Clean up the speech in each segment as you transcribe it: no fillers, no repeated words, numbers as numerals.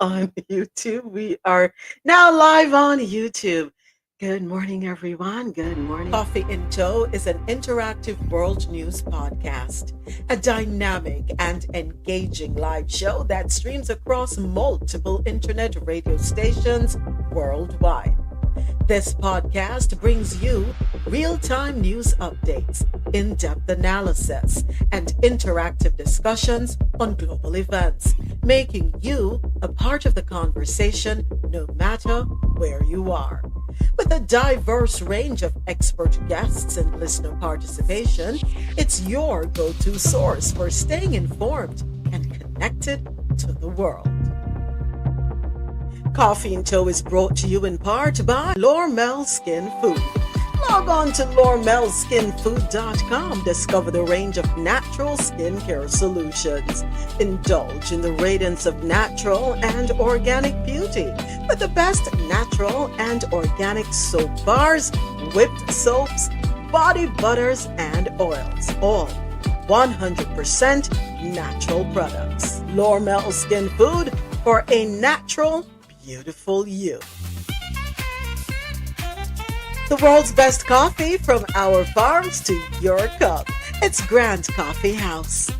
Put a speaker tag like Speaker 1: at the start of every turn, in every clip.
Speaker 1: on YouTube. We are now live on YouTube. Good morning, everyone. Good morning. Coffee in Tow is an interactive world news podcast, a dynamic and engaging live show that streams across multiple internet radio stations worldwide. This podcast brings you real time news updates, in depth analysis, and interactive discussions on global events, making you a part of the conversation no matter where you are. With a diverse range of expert guests and listener participation, it's your go to source for staying informed and connected to the world. Coffee and Toe is brought to you in part by Lormel Skin Food. Log on to lormelskinfood.com. Discover the range of natural skincare solutions. Indulge in the radiance of natural and organic beauty with the best natural and organic soap bars, whipped soaps, body butters, and oils. All 100% natural products. Lormel Skin Food for a natural, beautiful you. The world's best coffee from our farms to your cup. It's Grand Coffee House.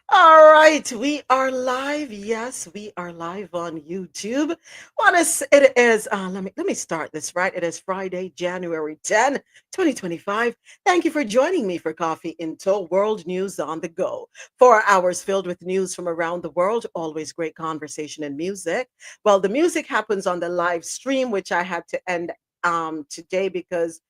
Speaker 1: All right, we are live. Yes, we are live on YouTube. It is let me start this right. It is Friday, January 10, 2025. Thank you for joining me for Coffee Into World News on the Go. 4 hours filled with news from around the world, always great conversation and music. Well, the music happens on the live stream, which I had to end today because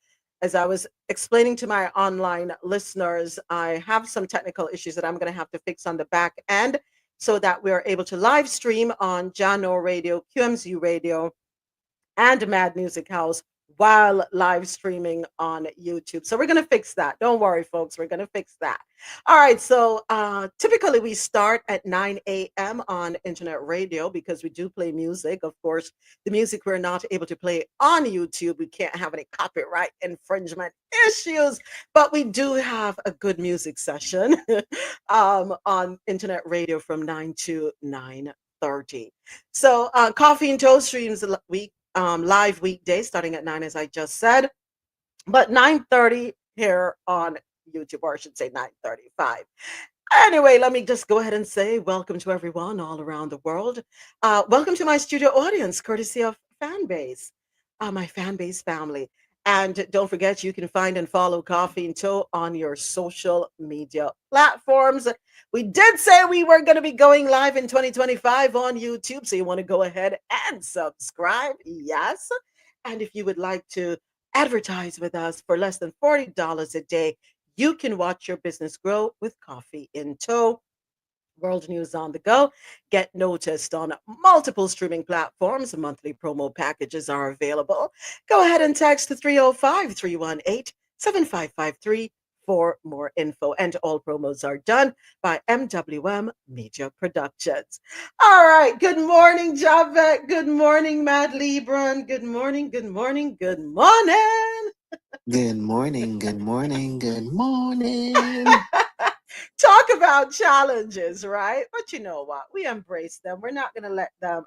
Speaker 1: as I was explaining to my online listeners, I have some technical issues that I'm going to have to fix on the back end so that we are able to live stream on Jano Radio, QMZ Radio, and Mad Music House while live streaming on YouTube. So we're going to fix that. Don't worry, folks. We're going to fix that. All right. So typically we start at 9 a.m. on internet radio because we do play music. Of course, the music we're not able to play on YouTube, we can't have any copyright infringement issues, but we do have a good music session on internet radio from 9 to 9:30. So Coffee and Toast streams live weekdays starting at 9, as I just said, but 9:30 here on YouTube, or I should say 9:35. Anyway, let me just go ahead and say welcome to everyone all around the world. Welcome to my studio audience, courtesy of Fanbase, my Fanbase family. And don't forget, you can find and follow Coffee and Toe on your social media platforms. We did say we were going to be going live in 2025 on YouTube, so you want to go ahead and subscribe. Yes. And if you would like to advertise with us for less than $40 a day, you can watch your business grow with Coffee in Tow. World News on the Go. Get noticed on multiple streaming platforms. Monthly promo packages are available. Go ahead and text 305-318-7553 for more info. And all promos are done by MWM Media Productions. All right. Good morning, Javette. Good morning, Mad Libran. Good morning. Good morning. Good morning.
Speaker 2: Good morning, good morning, good morning.
Speaker 1: Talk about challenges, right? But you know what? We embrace them. We're not going to let them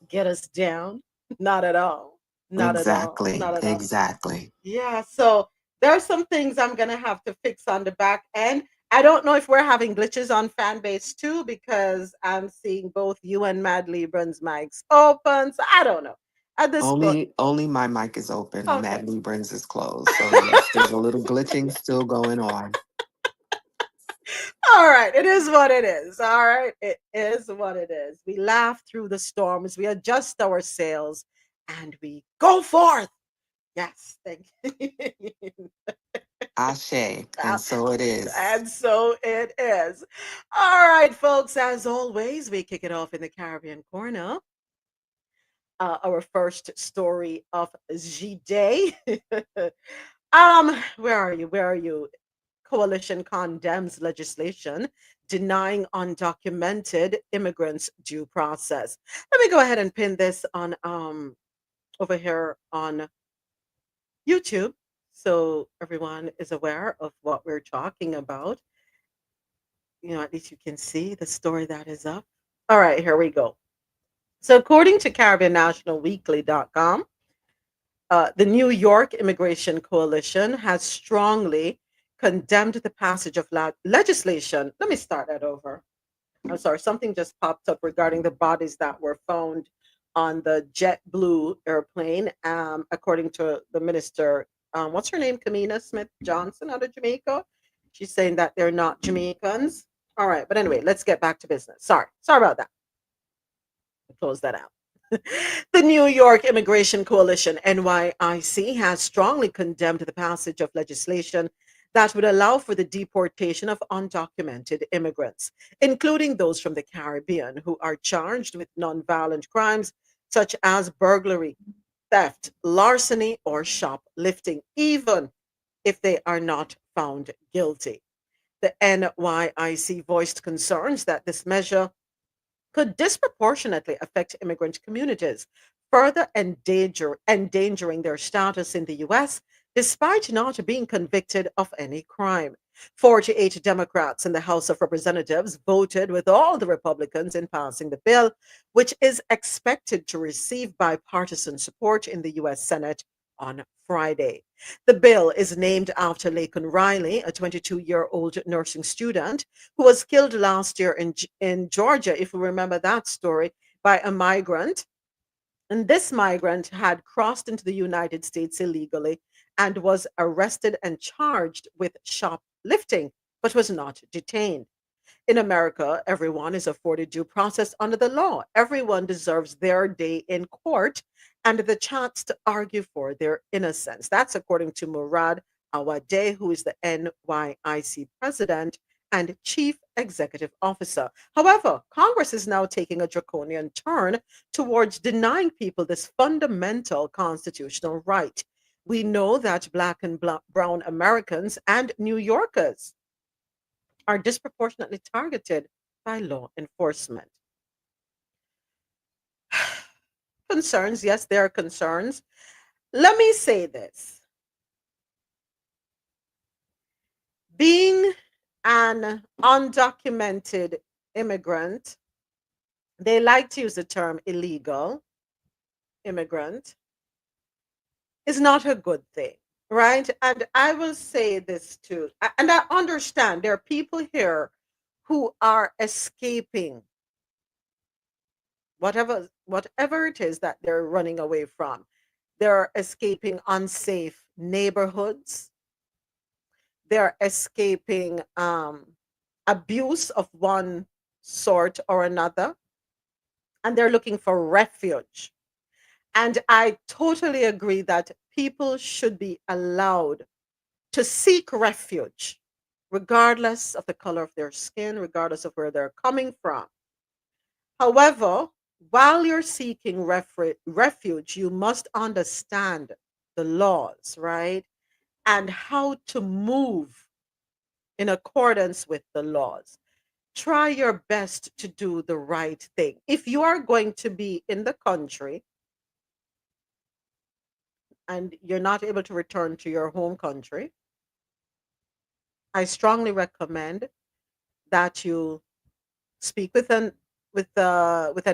Speaker 1: get us down. Not at all. Not at all.
Speaker 2: Exactly,
Speaker 1: Not at all.
Speaker 2: exactly.
Speaker 1: Yeah. So there are some things I'm going to have to fix on the back end. I don't know if we're having glitches on Fanbase too, because I'm seeing both you and Mad Libran's mics open. So I don't know. At this point,
Speaker 2: Only my mic is open.
Speaker 1: okay.
Speaker 2: Madly Brings is closed. So yes, there's a little glitching still going on.
Speaker 1: All right, it is what it is. All right, it is what it is. We laugh through the storms, we adjust our sails, and we go forth. Yes, thank you.
Speaker 2: Ashe, and so it is.
Speaker 1: And so it is. All right, folks, as always, we kick it off in the Caribbean corner. Our first story of the day. Where are you? Where are you? Coalition condemns legislation denying undocumented immigrants due process. Let me go ahead and pin this on over here on YouTube so everyone is aware of what we're talking about. At least you can see the story that is up. All right, here we go. So, according to CaribbeanNationalWeekly.com, the New York Immigration Coalition has strongly condemned the passage of legislation. Let me start that over. I'm sorry, something just popped up regarding the bodies that were found on the JetBlue airplane. According to the minister, what's her name? Kamina Smith Johnson out of Jamaica. She's saying that they're not Jamaicans. All right, but anyway, let's get back to business. Sorry about that. Close that out. The New York Immigration Coalition, NYIC, has strongly condemned the passage of legislation that would allow for the deportation of undocumented immigrants, including those from the Caribbean who are charged with nonviolent crimes such as burglary, theft, larceny, or shoplifting, even if they are not found guilty. The NYIC voiced concerns that this measure could disproportionately affect immigrant communities, further endangering their status in the US despite not being convicted of any crime. 48 Democrats in the House of Representatives voted with all the Republicans in passing the bill, which is expected to receive bipartisan support in the US Senate on Friday. The bill is named after Laken Riley, a 22-year-old nursing student who was killed last year in Georgia, if you remember that story, by a migrant. And this migrant had crossed into the United States illegally and was arrested and charged with shoplifting, but was not detained. In America, everyone is afforded due process under the law. Everyone deserves their day in court and the chance to argue for their innocence. That's according to Murad Awade, who is the NYIC president and chief executive officer. However, Congress is now taking a draconian turn towards denying people this fundamental constitutional right. We know that Black and brown Americans and New Yorkers are disproportionately targeted by law enforcement. Concerns, yes, there are concerns. Let me say this: being an undocumented immigrant, they like to use the term illegal immigrant, is not a good thing, right? And I will say this too, and I understand there are people here who are escaping whatever it is that they're running away from. They're escaping unsafe neighborhoods. They're escaping abuse of one sort or another, and they're looking for refuge. And I totally agree that people should be allowed to seek refuge, regardless of the color of their skin, regardless of where they're coming from. However, while you're seeking refuge, you must understand the laws, right? And how to move in accordance with the laws. Try your best to do the right thing. If you are going to be in the country and you're not able to return to your home country, I strongly recommend that you speak with an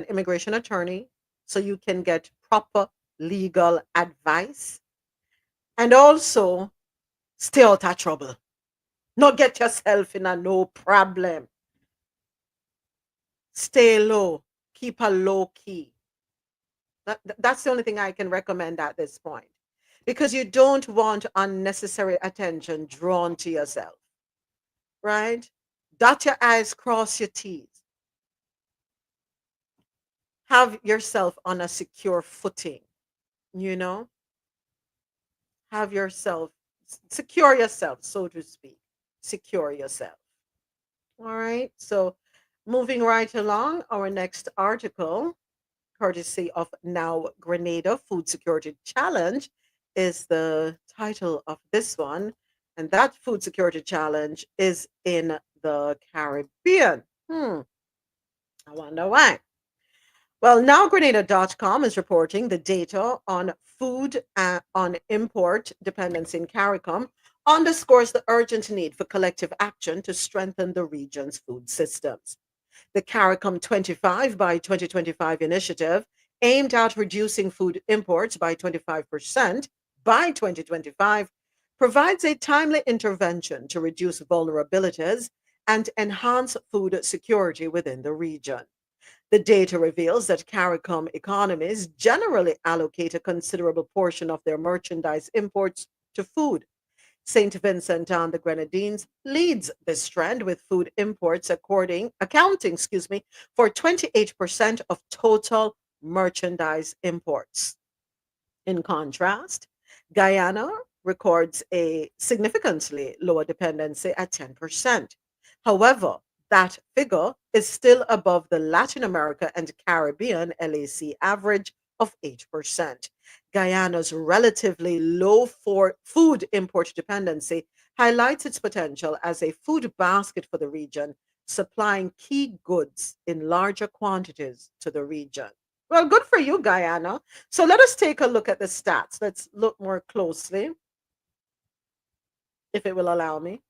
Speaker 1: immigration attorney so you can get proper legal advice, and also stay out of trouble. Not get yourself in a no problem. Stay low. Keep a low key. That's the only thing I can recommend at this point, because you don't want unnecessary attention drawn to yourself, right? Dot your I's, cross your T's. Have yourself on a secure footing, you know? Have yourself, secure yourself, so to speak. Secure yourself. All right. So, moving right along, our next article, courtesy of Now Grenada Food Security Challenge, is the title of this one. And that food security challenge is in the Caribbean. I wonder why. Well, nowgrenada.com is reporting the data on food on import dependency in CARICOM underscores the urgent need for collective action to strengthen the region's food systems. The CARICOM 25 by 2025 initiative, aimed at reducing food imports by 25% by 2025, provides a timely intervention to reduce vulnerabilities and enhance food security within the region. The data reveals that CARICOM economies generally allocate a considerable portion of their merchandise imports to food. St. Vincent and the Grenadines leads this trend with food imports accounting, for 28% of total merchandise imports. In contrast, Guyana records a significantly lower dependency at 10%. However, that figure is still above the Latin America and Caribbean LAC average of 8%. Guyana's relatively low food import dependency highlights its potential as a food basket for the region, supplying key goods in larger quantities to the region. Well, good for you, Guyana. So let us take a look at the stats. Let's look more closely, if it will allow me.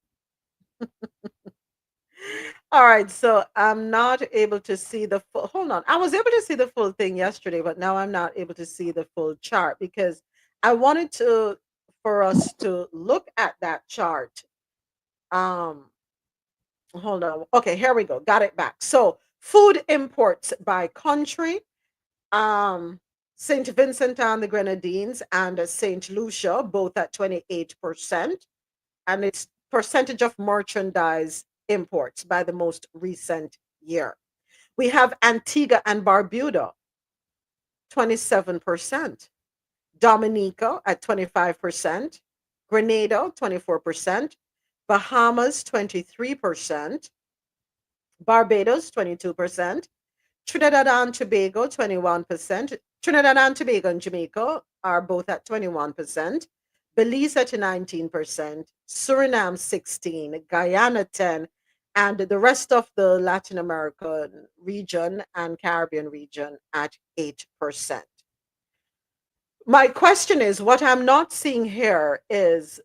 Speaker 1: All right, so I'm not able to see the full. Hold on. I was able to see the full thing yesterday, but now I'm not able to see the full chart because I wanted to for us to look at that chart. Um, hold on. Okay, here we go. Got it back. So food imports by country. Um, St. Vincent and the Grenadines and St. Lucia, both at 28%, and its percentage of merchandise imports by the most recent year. We have Antigua and Barbuda, 27%, Dominica at 25%, Grenada, 24%, Bahamas, 23%, Barbados, 22%, Trinidad and Tobago, 21%. Trinidad and Tobago and Jamaica are both at 21%. Belize at 19%. Suriname 16%. Guyana 10%. And the rest of the Latin American region and Caribbean region at 8%. My question is, what I'm not seeing here is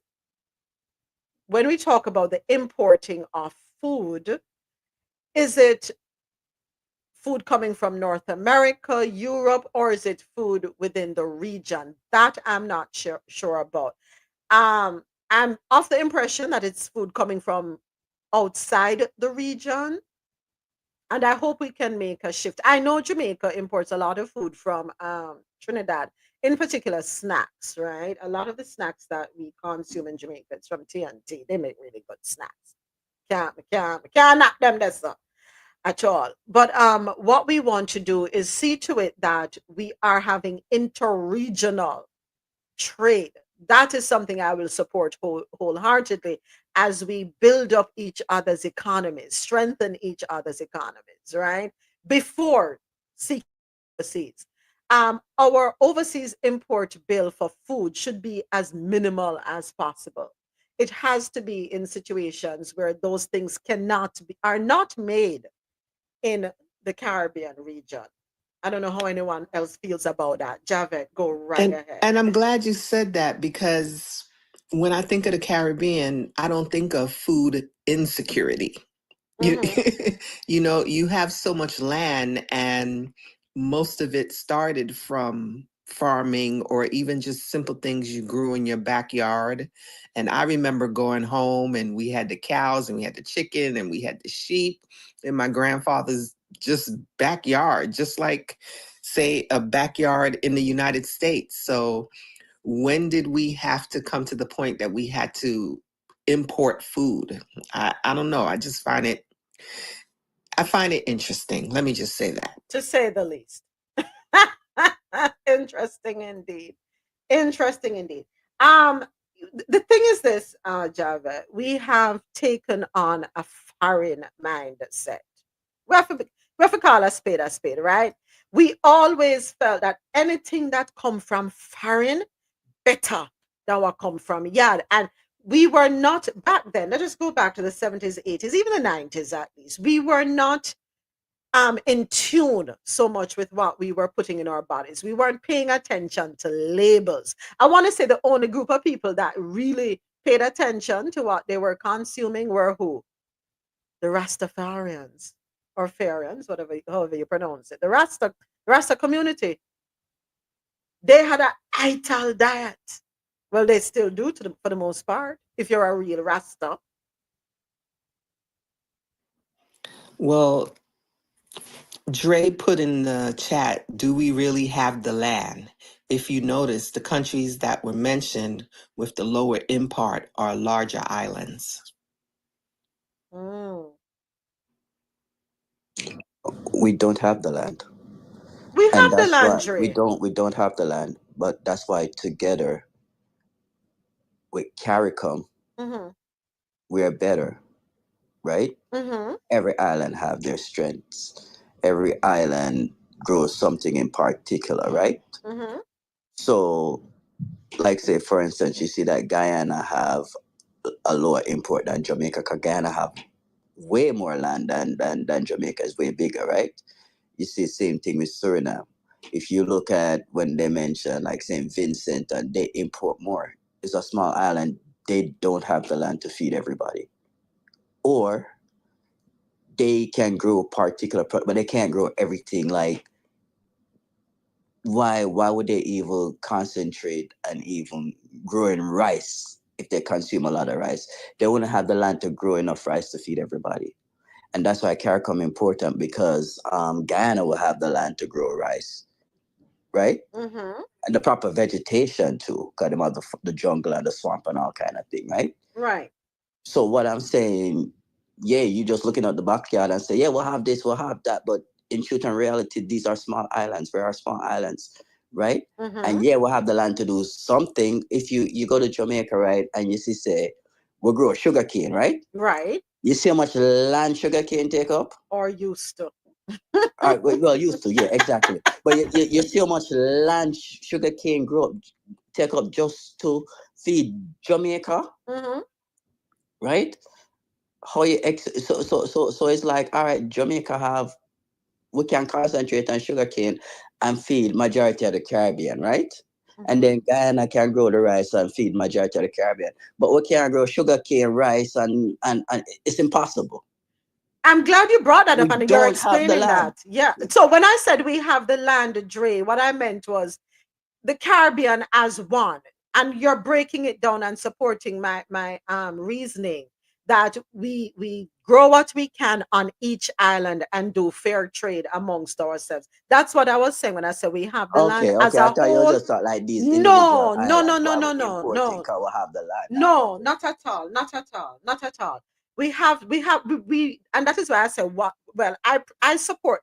Speaker 1: when we talk about the importing of food, is it food coming from North America, Europe, or is it food within the region? That I'm not sure about. I'm of the impression that it's food coming from outside the region, and I hope we can make a shift. I know Jamaica imports a lot of food from Trinidad, in particular snacks, right? A lot of the snacks that we consume in Jamaica, it's from TNT. They make really good snacks. Can't knock them this up at all. But what we want to do is see to it that we are having interregional trade. That is something I will support wholeheartedly as we build up each other's economies, strengthen each other's economies, right? Before seeking overseas. Our overseas import bill for food should be as minimal as possible. It has to be in situations where those things are not made in the Caribbean region. I don't know how anyone else feels about that. Javed, go right
Speaker 2: And
Speaker 1: ahead.
Speaker 2: and I'm glad you said that because when I think of the Caribbean, I don't think of food insecurity. You
Speaker 1: Hmm.
Speaker 2: you know, you have so much land and most of it started from farming or even just simple things you grew in your backyard. And I remember going home and we had the cows and we had the chicken and we had the sheep in my grandfather's just backyard, just like say a backyard in the United States. So when did we have to come to the point that we had to import food? I don't know. I find it interesting. Let me just say that.
Speaker 1: To say the least. Interesting indeed. Interesting indeed. Um, the thing is this, Java, we have taken on a foreign mindset. We have to, we have to call a spade, right? We always felt that anything that come from foreign better than what come from yard. And we were not back then. Let us go back to the 70s, 80s, even the 90s at least. We were not in tune so much with what we were putting in our bodies. We weren't paying attention to labels. I want to say the only group of people that really paid attention to what they were consuming were who? The Rastafarians or Farians, whatever, however you pronounce it. The Rasta community. They had a ital diet. Well, they still do for the most part. If you're a real Rasta.
Speaker 2: Well, Dre put in the chat, do we really have the land? If you notice, the countries that were mentioned with the lower end part are larger islands.
Speaker 1: Mm.
Speaker 3: We don't have the land,
Speaker 1: We
Speaker 3: and
Speaker 1: have the
Speaker 3: that's why
Speaker 1: laundry.
Speaker 3: we don't have the land. But that's why together with CARICOM
Speaker 1: Mm-hmm.
Speaker 3: we are better, right?
Speaker 1: Mm-hmm.
Speaker 3: Every island have their strengths. Every island grows something in particular, right?
Speaker 1: Mm-hmm.
Speaker 3: So, like say for instance, you see that Guyana have a lower import than Jamaica, because Guyana have way more land than Jamaica is way bigger, right? You see, same thing with Suriname. If you look at when they mention like St. Vincent and they import more, it's a small island. They don't have the land to feed everybody, or they can grow but they can't grow everything. Like why would they even concentrate and even growing rice if they consume a lot of rice? They wouldn't have the land to grow enough rice to feed everybody. And that's why CARICOM important, because Guyana will have the land to grow rice, right?
Speaker 1: Mm-hmm.
Speaker 3: And the proper vegetation too, because them have the jungle and the swamp and all kind of thing, right?
Speaker 1: Right.
Speaker 3: So what I'm saying, yeah, you just looking at the backyard and say, yeah, we'll have this, we'll have that, but in truth and reality, these are small islands, very small islands, right?
Speaker 1: Mm-hmm.
Speaker 3: And yeah, we'll have the land to do something. If you go to Jamaica, right, and you see say we grow sugar cane, right?
Speaker 1: Right.
Speaker 3: You see how much land sugar cane take up?
Speaker 1: Or used to.
Speaker 3: Well, used to, yeah, exactly. But you see how much land sugar cane grow take up just to feed Jamaica,
Speaker 1: Mm-hmm.
Speaker 3: right? How you so it's like, all right, Jamaica have, we can concentrate on sugar cane and feed majority of the Caribbean, right? And
Speaker 1: Mm-hmm.
Speaker 3: then Guyana can grow the rice and feed majority of the Caribbean, but we can't grow sugar cane, rice, and it's impossible.
Speaker 1: I'm glad you brought that
Speaker 3: We
Speaker 1: up and you're
Speaker 3: don't have the
Speaker 1: explaining
Speaker 3: land.
Speaker 1: that. Yeah. So when I said we have the land, Dre, what I meant was the Caribbean as one. And you're breaking it down and supporting my reasoning that we grow what we can on each island and do fair trade amongst ourselves. That's what I was saying when I said we have the land
Speaker 3: Okay,
Speaker 1: as
Speaker 3: okay. I
Speaker 1: a
Speaker 3: thought you
Speaker 1: whole.
Speaker 3: just thought like these individual
Speaker 1: No, no, no,
Speaker 3: islands
Speaker 1: no,
Speaker 3: where
Speaker 1: no,
Speaker 3: we
Speaker 1: no,
Speaker 3: importing
Speaker 1: no.
Speaker 3: because we have the land now.
Speaker 1: No,
Speaker 3: Okay.
Speaker 1: not at all, not at all, not at all. We have, and that is why I said what. Well, I support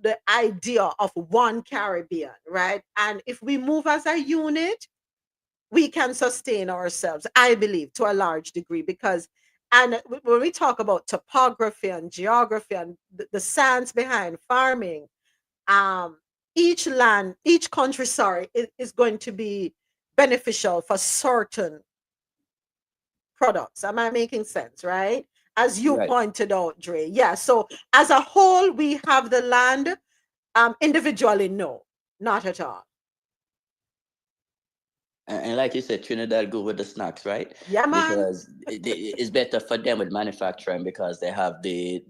Speaker 1: the idea of one Caribbean, right? And if we move as a unit, we can sustain ourselves. I believe to a large degree because, and when we talk about topography and geography and the science behind farming, um, each country, sorry, is going to be beneficial for certain products. Am I making sense, right? As you
Speaker 3: Right.
Speaker 1: pointed out, Dre. Yeah. So as a whole, we have the land. Individually, no, not at all.
Speaker 3: And like you said, Trinidad good with the snacks, right?
Speaker 1: Yeah, man.
Speaker 3: Because it's better for them with manufacturing because they have the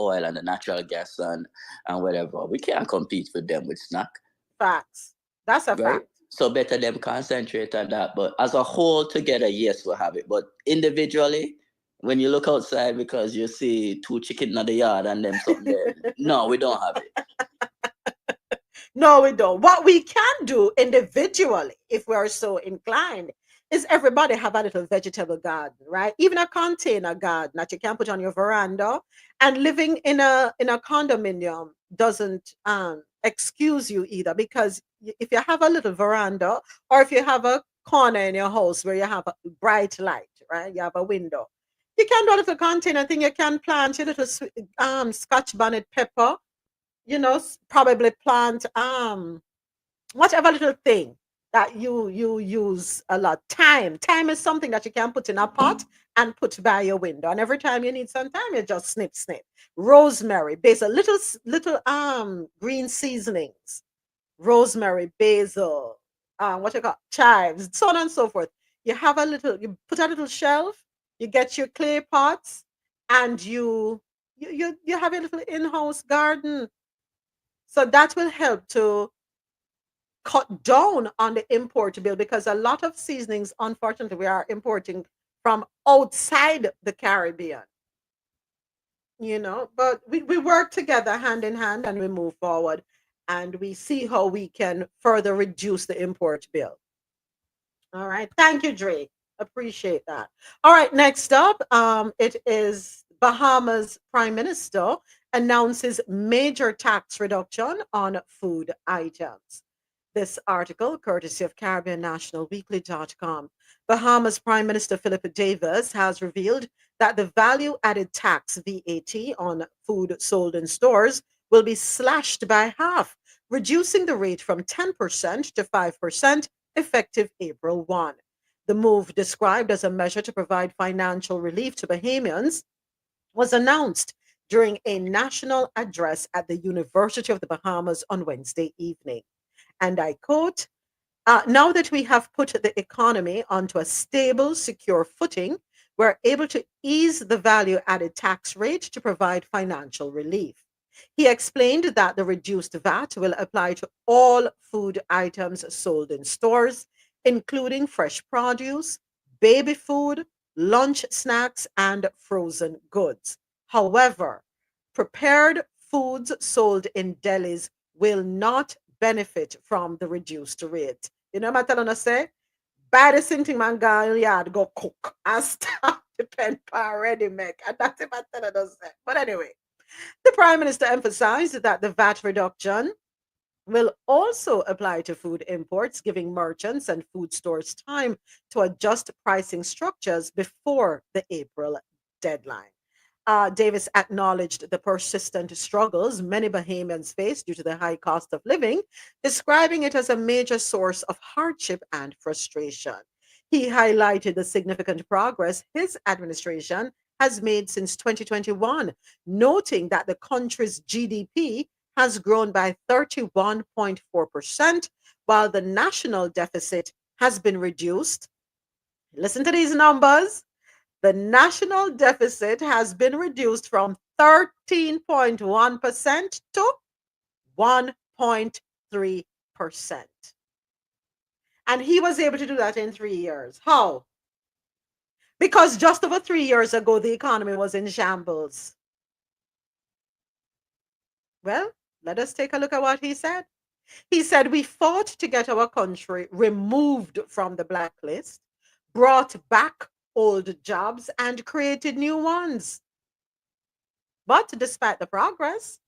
Speaker 3: oil and the natural gas and whatever. We can't compete with them with snack,
Speaker 1: Facts. That's a
Speaker 3: right?
Speaker 1: fact.
Speaker 3: So better them concentrate on that. But as a whole together, yes, we'll have it. But individually, when you look outside because you see two chicken in the yard and them something there, no, we don't have it.
Speaker 1: No, we don't. What we can do individually, if we are so inclined, is everybody have a little vegetable garden, right? Even a container garden that you can put on your veranda. And living in a condominium doesn't excuse you either, because if you have a little veranda or if you have a corner in your house where you have a bright light, right? You have a window. You can do a little container thing. You can plant your little Scotch bonnet pepper, probably plant whatever little thing. that you use a lot. Time is something that you can put in a pot and put by your window. And every time you need some time, you just snip, snip. Rosemary, basil, little green seasonings, rosemary, basil, what you call chives, so on and so forth. You have a little, you put a little shelf, you get your clay pots, and you have a little in-house garden. So that will help to cut down on the import bill, because a lot of seasonings, unfortunately, we are importing from outside the Caribbean, but we work together hand in hand and we move forward and we see how we can further reduce the import bill. All right. Thank you, Dre. Appreciate that. All right. Next up, it is Bahamas Prime Minister announces major tax reduction on food items. This article, courtesy of CaribbeanNationalWeekly.com. Bahamas Prime Minister Philip Davis has revealed that the value added tax VAT on food sold in stores will be slashed by half, reducing the rate from 10% to 5% effective April 1. The move, described as a measure to provide financial relief to Bahamians, was announced during a national address at the University of the Bahamas on Wednesday evening. And I quote, now that we have put the economy onto a stable, secure footing, we're able to ease the value added tax rate to provide financial relief. He explained that the reduced VAT will apply to all food items sold in stores, including fresh produce, baby food, lunch snacks, and frozen goods. However, prepared foods sold in delis will not benefit from the reduced rate. You know what I'm telling you, say? Buy the same thing, man, go yard, go cook and start the pen pan ready make. And that's what I'm telling you, say. But anyway, the Prime Minister emphasized that the VAT reduction will also apply to food imports, giving merchants and food stores time to adjust pricing structures before the April deadline. Davis acknowledged the persistent struggles many Bahamians face due to the high cost of living, describing it as a major source of hardship and frustration. He highlighted the significant progress his administration has made since 2021, noting that the country's GDP has grown by 31.4%, while the national deficit has been reduced. Listen to these numbers. The national deficit has been reduced from 13.1% to 1.3%. And he was able to do that in 3 years. How? Because just over 3 years ago, the economy was in shambles. Well, let us take a look at what he said. He said, we fought to get our country removed from the blacklist, brought back old jobs, and created new ones. But despite the progress,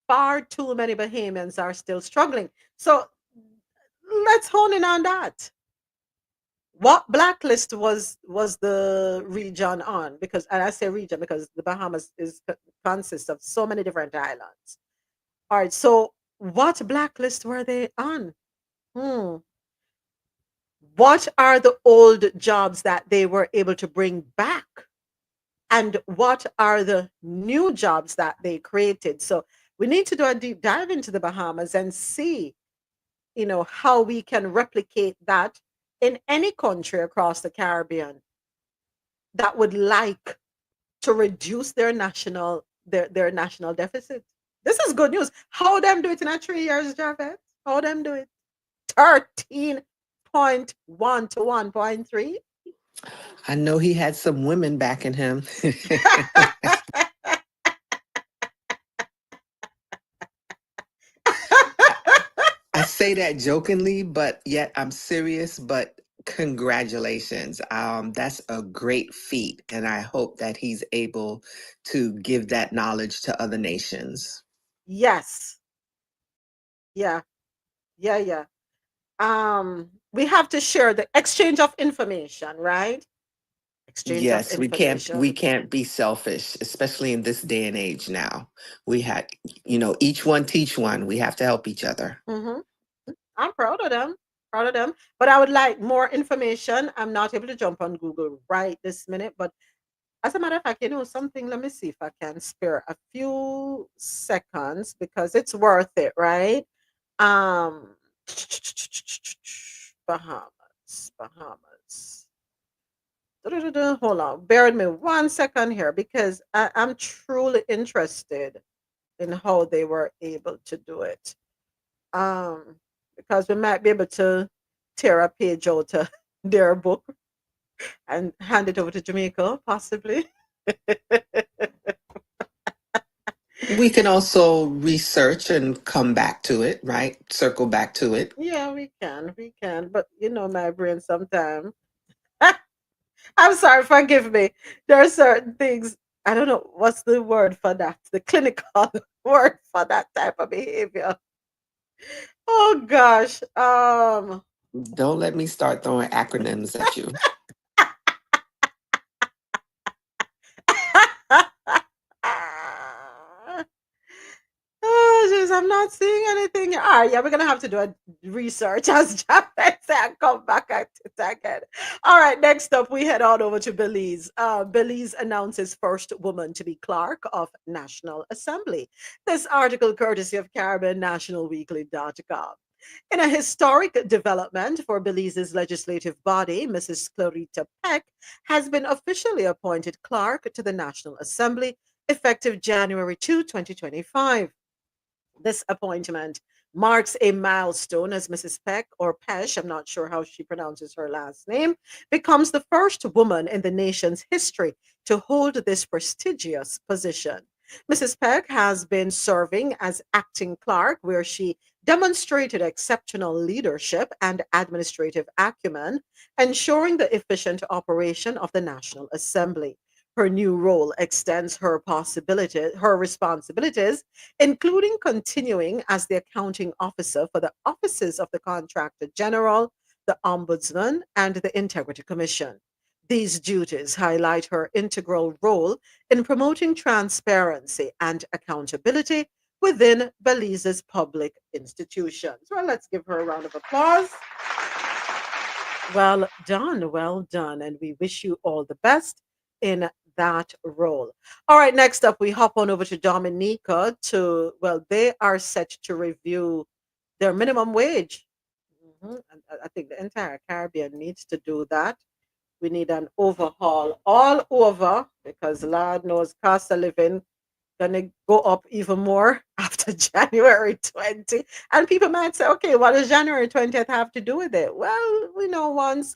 Speaker 1: far too many Bahamians are still struggling. So let's hone in on that. What blacklist was the region on? Because, and I say region because the Bahamas consists of so many different islands. All right, so what blacklist were they on? Hmm. What are the old jobs that they were able to bring back? And what are the new jobs that they created? So we need to do a deep dive into the Bahamas and see, how we can replicate that in any country across the Caribbean that would like to reduce their national deficit. This is good news. How them do it in a 3 years, Javed? How them do it? 13.1 to 1.3.
Speaker 2: I know he had some women backing him. I say that jokingly, but yet I'm serious. But congratulations. That's a great feat. And I hope that he's able to give that knowledge to other nations.
Speaker 1: Yes. Yeah. Yeah. Yeah. We have to share the exchange of information, right? Exchange of
Speaker 2: Yes, we
Speaker 1: information.
Speaker 2: can't be selfish, especially in this day and age now. We had, each one teach one. We have to help each other.
Speaker 1: Hmm. I'm proud of them. proud of them. But I would like more information. I'm not able to jump on Google right this minute, but as a matter of fact, something. Let me see if I can spare a few seconds because it's worth it, right? Um, Bahamas. Hold on, bear with me 1 second here because I'm truly interested in how they were able to do it. Um, because we might be able to tear a page out of their book and hand it over to Jamaica, possibly.
Speaker 2: We can also research and come back to it, right? Circle back to it.
Speaker 1: Yeah, we can. But my brain sometimes. I'm sorry, forgive me. There are certain things. I don't know what's the word for that. The clinical word for that type of behavior. Oh gosh.
Speaker 2: Don't let me start throwing acronyms at you.
Speaker 1: Oh, jeez, I'm not seeing anything. All right, yeah, we're gonna have to do a research as Japan said and come back at it again. All right, next up, we head on over to Belize. Belize announces first woman to be clerk of National Assembly. This article, courtesy of CaribbeanNationalWeekly.com. In a historic development for Belize's legislative body, Mrs. Clarita Peck has been officially appointed clerk to the National Assembly effective January 2, 2025. This appointment marks a milestone as Mrs. Peck, or Pesh, I'm not sure how she pronounces her last name, becomes the first woman in the nation's history to hold this prestigious position. Mrs. Peck has been serving as acting clerk, where she demonstrated exceptional leadership and administrative acumen, ensuring the efficient operation of the National Assembly. Her new role extends her responsibilities, including continuing as the accounting officer for the offices of the Contractor General, the Ombudsman, and the Integrity Commission. These duties highlight her integral role in promoting transparency and accountability within Belize's public institutions. Well, let's give her a round of applause. Well done, and we wish you all the best in that role. All right, next up, we hop on over to Dominica well, they are set to review their minimum wage. And I think the entire Caribbean needs to do that. We need an overhaul all over because Lord knows cost of living gonna go up even more after January 20. And people might say, okay, what does January 20th have to do with it? Well, we know once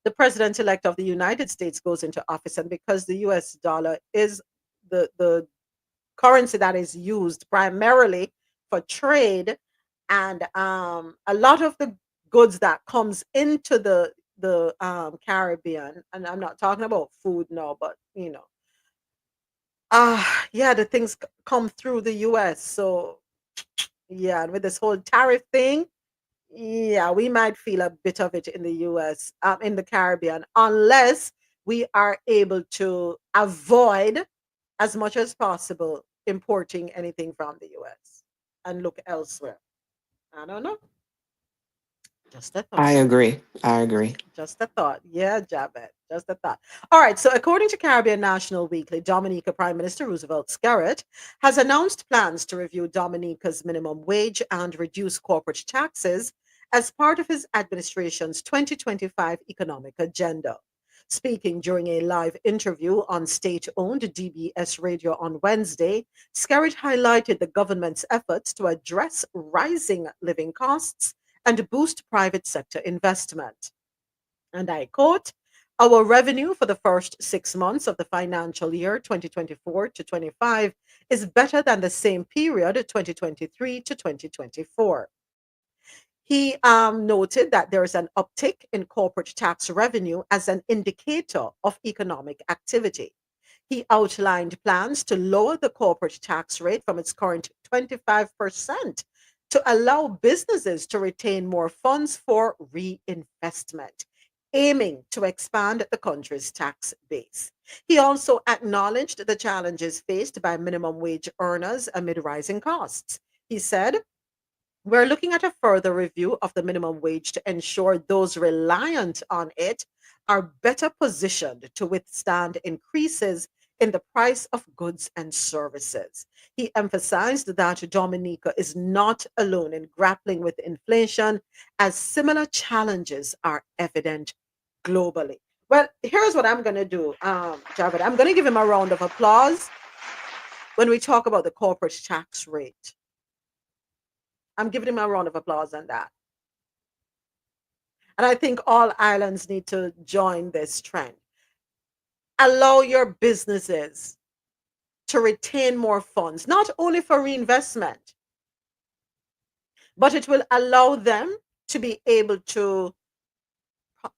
Speaker 1: the president elect of the United States goes into office, and because the US dollar is the currency that is used primarily for trade, and a lot of the goods that comes into the Caribbean, and I'm not talking about food now, but yeah, the things come through the US. So yeah, and with this whole tariff thing, yeah, we might feel a bit of it in the US, in the Caribbean, unless we are able to avoid as much as possible importing anything from the US and look elsewhere. I don't know. Just a
Speaker 2: I
Speaker 1: thought.
Speaker 2: agree. I agree.
Speaker 1: Just a thought. Yeah, Jabet. Just a thought. All right. So, according to Caribbean National Weekly, Dominica Prime Minister Roosevelt Skerritt has announced plans to review Dominica's minimum wage and reduce corporate taxes as part of his administration's 2025 economic agenda. Speaking during a live interview on state owned DBS radio on Wednesday, Skerritt highlighted the government's efforts to address rising living costs and boost private sector investment. And I quote, our revenue for the first 6 months of the financial year 2024 to 25 is better than the same period 2023 to 2024. He noted that there is an uptick in corporate tax revenue as an indicator of economic activity. He outlined plans to lower the corporate tax rate from its current 25% to allow businesses to retain more funds for reinvestment, aiming to expand the country's tax base. He also acknowledged the challenges faced by minimum wage earners amid rising costs. He said, We're looking at a further review of the minimum wage to ensure those reliant on it are better positioned to withstand increases in the price of goods and services. He emphasized that Dominica is not alone in grappling with inflation, as similar challenges are evident globally. Well, here's what I'm going to do, Javed. I'm going to give him a round of applause when we talk about the corporate tax rate. I'm giving him a round of applause on that. And I think all islands need to join this trend. Allow your businesses to retain more funds, not only for reinvestment, but it will allow them to be able to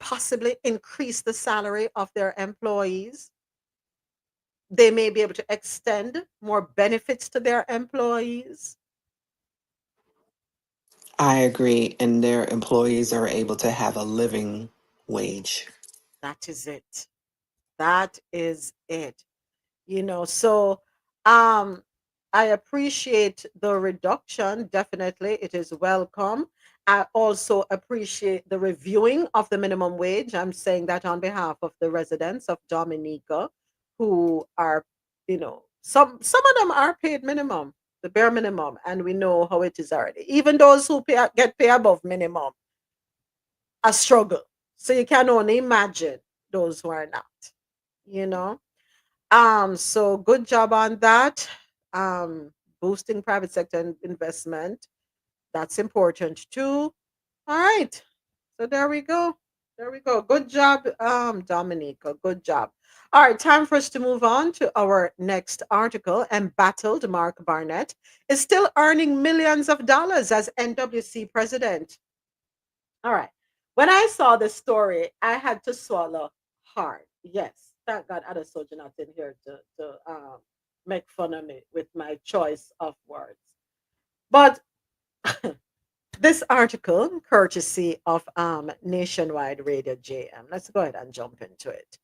Speaker 1: possibly increase the salary of their employees. They may be able to extend more benefits to their employees.
Speaker 2: I agree. And their employees are able to have a living wage.
Speaker 1: That is it. That is it. So um I appreciate the reduction. Definitely, it is welcome. I also appreciate the reviewing of the minimum wage. I'm saying that on behalf of the residents of Dominica, who are, some of them are paid minimum, the bare minimum, and we know how it is already. Even those who get pay above minimum, a struggle. So you can only imagine those who are not, you know. So good job on that. Boosting private sector investment. That's important too. All right. So there we go. There we go. Good job, Dominica. Good job. All right, time for us to move on to our next article. Embattled Mark Barnett is still earning millions of dollars as NWC president. All right. When I saw this story, I had to swallow hard. Yes. Thank God Adesoji not in here to make fun of me with my choice of words. But this article, courtesy of Nationwide Radio JM, let's go ahead and jump into it.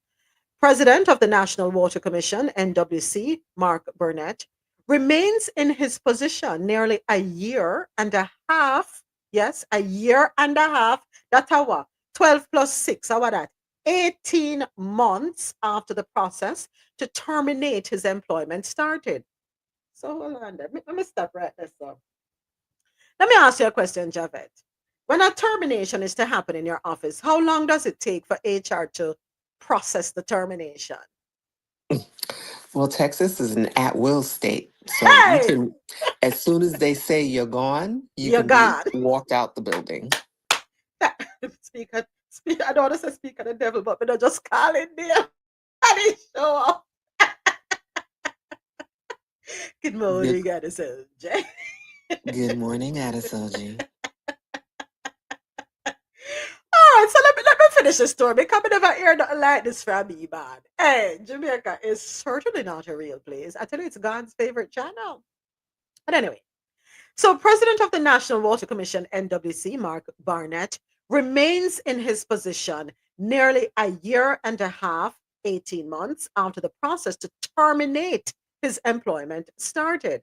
Speaker 1: President of the National Water Commission, NWC, Mark Burnett, remains in his position nearly a year and a half. Yes, a year and a half. That's our 12 plus 6, how that? 18 months after the process to terminate his employment started. So hold on there. Let me stop right there. So let me ask you a question, Javed. When a termination is to happen in your office, how long does it take for HR to process the termination?
Speaker 2: Well, Texas is an at-will state. So you
Speaker 1: Hey,
Speaker 2: can, as soon as they say you're gone, you
Speaker 1: you're
Speaker 2: can be
Speaker 1: gone.
Speaker 2: walked out the building.
Speaker 1: Speak. I don't want to say speak of the devil, but we don't just call it there. And he show up. Good
Speaker 2: Good,
Speaker 1: morning, Adesoji.
Speaker 2: good morning, Adesoji.
Speaker 1: All right, so let me finish the story because I never hear nothing like this from me, man. Hey, Jamaica is certainly not a real place. I tell you, it's God's favorite channel. But anyway, so President of the National Water Commission, NWC, Mark Barnett, remains in his position nearly a year and a half, 18 months after the process to terminate his employment started.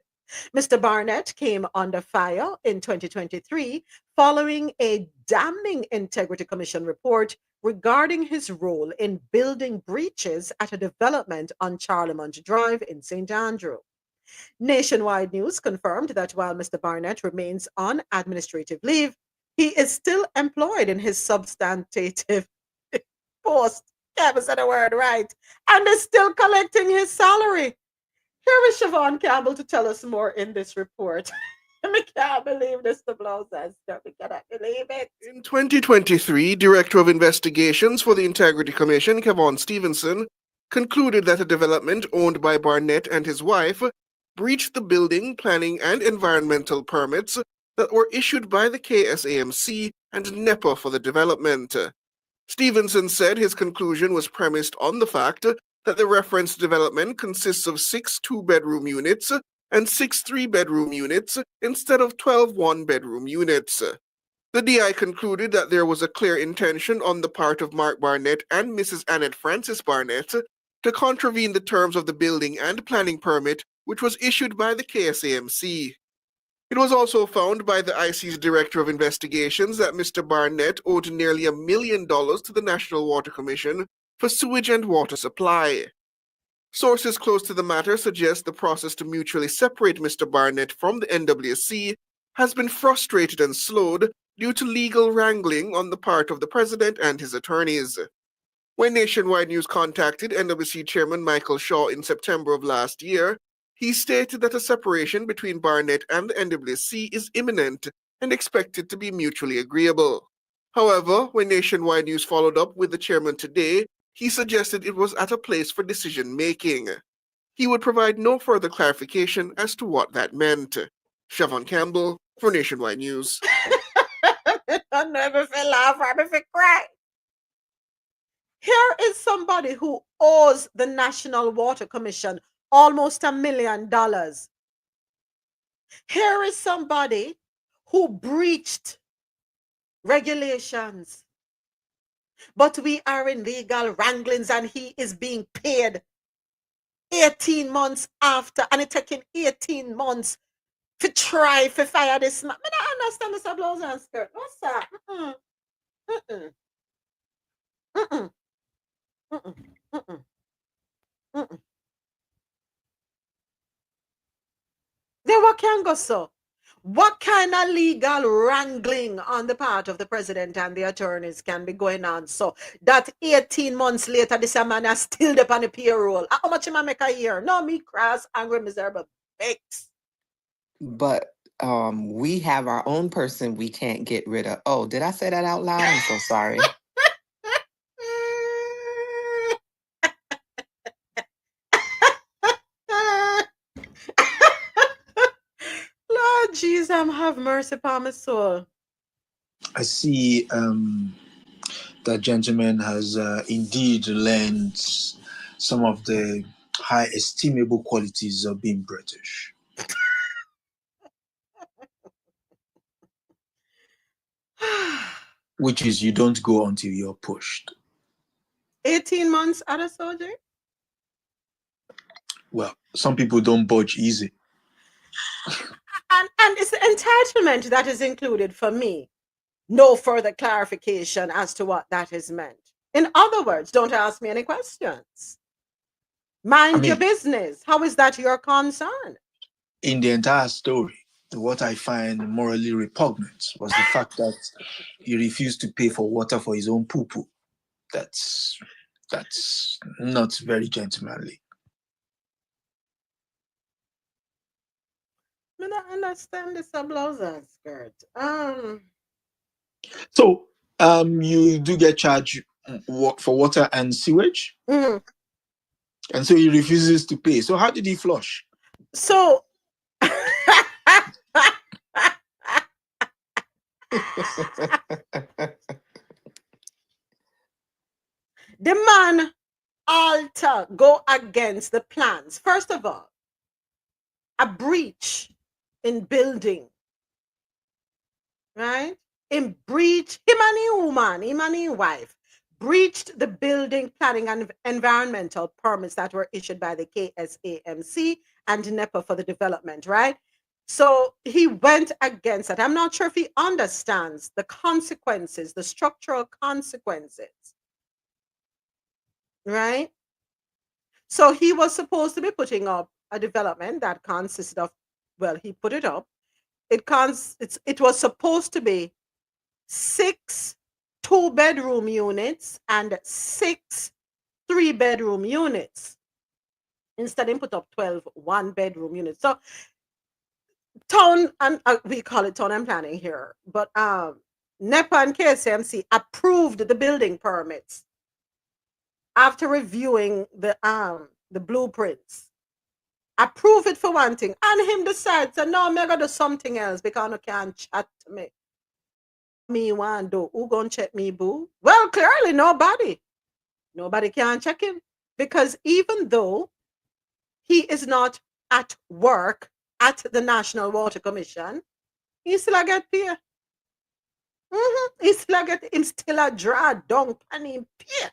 Speaker 1: Mr. Barnett came under fire in 2023 following a damning Integrity Commission report regarding his role in building breaches at a development on Charlemont Drive in St. Andrew. Nationwide News confirmed that while Mr. Barnett remains on administrative leave, he is still employed in his substantive post. Can't say the word right. And is still collecting his salary. Here is Siobhan Campbell to tell us more in this report. I can't believe this, the blow says. We cannot believe it.
Speaker 4: In 2023, Director of Investigations for the Integrity Commission, Kevon Stevenson, concluded that a development owned by Barnett and his wife breached the building, planning, and environmental permits that were issued by the KSAMC and NEPA for the development. Stevenson said his conclusion was premised on the fact that the referenced development consists of 6 two-bedroom units and 6 three-bedroom units instead of 12 one-bedroom units. The DI concluded that there was a clear intention on the part of Mark Barnett and Mrs. Annette Francis Barnett to contravene the terms of the building and planning permit which was issued by the KSAMC. It was also found by the IC's Director of Investigations that Mr. Barnett owed nearly $1 million to the National Water Commission for sewage and water supply. Sources close to the matter suggest the process to mutually separate Mr. Barnett from the NWC has been frustrated and slowed due to legal wrangling on the part of the president and his attorneys. When Nationwide News contacted NWC Chairman Michael Shaw in September of last year, he stated that a separation between Barnett and the NWC is imminent and expected to be mutually agreeable. However, when Nationwide News followed up with the chairman today, he suggested it was at a place for decision-making. He would provide no further clarification as to what that meant. Siobhan Campbell for Nationwide News.
Speaker 1: I never feel laugh, I never cry. Here is somebody who owes the National Water Commission almost $1 million. Here is somebody who breached regulations. But we are in legal wranglings and he is being paid 18 months after, and it's taking 18 months to try to fire this man. I don't understand this blouse and skirt. What's that? Mm-mm. Mm-mm. Mm-mm. Mm-mm. Mm-mm. Mm-mm. Then what can go so? What kind of legal wrangling on the part of the president and the attorneys can be going on so that 18 months later this man is still up on the payroll? How much am I make a year? No, me cross, angry, miserable, bakes.
Speaker 2: But we have our own person we can't get rid of. Oh, did I say that out loud? I'm so sorry.
Speaker 1: Lord Jesus, have mercy upon my soul.
Speaker 5: I see that gentleman has indeed learned some of the high estimable qualities of being British. Which is you don't go until you're pushed.
Speaker 1: 18 months Adesoji?
Speaker 5: Well, some people don't budge easy.
Speaker 1: And it's the entitlement that is included for me. No further clarification as to what that is meant. In other words, don't ask me any questions. Mind your business. How is that your concern?
Speaker 5: In the entire story, what I find morally repugnant was the fact that he refused to pay for water for his own poo-poo. That's not very gentlemanly.
Speaker 1: I don't understand this blouse and skirt.
Speaker 5: So you do get charged for water and sewage?
Speaker 1: Mm-hmm.
Speaker 5: And so he refuses to pay. So how did he flush?
Speaker 1: So the man go against the plans. First of all, a breach in building, right? In breach, him and his woman, him and his wife, breached the building planning and environmental permits that were issued by the KSAMC and NEPA for the development, right? So he went against that. I'm not sure if he understands the consequences, the structural consequences, right? So he was supposed to be putting up a development that consisted of, well, he put it up. It was supposed to be 6 2-bedroom units and 6 3-bedroom units. Instead, he put up 12 1-bedroom units. So town, and we call it town and planning here, but NEPA and KSMC approved the building permits after reviewing the blueprints. Approve it for one thing, and him decides, so no, I'm gonna do something else because I can't chat to me. Me want do? Who gonna check me, boo? Well, clearly nobody. Nobody can check him because even though he is not at work at the National Water Commission, he still get paid. He still get him still a draw down and him pay.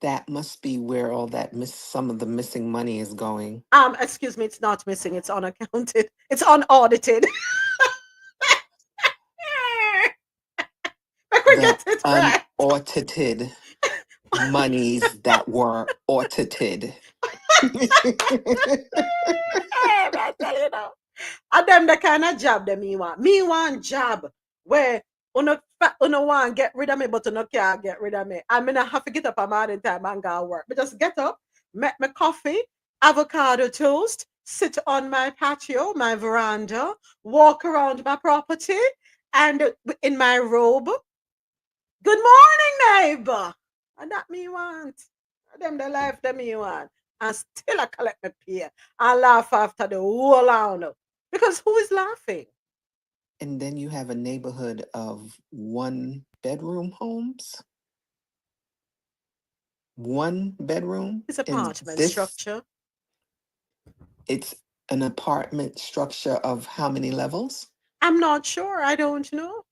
Speaker 2: That must be where all that some of the missing money is going.
Speaker 1: Excuse me, it's not missing, it's unaccounted. It's unaudited. But we
Speaker 2: The
Speaker 1: get it right.
Speaker 2: unaudited monies that were audited.
Speaker 1: I tell you now. And them the kind of job that me want. Me want job where uno want get rid of me, but uno can't get rid of me. I mean, I have to get up a morning time and go work. But just get up, make my coffee, avocado toast, sit on my patio, my veranda, walk around my property, and in my robe. Good morning, neighbor. And that me want. Them the life that me want. And still I collect my pay and laugh after the whole round. Because who is laughing?
Speaker 2: And then you have a neighborhood of 1-bedroom homes. 1 bedroom.
Speaker 1: It's
Speaker 2: And
Speaker 1: apartment structure.
Speaker 2: it's an apartment structure of how many levels?
Speaker 1: I'm not sure. I don't know.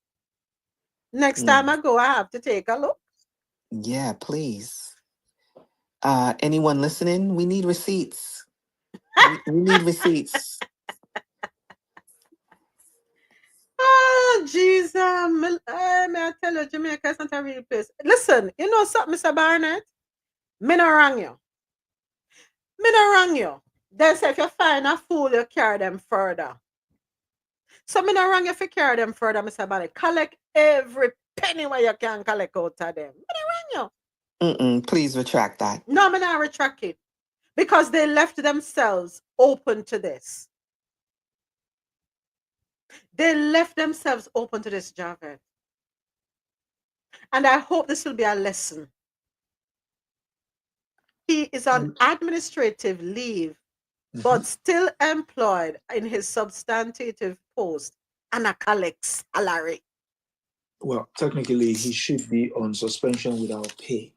Speaker 1: Next
Speaker 2: Mm.
Speaker 1: time I go, I have to take a look.
Speaker 2: Yeah, please. Anyone listening? We need receipts. We need receipts.
Speaker 1: Oh, Jesus. May I tell you, Jamaica is not a real place. Listen, you know something, Mr. Barnett? Me no wrong you. Me no wrong you. They say if you find a fool, you carry them further. So me no wrong if you carry them further, Mr. Barnett. Collect every penny where you can collect out of them. Me no wrong you.
Speaker 2: Please retract that.
Speaker 1: No, me not retract it. Because they left themselves open to this. They left themselves open to this, Javed. And I hope this will be a lesson. He is on administrative leave, but still employed in his substantive post and a collect salary.
Speaker 5: Well, technically, he should be on suspension without pay.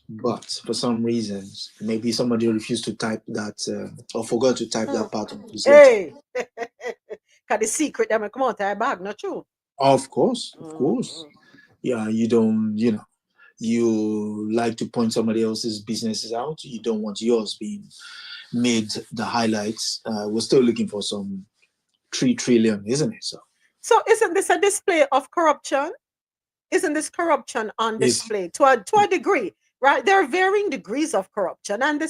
Speaker 5: But for some reasons, maybe somebody refused to type that or forgot to type that part of his letter.
Speaker 1: Hey, because the secret that may come out of their bag, not true.
Speaker 5: Of course. Yeah, you don't, you like to point somebody else's businesses out. You don't want yours being made the highlights. We're still looking for some 3 trillion, isn't it?
Speaker 1: So isn't this a display of corruption? Isn't this corruption on display to a degree? Right? There are varying degrees of corruption, and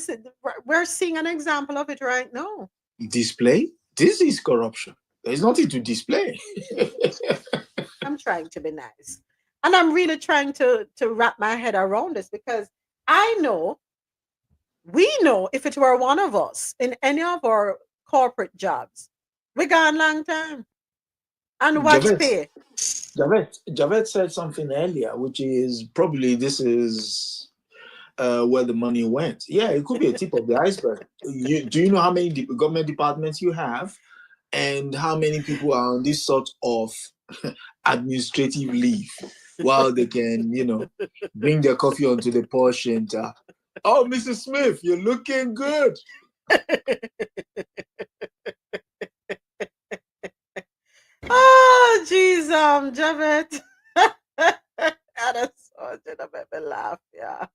Speaker 1: we're seeing an example of it right now.
Speaker 5: Display? This is corruption. There's nothing to display.
Speaker 1: I'm trying to be nice. And I'm really trying to wrap my head around this because we know if it were one of us in any of our corporate jobs, we gone long time. And watch pay.
Speaker 5: Javed said something earlier, which is probably this is where the money went. Yeah, it could be a tip of the iceberg. Do you know how many government departments you have and how many people are on this sort of administrative leave while they can, bring their coffee onto the porch and, oh, Mrs. Smith, you're looking good.
Speaker 1: Oh, jeez, Javed. Adesoji, that made me laugh, yeah.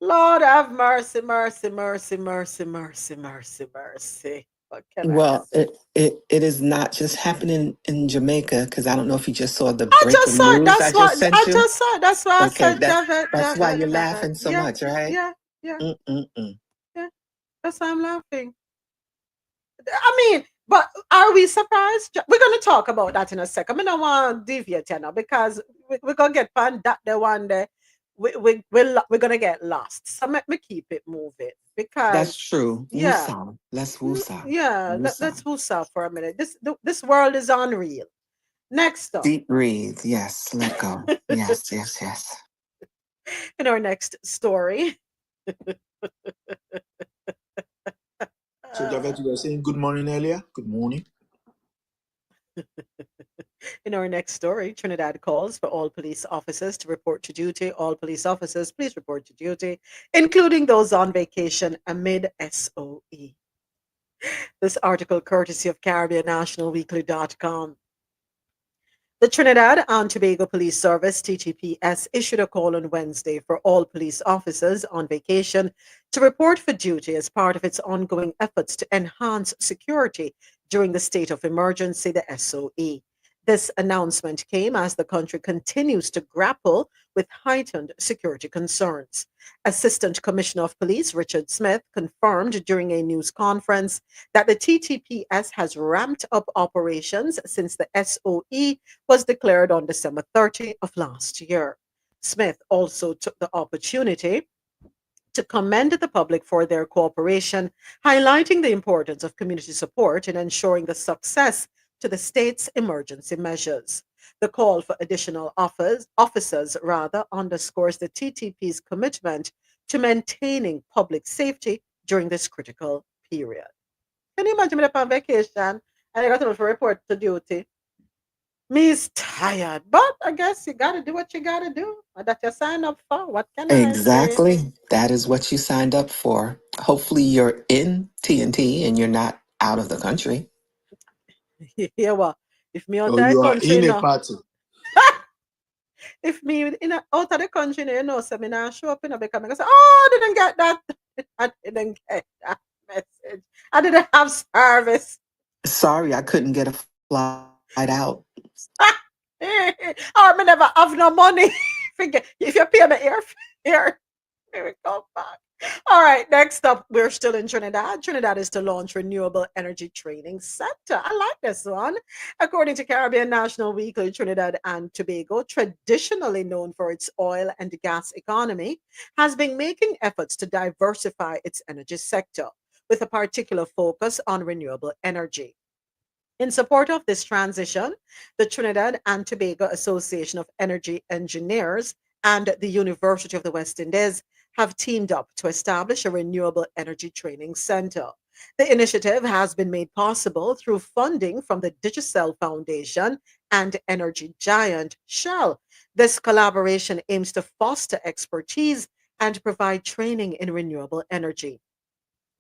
Speaker 1: Lord have mercy, mercy, mercy, mercy, mercy, mercy, mercy. What can
Speaker 2: Well, it is not just happening in Jamaica because I don't know if you just saw the
Speaker 1: I just
Speaker 2: breaking
Speaker 1: saw it.
Speaker 2: news
Speaker 1: That's
Speaker 2: I
Speaker 1: what
Speaker 2: just sent
Speaker 1: I
Speaker 2: you.
Speaker 1: just saw it. That's why I
Speaker 2: Okay,
Speaker 1: said Javed.
Speaker 2: that's why you're
Speaker 1: Javed.
Speaker 2: laughing so
Speaker 1: Yeah,
Speaker 2: much, right?
Speaker 1: yeah, yeah,
Speaker 2: Mm-mm-mm.
Speaker 1: yeah. That's why I'm laughing. I mean, but are we surprised? We're going to talk about that in a second. I don't want to deviate now because we're going to get pan that the one day we're going to get lost. So let me keep it moving because
Speaker 2: That's true.
Speaker 1: yeah,
Speaker 2: Woosah. Let's woosah.
Speaker 1: yeah.
Speaker 2: Woosah.
Speaker 1: Let's woosah for a minute. This world is unreal. Next up,
Speaker 2: Deep breathe. Yes, let go. Yes, yes, yes.
Speaker 1: in our next story.
Speaker 5: So, Javed, you were saying good morning earlier? Good morning.
Speaker 1: In our next story, Trinidad calls for all police officers to report to duty. All police officers, please report to duty, including those on vacation amid SOE. This article, courtesy of CaribbeanNationalWeekly.com. The Trinidad and Tobago Police Service, TTPS, issued a call on Wednesday for all police officers on vacation to report for duty as part of its ongoing efforts to enhance security during the state of emergency, the SOE. This announcement came as the country continues to grapple with heightened security concerns. Assistant Commissioner of Police Richard Smith confirmed during a news conference that the TTPS has ramped up operations since the SOE was declared on December 30 of last year. Smith also took the opportunity to commend the public for their cooperation, highlighting the importance of community support in ensuring the success to the state's emergency measures. The call for additional officers rather underscores the TTP's commitment to maintaining public safety during this critical period. Can you imagine me up on vacation and I got to report to duty? Me's tired, but I guess you got to do what you got to do. That you sign up for. What can I say?
Speaker 2: Exactly. That is what you signed up for. Hopefully, you're in TNT and you're not out of the country.
Speaker 1: Yeah, well, if me out
Speaker 5: Or
Speaker 1: of the
Speaker 5: you are
Speaker 1: country,
Speaker 5: in a
Speaker 1: no.
Speaker 5: party.
Speaker 1: If me out of the country, so me not show up in a because I say, oh, I didn't get that. I didn't get that message. I didn't have service.
Speaker 2: Sorry, I couldn't get a flight out.
Speaker 1: Or me never have no money. Forget if you pay me here, here we go back. All right, next up, we're still in Trinidad. Trinidad is to launch Renewable Energy Training Center. I like this one. According to Caribbean National Weekly, Trinidad and Tobago, traditionally known for its oil and gas economy, has been making efforts to diversify its energy sector with a particular focus on renewable energy. In support of this transition, the Trinidad and Tobago Association of Energy Engineers and the University of the West Indies have teamed up to establish a renewable energy training center. The initiative has been made possible through funding from the Digicel Foundation and energy giant Shell. This collaboration aims to foster expertise and provide training in renewable energy,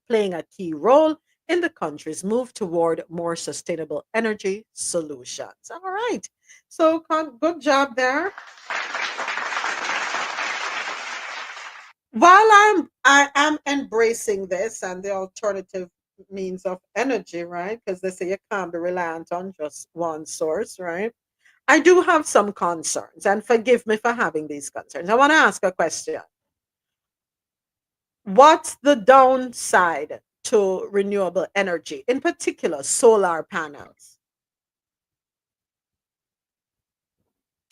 Speaker 1: playing a key role in the country's move toward more sustainable energy solutions. All right. So, good job there. While I am embracing this and the alternative means of energy, right? Because they say you can't be reliant on just one source, right? I do have some concerns, and forgive me for having these concerns. I want to ask a question. What's the downside to renewable energy, in particular solar panels?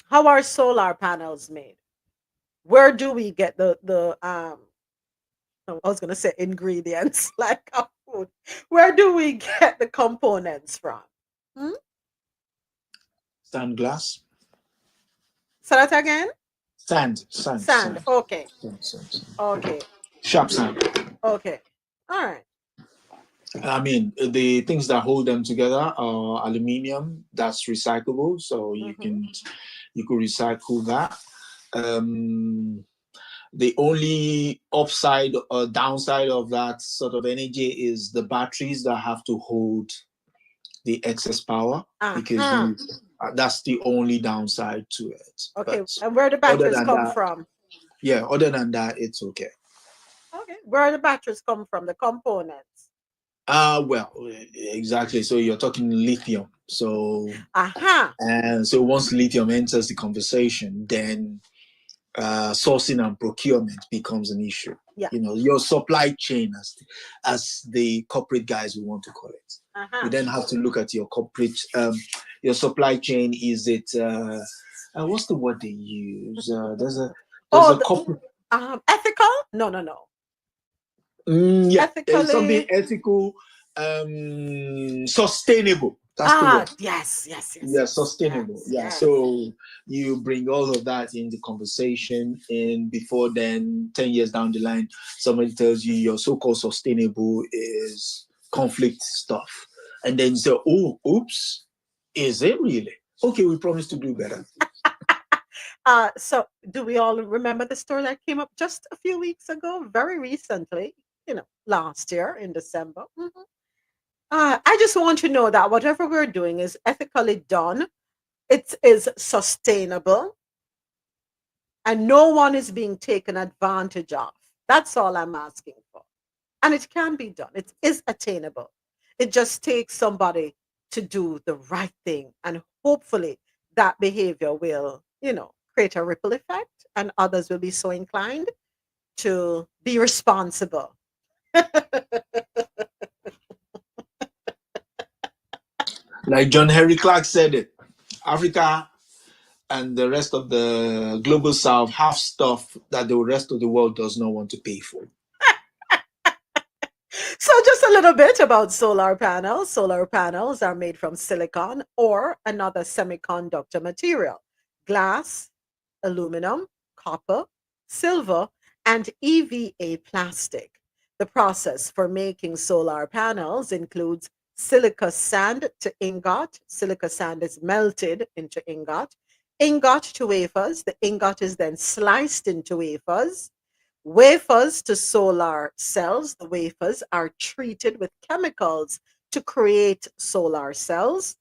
Speaker 1: How are solar panels made? Where do we get the I was gonna say ingredients like a food. Where do we get the components from? Hmm?
Speaker 5: Sand glass.
Speaker 1: Say that again.
Speaker 5: Sand.
Speaker 1: Sand. Okay.
Speaker 5: Sand.
Speaker 1: Okay.
Speaker 5: Sharp sand.
Speaker 1: Okay. All right.
Speaker 5: I mean, the things that hold them together are aluminium. That's recyclable, so
Speaker 1: Mm-hmm.
Speaker 5: you could recycle that. Um, the only upside or downside of that sort of energy is the batteries that have to hold the excess power, because
Speaker 1: Uh-huh.
Speaker 5: that's the only downside to it.
Speaker 1: Okay.
Speaker 5: But
Speaker 1: And where the
Speaker 5: other
Speaker 1: batteries
Speaker 5: than
Speaker 1: come
Speaker 5: that,
Speaker 1: from?
Speaker 5: other than that, it's okay.
Speaker 1: Okay. Where the batteries come from? The components.
Speaker 5: Well, exactly. So you're talking lithium. So
Speaker 1: Aha.
Speaker 5: and so once lithium enters the conversation, then sourcing and procurement becomes an issue.
Speaker 1: Yeah.
Speaker 5: Your supply chain, as the corporate guys we want to call it. You
Speaker 1: Uh-huh.
Speaker 5: then have to look at your corporate, your supply chain. Is it what's the word they use? There's
Speaker 1: Oh,
Speaker 5: a corporate.
Speaker 1: ethical? No, no, no.
Speaker 5: Yeah, something
Speaker 1: Ethically.
Speaker 5: ethical, sustainable. That's the word.
Speaker 1: Yes, yes, yes,
Speaker 5: Yeah,
Speaker 1: yes,
Speaker 5: sustainable.
Speaker 1: yes,
Speaker 5: Yeah,
Speaker 1: yes.
Speaker 5: so you bring all of that in the conversation, and before then, 10 years down the line, somebody tells you your so-called sustainable is conflict stuff, and then you say, oh, oops, is it really? Okay, we promise to do better.
Speaker 1: So do we all remember the story that came up just a few weeks ago, very recently, last year in December? I just want to know that whatever we're doing is ethically done it is sustainable, and no one is being taken advantage of. That's all I'm asking for. And it can be done. It is attainable. It just takes somebody to do the right thing. And hopefully that behavior will, create a ripple effect, and others will be so inclined to be responsible.
Speaker 5: Like John Henry Clark said it, Africa and the rest of the global south have stuff that the rest of the world does not want to pay for.
Speaker 1: So, just a little bit about solar panels. Solar panels are made from silicon or another semiconductor material, glass, aluminum, copper, silver, and EVA plastic. The process for making solar panels includes silica sand to ingot. Silica sand is melted into ingot. Ingot to wafers. The ingot is then sliced into wafers. Wafers to solar cells. The wafers are treated with chemicals to create solar cells.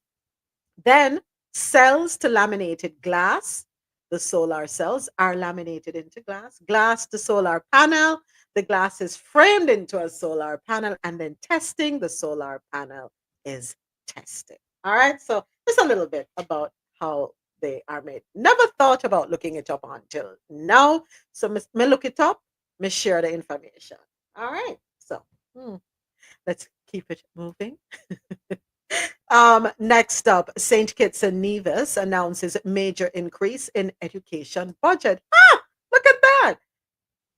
Speaker 1: Then cells to laminated glass. The solar cells are laminated into glass. Glass to solar panel. The glass is framed into a solar panel, and then testing the solar panel is tested. All right. So just a little bit about how they are made. Never thought about looking it up until now. So me look it up, me share the information. All right. So let's keep it moving. Next up, St. Kitts and Nevis announces major increase in education budget. Ah, look at that.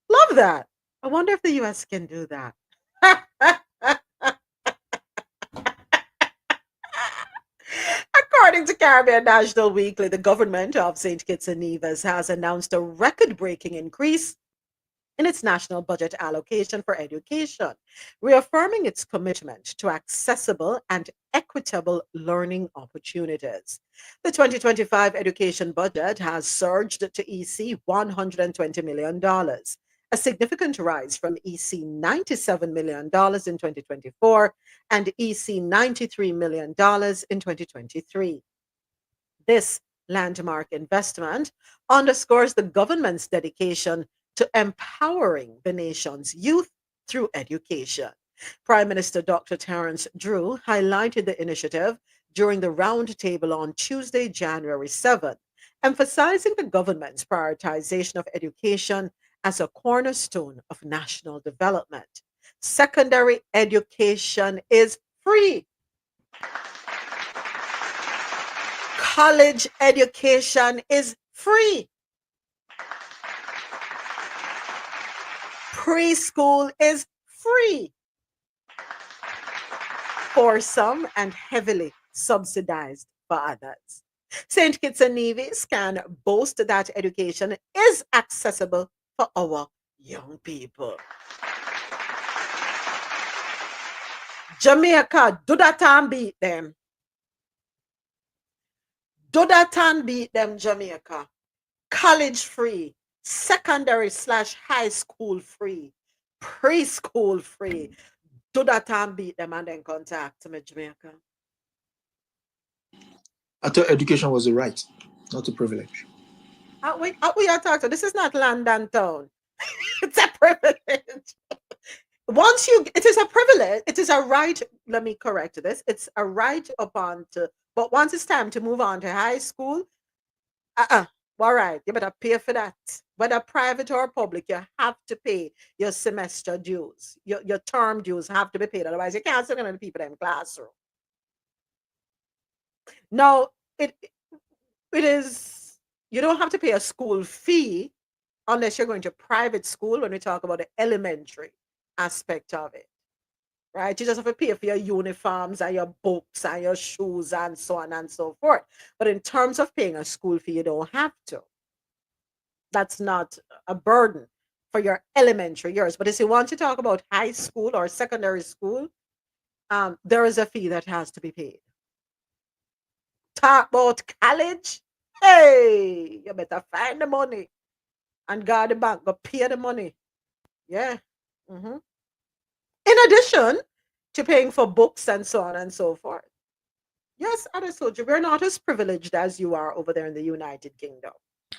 Speaker 1: Love that. I wonder if the US can do that. According to Caribbean National Weekly, the government of St. Kitts and Nevis has announced a record breaking increase in its national budget allocation for education, reaffirming its commitment to accessible and equitable learning opportunities. The 2025 education budget has surged to EC $120 million, a significant rise from EC $97 million in 2024 and EC $93 million in 2023. This landmark investment underscores the government's dedication to empowering the nation's youth through education. Prime Minister Dr. Terence Drew highlighted the initiative during the roundtable on Tuesday, January 7th, emphasizing the government's prioritization of education as a cornerstone of national development. Secondary education is free. College education is free. Preschool is free for some and heavily subsidized for others. St. Kitts and Nevis can boast that education is accessible for our young people. Jamaica, do that and beat them. Do that and beat them, Jamaica. College free, secondary/high school free, preschool free. Do that and beat them and then contact me, Jamaica.
Speaker 5: I thought education was a right, not a privilege.
Speaker 1: We are talking. This is not London town. It's a privilege. It is a privilege. It is a right. Let me correct this. It's a right but once it's time to move on to high school, all right, you better pay for that. Whether private or public, you have to pay your semester dues. Your term dues have to be paid. Otherwise, you can't sit in the people in the classroom. Now, it is, you don't have to pay a school fee unless you're going to private school when we talk about the elementary aspect of it. Right? You just have to pay for your uniforms and your books and your shoes and so on and so forth. But in terms of paying a school fee, you don't have to. That's not a burden for your elementary years. But if you want to talk about high school or secondary school, there is a fee that has to be paid. Talk about college, hey, you better find the money and go to the bank, go pay the money. Yeah. In addition to paying for books and so on and so forth. Yes, Adesoji, we're not as privileged as you are over there in the United Kingdom.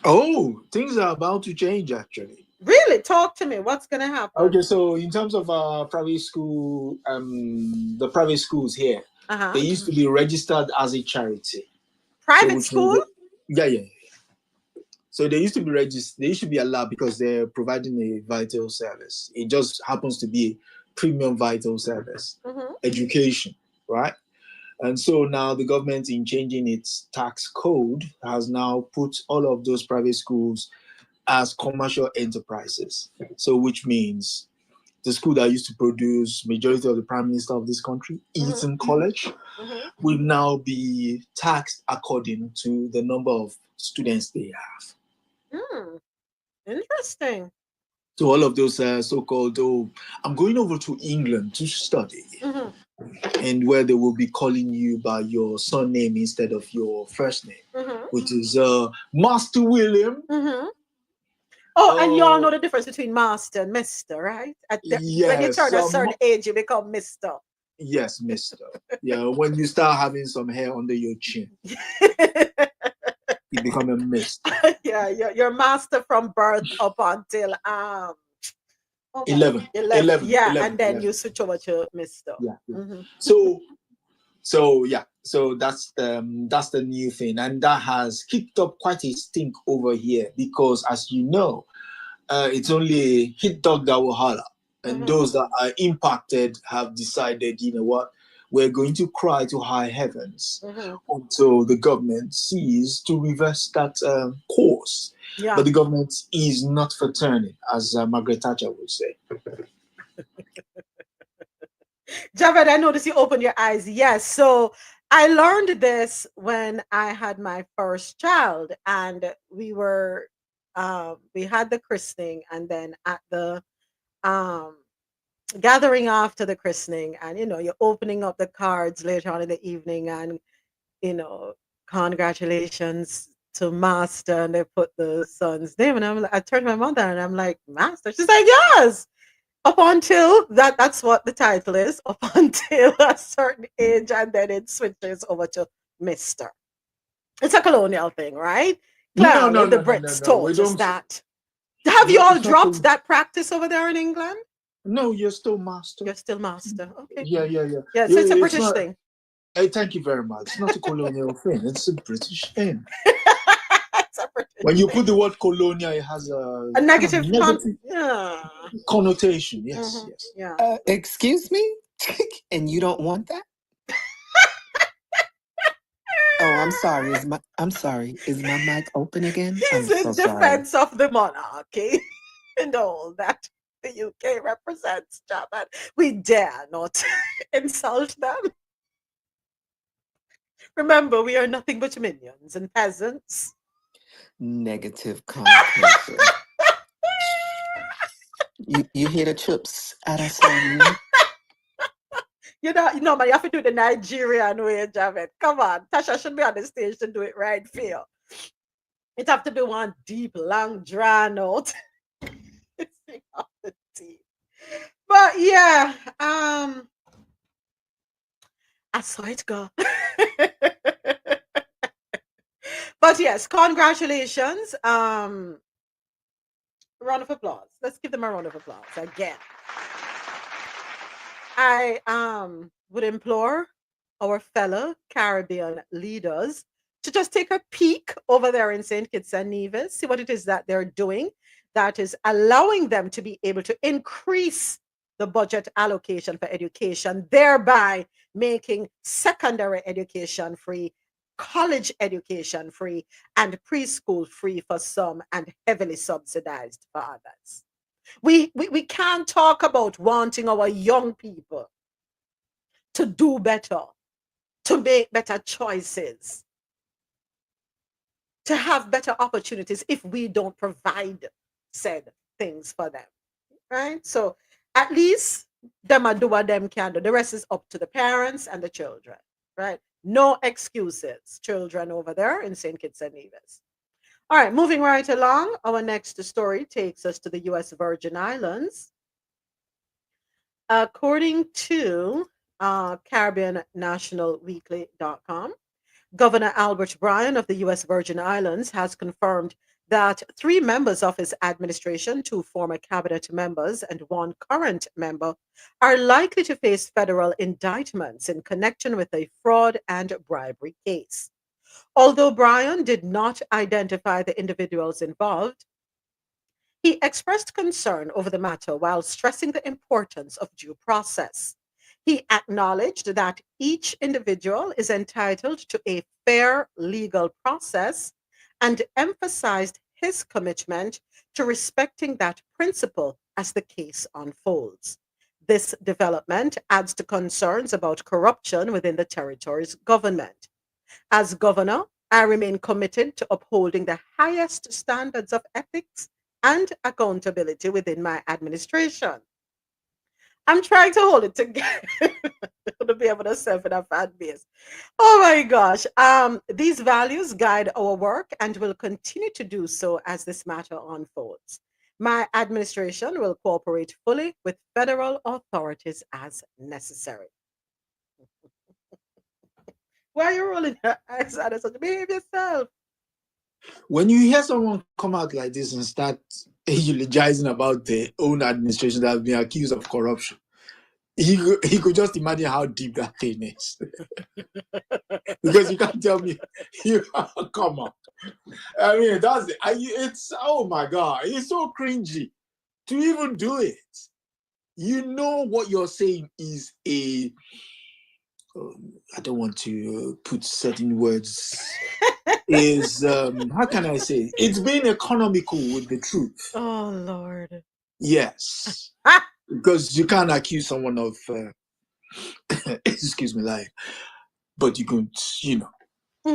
Speaker 5: Oh, things are about to change actually.
Speaker 1: Really? Talk to me. What's going to happen?
Speaker 5: Okay, so in terms of private school, the private schools here, they
Speaker 1: Uh-huh.
Speaker 5: used to be registered as a charity. So
Speaker 1: Private
Speaker 5: which means
Speaker 1: school?
Speaker 5: that, yeah. So they used to be registered. They used to be allowed because they're providing a vital service. It just happens to be a premium vital service,
Speaker 1: Mm-hmm.
Speaker 5: education, right? And so now the government, in changing its tax code, has now put all of those private schools as commercial enterprises. So which means the school that used to produce majority of the prime minister of this country,
Speaker 1: Mm-hmm.
Speaker 5: Eton College,
Speaker 1: Mm-hmm.
Speaker 5: will now be taxed according to the number of students they have.
Speaker 1: Mm, interesting.
Speaker 5: So all of those so-called, oh, I'm going over to England to study,
Speaker 1: Mm-hmm.
Speaker 5: and where they will be calling you by your surname instead of your first name,
Speaker 1: Mm-hmm.
Speaker 5: which is Master William.
Speaker 1: Mm-hmm. Oh, and y'all
Speaker 5: Uh,
Speaker 1: know the difference between master and mister, right? When you
Speaker 5: yes,
Speaker 1: turn a certain age, you become mister.
Speaker 5: yes, Mister. Yeah, when you start having some hair under your chin, you become a Mister.
Speaker 1: Yeah, you're master from birth up until oh my
Speaker 5: 11,
Speaker 1: 11.
Speaker 5: 11,
Speaker 1: Yeah,
Speaker 5: 11,
Speaker 1: and then
Speaker 5: 11.
Speaker 1: you switch over to mister.
Speaker 5: Yeah.
Speaker 1: Mm-hmm.
Speaker 5: So so that's the new thing, and that has kicked up quite a stink over here because, as you know, it's only a hit dog that will holler, and
Speaker 1: Mm-hmm.
Speaker 5: those that are impacted have decided, you know what, we're going to cry to high heavens
Speaker 1: Mm-hmm.
Speaker 5: until the government sees to reverse that course.
Speaker 1: Yeah.
Speaker 5: But the government is not for turning, as Margaret Thatcher would say.
Speaker 1: Javed, I noticed you opened your eyes. Yes. So I learned this when I had my first child, and we had the christening, and then at the um, gathering after the christening, and you're opening up the cards later on in the evening, and you know, congratulations to Master, and they put the son's name, and I turned to my mother, and I'm like, Master? She's like, yes. Up until that's what the title is, up until a certain age, and then it switches over to Mr. It's a colonial thing, right?
Speaker 5: No,
Speaker 1: Clearly,
Speaker 5: no,
Speaker 1: the
Speaker 5: no, no, no,
Speaker 1: Brits
Speaker 5: no. We
Speaker 1: taught us
Speaker 5: don't.
Speaker 1: that. Have you
Speaker 5: No,
Speaker 1: all
Speaker 5: it's not.
Speaker 1: dropped that practice over there in England?
Speaker 5: No, you're still master.
Speaker 1: You're still master. Okay.
Speaker 5: Yeah.
Speaker 1: Yeah, so
Speaker 5: Yeah,
Speaker 1: it's a
Speaker 5: it's
Speaker 1: British
Speaker 5: not.
Speaker 1: thing.
Speaker 5: Hey, thank you very much. It's not a colonial thing. It's a British thing.
Speaker 1: It's a British
Speaker 5: When you
Speaker 1: thing.
Speaker 5: put the word colonial, it has a
Speaker 1: A
Speaker 5: kind of
Speaker 1: negative
Speaker 5: negative
Speaker 1: yeah.
Speaker 5: connotation. Yes,
Speaker 1: Hmm.
Speaker 5: yes.
Speaker 1: Yeah.
Speaker 2: Excuse me? And you don't want that? Oh, I'm sorry. I'm sorry. Is my mic open again? I'm
Speaker 1: He's
Speaker 2: so
Speaker 1: in
Speaker 2: sorry.
Speaker 1: defense of the monarchy and all that the UK represents, Japan. We dare not insult them. Remember, we are nothing but minions and peasants.
Speaker 2: Negative connotation. You hear the chips at us on me?
Speaker 1: Man, you have to do the Nigerian way, Javed. Come on. Tasha should be on the stage to do it right for you. It have to be one deep, long, drawn out. Sing off the teeth. But yeah, I saw it go. But yes, congratulations. Round of applause. Let's give them a round of applause again. I would implore our fellow Caribbean leaders to just take a peek over there in St. Kitts and Nevis, see what it is that they're doing that is allowing them to be able to increase the budget allocation for education, thereby making secondary education free, college education free, and preschool free for some and heavily subsidized for others. We can't talk about wanting our young people to do better, to make better choices, to have better opportunities if we don't provide said things for them, right? So at least them are do what them can do. The rest is up to the parents and the children, right? No excuses, children over there in St. Kitts and Nevis. All right, moving right along. Our next story takes us to the U.S. Virgin Islands. According to CaribbeanNationalWeekly.com. Governor Albert Bryan of the U.S. Virgin Islands has confirmed that three members of his administration, two former cabinet members and one current member, are likely to face federal indictments in connection with a fraud and bribery case. Although Bryan did not identify the individuals involved, he expressed concern over the matter while stressing the importance of due process. He acknowledged that each individual is entitled to a fair legal process and emphasized his commitment to respecting that principle as the case unfolds. This development adds to concerns about corruption within the territory's government. As governor, I remain committed to upholding the highest standards of ethics and accountability within my administration. I'm trying to hold it together to be able to serve in a fan base. Oh my gosh. These values guide our work and will continue to do so as this matter unfolds. My administration will cooperate fully with federal authorities as necessary. Why are you rolling your eyes at us? Behave yourself.
Speaker 5: When you hear someone come out like this and start eulogizing about their own administration that have been accused of corruption, he could just imagine how deep that thing is. Because you can't tell me, you come on. I mean, it's, oh my God, it's so cringy to even do it. You know what you're saying is I don't want to put certain words, is, how can I say, it's being economical with the truth.
Speaker 1: Oh, Lord.
Speaker 5: Yes. Because you can't accuse someone of, excuse me, lying, but you can,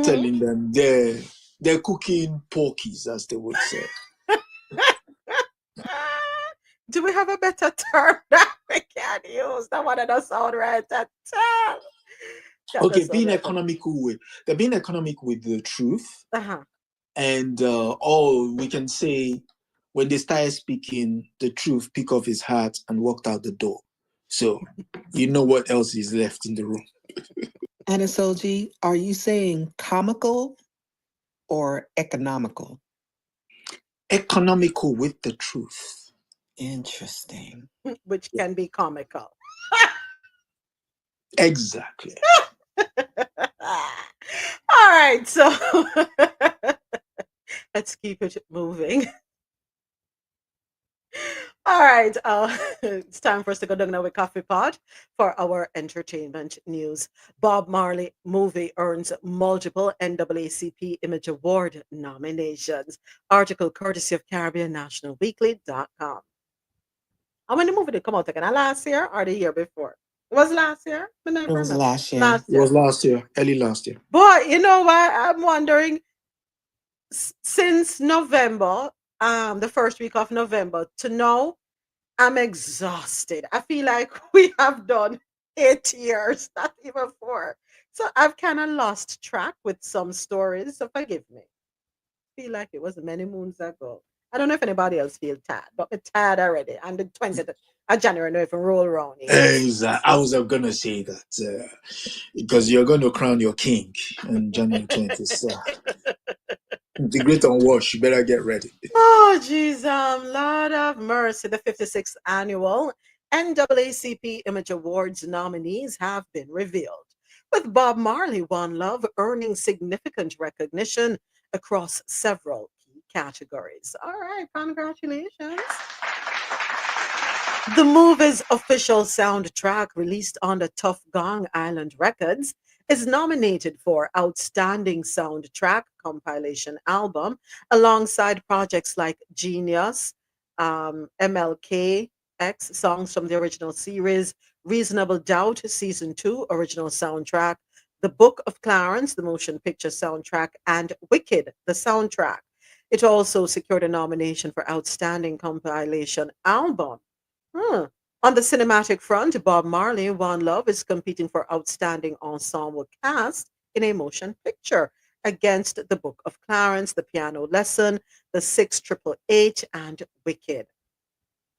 Speaker 5: telling them they're cooking porkies, as they would say.
Speaker 1: Do we have a better term that we can use? That one doesn't sound right at all.
Speaker 5: Okay, being economical with they're being economic with the truth, and all we can say when they started speaking the truth, pick off his hat and walked out the door. So you know what else is left in the room.
Speaker 2: Adesoji, are you saying comical or economical?
Speaker 5: Economical with the truth.
Speaker 2: Interesting.
Speaker 1: Which can be comical.
Speaker 5: Exactly.
Speaker 1: All right, so let's keep it moving. All right, it's time for us to go down our coffee pot for our entertainment news. Bob Marley movie earns multiple NAACP Image Award nominations. Article courtesy of CaribbeanNationalWeekly.com. How many movie did come out again? Last year or the year before? It was last year? I never
Speaker 2: It was
Speaker 1: remember.
Speaker 2: last year.
Speaker 1: Last
Speaker 5: It
Speaker 1: year.
Speaker 5: was last year, early last year.
Speaker 1: But you know what? I'm wondering, since November, the first week of November to now, I'm exhausted. I feel like we have done 8 years, not even 4. So I've kind of lost track with some stories. So forgive me. I feel like it was many moons ago. I don't know if anybody else feels tired, but I'm tired already. And the 20th of January, no even roll around.
Speaker 5: Exactly. I was going to say that because you're going to crown your king on January 20th. So the great unwash, you better get ready.
Speaker 1: Oh, geez, Lord of mercy. The 56th annual NAACP Image Awards nominees have been revealed, with Bob Marley One Love earning significant recognition across several key categories. All right, congratulations. The movie's official soundtrack, released on the Tough Gong Island Records, is nominated for Outstanding Soundtrack Compilation Album alongside projects like Genius, MLK, X, songs from the original series, Reasonable Doubt, Season 2, original soundtrack, The Book of Clarence, the motion picture soundtrack, and Wicked, the soundtrack. It also secured a nomination for Outstanding Compilation Album. Hmm. On the cinematic front, Bob Marley, One Love is competing for Outstanding Ensemble Cast in a Motion Picture against The Book of Clarence, The Piano Lesson, The Six Triple H, and Wicked.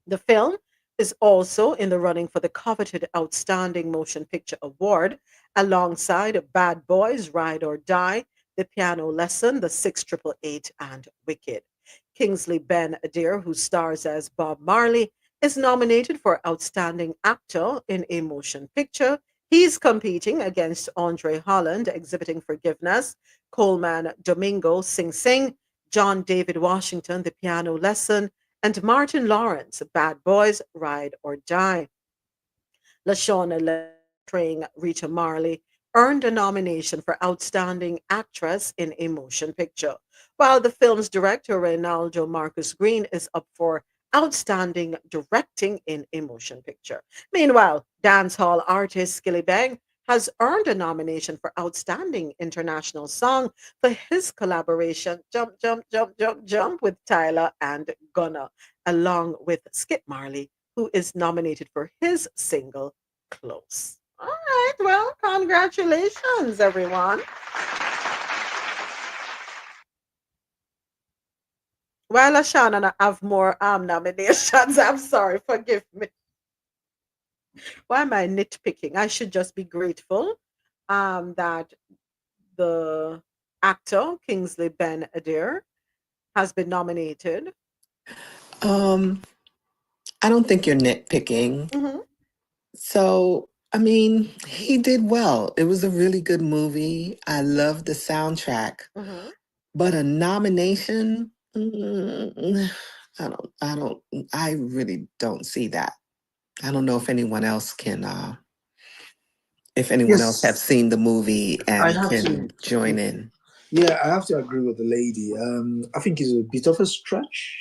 Speaker 1: The film, is also in the running for the coveted Outstanding Motion Picture Award alongside Bad Boys, Ride or Die, The Piano Lesson, The 6888, and Wicked. Kingsley Ben Adair, who stars as Bob Marley, is nominated for Outstanding Actor in a Motion Picture. He's competing against Andre Holland, Exhibiting Forgiveness, Coleman Domingo, Sing Sing, John David Washington, The Piano Lesson, and Martin Lawrence, Bad Boys, Ride or Die. LaShawna Lynn, portraying Rita Marley, earned a nomination for Outstanding Actress in a Motion Picture, while the film's director, Reynaldo Marcus Green, is up for Outstanding Directing in a Motion Picture. Meanwhile, dancehall artist Skilly Bang has earned a nomination for Outstanding International Song for his collaboration Jump, Jump, Jump, Jump, Jump with Tyler and Gunna, along with Skip Marley, who is nominated for his single Close. All right, well, congratulations, everyone. While Ashan and I have more nominations, I'm sorry, forgive me. Why am I nitpicking? I should just be grateful that the actor Kingsley Ben Adair has been nominated.
Speaker 2: Um, I don't think you're nitpicking.
Speaker 1: Mm-hmm,
Speaker 2: So, I mean, he did well. It was a really good movie. I love the soundtrack,
Speaker 1: mm-hmm.
Speaker 2: but a nomination, I really don't see that. I don't know if anyone else can, if anyone else have
Speaker 5: Yes,
Speaker 2: seen the movie
Speaker 5: I
Speaker 2: and
Speaker 5: have
Speaker 2: can
Speaker 5: to.
Speaker 2: join in.
Speaker 5: Yeah, I have to agree with the lady. I think it's a bit of a stretch.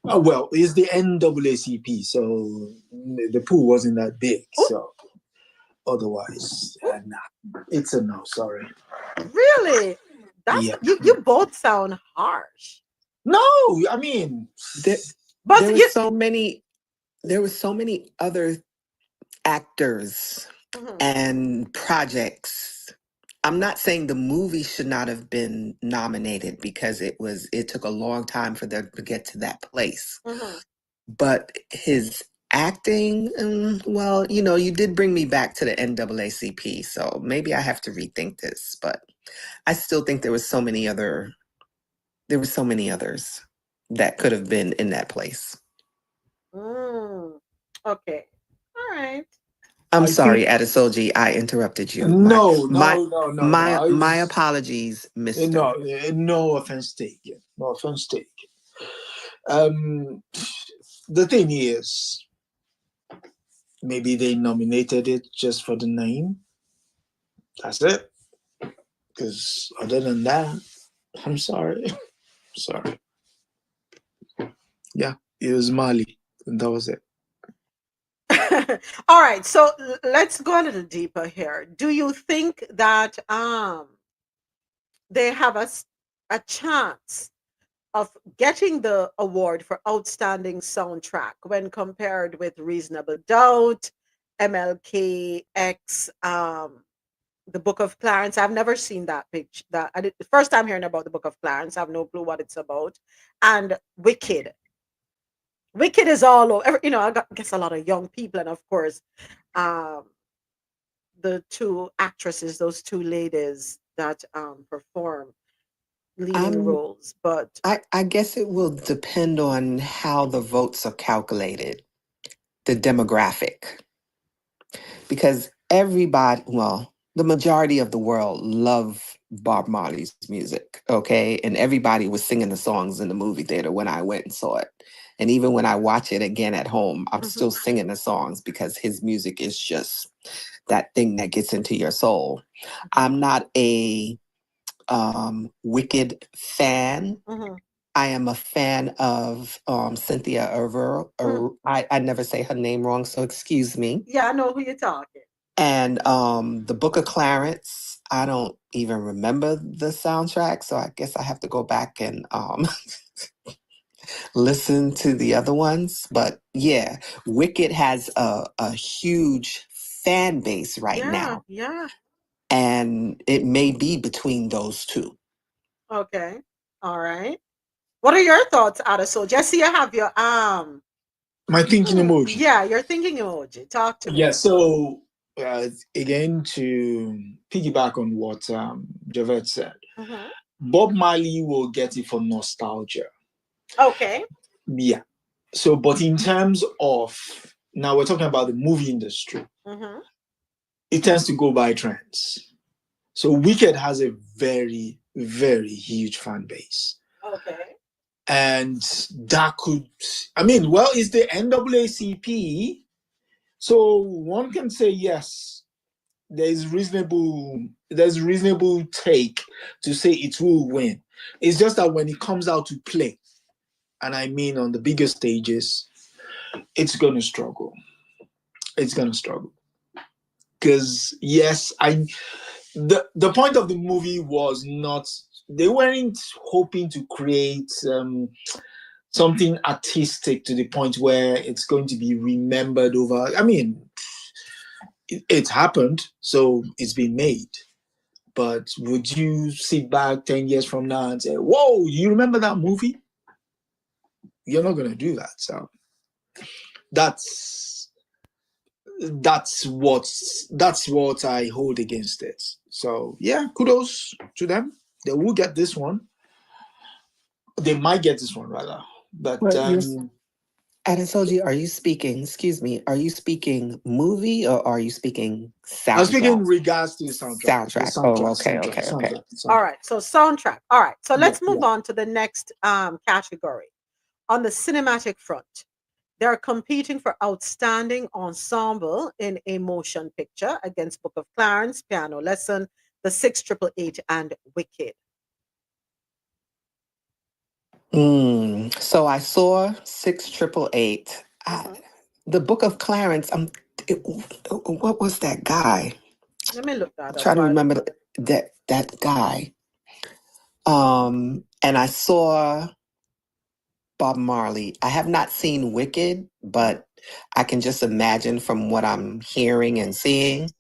Speaker 5: Oh, well, it's the NAACP, so the pool wasn't that big.
Speaker 1: Oh,
Speaker 5: So otherwise,
Speaker 1: oh,
Speaker 5: nah, it's a no. Sorry.
Speaker 1: really? That's
Speaker 5: Yeah.
Speaker 1: you both sound harsh.
Speaker 5: No, I mean,
Speaker 2: There,
Speaker 1: But
Speaker 2: there were
Speaker 1: you
Speaker 2: so many, there were so many other actors
Speaker 1: mhm,
Speaker 2: and projects. I'm not saying the movie should not have been nominated because it took a long time for them to get to that place.
Speaker 1: mhm.
Speaker 2: But his acting, well, you did bring me back to the NAACP, so maybe I have to rethink this. But I still think there were so many others that could have been in that place.
Speaker 1: Mm, okay. All right.
Speaker 2: I'm
Speaker 5: I
Speaker 2: sorry,
Speaker 5: think
Speaker 2: Adesoji, I interrupted you. My
Speaker 5: no,
Speaker 2: my
Speaker 5: no, no, no, no.
Speaker 2: my
Speaker 5: I
Speaker 2: my
Speaker 5: was
Speaker 2: apologies, Mister.
Speaker 5: no, no offense taken. No offense taken. Um, the thing is, maybe they nominated it just for the name. That's it. Because other than that, I'm sorry. Sorry. Yeah, it was Mali, and that was it.
Speaker 1: All right. So let's go a little deeper here. Do you think that they have a chance of getting the award for outstanding soundtrack when compared with Reasonable Doubt, MLKX, the Book of Clarence? I've never seen that picture. That I did the first time hearing about the Book of Clarence. I have no clue what it's about. And Wicked. Wicked is all over. Guess a lot of young people, and of course, um, the two actresses, those two ladies that perform leading
Speaker 2: I'm
Speaker 1: roles. But
Speaker 2: I guess it will depend on how the votes are calculated, the demographic. Because the majority of the world love Bob Marley's music, okay? And everybody was singing the songs in the movie theater when I went and saw it. And even when I watch it again at home, I'm
Speaker 1: mhm,
Speaker 2: still singing the songs because his music is just that thing that gets into your soul.
Speaker 1: mhm,
Speaker 2: I'm not a Wicked fan.
Speaker 1: mhm,
Speaker 2: I am a fan of Cynthia Erivo.
Speaker 1: mhm.
Speaker 2: I never say her name wrong, so excuse me.
Speaker 1: Yeah, I know who you're talking.
Speaker 2: And the Book of Clarence, I don't even remember the soundtrack, so I guess I have to go back and listen to the other ones. But yeah, Wicked has a huge fan base right
Speaker 1: Yeah,
Speaker 2: now,
Speaker 1: yeah.
Speaker 2: and it may be between those two.
Speaker 1: Okay. All right. What are your thoughts, Ada? So Jesse, you have your
Speaker 5: My thinking emoji.
Speaker 1: Yeah, you're thinking emoji. Talk to me.
Speaker 5: Yeah. So again, to piggyback on what Javed said,
Speaker 1: Mhm.
Speaker 5: Bob Marley will get it for nostalgia.
Speaker 1: Okay.
Speaker 5: Yeah. So, but in terms of now, we're talking about the movie industry.
Speaker 1: Mhm.
Speaker 5: It tends to go by trends. So, Wicked has a very, very huge fan base.
Speaker 1: Okay.
Speaker 5: And that could, I mean, well, it's the NAACP. So one can say yes, there's reasonable take to say it will win. It's just that when it comes out to play, and I mean on the bigger stages, it's gonna struggle. It's gonna struggle. Because yes, the point of the movie was not, they weren't hoping to create something artistic to the point where it's going to be remembered over. I mean, it happened, so it's been made. But would you sit back 10 years from now and say, whoa, you remember that movie? You're not going to do that. So that's what I hold against it. So yeah, kudos to them. They will get this one. They might get this one rather. But
Speaker 2: Well, Adesoji, are you speaking, excuse me, are you speaking movie or are you speaking
Speaker 5: I'm speaking
Speaker 2: soundtrack?
Speaker 5: in regards to the soundtrack. The
Speaker 2: Soundtrack. Oh, okay.
Speaker 1: All right. So soundtrack. All right. So let's
Speaker 5: Yeah.
Speaker 1: move on to the next category. On the cinematic front, they're competing for outstanding ensemble in a motion picture against Book of Clarence, Piano Lesson, The 688, and Wicked.
Speaker 2: So I saw 6888.
Speaker 1: Mhm.
Speaker 2: The Book of Clarence. What was that guy?
Speaker 1: Let me look
Speaker 2: I'm
Speaker 1: that up.
Speaker 2: trying to
Speaker 1: While
Speaker 2: remember that guy. And I saw Bob Marley. I have not seen Wicked, but I can just imagine from what I'm hearing and seeing.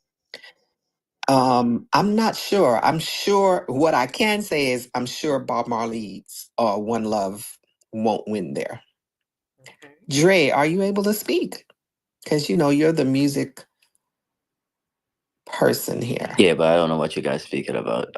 Speaker 2: I'm not sure. I'm sure what I can say is I'm sure Bob Marley's One Love won't win there.
Speaker 1: Okay.
Speaker 2: Dre, are you able to speak? Because you're the music person here.
Speaker 3: Yeah, but I don't know what you guys speaking about.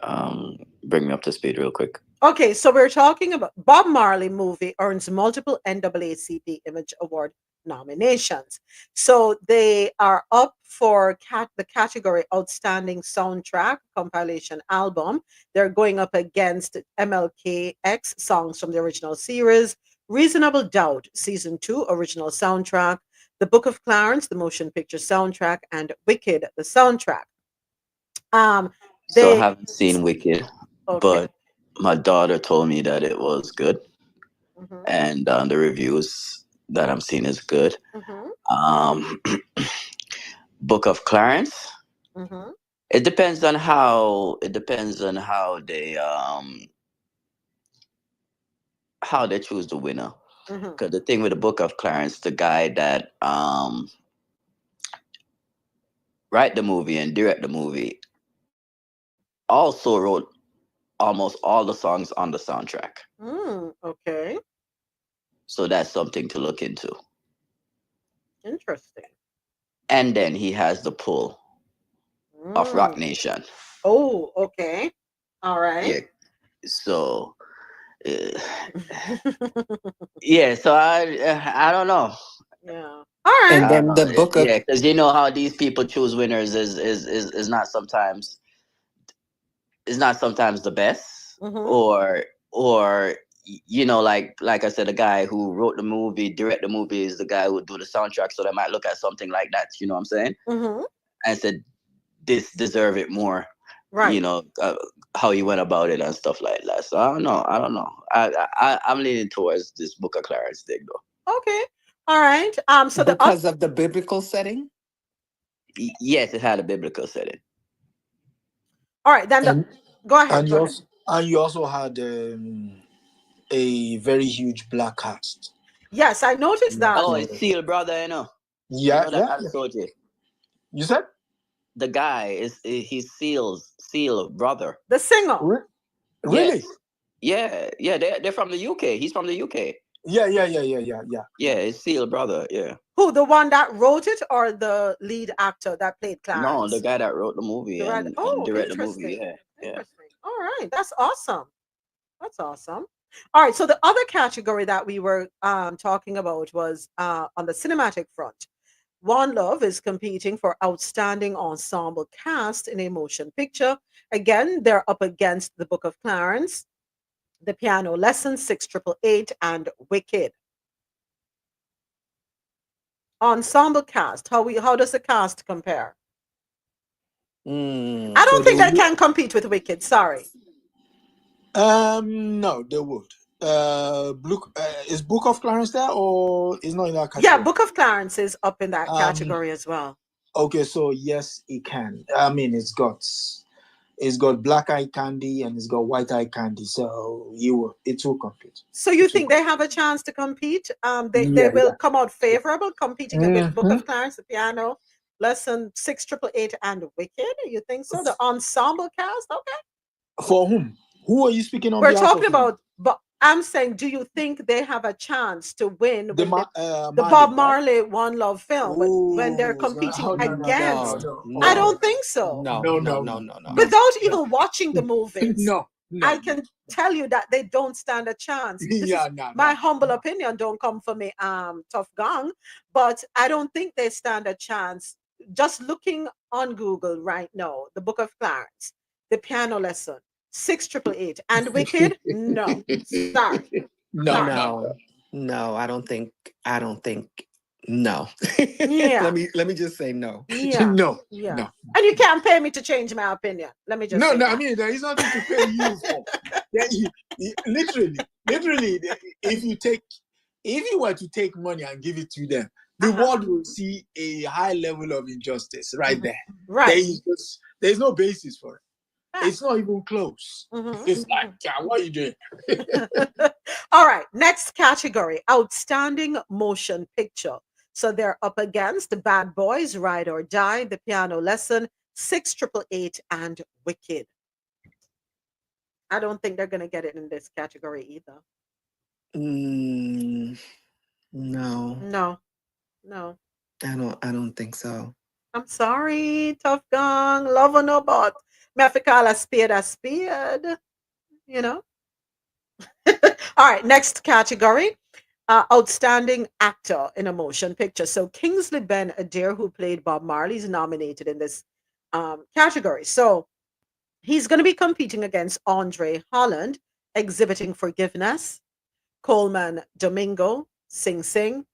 Speaker 3: Bring me up to speed real quick.
Speaker 1: Okay, so we're talking about Bob Marley movie earns multiple NAACP Image Award nominations. So they are up for the category Outstanding Soundtrack Compilation Album. They're going up against MLKX songs from the original series, Reasonable Doubt Season 2 original soundtrack, The Book of Clarence, the motion picture soundtrack, and Wicked, the soundtrack.
Speaker 3: So I
Speaker 1: They
Speaker 3: haven't seen Wicked,
Speaker 1: okay.
Speaker 3: but my daughter told me that it was good,
Speaker 1: Mhm,
Speaker 3: and the reviews that I'm seeing is good.
Speaker 1: mhm,
Speaker 3: Um, Book of Clarence.
Speaker 1: mhm.
Speaker 3: It depends on how. It depends on how they choose the winner.
Speaker 1: Mhm.
Speaker 3: Because the thing with the Book of Clarence, the guy that write the movie and direct the movie also wrote almost all the songs on the soundtrack.
Speaker 1: Okay.
Speaker 3: So that's something to look into.
Speaker 1: Interesting.
Speaker 3: And then he has the pull of Rock
Speaker 1: Mm.
Speaker 3: Nation.
Speaker 1: Oh, okay. All right.
Speaker 3: Yeah. So uh, yeah. So I don't know.
Speaker 1: Yeah. All right.
Speaker 2: And then the book of
Speaker 3: Yeah, because you know how these people choose winners is not sometimes the best,
Speaker 1: Mhm.
Speaker 3: or like I said, the guy who wrote the movie, direct the movie, is the guy who would do the soundtrack. So they might look at something like that. You know what I'm saying?
Speaker 1: Mhm.
Speaker 3: And said this deserve it more.
Speaker 1: Right.
Speaker 3: How he went about it and stuff like that. So I don't know. I'm leaning towards this Book of Clarence thing though.
Speaker 1: Okay. All right. So the
Speaker 2: because of the biblical setting.
Speaker 3: Yes, it had a biblical setting.
Speaker 1: all right. Then the
Speaker 5: and
Speaker 1: go ahead.
Speaker 5: and
Speaker 1: Go ahead.
Speaker 5: you also had a very huge black cast.
Speaker 1: Yes, I noticed
Speaker 5: Black
Speaker 1: that.
Speaker 3: Oh,
Speaker 5: lot
Speaker 3: it's
Speaker 5: of-
Speaker 3: Seal brother, you
Speaker 5: Yeah,
Speaker 3: know that
Speaker 5: yeah, yeah.
Speaker 3: Adesoji.
Speaker 5: You said
Speaker 3: The guy he's Seal brother.
Speaker 1: The singer.
Speaker 5: Re- really?
Speaker 3: Yes. Yeah, they're from the UK. He's from the UK.
Speaker 5: Yeah.
Speaker 3: Yeah, it's Seal brother. Yeah.
Speaker 1: Who, the one that wrote it or the lead actor that played
Speaker 3: No, the
Speaker 1: Clarence?
Speaker 3: guy that wrote the movie
Speaker 1: The right.
Speaker 3: and
Speaker 1: Oh,
Speaker 3: direct the movie.
Speaker 1: interesting.
Speaker 3: Yeah. Yeah.
Speaker 1: Interesting. All right. That's awesome. That's awesome. All right. So the other category that we were talking about was on the cinematic front. One Love is competing for Outstanding Ensemble Cast in a Motion Picture. Again, they're up against The Book of Clarence, The Piano Lesson, 6888, and Wicked. Ensemble cast. How does the cast compare? I
Speaker 2: Mm,
Speaker 1: don't
Speaker 5: So
Speaker 1: think
Speaker 5: they
Speaker 1: they
Speaker 5: would.
Speaker 1: can compete with Wicked. Sorry.
Speaker 5: No, they would. Is Book of Clarence there or is not in that
Speaker 1: Yeah,
Speaker 5: category?
Speaker 1: Book of Clarence is up in that
Speaker 5: Um.
Speaker 1: category as well.
Speaker 5: Okay, so yes, it can. I mean, it's got black eye candy and it's got white eye candy, so it will compete.
Speaker 1: So you
Speaker 5: It will.
Speaker 1: think they have a chance to compete? They
Speaker 5: Yeah,
Speaker 1: will
Speaker 5: yeah.
Speaker 1: come out favorable competing with Book
Speaker 5: Mm-hmm.
Speaker 1: of Clarence, The Piano Lesson, 6888, and Wicked. You think so? The ensemble cast? Okay.
Speaker 5: For whom? Who are you speaking on
Speaker 1: We're
Speaker 5: behalf
Speaker 1: talking
Speaker 5: of now?
Speaker 1: about, but I'm saying, do you think they have a chance to win
Speaker 5: The
Speaker 1: when the
Speaker 5: Marley,
Speaker 1: Bob
Speaker 5: right?
Speaker 1: Marley One Love film when they're
Speaker 5: Oh, no,
Speaker 1: competing
Speaker 5: oh, no, no, no, no,
Speaker 1: against?
Speaker 2: no,
Speaker 5: no.
Speaker 1: I
Speaker 5: Oh,
Speaker 1: don't
Speaker 2: no,
Speaker 1: think so.
Speaker 2: no,
Speaker 5: no,
Speaker 2: no,
Speaker 5: no,
Speaker 2: no,
Speaker 5: no,
Speaker 2: no, no.
Speaker 5: no,
Speaker 1: Without
Speaker 5: no,
Speaker 1: even watching the movies,
Speaker 5: no, no,
Speaker 1: I
Speaker 5: no.
Speaker 1: can tell you that they don't stand a chance. This is
Speaker 5: Yeah, no,
Speaker 1: my
Speaker 5: no,
Speaker 1: humble
Speaker 5: no.
Speaker 1: opinion. Don't come for me, tough gang. But I don't think they stand a chance. Just looking on Google right now, the Book of Clarence, the Piano Lesson, 6888, and Wicked. No, sorry,
Speaker 5: No,
Speaker 1: sorry.
Speaker 5: no,
Speaker 2: No, no, I don't think no.
Speaker 1: Yeah,
Speaker 2: Let me just say no.
Speaker 1: yeah,
Speaker 5: no,
Speaker 1: yeah.
Speaker 5: no.
Speaker 1: And you can't pay me to change my opinion. Let me just
Speaker 5: No,
Speaker 1: say
Speaker 5: no. I
Speaker 1: that.
Speaker 5: mean, there is nothing to pay you for. Literally, if you were to take money and give it to them, the
Speaker 1: Uh-huh.
Speaker 5: world will see a high level of injustice right
Speaker 1: Mhm.
Speaker 5: there.
Speaker 1: Right.
Speaker 5: There's no basis for it. It's
Speaker 1: Facts.
Speaker 5: not even close.
Speaker 1: Mhm,
Speaker 5: It's like,
Speaker 1: mhm.
Speaker 5: yeah, what are you doing?
Speaker 1: All right, next category, outstanding motion picture. So they're up against the Bad Boys, Ride or Die, The Piano Lesson, 6888, and Wicked. I don't think they're going to get it in this category either.
Speaker 2: Mm, no,
Speaker 1: No, no.
Speaker 2: I don't think so.
Speaker 1: I'm sorry, tough gang, love or no but. Me have to call a spade, you know? All right, next category. Outstanding actor in a motion picture. So Kingsley Ben Adair, who played Bob Marley, is nominated in this category. So he's going to be competing against Andre Holland, exhibiting forgiveness, Coleman Domingo, Sing Sing,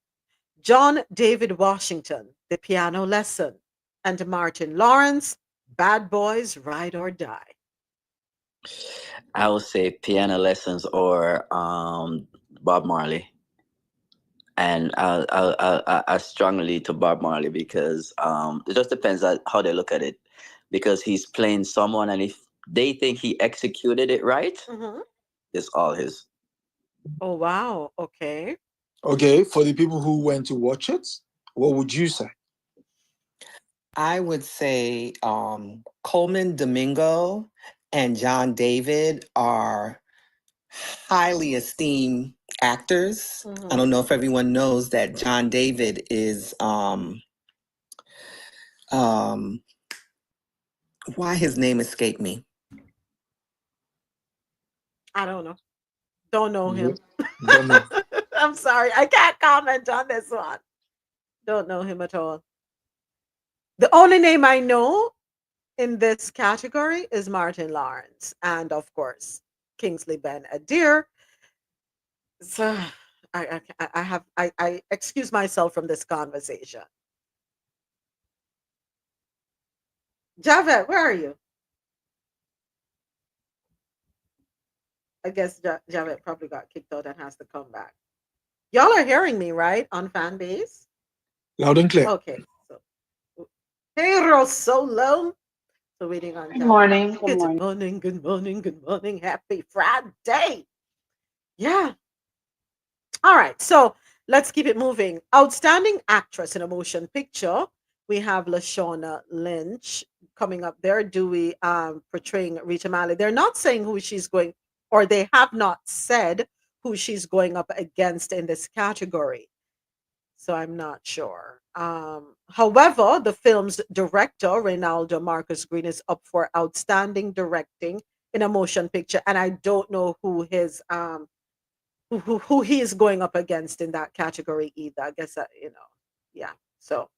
Speaker 1: John David Washington, The Piano Lesson, and Martin Lawrence, Bad Boys Ride or Die.
Speaker 3: I would say piano lessons or Bob Marley. And I strongly lean to Bob Marley because it just depends on how they look at it. Because he's playing someone, and if they think he executed it right,
Speaker 1: Mhm.
Speaker 3: it's all his.
Speaker 1: Oh, wow. Okay.
Speaker 5: Okay, for the people who went to watch it, what would you say?
Speaker 2: I would say Coleman Domingo and John David are highly esteemed actors. I
Speaker 1: Mhm.
Speaker 2: don't know if everyone knows that John David is um why his name escaped me.
Speaker 1: I don't know. Don't know
Speaker 5: You
Speaker 1: him.
Speaker 5: don't know.
Speaker 1: I'm sorry. I can't comment on this one. Don't know him at all. The only name I know in this category is Martin Lawrence and, of course, Kingsley Ben Adair. So I excuse myself from this conversation. Javed, where are you? I guess Javed probably got kicked out and has to come back. Y'all are hearing me, right? On fan base?
Speaker 5: Loud and clear.
Speaker 1: Okay. So, hey, RoSolo. So waiting on
Speaker 6: Good
Speaker 1: Javed.
Speaker 6: morning. Good
Speaker 1: Good
Speaker 6: morning.
Speaker 1: morning, good morning, good morning. Happy Friday. Yeah. All right. So let's keep it moving. Outstanding actress in a motion picture. We have Lashawna Lynch coming up there. Dewey portraying Rita Malley. They're not saying who she's going, or they have not said who she's going up against in this category. So I'm not sure. However, the film's director, Reynaldo Marcus Green, is up for outstanding directing in a motion picture, and I don't know who his who he is going up against in that category either. I guess yeah. So,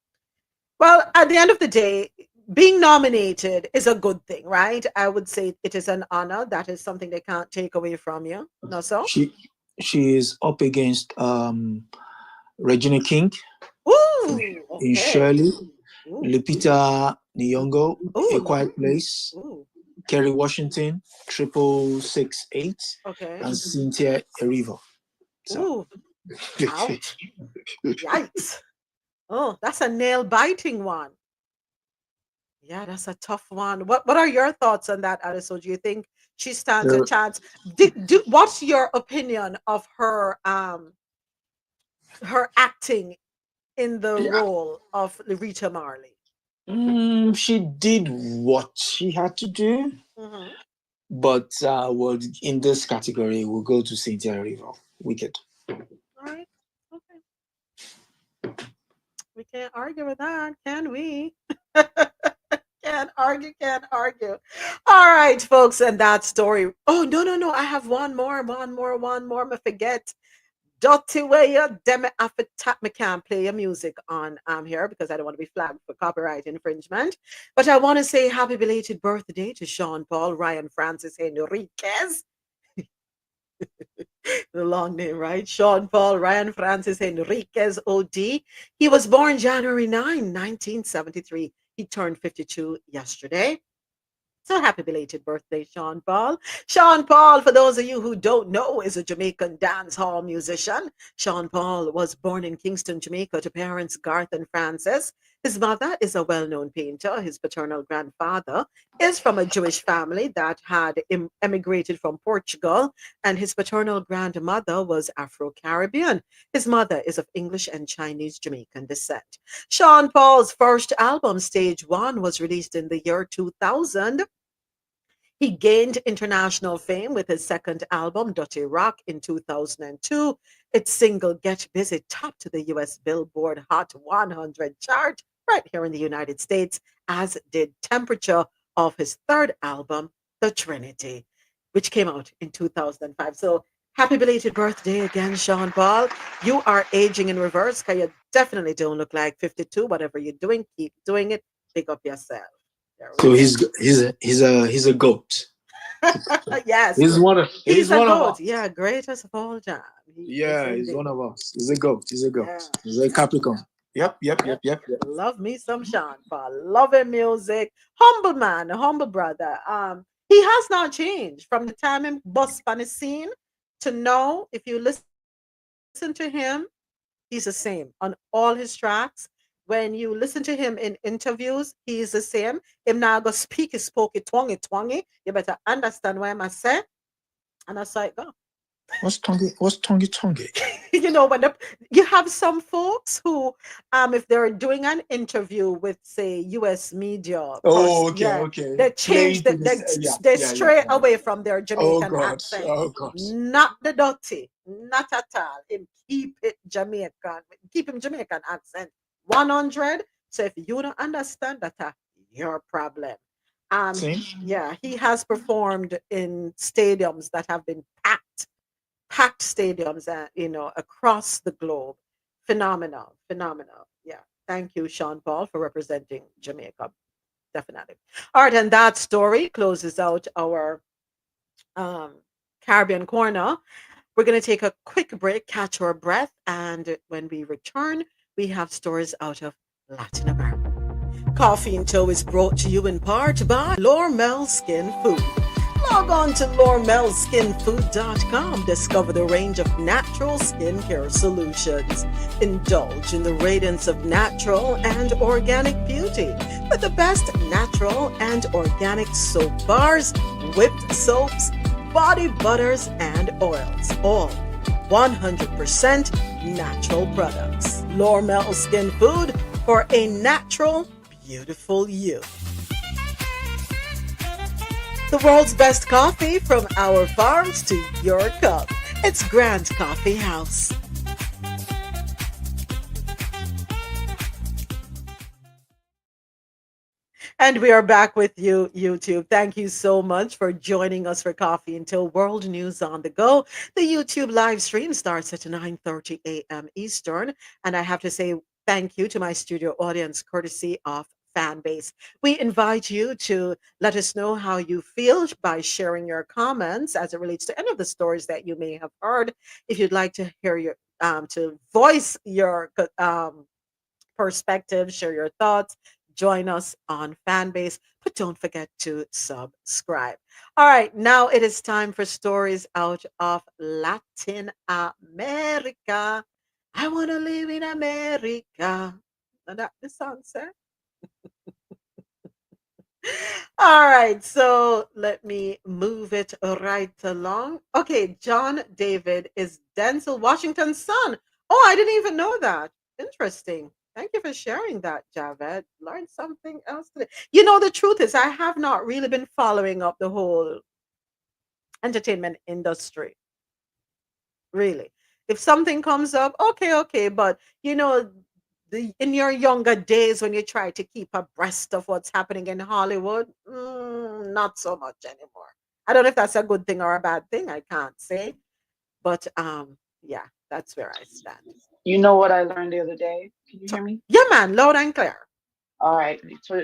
Speaker 1: well, at the end of the day, being nominated is a good thing, right? I would say it is an honor. That is something they can't take away from you. No, so.
Speaker 5: She is up against Regina King
Speaker 1: Ooh,
Speaker 5: in
Speaker 1: okay.
Speaker 5: Shirley,
Speaker 1: Ooh,
Speaker 5: Lupita Nyong'o, A
Speaker 1: ooh,
Speaker 5: Quiet Place,
Speaker 1: ooh.
Speaker 5: Kerry Washington, 668,
Speaker 1: Okay.
Speaker 5: and Cynthia Erivo. So,
Speaker 1: Ooh, ouch. Yikes. Oh, that's a nail biting one. Yeah, that's a tough one. What are your thoughts on that, Adesoji? Do you think she stands a
Speaker 5: there-
Speaker 1: chance? What's your opinion of her acting in the
Speaker 5: yeah,
Speaker 1: role of Rita Marley?
Speaker 5: she did what she had to do,
Speaker 1: Mm-hmm.
Speaker 5: but well, in this category, we'll go to Cynthia Erivo. Wicked.
Speaker 1: All right. Okay. We can't argue with that, can we? Can't argue, can't argue. All right, folks, and that story. Oh, no. I have one more. I forget. Dirty way you dem after tap me can't play your music on here because I don't want to be flagged for copyright infringement. But I want to say happy belated birthday to Sean Paul, Ryan Francis Enriquez. The long name, right? Sean Paul, Ryan Francis Enriquez OD. He was born January 9, 1973. He turned 52 yesterday. So happy belated birthday, Sean Paul. Sean Paul, for those of you who don't know, is a Jamaican dance hall musician. Sean Paul was born in Kingston, Jamaica to parents Garth and Frances. His mother is a well-known painter. His paternal grandfather is from a Jewish family that had emigrated from Portugal, and his paternal grandmother was Afro-Caribbean. His mother is of English and Chinese Jamaican descent. Sean Paul's first album, Stage One, was released in the year 2000. He gained international fame with his second album, Dirty Rock, in 2002. Its single Get Busy topped the US Billboard Hot 100 chart right here in the United States, as did Temperature of his third album, The Trinity, which came out in 2005. So happy belated birthday again, Sean Paul. You are aging in reverse because you definitely don't look like 52. Whatever you're doing, keep doing it. Pick up yourself.
Speaker 5: So he's a goat.
Speaker 1: Yes,
Speaker 5: He's
Speaker 1: a
Speaker 5: one of
Speaker 1: goat.
Speaker 5: us.
Speaker 1: Yeah, greatest of all time.
Speaker 5: Yeah, he's one of us. He's a goat.
Speaker 1: Yeah.
Speaker 5: He's a Capricorn. Yep.
Speaker 1: Love me some Sean Paul. Loving music. Humble man, a humble brother. He has not changed from the time him bust on the scene to now. If you listen to him, he's the same on all his tracks. When you listen to him in interviews, he's the same. Him now go speak his spooky twangy. You better understand what I say. And that's how it go.
Speaker 5: What's tongy?
Speaker 1: You know, when you have some folks who, if they're doing an interview with, say, US media,
Speaker 5: Okay.
Speaker 1: they change they stray away from their Jamaican accent.
Speaker 5: Oh God.
Speaker 1: Not the dirty, not at all. Him keep him Jamaican accent 100. So if you don't understand that, your problem. Yeah, he has performed in stadiums that have been packed stadiums, across the globe. Phenomenal. Yeah. Thank you, Sean Paul, for representing Jamaica. Definitely. All right, and that story closes out our Caribbean corner. We're going to take a quick break, catch our breath, and when we return, we have stories out of Latin America. Coffee and Toe is brought to you in part by Lormel Skin Food. Log on to LormelSkinFood.com. Discover the range of natural skincare solutions. Indulge in the radiance of natural and organic beauty with the best natural and organic soap bars, whipped soaps, body butters, and oils. All 100% natural products. Lormel Skin Food for a natural, beautiful you. The world's best coffee from our farms to your cup. It's Grand Coffee House. And we are back with you, YouTube. Thank you so much for joining us for Coffee Until World News on the Go. The YouTube live stream starts at 9:30 a.m. Eastern. And I have to say thank you to my studio audience, courtesy of Fanbase. We invite you to let us know how you feel by sharing your comments as it relates to any of the stories that you may have heard. If you'd like to hear your to voice your perspective, share your thoughts, join us on Fanbase, but don't forget to subscribe. All right, now it is time for stories out of Latin America. I want to live in America. And that the song said. All right, so let me move it right along. Okay, John David is Denzel Washington's son. Oh, I didn't even know that. Interesting. Thank you for sharing that, Javed. Learned something else today. You know, the truth is, I have not really been following up the whole entertainment industry, really. If something comes up, okay, okay, but you know, in your younger days when you try to keep abreast of what's happening in Hollywood, not so much anymore. I don't know if that's a good thing or a bad thing. I can't say, but yeah, that's where I stand.
Speaker 6: You know what I learned the other day? Can you
Speaker 1: So,
Speaker 6: hear me?
Speaker 1: yeah, man, loud and clear.
Speaker 6: All right. So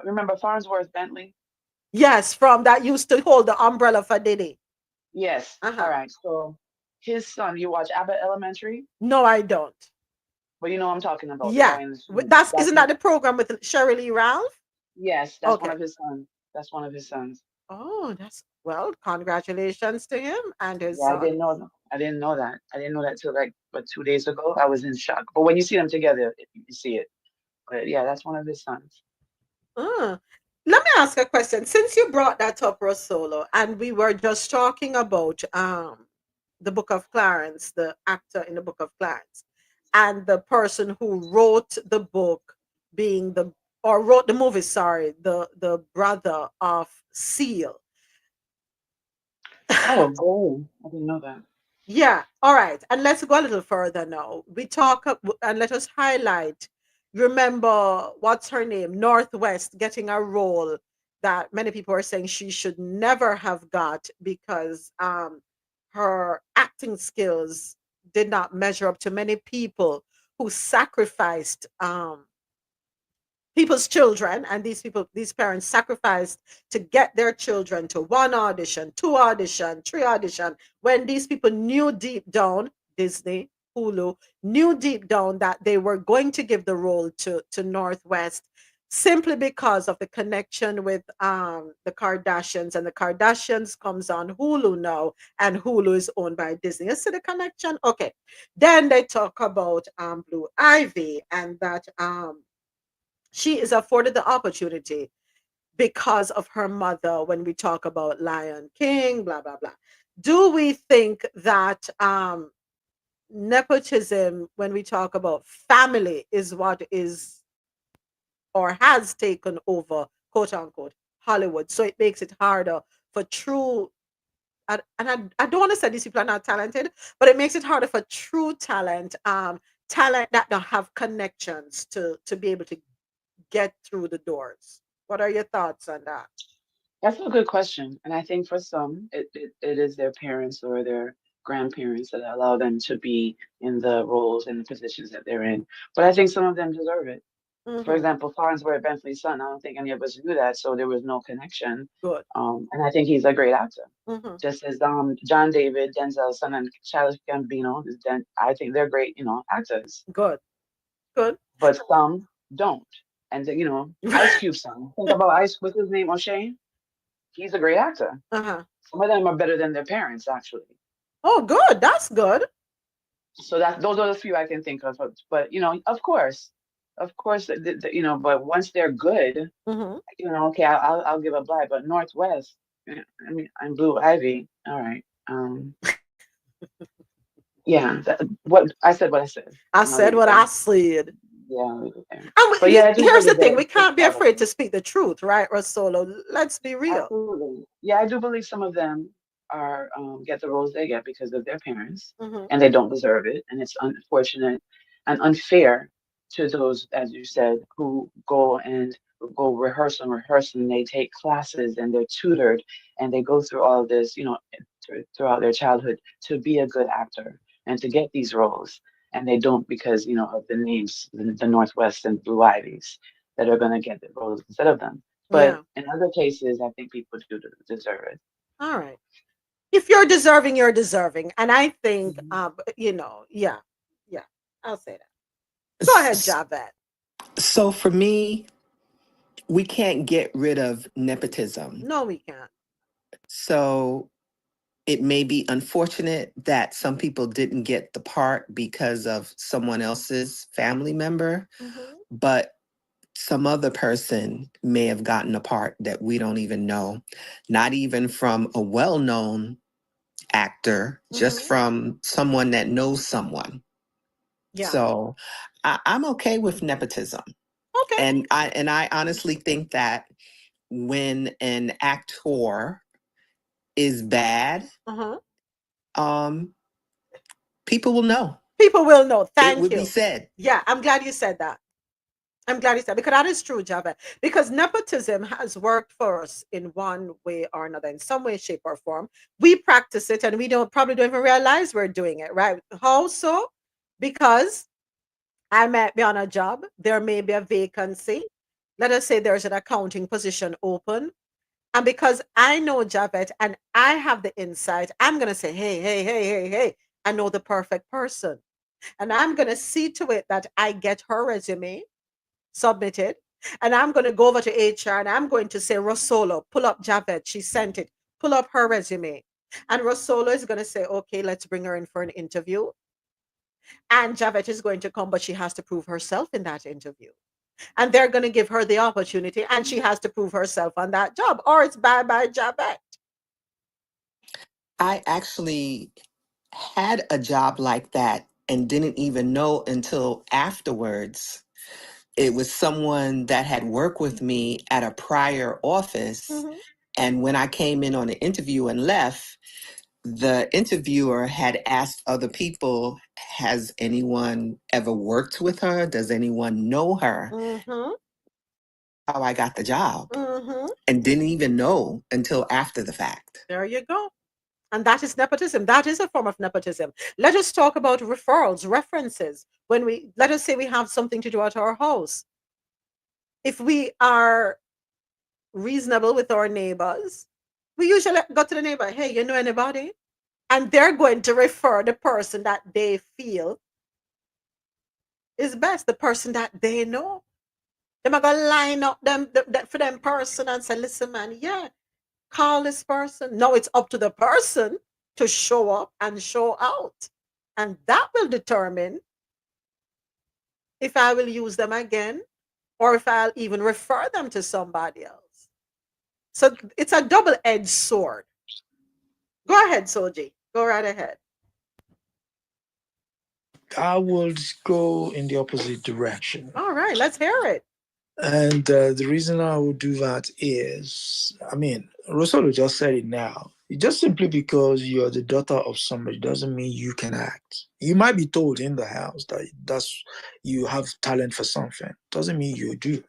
Speaker 6: remember Farnsworth Bentley?
Speaker 1: Yes, from that used to hold the umbrella for Diddy.
Speaker 6: Yes.
Speaker 1: Uh
Speaker 6: All
Speaker 1: huh.
Speaker 6: right. So his son, you watch Abbott Elementary?
Speaker 1: No, I don't.
Speaker 6: Well, you know what I'm talking about, the
Speaker 1: Yeah,
Speaker 6: guy in the suit.
Speaker 1: that's
Speaker 6: That's
Speaker 1: isn't that the program with Shirley Lee Ralph?
Speaker 6: yes, that's one
Speaker 1: Okay.
Speaker 6: of his sons. That's one of his sons.
Speaker 1: Oh, that's well. Congratulations to him and his
Speaker 6: Yeah, I
Speaker 1: son.
Speaker 6: didn't know that. I didn't know that. I didn't know that till like but 2 days ago. I was in shock. But when you see them together, you see it. But yeah, that's one of his sons.
Speaker 1: Uh, Let me ask a question. Since you brought that up, RoSolo, and we were just talking about the Book of Clarence, the actor in the Book of Clarence, and the person who wrote the book being the or wrote the movie, sorry, the brother of Seal.
Speaker 6: Oh, I didn't know that.
Speaker 1: Yeah. All right. And let's go a little further now. We talk and let us highlight. Remember, what's her name? Northwest getting a role that many people are saying she should never have got because her acting skills did not measure up to many people who sacrificed people's children, and these parents sacrificed to get their children to one audition, two audition, three audition, when these people knew deep down, Disney, Hulu, knew deep down that they were going to give the role to Northwest simply because of the connection with the Kardashians, and the Kardashians comes on Hulu now, and Hulu is owned by Disney. You see the connection? Okay. Then they talk about Blue Ivy, and that she is afforded the opportunity because of her mother when we talk about Lion King, blah, blah, blah. Do we think that nepotism, when we talk about family, is what is or has taken over, quote unquote, Hollywood? So it makes it harder for true, I don't want to say these people are not talented, but it makes it harder for true talent, talent that don't have connections to be able to get through the doors. What are your thoughts on that?
Speaker 6: That's a good question. And I think for some, it is their parents or their grandparents that allow them to be in the roles and the positions that they're in. But I think some of them deserve it. For
Speaker 1: Hmm.
Speaker 6: example, Farnsworth Bentley's son, I don't think any of us knew that, so there was no connection.
Speaker 1: Good.
Speaker 6: And I think he's a great actor.
Speaker 1: Hmm.
Speaker 6: Just as John David, Denzel's son, and Childish Gambino, I think they're great, actors.
Speaker 1: Good. Good.
Speaker 6: But some don't. And Ice Cube's son. Think about Ice. What's his name? O'Shea. He's a great actor.
Speaker 1: Uh-huh.
Speaker 6: Some of them are better than their parents, actually.
Speaker 1: Oh, good. That's good.
Speaker 6: So that those are the few I can think of. But of course, But once they're good,
Speaker 1: Hmm.
Speaker 6: okay, I'll give a bye. But Northwest, I mean, I'm Blue Ivy. All right. Yeah. What I said, what I said,
Speaker 1: I
Speaker 6: and I'll leave
Speaker 1: said
Speaker 6: it
Speaker 1: what
Speaker 6: there.
Speaker 1: I said.
Speaker 6: Yeah, I'll leave it there.
Speaker 1: And
Speaker 6: But yeah, I do
Speaker 1: here's the
Speaker 6: believe
Speaker 1: thing:
Speaker 6: that
Speaker 1: we
Speaker 6: it's
Speaker 1: can't be
Speaker 6: part of
Speaker 1: afraid to
Speaker 6: them.
Speaker 1: speak the truth, right, Rosolo? Let's be real.
Speaker 6: Absolutely. Yeah, I do believe some of them. are get the roles they get because of their parents,
Speaker 1: Mm-hmm.
Speaker 6: and they don't deserve it, and it's unfortunate and unfair to those, as you said, who go rehearse and they take classes and they're tutored and they go through all of this, throughout their childhood to be a good actor and to get these roles, and they don't because of the names, the Northwest and Blue Ivies that are going to get the roles instead of them. But
Speaker 1: Yeah.
Speaker 6: in other cases, I think people do deserve it.
Speaker 1: All right. If you're deserving, you're deserving. And I think, yeah, yeah, I'll say that. Go ahead,
Speaker 2: S-
Speaker 1: Javette.
Speaker 2: So for me, we can't get rid of nepotism.
Speaker 1: No, we can't.
Speaker 2: So it may be unfortunate that some people didn't get the part because of someone else's family member,
Speaker 1: Mm-hmm.
Speaker 2: but some other person may have gotten a part that we don't even know, not even from a well-known actor, just
Speaker 1: Mm-hmm.
Speaker 2: from someone that knows someone.
Speaker 1: Yeah.
Speaker 2: So I'm okay with nepotism.
Speaker 1: Okay.
Speaker 2: And I honestly think that when an actor is bad,
Speaker 1: Uh-huh.
Speaker 2: um, people will know.
Speaker 1: People will know.
Speaker 2: It
Speaker 1: Thank
Speaker 2: would be
Speaker 1: you.
Speaker 2: said.
Speaker 1: Yeah, I'm glad you said that. I'm glad you said because that is true, Javette. Because nepotism has worked for us in one way or another, in some way, shape, or form. We practice it and we don't even realize we're doing it, right? How so? Because I might be on a job, there may be a vacancy. Let us say there's an accounting position open. And because I know Javette and I have the insight, I'm going to say, hey, hey, hey, hey, hey, I know the perfect person. And I'm going to see to it that I get her resume submitted. And I'm going to go over to HR and I'm going to say, RoSolo, pull up Javette. She sent it. Pull up her resume. And RoSolo is going to say, okay, let's bring her in for an interview. And Javette is going to come, but she has to prove herself in that interview. And they're going to give her the opportunity and she has to prove herself on that job, or it's bye bye Javette.
Speaker 2: I actually had a job like that and didn't even know until afterwards. It was someone that had worked with me at a prior office.
Speaker 1: Mm-hmm.
Speaker 2: And when I came in on an interview and left, the interviewer had asked other people, has anyone ever worked with her? Does anyone know her?
Speaker 1: Mm-hmm.
Speaker 2: How I got the job
Speaker 1: Mm-hmm.
Speaker 2: and didn't even know until after the fact.
Speaker 1: There you go. And that is nepotism. That is a form of nepotism. Let us talk about referrals, references. When let us say we have something to do at our house. If we are reasonable with our neighbors, we usually go to the neighbor, hey, you know anybody? And they're going to refer the person that they feel is best, the person that they know. They're going to line up for them person and say, listen, man, yeah, call this person. No, it's up to the person to show up and show out. And that will determine if I will use them again or if I'll even refer them to somebody else. So it's a double-edged sword. Go ahead, Soji. Go right ahead.
Speaker 5: I would go in the opposite direction.
Speaker 1: All right, let's hear it.
Speaker 5: And the reason I would do that is, I mean, RoSolo just said it now. Just simply because you're the daughter of somebody doesn't mean you can act. You might be told in the house that you have talent for something. Doesn't mean you do.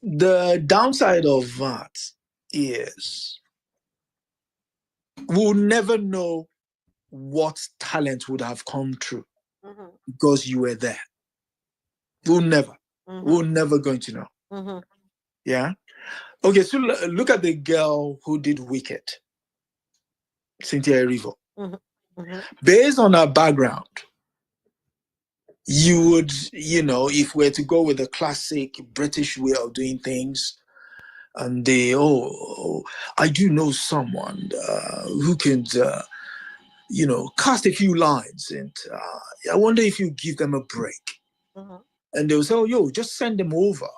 Speaker 5: The downside of that is we'll never know what talent would have come true
Speaker 1: Mm-hmm.
Speaker 5: because you were there. We'll never.
Speaker 1: Mm-hmm.
Speaker 5: We're never going to know.
Speaker 1: Mm-hmm.
Speaker 5: Yeah. Okay, so look at the girl who did Wicked, Cynthia Erivo.
Speaker 1: Mm-hmm. Mm-hmm.
Speaker 5: Based on her background, you would, if we're to go with the classic British way of doing things, and I do know someone who can, cast a few lines, and I wonder if you give them a break.
Speaker 1: Mm-hmm.
Speaker 5: And they'll say, oh, yo, just send them over.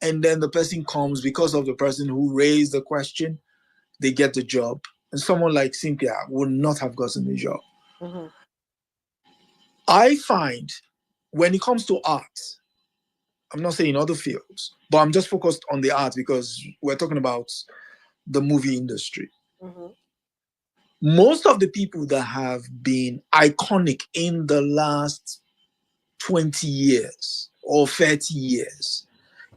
Speaker 5: And then the person comes because of the person who raised the question, they get the job. And someone like Cynthia would not have gotten the job.
Speaker 1: Mm-hmm.
Speaker 5: I find when it comes to art, I'm not saying other fields, but I'm just focused on the art because we're talking about the movie industry.
Speaker 1: Mm-hmm.
Speaker 5: Most of the people that have been iconic in the last 20 years or 30 years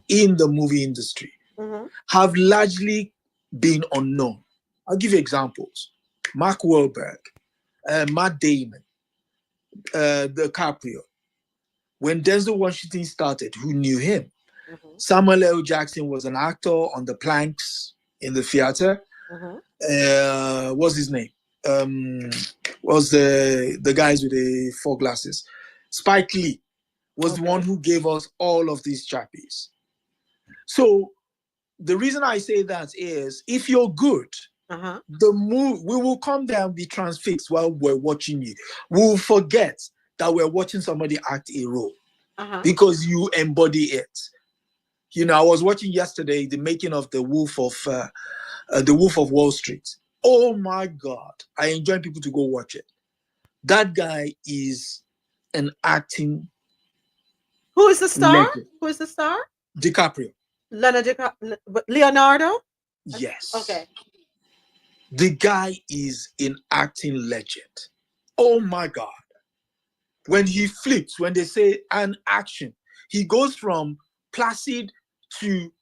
Speaker 5: in the movie industry
Speaker 1: Mm-hmm.
Speaker 5: have largely been unknown. I'll give you examples. Mark Wahlberg, Matt Damon, DiCaprio. When Denzel Washington started, who knew him?
Speaker 1: Mm-hmm.
Speaker 5: Samuel L. Jackson was an actor on the planks in the theater.
Speaker 1: Mm-hmm.
Speaker 5: What's his name? Was the guys with the 4 glasses? Spike Lee was the one who gave us all of these chappies. So the reason I say that is, if you're good, the move we will come there and be transfixed while we're watching you. We'll forget that we're watching somebody act a role because you embody it. You know, I was watching yesterday the making of the Wolf of Wall Street. Oh my God! I enjoy people to go watch it. That guy is an acting.
Speaker 1: Who is the star?
Speaker 5: Legend.
Speaker 1: Who is the star?
Speaker 5: DiCaprio.
Speaker 1: Leonardo?
Speaker 5: Yes.
Speaker 1: Okay.
Speaker 5: The guy is an acting legend. Oh my God. When he flips, when they say an action, he goes from placid to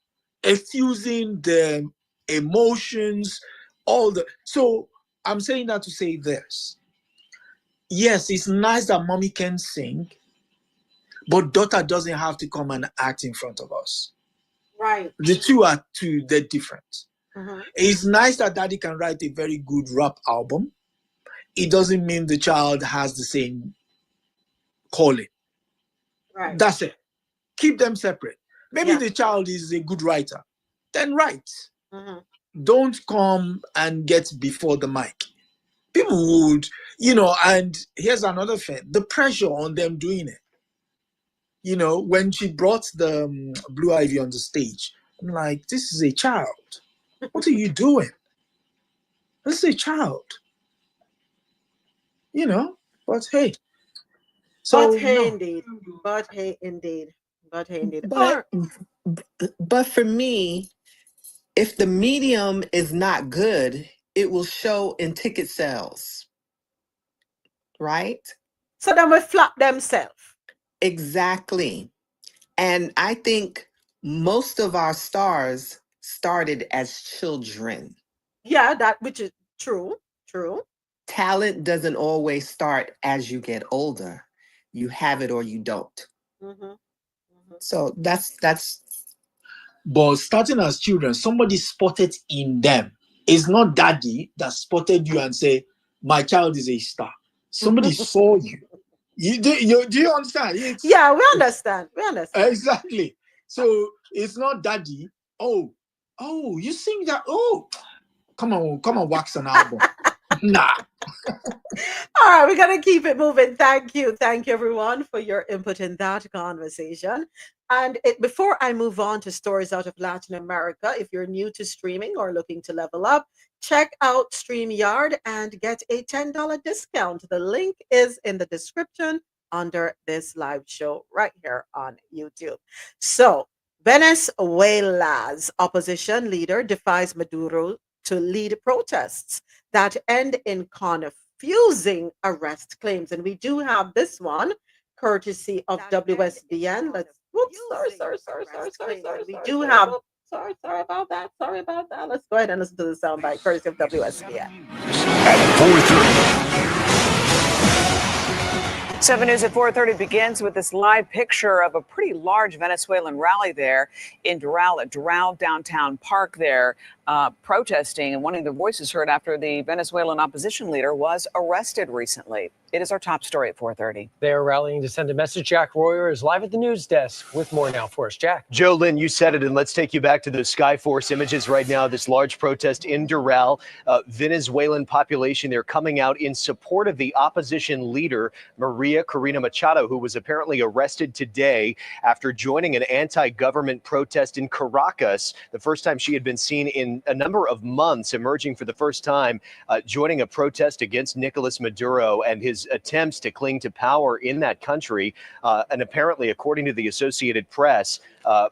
Speaker 5: effusing the emotions, so I'm saying that to say this. Yes, it's nice that mommy can sing, but daughter doesn't have to come and act in front of us.
Speaker 1: Right.
Speaker 5: The two are they're different. It's nice that daddy can write a very good rap album. It doesn't mean the child has the same calling.
Speaker 1: Right.
Speaker 5: That's it. Keep them separate. Maybe the child is a good writer. Then write. Don't come and get before the mic. People would, and here's another thing, the pressure on them doing it. When she brought the Blue Ivy on the stage, I'm like, this is a child. What are you doing? This is a child. But hey. So,
Speaker 1: but hey, indeed. But hey, indeed. But hey, indeed.
Speaker 2: But for me, if the medium is not good, it will show in ticket sales. Right?
Speaker 1: So then we flop themselves.
Speaker 2: Exactly. And I think most of our stars started as children.
Speaker 1: Yeah, that which is true. True.
Speaker 2: Talent doesn't always start as you get older. You have it or you don't. So that's.
Speaker 5: But starting as children, somebody spotted in them. It's not daddy that spotted you and say, my child is a star. Somebody saw you. Do you understand?
Speaker 1: Yeah, we understand. We understand.
Speaker 5: Exactly. So it's not daddy. Oh, you sing that? Oh, come on, wax an album. Nah.
Speaker 1: All right, we're going to keep it moving. Thank you, everyone, for your input in that conversation. And before I move on to stories out of Latin America, if you're new to streaming or looking to level up, check out StreamYard and get a $10 discount. The link is in the description under this live show right here on YouTube. So, Venezuela's opposition leader defies Maduro to lead protests that end in confusing arrest claims. And we do have this one courtesy of WSBN. We do have, sorry about that. Let's go ahead and listen to the soundbite courtesy of WSBN.
Speaker 7: At 4:30.
Speaker 8: 7 News at 4:30 begins with this live picture of a pretty large Venezuelan rally there in Doral downtown park there, protesting, and one of the voices heard after the Venezuelan opposition leader was arrested recently. It is our top story at 4:30.
Speaker 9: They are rallying to send a message. Jack Royer is live at the news desk with more now for us. Jack.
Speaker 10: Joe Lynn, you said it, and let's take you back to those Skyforce images right now. This large protest in Doral, Venezuelan population. They're coming out in support of the opposition leader, Maria Corina Machado, who was apparently arrested today after joining an anti-government protest in Caracas. The first time she had been seen in in a number of months, emerging for the first time, joining a protest against Nicolas Maduro and his attempts to cling to power in that country. And apparently, according to the Associated Press,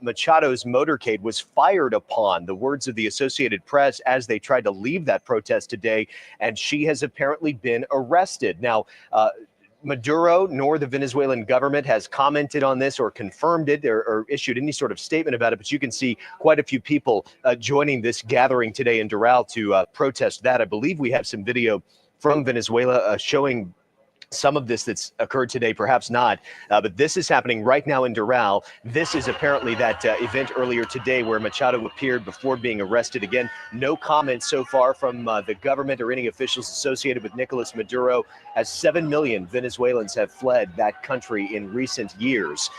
Speaker 10: Machado's motorcade was fired upon, the words of the Associated Press, as they tried to leave that protest today. And she has apparently been arrested. Now, Maduro nor the Venezuelan government has commented on this or confirmed it or issued any sort of statement about it. But you can see quite a few people joining this gathering today in Doral to protest that. I believe we have some video from Venezuela showing some of this that's occurred today, perhaps not, but this is happening right now in Doral. This is apparently that event earlier today where Machado appeared before being arrested. Again, no comments so far from the government or any officials associated with Nicolas Maduro, as 7 million Venezuelans have fled that country in recent years.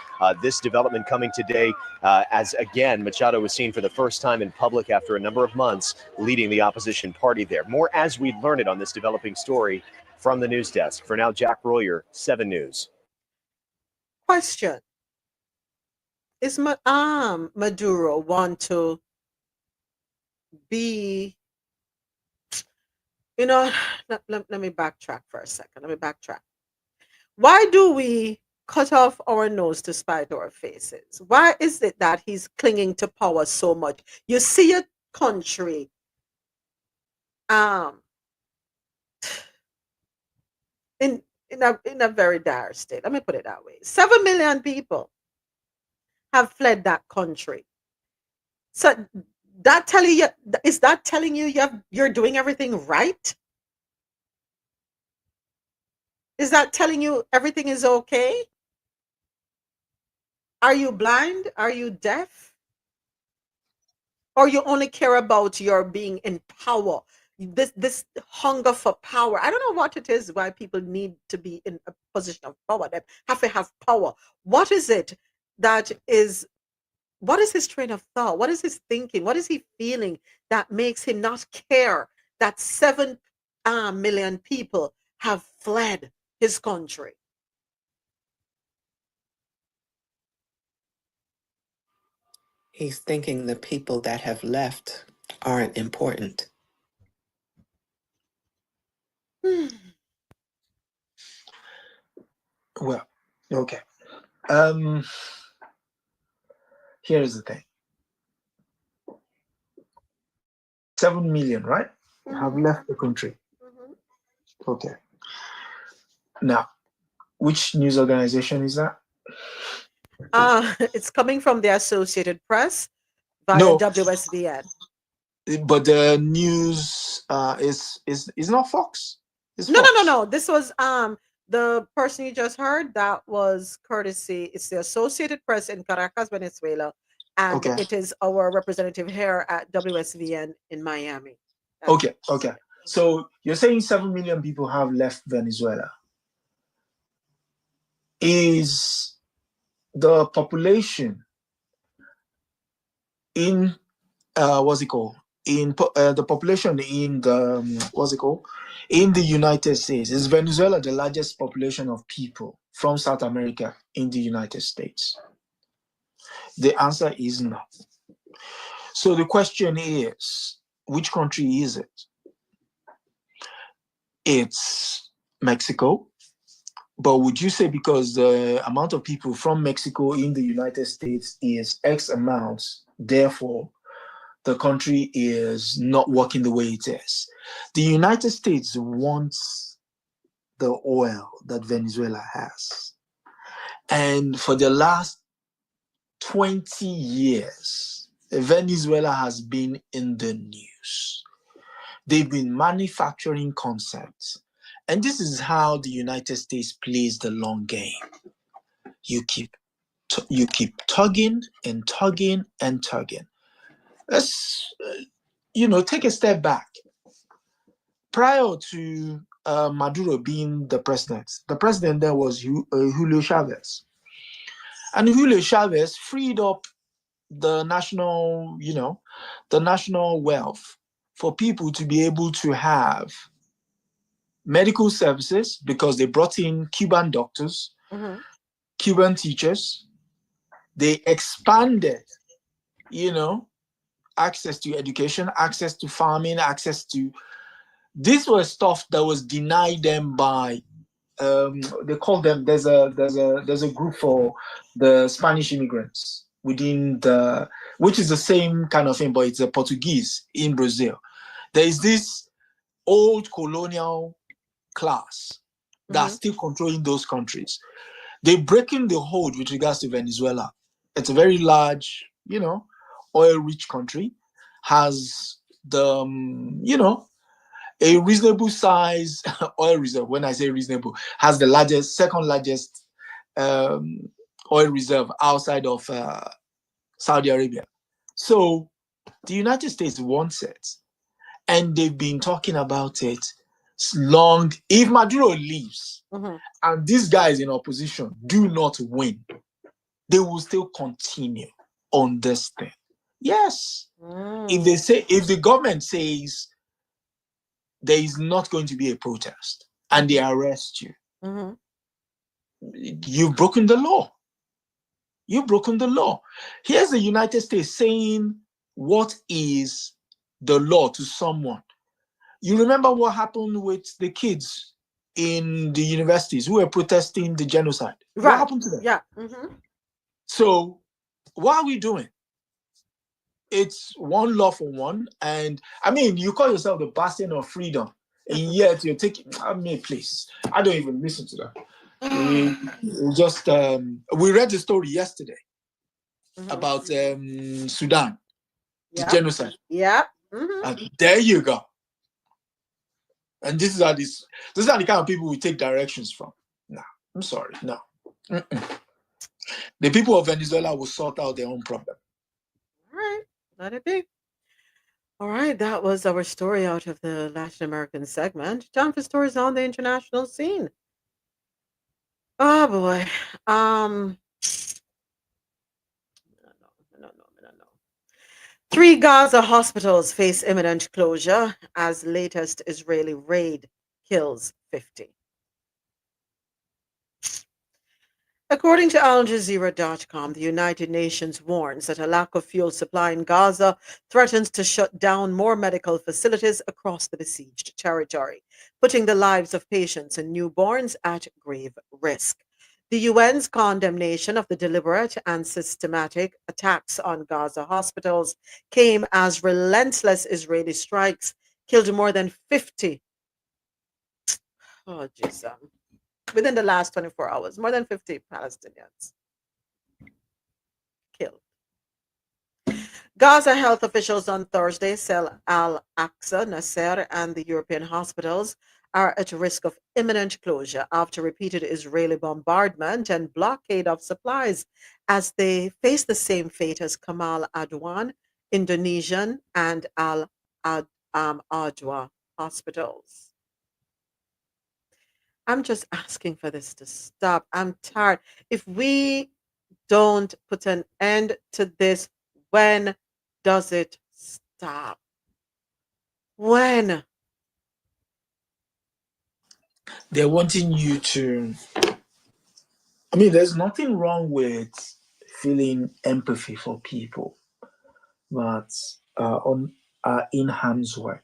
Speaker 10: This development coming today as, again, Machado was seen for the first time in public after a number of months leading the opposition party there. More as we learn it on this developing story from the news desk. For now, Jack Royer, 7 News.
Speaker 1: Question. Is Maduro want to be, let me backtrack for a second. Let me backtrack. Why do we cut off our nose to spite our faces? Why is it that he's clinging to power so much? You see a country in a very dire state. Let me put it that way. 7 million people have fled that country. So that telling you you're doing everything right? Is that telling you everything is okay? Are you blind? Are you deaf? Or you only care about your being in power? This hunger for power. I don't know what it is why people need to be in a position of power. They have to have power. What is it that is, what is his train of thought? What is his thinking? What is he feeling that makes him not care that 7 million people have fled his country?
Speaker 2: He's thinking the people that have left aren't important.
Speaker 5: Well, okay. Here's the thing. 7 million, right? Have left the country. Okay. Now, which news organization is that?
Speaker 1: It's coming from the Associated Press via
Speaker 5: No.
Speaker 1: WSVN.
Speaker 5: But the news is not Fox. It's
Speaker 1: No.
Speaker 5: Fox.
Speaker 1: This was the person you just heard. That was courtesy. It's the Associated Press in Caracas, Venezuela, and
Speaker 5: Okay.
Speaker 1: it is our representative here at WSVN in Miami.
Speaker 5: Okay. So you're saying 7 million people have left Venezuela. Is the population in the population in the in the United States? Is Venezuela the largest population of people from South America in the United States? The answer is no. So the question is, which country is it? It's Mexico. But would you say because the amount of people from Mexico in the United States is X amount, therefore the country is not working the way it is? The United States wants the oil that Venezuela has. And for the last 20 years, Venezuela has been in the news. They've been manufacturing concepts. And this is how the United States plays the long game. You keep tugging and tugging and tugging. Let's take a step back. Prior to Maduro being the president there was Julio Chavez. And Julio Chavez freed up the national wealth for people to be able to have medical services, because they brought in Cuban doctors, Cuban teachers. They expanded, access to education, access to farming, access to... These were stuff that was denied them by... they call them... There's a group for the Spanish immigrants within the... Which is the same kind of thing, but it's a Portuguese in Brazil. There is this old colonial class that's still controlling those countries. They're breaking the hold with regards to Venezuela. It's a very large, oil-rich country, has the, a reasonable size oil reserve. When I say reasonable, has the second largest oil reserve outside of Saudi Arabia. So the United States wants it, and they've been talking about it long. If Maduro leaves and these guys in opposition do not win, they will still continue on this thing. Yes. If the government says there is not going to be a protest and they arrest you, you've broken the law. You've broken the law. Here's the United States saying what is the law to someone. You remember what happened with the kids in the universities who were protesting the genocide?
Speaker 1: Right.
Speaker 5: What happened to them?
Speaker 1: Yeah.
Speaker 5: So what are we doing? It's one law for one. And I mean, you call yourself the bastion of freedom, and yet you're taking... I mean, please, I don't even listen to that. We read the story yesterday about Sudan, the genocide.
Speaker 1: Yeah.
Speaker 5: And there you go. And this is the kind of people we take directions from. No, I'm sorry, no. The people of Venezuela will sort out their own problem.
Speaker 1: All right, let it be. All right, that was our story out of the Latin American segment. Time for stories on the international scene. Oh boy. No. 3 Gaza hospitals face imminent closure as latest Israeli raid kills 50. According to AlJazeera.com, the United Nations warns that a lack of fuel supply in Gaza threatens to shut down more medical facilities across the besieged territory, putting the lives of patients and newborns at grave risk. The UN's condemnation of the deliberate and systematic attacks on Gaza hospitals came as relentless Israeli strikes killed more than 50. Oh, Jesus. Within the last 24 hours, more than 50 Palestinians killed. Gaza health officials on Thursday said Al-Aqsa, Nasser, and the European hospitals are at risk of imminent closure after repeated Israeli bombardment and blockade of supplies as they face the same fate as Kamal Adwan, Indonesian, and Al-Adwa hospitals. I'm just asking for this to stop. I'm tired. If we don't put an end to this, when does it stop? When?
Speaker 5: They're wanting you to... I mean, there's nothing wrong with feeling empathy for people, but in harm's way.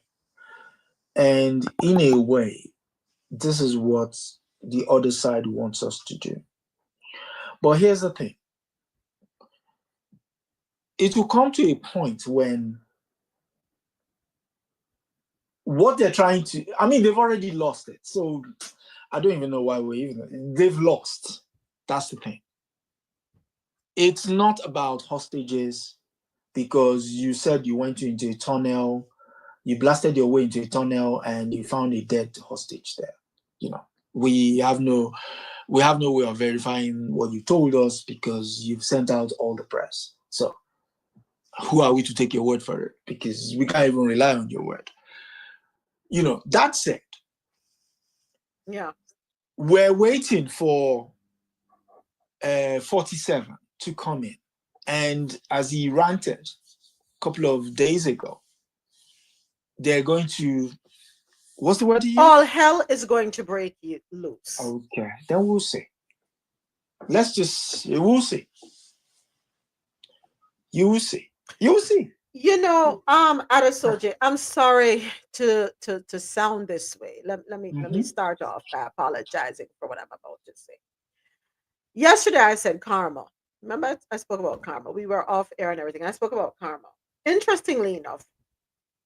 Speaker 5: And in a way, this is what the other side wants us to do. But here's the thing. It will come to a point when what they're trying to... I mean, they've already lost it. So I don't even know why they've lost. That's the thing. It's not about hostages because you said you went into a tunnel, you blasted your way into a tunnel and you found a dead hostage there. We have no way of verifying what you told us because you've sent out all the press. So who are we to take your word for it? Because we can't even rely on your word. That said, we're waiting for 47 to come in. And as he ranted a couple of days ago, they're going to... What's the word he used?
Speaker 1: All hell is going to break loose.
Speaker 5: Okay, then we'll see. We'll see. You will see.
Speaker 1: Adesoji, I'm sorry to sound this way. Let me start off by apologizing for what I'm about to say. Yesterday I said karma. Remember, I spoke about karma. We were off air and everything. I spoke about karma. Interestingly enough,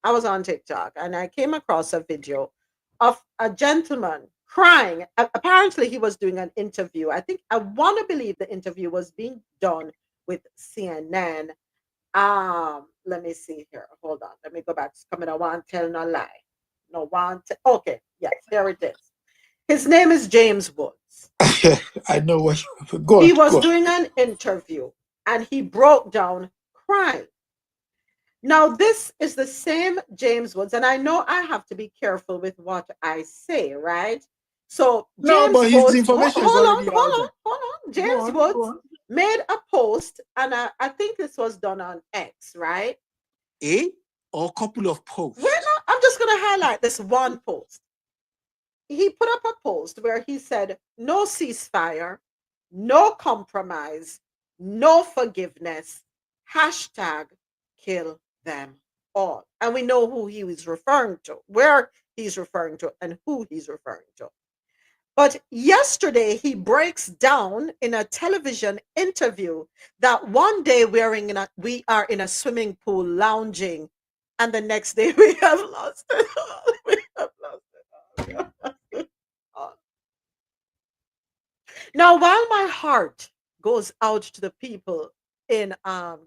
Speaker 1: I was on TikTok and I came across a video of a gentleman crying. Apparently, he was doing an interview. I want to believe the interview was being done with CNN. Let me see here. Hold on. Let me go back. It's coming. I want to tell no lie. No want. Okay. Yes, there it is. His name is James Woods.
Speaker 5: I know what you go
Speaker 1: He
Speaker 5: on,
Speaker 1: was
Speaker 5: go on.
Speaker 1: doing an interview and he broke down crying. Now, this is the same James Woods, and I know I have to be careful with what I say, right? So,
Speaker 5: No,
Speaker 1: James
Speaker 5: but his
Speaker 1: Woods, hold
Speaker 5: information is
Speaker 1: on,
Speaker 5: already
Speaker 1: hold
Speaker 5: out
Speaker 1: on,
Speaker 5: there.
Speaker 1: hold on.
Speaker 5: Go
Speaker 1: James
Speaker 5: on, go
Speaker 1: Woods
Speaker 5: on.
Speaker 1: made a post, and I think this was done on X, right?
Speaker 5: Or a couple of posts.
Speaker 1: I'm just going to highlight this one post. He put up a post where he said, no ceasefire, no compromise, no forgiveness, hashtag kill them all. And we know who he was referring to, where he's referring to, and who he's referring to. But yesterday, he breaks down in a television interview that one day we are in a swimming pool lounging, and the next day we have lost it all. We have lost it all. Now, while my heart goes out to the people in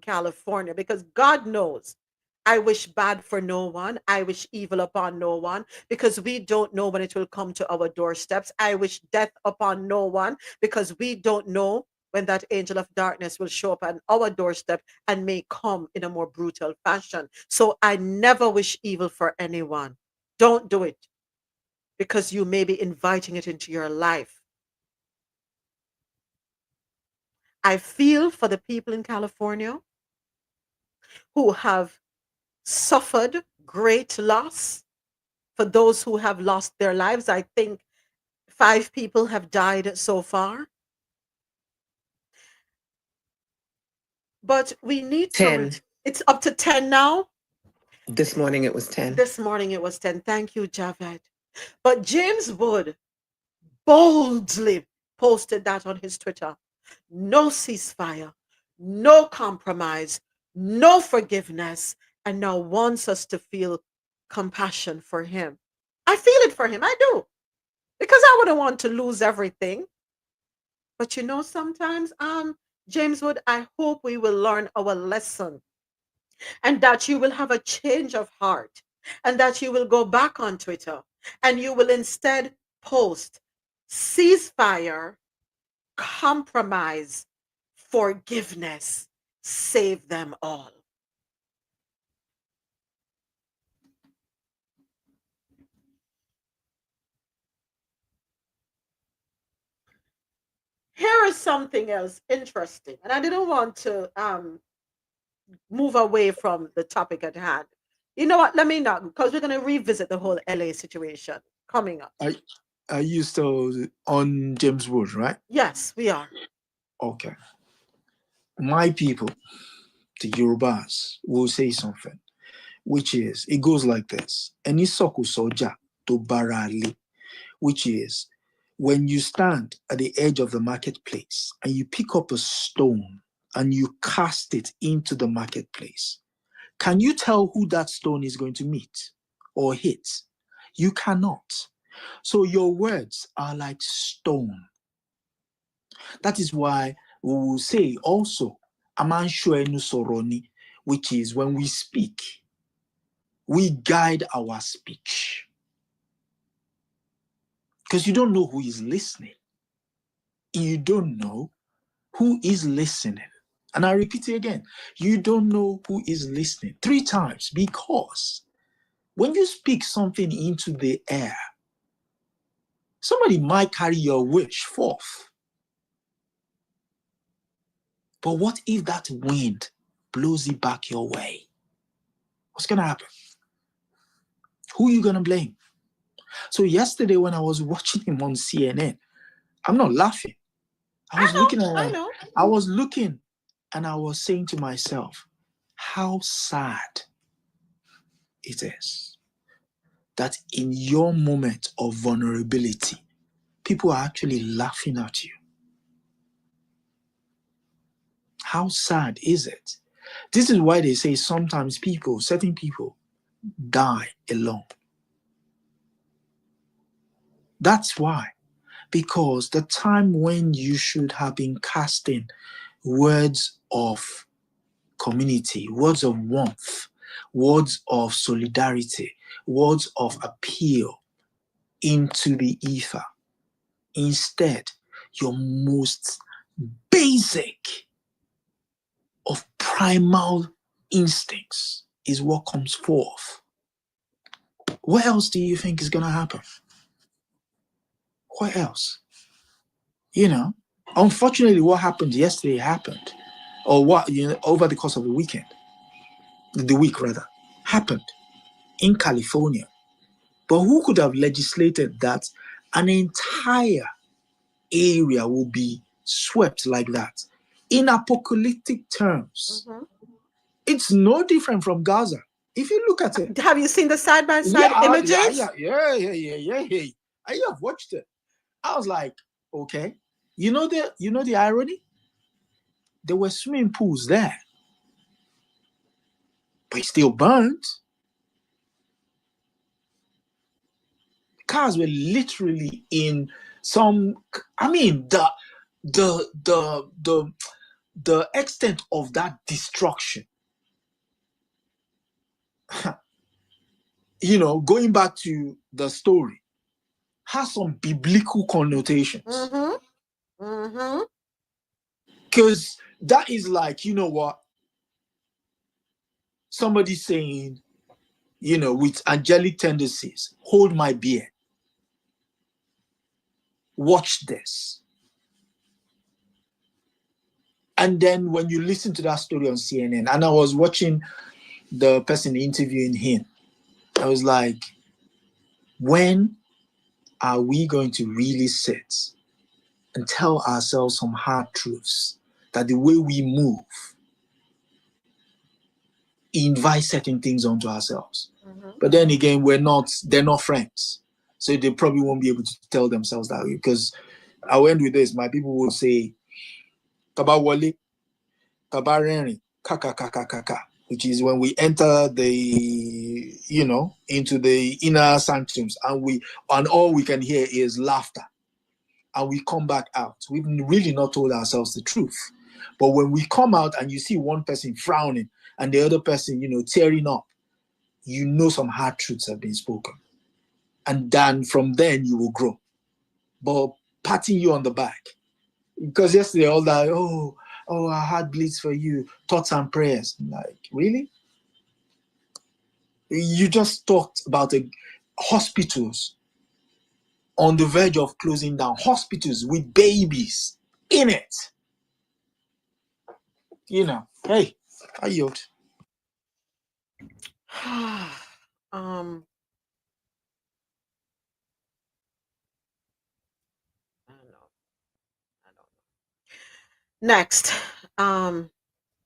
Speaker 1: California, because God knows I wish bad for no one, I wish evil upon no one, because we don't know when it will come to our doorsteps. I wish death upon no one, because we don't know when that angel of darkness will show up on our doorstep and may come in a more brutal fashion. So I never wish evil for anyone. Don't do it, because you may be inviting it into your life. I feel for the people in California who have suffered great loss. For those who have lost their lives, I think 5 people have died so far. But we need to.
Speaker 2: 10.
Speaker 1: It's up to 10 now.
Speaker 2: This morning it was 10.
Speaker 1: This morning it was 10. Thank you, Javed. But James Wood boldly posted that on his Twitter. No ceasefire, no compromise, no forgiveness, and now wants us to feel compassion for him. I feel it for him. I do. Because I wouldn't want to lose everything. But sometimes, James Wood, I hope we will learn our lesson and that you will have a change of heart and that you will go back on Twitter and you will instead post ceasefire, compromise, forgiveness, save them all. Here is something else interesting, and I didn't want to move away from the topic at hand. You know what? Let me not, because we're going to revisit the whole LA situation coming up.
Speaker 5: Are you still on James Wood, right?
Speaker 1: Yes, we are.
Speaker 5: Okay. My people, the Yorubas, will say something, which is, it goes like this. Enisoku soja to barali, which is, when you stand at the edge of the marketplace and you pick up a stone and you cast it into the marketplace, can you tell who that stone is going to meet or hit? You cannot. So your words are like stone. That is why we will say also, Amanshuenu Soroni, which is when we speak, we guide our speech. Because you don't know who is listening. You don't know who is listening. And I repeat it again, you don't know who is listening 3 times, because when you speak something into the air, somebody might carry your wish forth. But what if that wind blows it back your way? What's going to happen? Who are you going to blame? So yesterday when I was watching him on CNN, I'm not laughing. I was looking and I was saying to myself, how sad it is that in your moment of vulnerability, people are actually laughing at you. How sad is it? This is why they say sometimes certain people, die alone. That's why. Because the time when you should have been casting words of community, words of warmth, words of solidarity, words of appeal into the ether. Instead, your most basic of primal instincts is what comes forth. What else do you think is going to happen? What else? Unfortunately, what happened yesterday happened. Or what, over the course of the week happened in California. But who could have legislated that an entire area will be swept like that? In apocalyptic terms, it's no different from Gaza. If you look at it.
Speaker 1: Have you seen the side-by-side images?
Speaker 5: Yeah. I have watched it. I was like, okay. You know the irony? There were swimming pools there. But it still burned. Cars were literally in some. I mean, the extent of that destruction. Going back to the story, has some biblical connotations. Because that is like, what? Somebody saying, with angelic tendencies, hold my beer. Watch this. And then when you listen to that story on CNN, and I was watching the person interviewing him, I was like, when are we going to really sit and tell ourselves some hard truths that the way we move invite certain things onto ourselves? But then again, they're not friends. So they probably won't be able to tell themselves that way. Because I'll end with this. My people will say, Kaba Wale, Kaba Renri, Kaka Kaka Kaka, which is when we enter the, into the inner sanctums and all we can hear is laughter. And we come back out. We've really not told ourselves the truth. But when we come out and you see one person frowning and the other person, tearing up, some hard truths have been spoken. And then from then you will grow. But patting you on the back. Because yesterday all that, our heart bleeds for you, thoughts and prayers. Like, really? You just talked about hospitals on the verge of closing down. Hospitals with babies in it. Hey, I yield.
Speaker 1: I don't know. Next,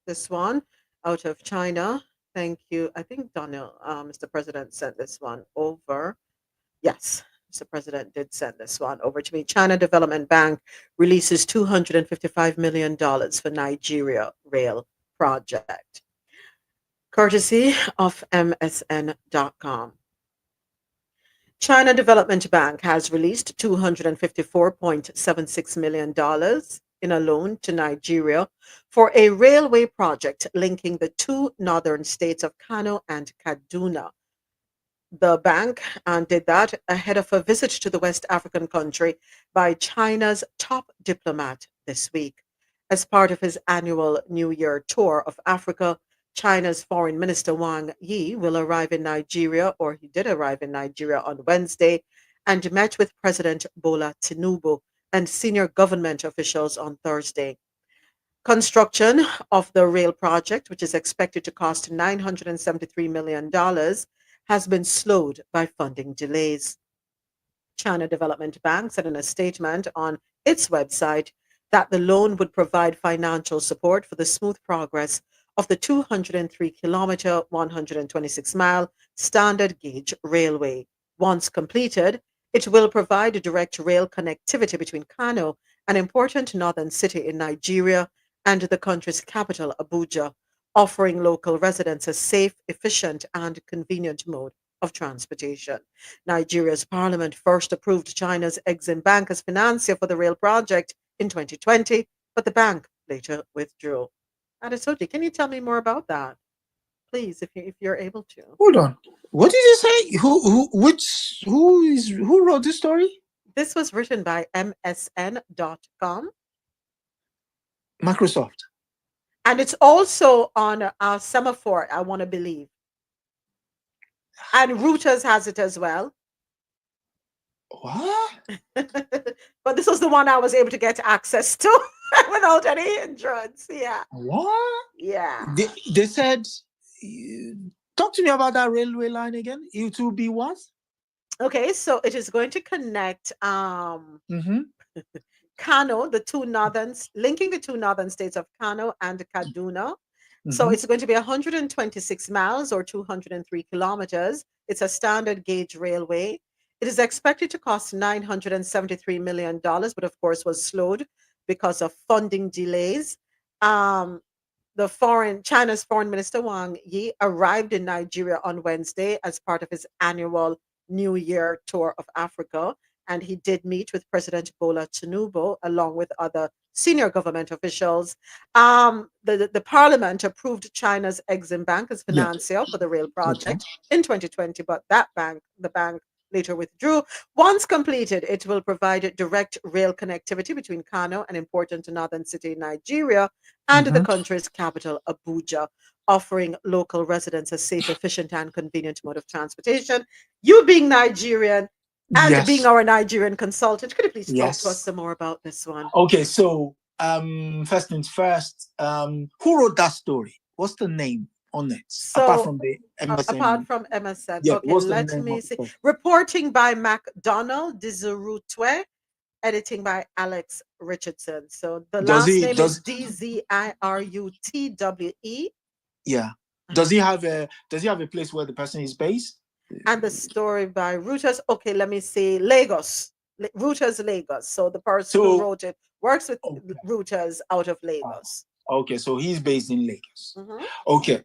Speaker 1: this one out of China. Thank you. I think Donald, Mr. President, sent this one over. Yes, Mr. President did send this one over to me. China Development Bank releases $255 million for Nigeria rail project. Courtesy of MSN.com. China Development Bank has released $254.76 million in a loan to Nigeria for a railway project linking the two northern states of Kano and Kaduna. The bank did that ahead of a visit to the West African country by China's top diplomat this week. As part of his annual New Year tour of Africa, China's Foreign Minister Wang Yi will arrive in Nigeria, or he did arrive in Nigeria on Wednesday, and met with President Bola Tinubu and senior government officials on Thursday. Construction of the rail project, which is expected to cost $973 million, has been slowed by funding delays. China Development Bank said in a statement on its website that the loan would provide financial support for the smooth progress of the 203-kilometer, 126-mile standard gauge railway. Once completed, it will provide direct rail connectivity between Kano, an important northern city in Nigeria, and the country's capital, Abuja, offering local residents a safe, efficient, and convenient mode of transportation. Nigeria's parliament first approved China's Exim Bank as financier for the rail project in 2020, but the bank later withdrew. Adesoji, can you tell me more about that, please, if you're able to?
Speaker 5: Hold on. What did you say? Who wrote this story?
Speaker 1: This was written by MSN.com.
Speaker 5: Microsoft.
Speaker 1: And it's also on Semaphore, I want to believe. And Reuters has it as well.
Speaker 5: What?
Speaker 1: But this was the one I was able to get access to without any hindrance. Yeah.
Speaker 5: What?
Speaker 1: Yeah.
Speaker 5: They said, talk to me about that railway line again. It will be what?
Speaker 1: Okay, so it is going to connect
Speaker 5: Mm-hmm.
Speaker 1: Kano, linking the two northern states of Kano and Kaduna. So
Speaker 5: Mm-hmm.
Speaker 1: it's going to be 126 miles or 203 kilometers. It's a standard gauge railway. It is expected to cost $973 million, but of course was slowed because of funding delays. China's Foreign Minister Wang Yi arrived in Nigeria on Wednesday as part of his annual New Year tour of Africa, and he did meet with President Bola Tinubu along with other senior government officials. The parliament approved China's Exim Bank as
Speaker 5: Yeah.
Speaker 1: financier for the rail
Speaker 5: Okay.
Speaker 1: project in 2020, but the bank later withdrew. Once completed, it will provide direct rail connectivity between Kano, an important northern city in Nigeria, and the
Speaker 5: Mm-hmm.
Speaker 1: country's capital, Abuja, offering local residents a safe, efficient, and convenient mode of transportation. You being Nigerian and
Speaker 5: Yes.
Speaker 1: being our Nigerian consultant, could you please talk to us
Speaker 5: Yes.
Speaker 1: some more about this one?
Speaker 5: Okay, so first things first, who wrote that story? What's the name on it? Apart
Speaker 1: So,
Speaker 5: from the MSN.
Speaker 1: apart from MSN,
Speaker 5: Yeah,
Speaker 1: okay,
Speaker 5: what's the
Speaker 1: let
Speaker 5: name
Speaker 1: me
Speaker 5: of
Speaker 1: see.
Speaker 5: it?
Speaker 1: Reporting by MacDonald Dizurutwe, editing by Alex Richardson. So the last name is Dizirutwe.
Speaker 5: Yeah. Does he have a place where the person is based?
Speaker 1: And the story by Reuters. Okay, let me see. Lagos. Reuters, Lagos. So the person who wrote it works with Reuters out of Lagos.
Speaker 5: Okay, so he's based in Lagos.
Speaker 1: Mhm.
Speaker 5: Okay.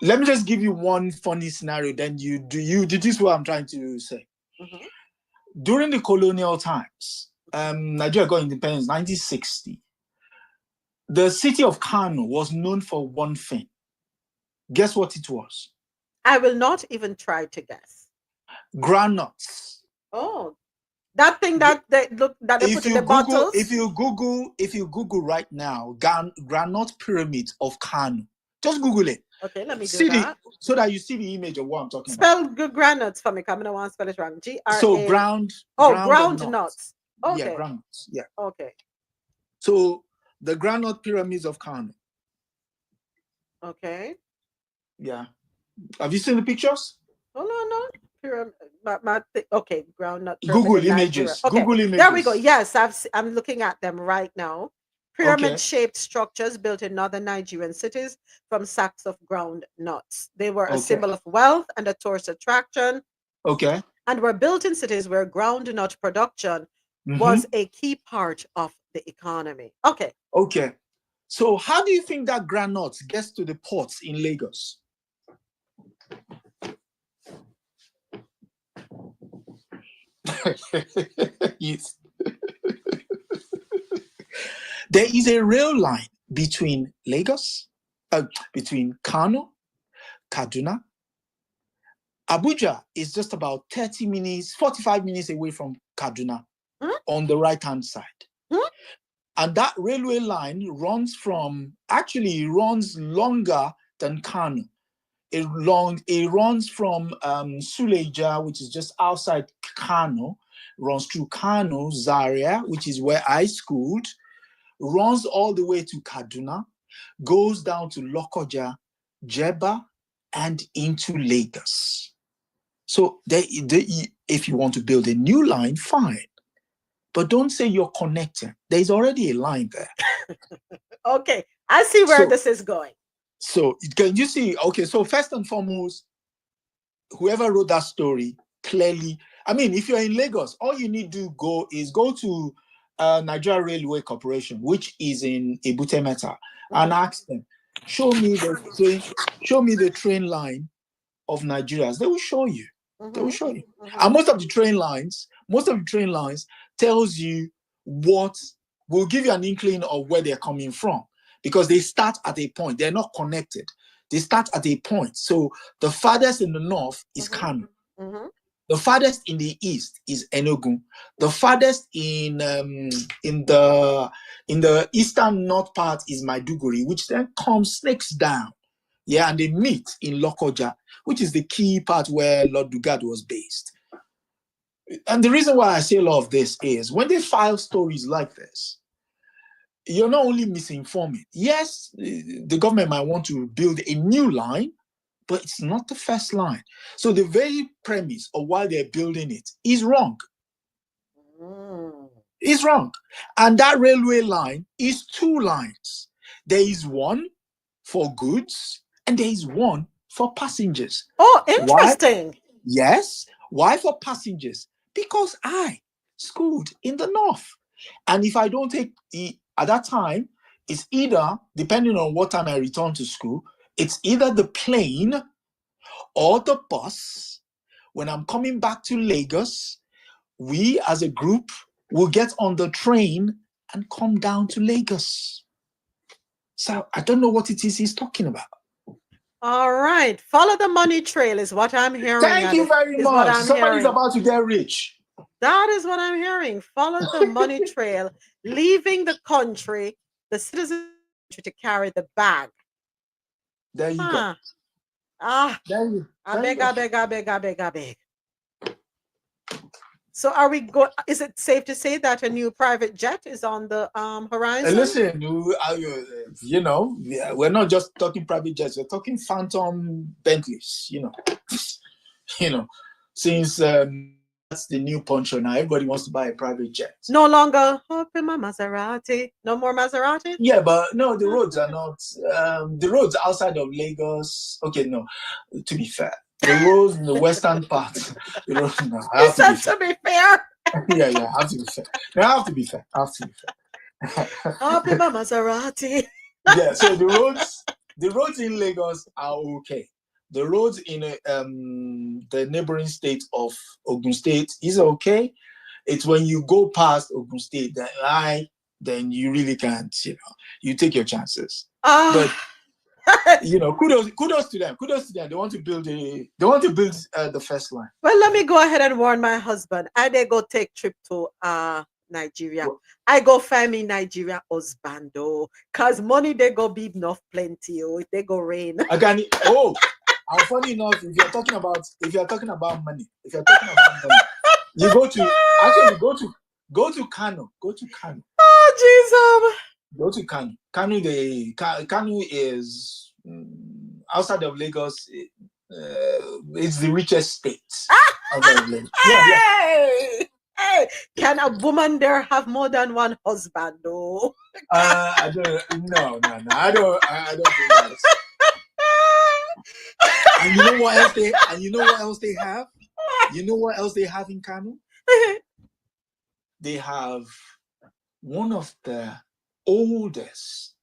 Speaker 5: Let me just give you one funny scenario. Then you deduce what I'm trying to say.
Speaker 1: Mhm.
Speaker 5: During the colonial times, Nigeria got independence in 1960. The city of Kano was known for one thing. Guess what it was?
Speaker 1: I will not even try to guess.
Speaker 5: Groundnuts.
Speaker 1: Oh, that thing that they put in the bottles.
Speaker 5: If you Google right now, groundnut pyramid of Kano, just Google it.
Speaker 1: Okay, let me do that.
Speaker 5: So that you see the image of what I'm talking
Speaker 1: Spell
Speaker 5: about.
Speaker 1: good granules for me. I'm gonna want to spell it wrong. G-R-A.
Speaker 5: So ground
Speaker 1: nuts. Okay.
Speaker 5: Yeah, groundnuts. Yeah.
Speaker 1: Okay.
Speaker 5: So the groundnut pyramids of Kano.
Speaker 1: Okay.
Speaker 5: Yeah. Have you seen the pictures?
Speaker 1: Oh no. Okay, groundnut.
Speaker 5: Google images.
Speaker 1: Okay.
Speaker 5: Google images.
Speaker 1: There we go. Yes, I'm looking at them right now. Pyramid-shaped structures built in northern Nigerian cities from sacks of ground nuts. They were a symbol of wealth and a tourist attraction.
Speaker 5: Okay.
Speaker 1: And were built in cities where ground nut production was a key part of the economy. Okay.
Speaker 5: Okay. So how do you think that groundnut gets to the ports in Lagos? Yes. There is a rail line between Lagos, between Kano, Kaduna. Abuja is just about 30 minutes, 45 minutes away from Kaduna on the right-hand side. And that railway line runs longer than Kano. It runs from Suleja, which is just outside Kano, runs through Kano, Zaria, which is where I schooled, runs all the way to Kaduna, goes down to Lokoja, Jeba, and into Lagos. So if you want to build a new line, fine. But don't say you're connecting. There's already a line there.
Speaker 1: Okay, I see where this is going.
Speaker 5: So can you see? Okay, so first and foremost, whoever wrote that story clearly. I mean, if you're in Lagos, all you need to go to Nigeria Railway Corporation, which is in Ebute Metta, and ask them, show me the train line of Nigerians. They will show you. They will show you. And most of the train lines tells you what will give you an inkling of where they're coming from, because they start at a point. They're not connected. They start at a point. So the farthest in the north is Kano. The farthest in the east is Enugu. The farthest in the eastern north part is Maiduguri, which then snakes down. Yeah, and they meet in Lokoja, which is the key part where Lord Dugard was based. And the reason why I say all of this is when they file stories like this, you're not only misinforming. Yes, the government might want to build a new line, but it's not the first line. So the very premise of why they're building it is wrong. It's wrong. And that railway line is two lines. There is one for goods and there is one for passengers.
Speaker 1: Oh, interesting.
Speaker 5: Why? Yes. Why for passengers? Because I schooled in the north. And if I don't take at that time, it's either, depending on what time I return to school, it's either the plane or the bus. When I'm coming back to Lagos, we as a group will get on the train and come down to Lagos. So I don't know what it is he's talking about.
Speaker 1: All right. Follow the money trail is what I'm hearing.
Speaker 5: Thank you very much. Somebody's about to get rich.
Speaker 1: That is what I'm hearing. Follow the money trail, leaving the country, the citizens to carry the bag.
Speaker 5: There you go.
Speaker 1: I beg. So are we going? Is it safe to say that a new private jet is on the horizon?
Speaker 5: Listen, you know, we're not just talking private jets. We're talking phantom Bentleys. You know, since that's the new poncho now. Everybody wants to buy a private jet.
Speaker 1: No longer open my Maserati. No more Maserati?
Speaker 5: Yeah, but no, the roads are not. The roads outside of Lagos. Okay, no. To be fair, the roads in the western part. The roads, no,
Speaker 1: to be fair.
Speaker 5: Yeah, I have to be fair. No, I have to be fair.
Speaker 1: Open my Maserati.
Speaker 5: Yeah, so the roads in Lagos are okay. The roads in the neighboring state of Ogun State is okay. It's when you go past Ogun State that then you really can't, you take your chances. But kudos to them. They want to build the first line.
Speaker 1: Well, let me go ahead and warn my husband. I they go take trip to Nigeria. Well, I go find me Nigeria husbando. Cause money they go be enough plenty. Oh, they go rain.
Speaker 5: And funny enough, if you're talking about money, you go to Kano.
Speaker 1: Oh, Jesus.
Speaker 5: Go to Kano. Kano is outside of Lagos. It's the richest state. Outside of Lagos.
Speaker 1: Hey, can a woman there have more than one husband? No.
Speaker 5: I don't. No. I don't think that. And you know what else they have? You know what else they have in Kano? They have one of the oldest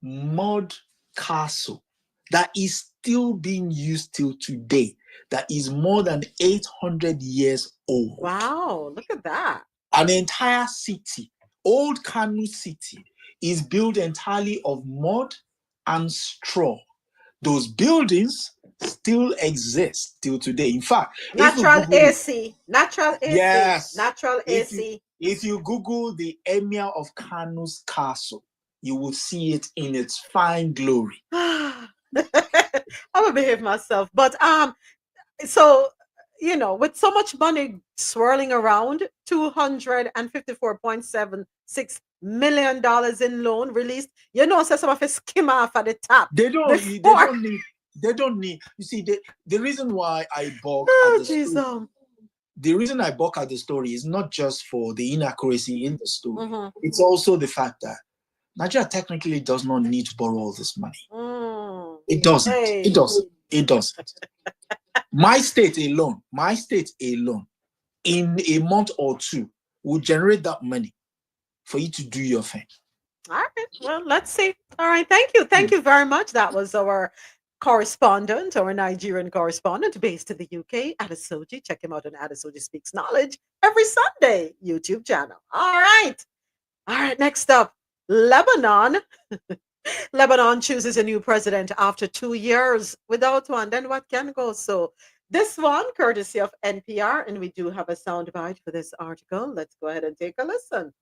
Speaker 5: mud castle that is still being used till today. That is more than 800 years old.
Speaker 1: Wow, look at that.
Speaker 5: An entire city, Old Kano City, is built entirely of mud and straw. Those buildings still exist till today. In fact,
Speaker 1: natural AC.
Speaker 5: Yes.
Speaker 1: Natural AC.
Speaker 5: If you Google the Emir of Kano's castle, you will see it in its fine glory.
Speaker 1: I will behave myself. But so with so much money swirling around, $254.76 million in loan released. So some of it skim off at the top.
Speaker 5: They don't need. You see, the reason why I balk at the story is not just for the inaccuracy in the story. It's also the fact that Nigeria technically does not need to borrow all this money. It doesn't.
Speaker 1: Hey.
Speaker 5: It doesn't. It doesn't. My state alone, in a month or two, will generate that money for you to do your thing.
Speaker 1: All right. Well, let's see. All right. Thank you. Thank you very much. That was our correspondent, our Nigerian correspondent based in the UK, Adesoji. Check him out on Adesoji Speaks Knowledge every Sunday YouTube channel. All right. All right. Next up, Lebanon. Lebanon chooses a new president after 2 years without one. Then what can go? So this one, courtesy of NPR, and we do have a soundbite for this article. Let's go ahead and take a listen.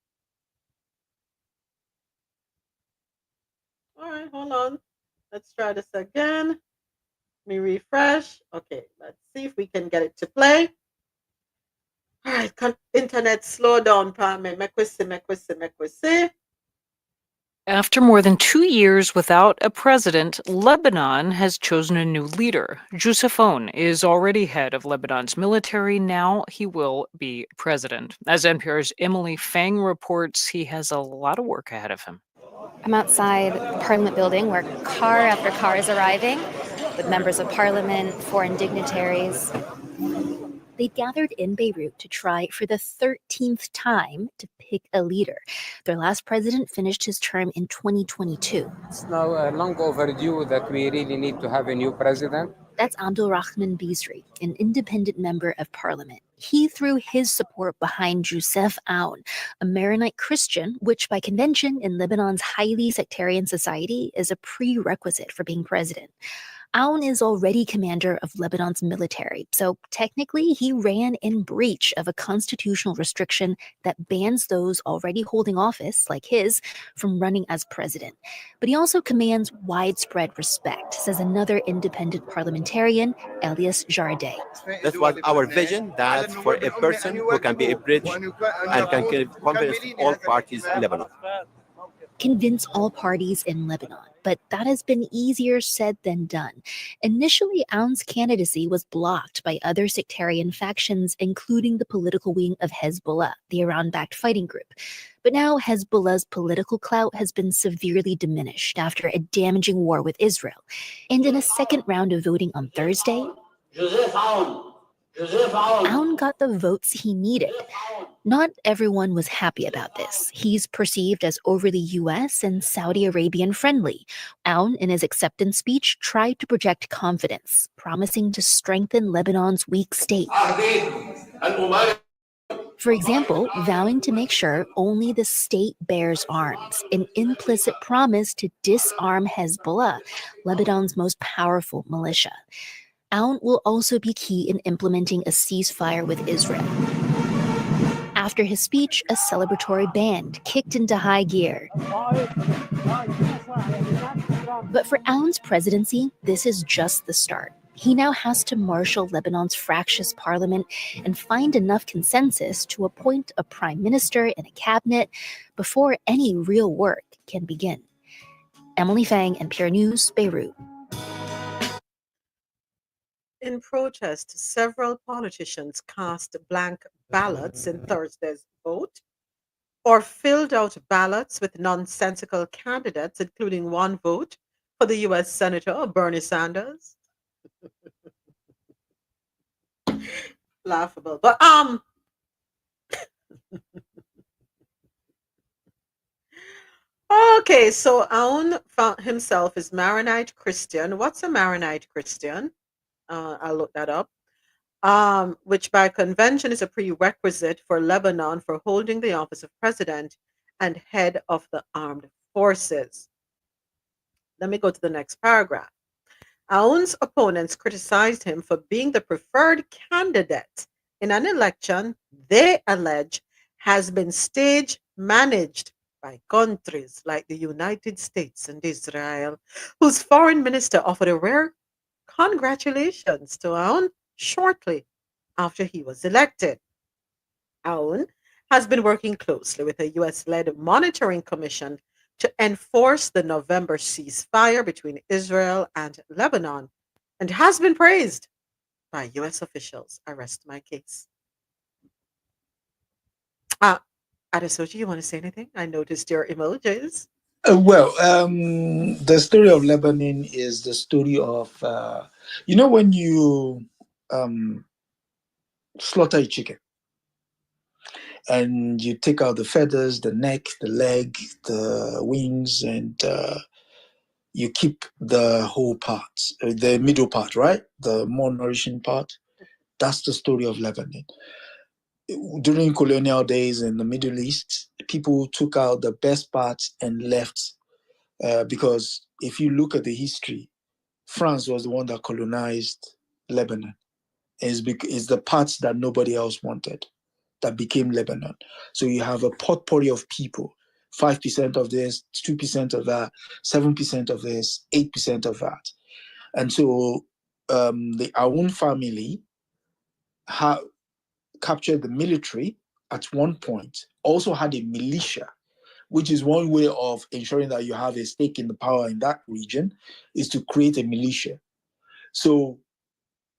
Speaker 1: All right, hold on. Let's try this again. Let me refresh. Okay, let's see if we can get it to play. All right, internet slow down, pa me. Mekwisi.
Speaker 11: After more than 2 years without a president, Lebanon has chosen a new leader. Youssef Aoun is already head of Lebanon's military. Now he will be president. As NPR's Emily Fang reports, he has a lot of work ahead of him.
Speaker 12: I'm outside the Parliament building where car after car is arriving with members of Parliament, foreign dignitaries. They gathered in Beirut to try for the 13th time to pick a leader. Their last president finished his term in 2022.
Speaker 13: It's now long overdue that we really need to have a new president.
Speaker 12: That's Abdul Rahman Bizri, an independent member of parliament. He threw his support behind Youssef Aoun, a Maronite Christian, which by convention in Lebanon's highly sectarian society is a prerequisite for being president. Aoun is already commander of Lebanon's military, so technically he ran in breach of a constitutional restriction that bans those already holding office, like his, from running as president. But he also commands widespread respect, says another independent parliamentarian, Elias Jardeh.
Speaker 14: That was our vision, that for a person who can be a bridge and can convince all parties in Lebanon.
Speaker 12: Convince all parties in Lebanon, but that has been easier said than done. Initially, Aoun's candidacy was blocked by other sectarian factions, including the political wing of Hezbollah, the Iran-backed fighting group. But now Hezbollah's political clout has been severely diminished after a damaging war with Israel. And in a second round of voting on Thursday, Aoun got the votes he needed. Not everyone was happy about this. He's perceived as overly US and Saudi Arabian friendly. Aoun, in his acceptance speech, tried to project confidence, promising to strengthen Lebanon's weak state. For example, vowing to make sure only the state bears arms, an implicit promise to disarm Hezbollah, Lebanon's most powerful militia. Aoun will also be key in implementing a ceasefire with Israel. After his speech, a celebratory band kicked into high gear. But for Aoun's presidency, this is just the start. He now has to marshal Lebanon's fractious parliament and find enough consensus to appoint a prime minister and a cabinet before any real work can begin. Emily Fang, NPR News, Beirut.
Speaker 1: In protest, several politicians cast blank ballots in Thursday's vote or filled out ballots with nonsensical candidates, including one vote for the U.S. Senator Bernie Sanders. Laughable. But okay, so Aoun found himself is Maronite Christian. What's a Maronite Christian? I'll look that up. Which by convention is a prerequisite for Lebanon for holding the office of president and head of the armed forces. Let me go to the next paragraph. Aoun's opponents criticized him for being the preferred candidate in an election they allege has been stage managed by countries like the United States and Israel, whose foreign minister offered a rare congratulations to Aoun shortly after he was elected. Aoun has been working closely with a US-led monitoring commission to enforce the November ceasefire between Israel and Lebanon and has been praised by US officials. I rest my case. Adesoji, you want to say anything? I noticed your emojis.
Speaker 5: The story of Lebanon is the story of, when you um, slaughter a chicken and you take out the feathers, the neck, the leg, the wings, and you keep the whole part, the middle part, right? The more nourishing part. That's the story of Lebanon. During colonial days in the Middle East, people took out the best parts and left, because if you look at the history, France was the one that colonized Lebanon. It's the parts that nobody else wanted that became Lebanon. So you have a potpourri of people, 5% of this, 2% of that, 7% of this, 8% of that. And so the Aoun family captured the military at one point, also had a militia, which is one way of ensuring that you have a stake in the power in that region, is to create a militia. So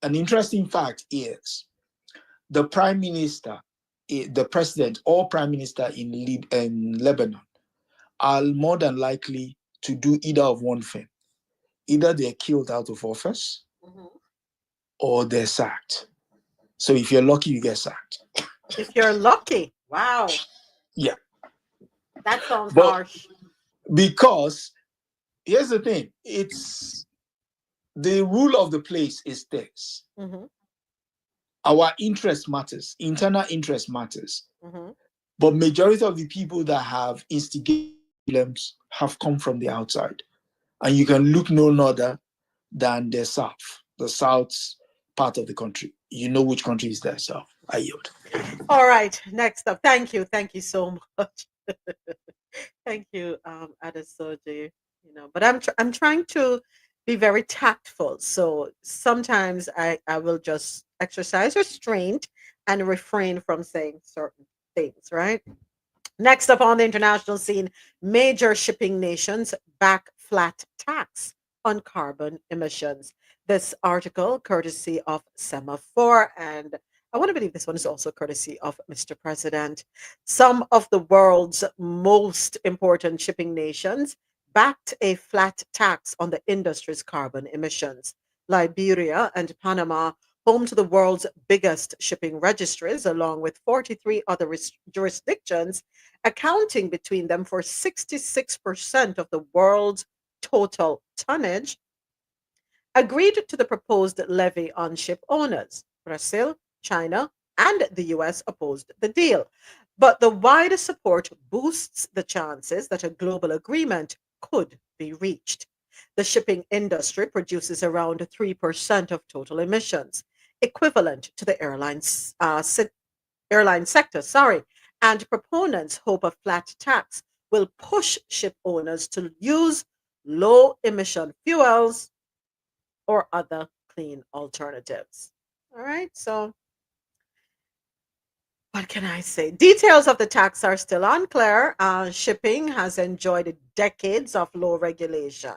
Speaker 5: an interesting fact is the prime minister, the president or prime minister in Lebanon are more than likely to do either of one thing. Either they're killed out of office or they're sacked. So if you're lucky, you get sacked.
Speaker 1: If you're lucky, wow,
Speaker 5: Yeah.
Speaker 1: that sounds
Speaker 5: But
Speaker 1: harsh.
Speaker 5: because here's the thing, it's the rule of the place is this.
Speaker 1: Mm-hmm.
Speaker 5: Our interest matters, internal interest matters.
Speaker 1: Mm-hmm.
Speaker 5: But majority of the people that have instigated problems have come from the outside. And you can look no other than the south part of the country. You know which country is there, so I yield.
Speaker 1: All right, next up. Thank you. Thank you so much. Thank you, Adesoji. But I'm trying to be very tactful. So sometimes I will just exercise restraint and refrain from saying certain things, right? Next up on the international scene, major shipping nations back flat tax on carbon emissions. This article, courtesy of Semaphore, and I want to believe this one is also courtesy of Mr. President. Some of the world's most important shipping nations backed a flat tax on the industry's carbon emissions. Liberia and Panama, home to the world's biggest shipping registries, along with 43 other jurisdictions, accounting between them for 66% of the world's total tonnage, agreed to the proposed levy on ship owners. Brazil, China, and the US opposed the deal. But the wider support boosts the chances that a global agreement could be reached. The shipping industry produces around 3% of total emissions, equivalent to the airline sector, and proponents hope a flat tax will push ship owners to use low emission fuels or other clean alternatives. All right, so what can I say? Details of the tax are still unclear. Shipping has enjoyed decades of low regulation.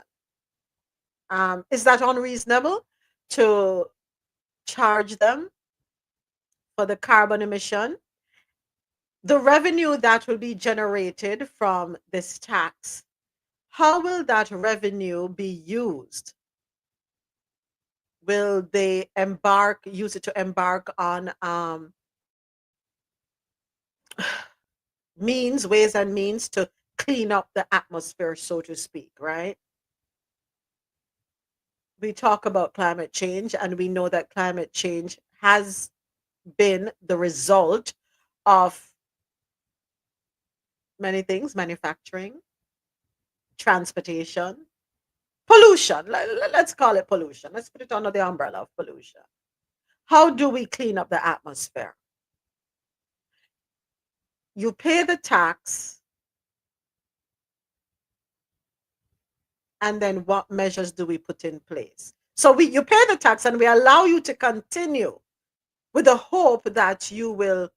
Speaker 1: Is that unreasonable to charge them for the carbon emission? The revenue that will be generated from this tax, how will that revenue be used? Will they use it to embark on ways and means to clean up the atmosphere, so to speak, right? We talk about climate change, and we know that climate change has been the result of many things: manufacturing, transportation, pollution. Let's call it pollution. Let's put it under the umbrella of pollution. How do we clean up the atmosphere? You pay the tax, and then what measures do we put in place? So you pay the tax and we allow you to continue with the hope that you will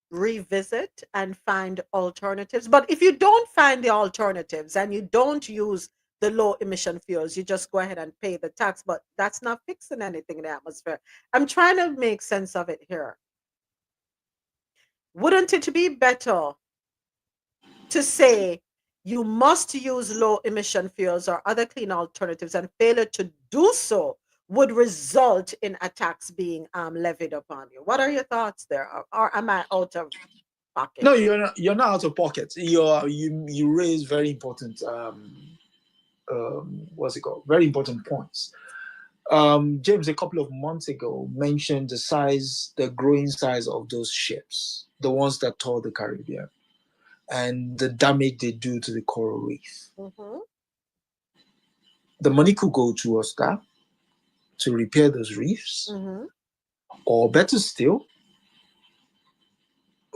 Speaker 1: revisit and find alternatives. But if you don't find the alternatives and you don't use the low emission fuels, you just go ahead and pay the tax. But that's not fixing anything in the atmosphere. I'm trying to make sense of it here. Wouldn't it be better to say You must use low emission fuels or other clean alternatives, and failure to do so would result in attacks being levied upon you. What are your thoughts there? Or am I out of pocket?
Speaker 5: No, you're not out of pocket. You raise very important what's it called? Very important points. James, a couple of months ago, mentioned the growing size of those ships, the ones that tour the Caribbean, and the damage they do to the coral reef.
Speaker 1: Mm-hmm.
Speaker 5: The money could go towards that to repair those reefs,
Speaker 1: Mm-hmm.
Speaker 5: or better still,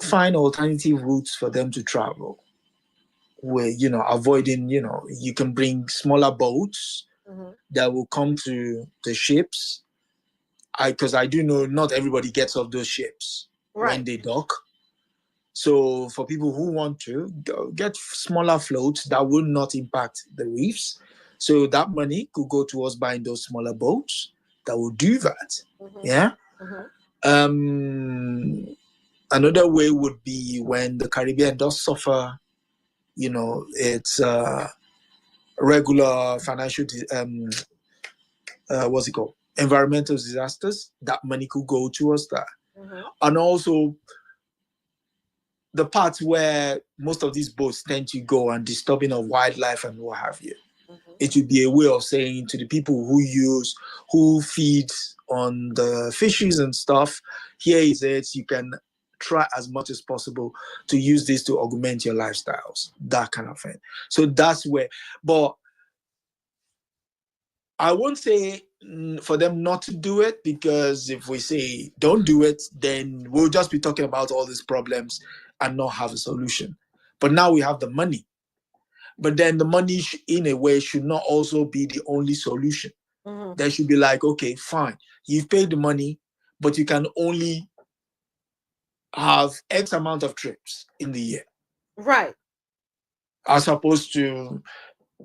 Speaker 5: find alternative routes for them to travel. Where avoiding, you can bring smaller boats
Speaker 1: Mm-hmm.
Speaker 5: that will come to the ships. Because I do know not everybody gets off those ships when
Speaker 1: Right.
Speaker 5: they dock. So for people who want to get smaller floats that will not impact the reefs, so that money could go towards buying those smaller boats that will do that.
Speaker 1: Mm-hmm.
Speaker 5: Yeah.
Speaker 1: Mm-hmm.
Speaker 5: Another way would be when the Caribbean does suffer, it's regular financial what's it called? Environmental disasters. That money could go towards that.
Speaker 1: Mm-hmm.
Speaker 5: And also the parts where most of these boats tend to go and disturbing of wildlife and what have you.
Speaker 1: Mm-hmm.
Speaker 5: It would be a way of saying to the people who feed on the fishes and stuff, here is it, you can try as much as possible to use this to augment your lifestyles, that kind of thing. So that's where, but I won't say for them not to do it, because if we say don't do it, then we'll just be talking about all these problems and not have a solution. But now we have the money. But then the money, in a way, should not also be the only solution.
Speaker 1: Mm-hmm.
Speaker 5: There should be like, okay, fine, you've paid the money, but you can only have X amount of trips in the year.
Speaker 1: Right.
Speaker 5: As opposed to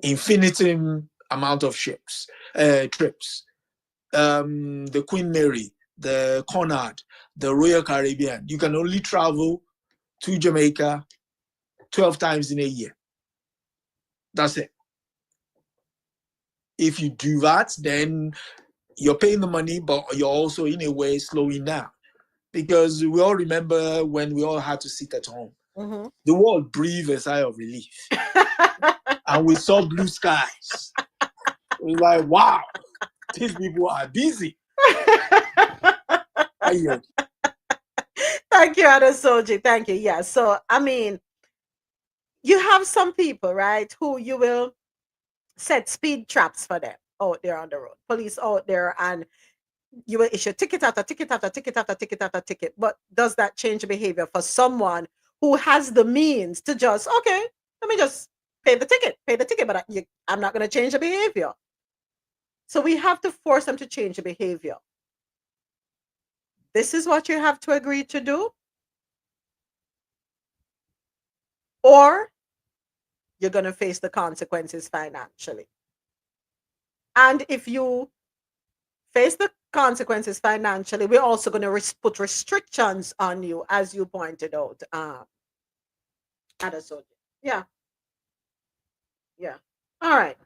Speaker 5: infinitum amount of trips. The Queen Mary, the Conrad, the Royal Caribbean, you can only travel to Jamaica 12 times in a year. That's it. If you do that, then you're paying the money, but you're also in a way slowing down. Because we all remember when we all had to sit at home.
Speaker 1: Mm-hmm.
Speaker 5: The world breathed a sigh of relief. And we saw blue skies. It was like, wow, these people are busy.
Speaker 1: Thank you, Adesoji. Thank you. Yeah. So, I mean, you have some people, right, who you will set speed traps for them out there on the road. Police out there, and you will issue ticket after ticket after ticket after ticket after ticket. But does that change behavior for someone who has the means to just, okay, let me just pay the ticket, but I'm not going to change the behavior. So we have to force them to change the behavior. This is what you have to agree to do. Or you're going to face the consequences financially. And if you face the consequences financially, we're also going to put restrictions on you, as you pointed out, Adesoji. Yeah. Yeah. All right.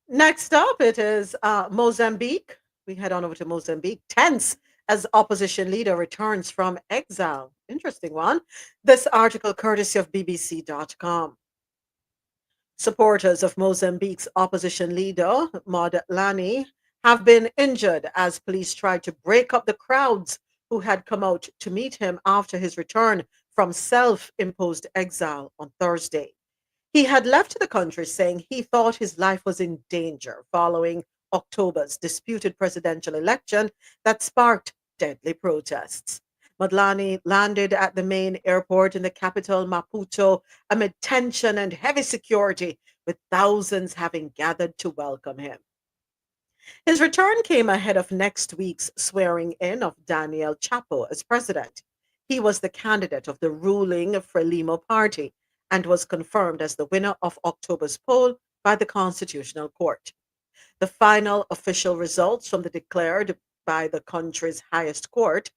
Speaker 1: Next up, it is Mozambique. We head on over to Mozambique. Tense as opposition leader returns from exile. Interesting one. This article courtesy of BBC.com. Supporters of Mozambique's opposition leader, Modlani, have been injured as police tried to break up the crowds who had come out to meet him after his return from self-imposed exile on Thursday. He had left the country saying he thought his life was in danger following October's disputed presidential election that sparked deadly protests. Modlani landed at the main airport in the capital, Maputo, amid tension and heavy security, with thousands having gathered to welcome him. His return came ahead of next week's swearing in of Daniel Chapo as president. He was the candidate of the ruling Frelimo party and was confirmed as the winner of October's poll by the Constitutional Court. The final official results from the declared by the country's highest court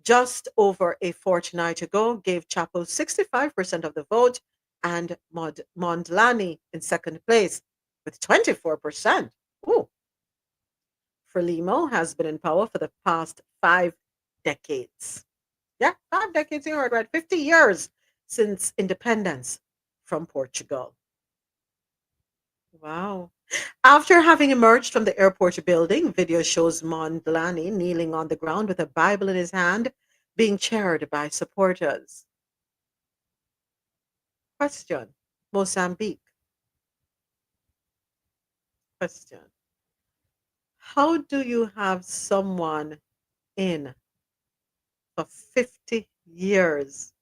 Speaker 1: just over a fortnight ago gave Chapo 65% of the vote and Mondlane in second place with 24%. Ooh. Frelimo has been in power for the past 5 decades. Yeah, 5 decades, you heard right. 50 years since independence from Portugal. Wow. After having emerged from the airport building, video shows Mondlane kneeling on the ground with a Bible in his hand, being cheered by supporters. Question. Mozambique. Question. How do you have someone in for 50 years?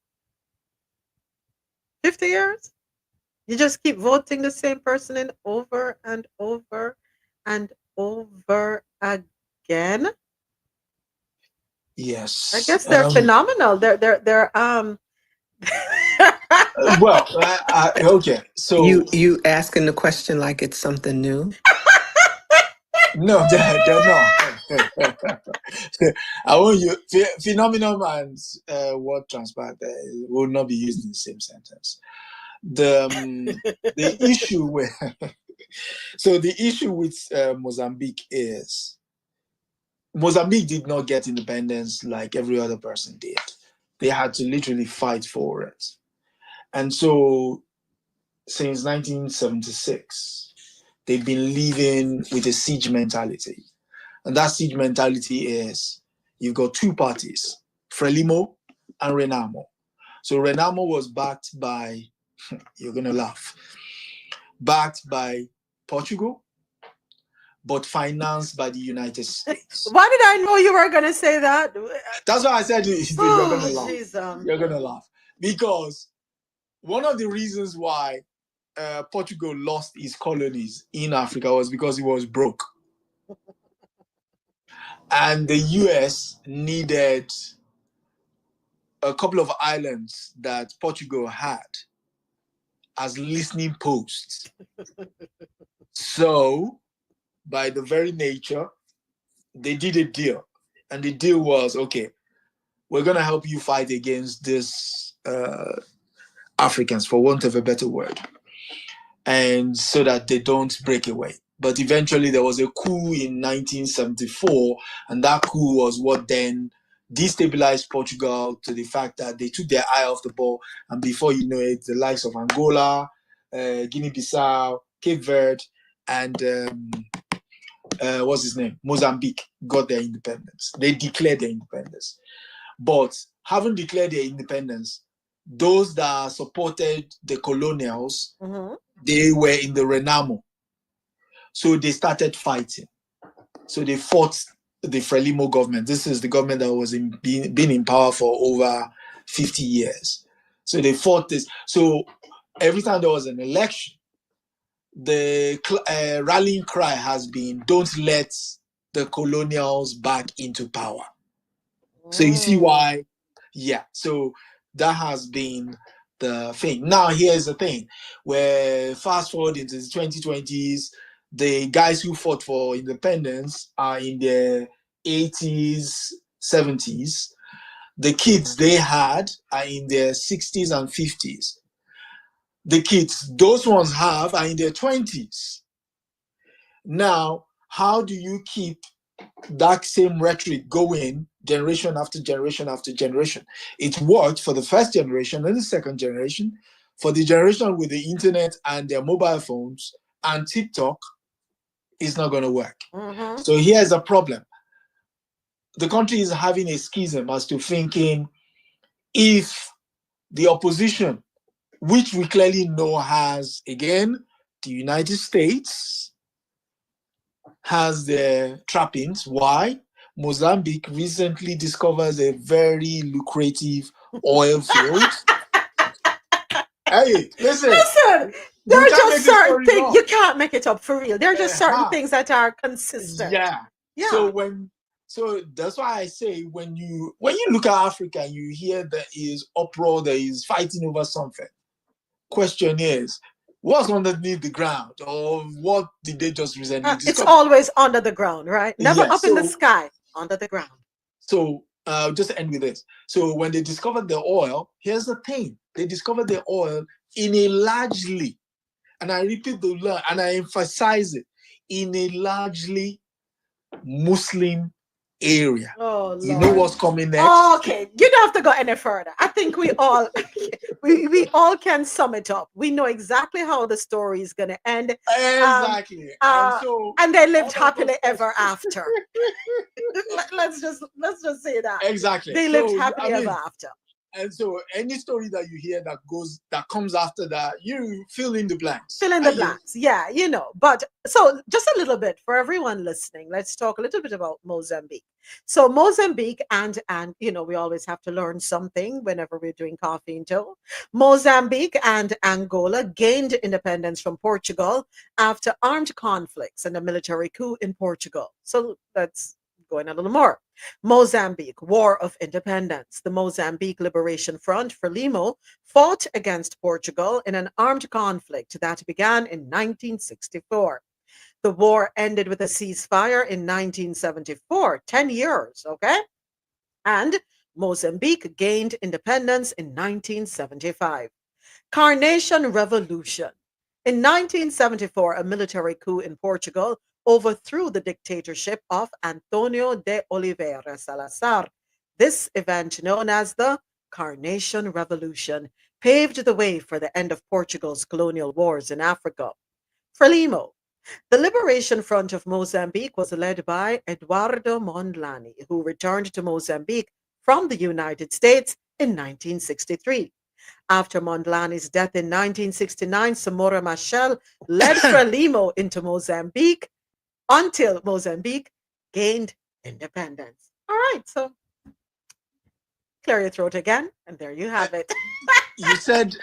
Speaker 1: 50 years? You just keep voting the same person in over and over and over again? I
Speaker 5: Yes.
Speaker 1: guess they're phenomenal. They're
Speaker 5: Well, okay. So
Speaker 2: You asking the question like it's something new?
Speaker 5: no, they're not. I want you. Phenomenal and what transpired will not be used in the same sentence. The issue with the issue with Mozambique is Mozambique did not get independence like every other person did. They had to literally fight for it, and so since 1976, they've been living with a siege mentality. And that siege mentality is you've got two parties, Frelimo and Renamo. So Renamo was backed by, you're going to laugh, backed by Portugal, but financed by the United States.
Speaker 1: Why did I know you were going to say that?
Speaker 5: That's why I said you're going to laugh.
Speaker 1: Geez,
Speaker 5: You're going to laugh. Because one of the reasons why Portugal lost its colonies in Africa was because it was broke. And the US needed a couple of islands that Portugal had as listening posts. So, by the very nature, they did a deal. And the deal was, okay, we're going to help you fight against this Africans, for want of a better word, and so that they don't break away. But eventually there was a coup in 1974, and that coup was what then destabilized Portugal to the fact that they took their eye off the ball, and before you know it, the likes of Angola, Guinea-Bissau, Cape Verde, and what's his name? Mozambique got their independence. They declared their independence. But having declared their independence, those that supported the colonials, they were in the Renamo. So they started fighting. So they fought the Frelimo government. This is the government that was been in power for over 50 years. So they fought this. So every time there was an election, the rallying cry has been, don't let the colonials back into power. So you see why, yeah. So that has been the thing. Now here's the thing, where fast forward into the 2020s, the guys who fought for independence are in their 80s, 70s. The kids they had are in their 60s and 50s. The kids those ones have are in their 20s. Now, how do you keep that same rhetoric going generation after generation after generation? It worked for the first generation and the second generation. For the generation with the internet and their mobile phones and TikTok, it's not going to work. So here's a problem. The country is having a schism as to thinking if the opposition, which we clearly know has, again, the United States, has their trappings. Why? Mozambique recently discovers a very lucrative oil field. Hey, listen.
Speaker 1: There are just certain things you can't make it up for real. There are just certain things that are consistent.
Speaker 5: Yeah. So that's why I say when you look at Africa and you hear there is uproar, there is fighting over something. Question is, what's underneath the ground, or what did they just recently discover?
Speaker 1: It's always under the ground, right? Never up in the sky, under the ground.
Speaker 5: So just end with this. So when they discovered the oil, here's the thing. They discovered the oil in a largely, and I repeat the word and I emphasize it, in a largely Muslim area.
Speaker 1: Oh, Lord.
Speaker 5: You know what's coming next?
Speaker 1: Okay, you don't have to go any further. I think we all we all can sum it up. We know exactly how the story is going to end.
Speaker 5: Exactly.
Speaker 1: And they lived happily ever after. let's just say that.
Speaker 5: Exactly.
Speaker 1: They lived happily ever after.
Speaker 5: And so any story that you hear that comes after that, you fill in the blanks.
Speaker 1: Fill in the blanks. Yeah, you know. But so just a little bit for everyone listening, let's talk a little bit about Mozambique. So Mozambique and you know, we always have to learn something whenever we're doing Coffee and Toe. Mozambique and Angola gained independence from Portugal after armed conflicts and a military coup in Portugal. So let's go in a little more. Mozambique, War of Independence. The Mozambique Liberation Front, Frelimo, fought against Portugal in an armed conflict that began in 1964. The war ended with a ceasefire in 1974, 10 years, okay? And Mozambique gained independence in 1975. Carnation Revolution. In 1974, a military coup in Portugal overthrew the dictatorship of Antonio de Oliveira Salazar. This event, known as the Carnation Revolution, paved the way for the end of Portugal's colonial wars in Africa. Frelimo. The Liberation Front of Mozambique was led by Eduardo Mondlane, who returned to Mozambique from the United States in 1963. After Mondlane's death in 1969, Samora Machel led Frelimo into Mozambique until Mozambique gained independence. All right, so clear your throat again, and there you have it.
Speaker 5: You said,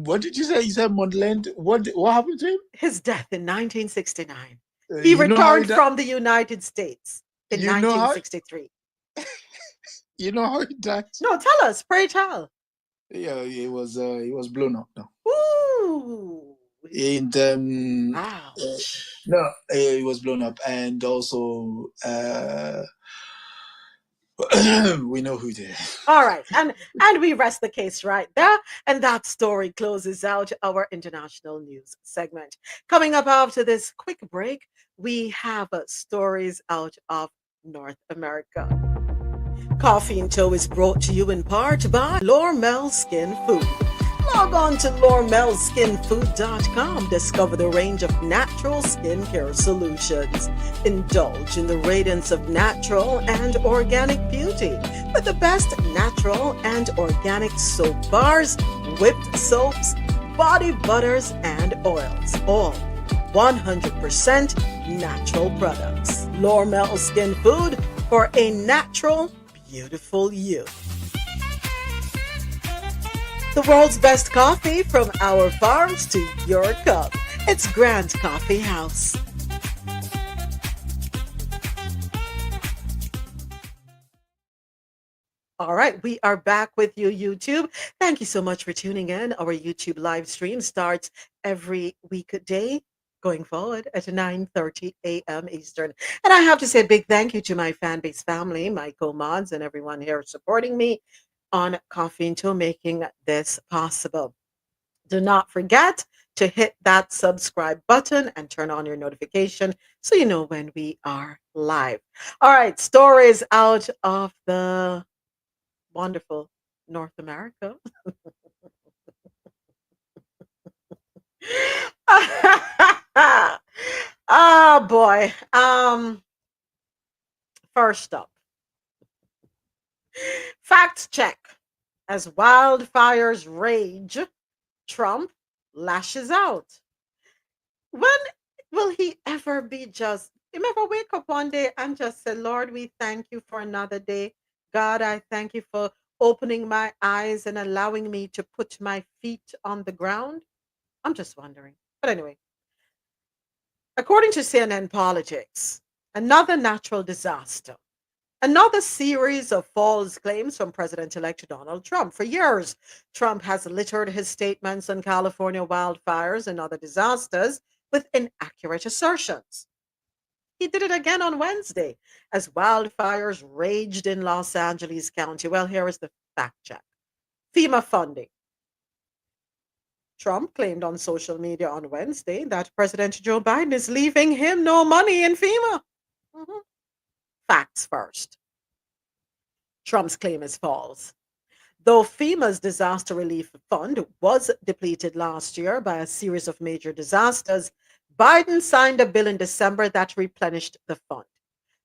Speaker 5: what did you say? You said Mondlane. What happened to him?
Speaker 1: His death in 1969. He returned from the United States in 1963.
Speaker 5: You know how he died?
Speaker 1: No, tell us, pray tell.
Speaker 5: Yeah, he was blown up. No.
Speaker 1: Ooh.
Speaker 5: And
Speaker 1: Wow.
Speaker 5: No, he was blown up, and also we know who did it.
Speaker 1: All right, and we rest the case right there, and that story closes out our international news segment. Coming up after this quick break, we have stories out of North America. Coffee and Toe is brought to you in part by Lormel Skin Food. Log on to LormelSkinFood.com. Discover the range of natural skincare solutions. Indulge in the radiance of natural and organic beauty with the best natural and organic soap bars, whipped soaps, body butters, and oils. All 100% natural products. Lormel Skin Food for a natural, beautiful you. The world's best coffee from our farms to your cup. It's Grant Coffee House. All right, we are back with you, YouTube. Thank you so much for tuning in. Our YouTube live stream starts every weekday going forward at 9:30 a.m. Eastern. And I have to say a big thank you to my fan base family, my co-mods, and everyone here supporting me on Coffee and Toe, making this possible. Do not forget to hit that subscribe button and turn on your notification so you know when we are live. All right, stories out of the wonderful North America. Oh boy. First up, fact check. As wildfires rage, Trump lashes out. When will he ever be just? You ever wake up one day and just say, Lord, we thank you for another day. God, I thank you for opening my eyes and allowing me to put my feet on the ground. I'm just wondering. But anyway, according to CNN Politics, another natural disaster. Another series of false claims from President-elect Donald Trump. For years, Trump has littered his statements on California wildfires and other disasters with inaccurate assertions. He did it again on Wednesday as wildfires raged in Los Angeles County. Well, here is the fact check. FEMA funding. Trump claimed on social media on Wednesday that President Joe Biden is leaving him no money in FEMA. Mhm. Facts first. Trump's claim is false. Though FEMA's disaster relief fund was depleted last year by a series of major disasters, Biden signed a bill in December that replenished the fund.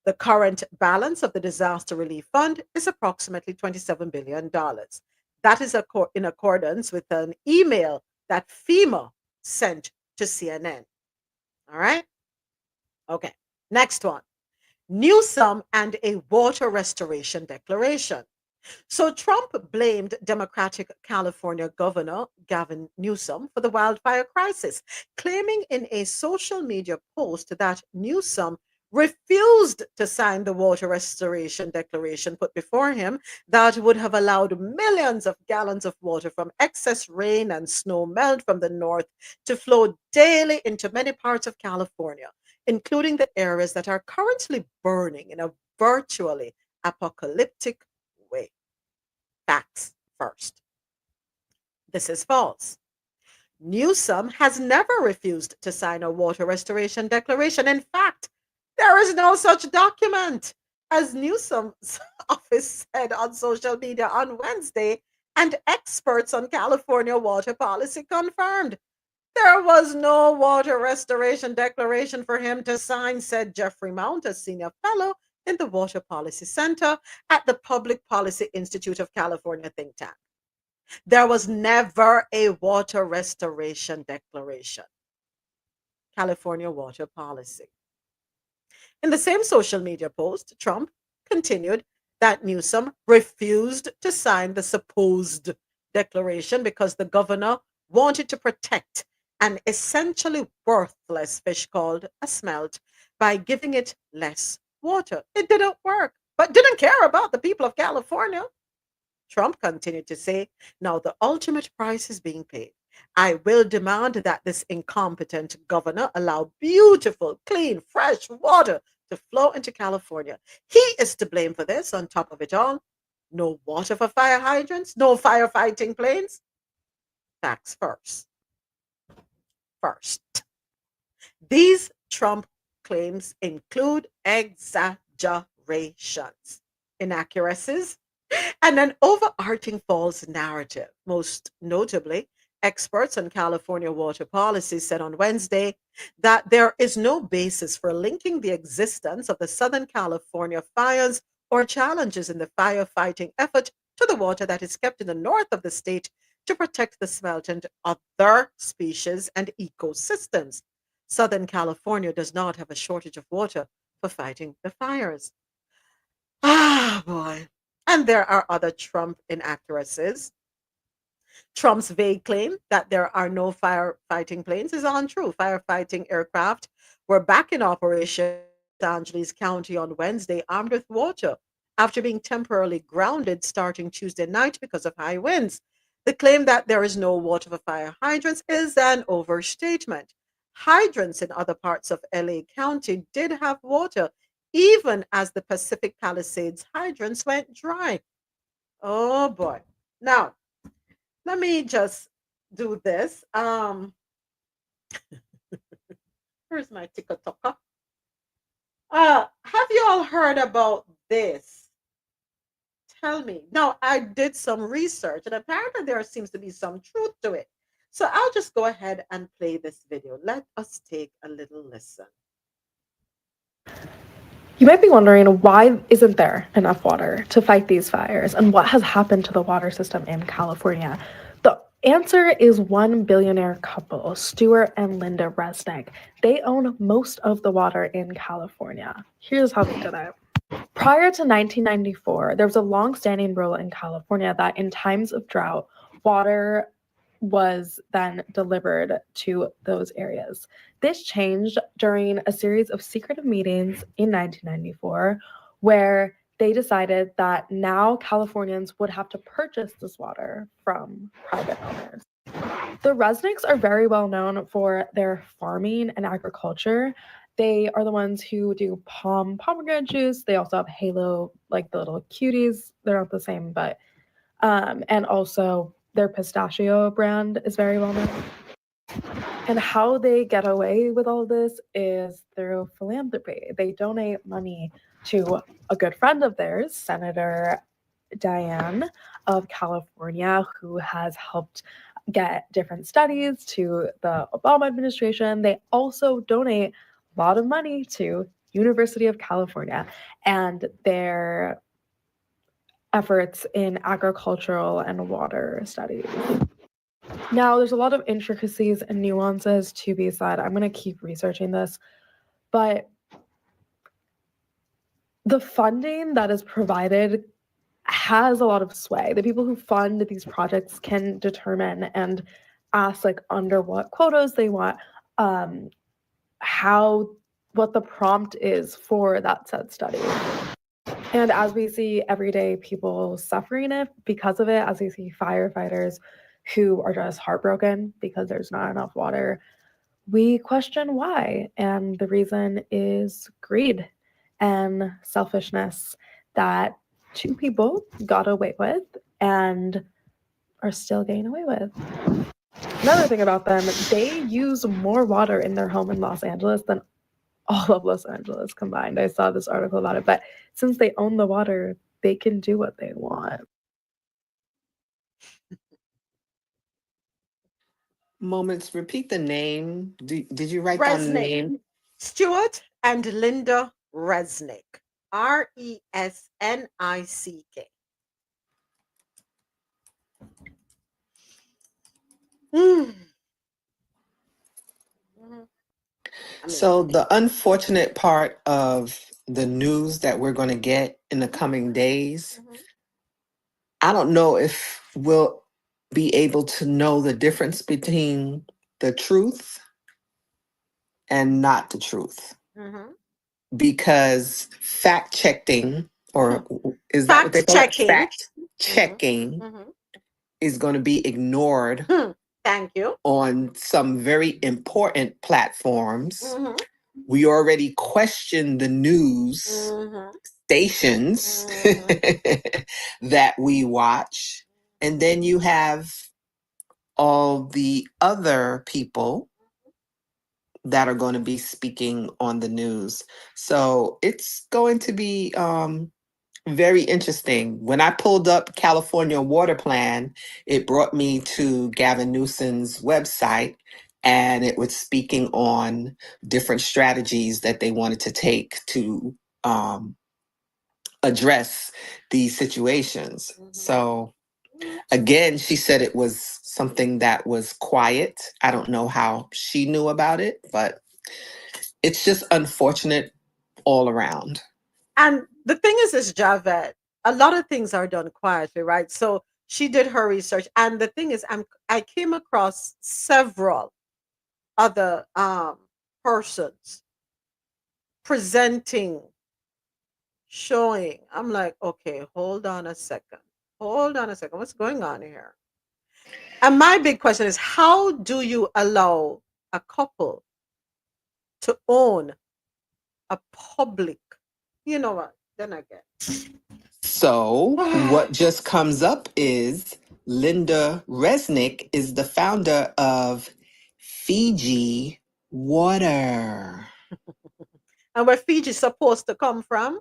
Speaker 1: The current balance of the disaster relief fund is approximately $27 billion. That is in accordance with an email that FEMA sent to CNN. All right? Okay. Next one. Newsom and a water restoration declaration. So Trump blamed Democratic California Governor Gavin Newsom for the wildfire crisis, claiming in a social media post that Newsom refused to sign the water restoration declaration put before him that would have allowed millions of gallons of water from excess rain and snow melt from the north to flow daily into many parts of California, including the areas that are currently burning in a virtually apocalyptic way. Facts first. This is false. Newsom has never refused to sign a water restoration declaration. In fact, there is no such document, as Newsom's office said on social media on Wednesday, and experts on California water policy confirmed. There was no water restoration declaration for him to sign, said Jeffrey Mount, a senior fellow in the Water Policy Center at the Public Policy Institute of California think tank. There was never a water restoration declaration. California water policy. In the same social media post, Trump continued that Newsom refused to sign the supposed declaration because the governor wanted to protect an essentially worthless fish called a smelt by giving it less water. It didn't work, but didn't care about the people of California. Trump continued to say, now the ultimate price is being paid. I will demand that this incompetent governor allow beautiful, clean, fresh water to flow into California. He is to blame for this. On top of it all, no water for fire hydrants, no firefighting planes. Facts first. First, these Trump claims include exaggerations, inaccuracies, and an overarching false narrative. Most notably, experts on California water policy said on Wednesday that there is no basis for linking the existence of the Southern California fires or challenges in the firefighting effort to the water that is kept in the north of the state to protect the smelt and other species and ecosystems. Southern California does not have a shortage of water for fighting the fires. Ah, boy. And there are other Trump inaccuracies. Trump's vague claim that there are no firefighting planes is untrue. Firefighting aircraft were back in operation in Los Angeles County on Wednesday, armed with water, after being temporarily grounded starting Tuesday night because of high winds. The claim that there is no water for fire hydrants is an overstatement. Hydrants in other parts of LA County did have water, even as the Pacific Palisades hydrants went dry. Oh boy. Now, let me just do this. Here's my TikTok. Have you all heard about this? Tell me. Now, I did some research, and apparently there seems to be some truth to it. So I'll just go ahead and play this video. Let us take a little listen.
Speaker 15: You might be wondering, why isn't there enough water to fight these fires, and what has happened to the water system in California? The answer is one billionaire couple, Stuart and Linda Resnick. They own most of the water in California. Here's how they did it. Prior to 1994, there was a long-standing rule in California that in times of drought, water was then delivered to those areas. This changed during a series of secretive meetings in 1994, where they decided that now Californians would have to purchase this water from private owners. The Resnicks are very well known for their farming and agriculture. They are the ones who do pomegranate juice. They also have Halo, like the little cuties. They're not the same, but and also their pistachio brand is very well known. And how they get away with all this is through philanthropy. They donate money to a good friend of theirs, Senator Diane of California, who has helped get different studies to the Obama administration. They also donate a lot of money to University of California and their efforts in agricultural and water studies. Now, there's a lot of intricacies and nuances to be said. I'm going to keep researching this, but the funding that is provided has a lot of sway. The people who fund these projects can determine and ask like under what quotas they want, what the prompt is for that said study. And as we see everyday people suffering it because of it, as we see firefighters who are just heartbroken because there's not enough water, we question why. And the reason is greed and selfishness that two people got away with and are still getting away with. Another thing about them, they use more water in their home in Los Angeles than all of Los Angeles combined. I saw this article about it, but since they own the water, they can do what they want.
Speaker 2: Moments, repeat the name. Did you write down the
Speaker 1: Resnick.
Speaker 2: name?
Speaker 1: Stuart and Linda Resnick. Resnick. Mm.
Speaker 2: So the unfortunate part of the news that we're going to get in the coming days, I don't know if we'll be able to know the difference between the truth and not the truth. Because fact checking, or is that what they call it? Fact checking is going to be ignored
Speaker 1: Thank you.
Speaker 2: on some very important platforms. We already question the news stations that we watch. And then you have all the other people that are going to be speaking on the news. So it's going to be very interesting. When I pulled up California Water Plan, it brought me to Gavin Newsom's website, and it was speaking on different strategies that they wanted to take to address these situations. So again, she said it was something that was quiet. I don't know how she knew about it, but it's just unfortunate all around.
Speaker 1: And the thing is Javed, a lot of things are done quietly, right? So she did her research, and the thing is, I came across several other persons presenting, showing. I'm like, okay, hold on a second. What's going on here? And my big question is, how do you allow a couple to own a public? You know what? Then again.
Speaker 2: So what just comes up is Linda Resnick is the founder of Fiji Water.
Speaker 1: And where Fiji is supposed to come from?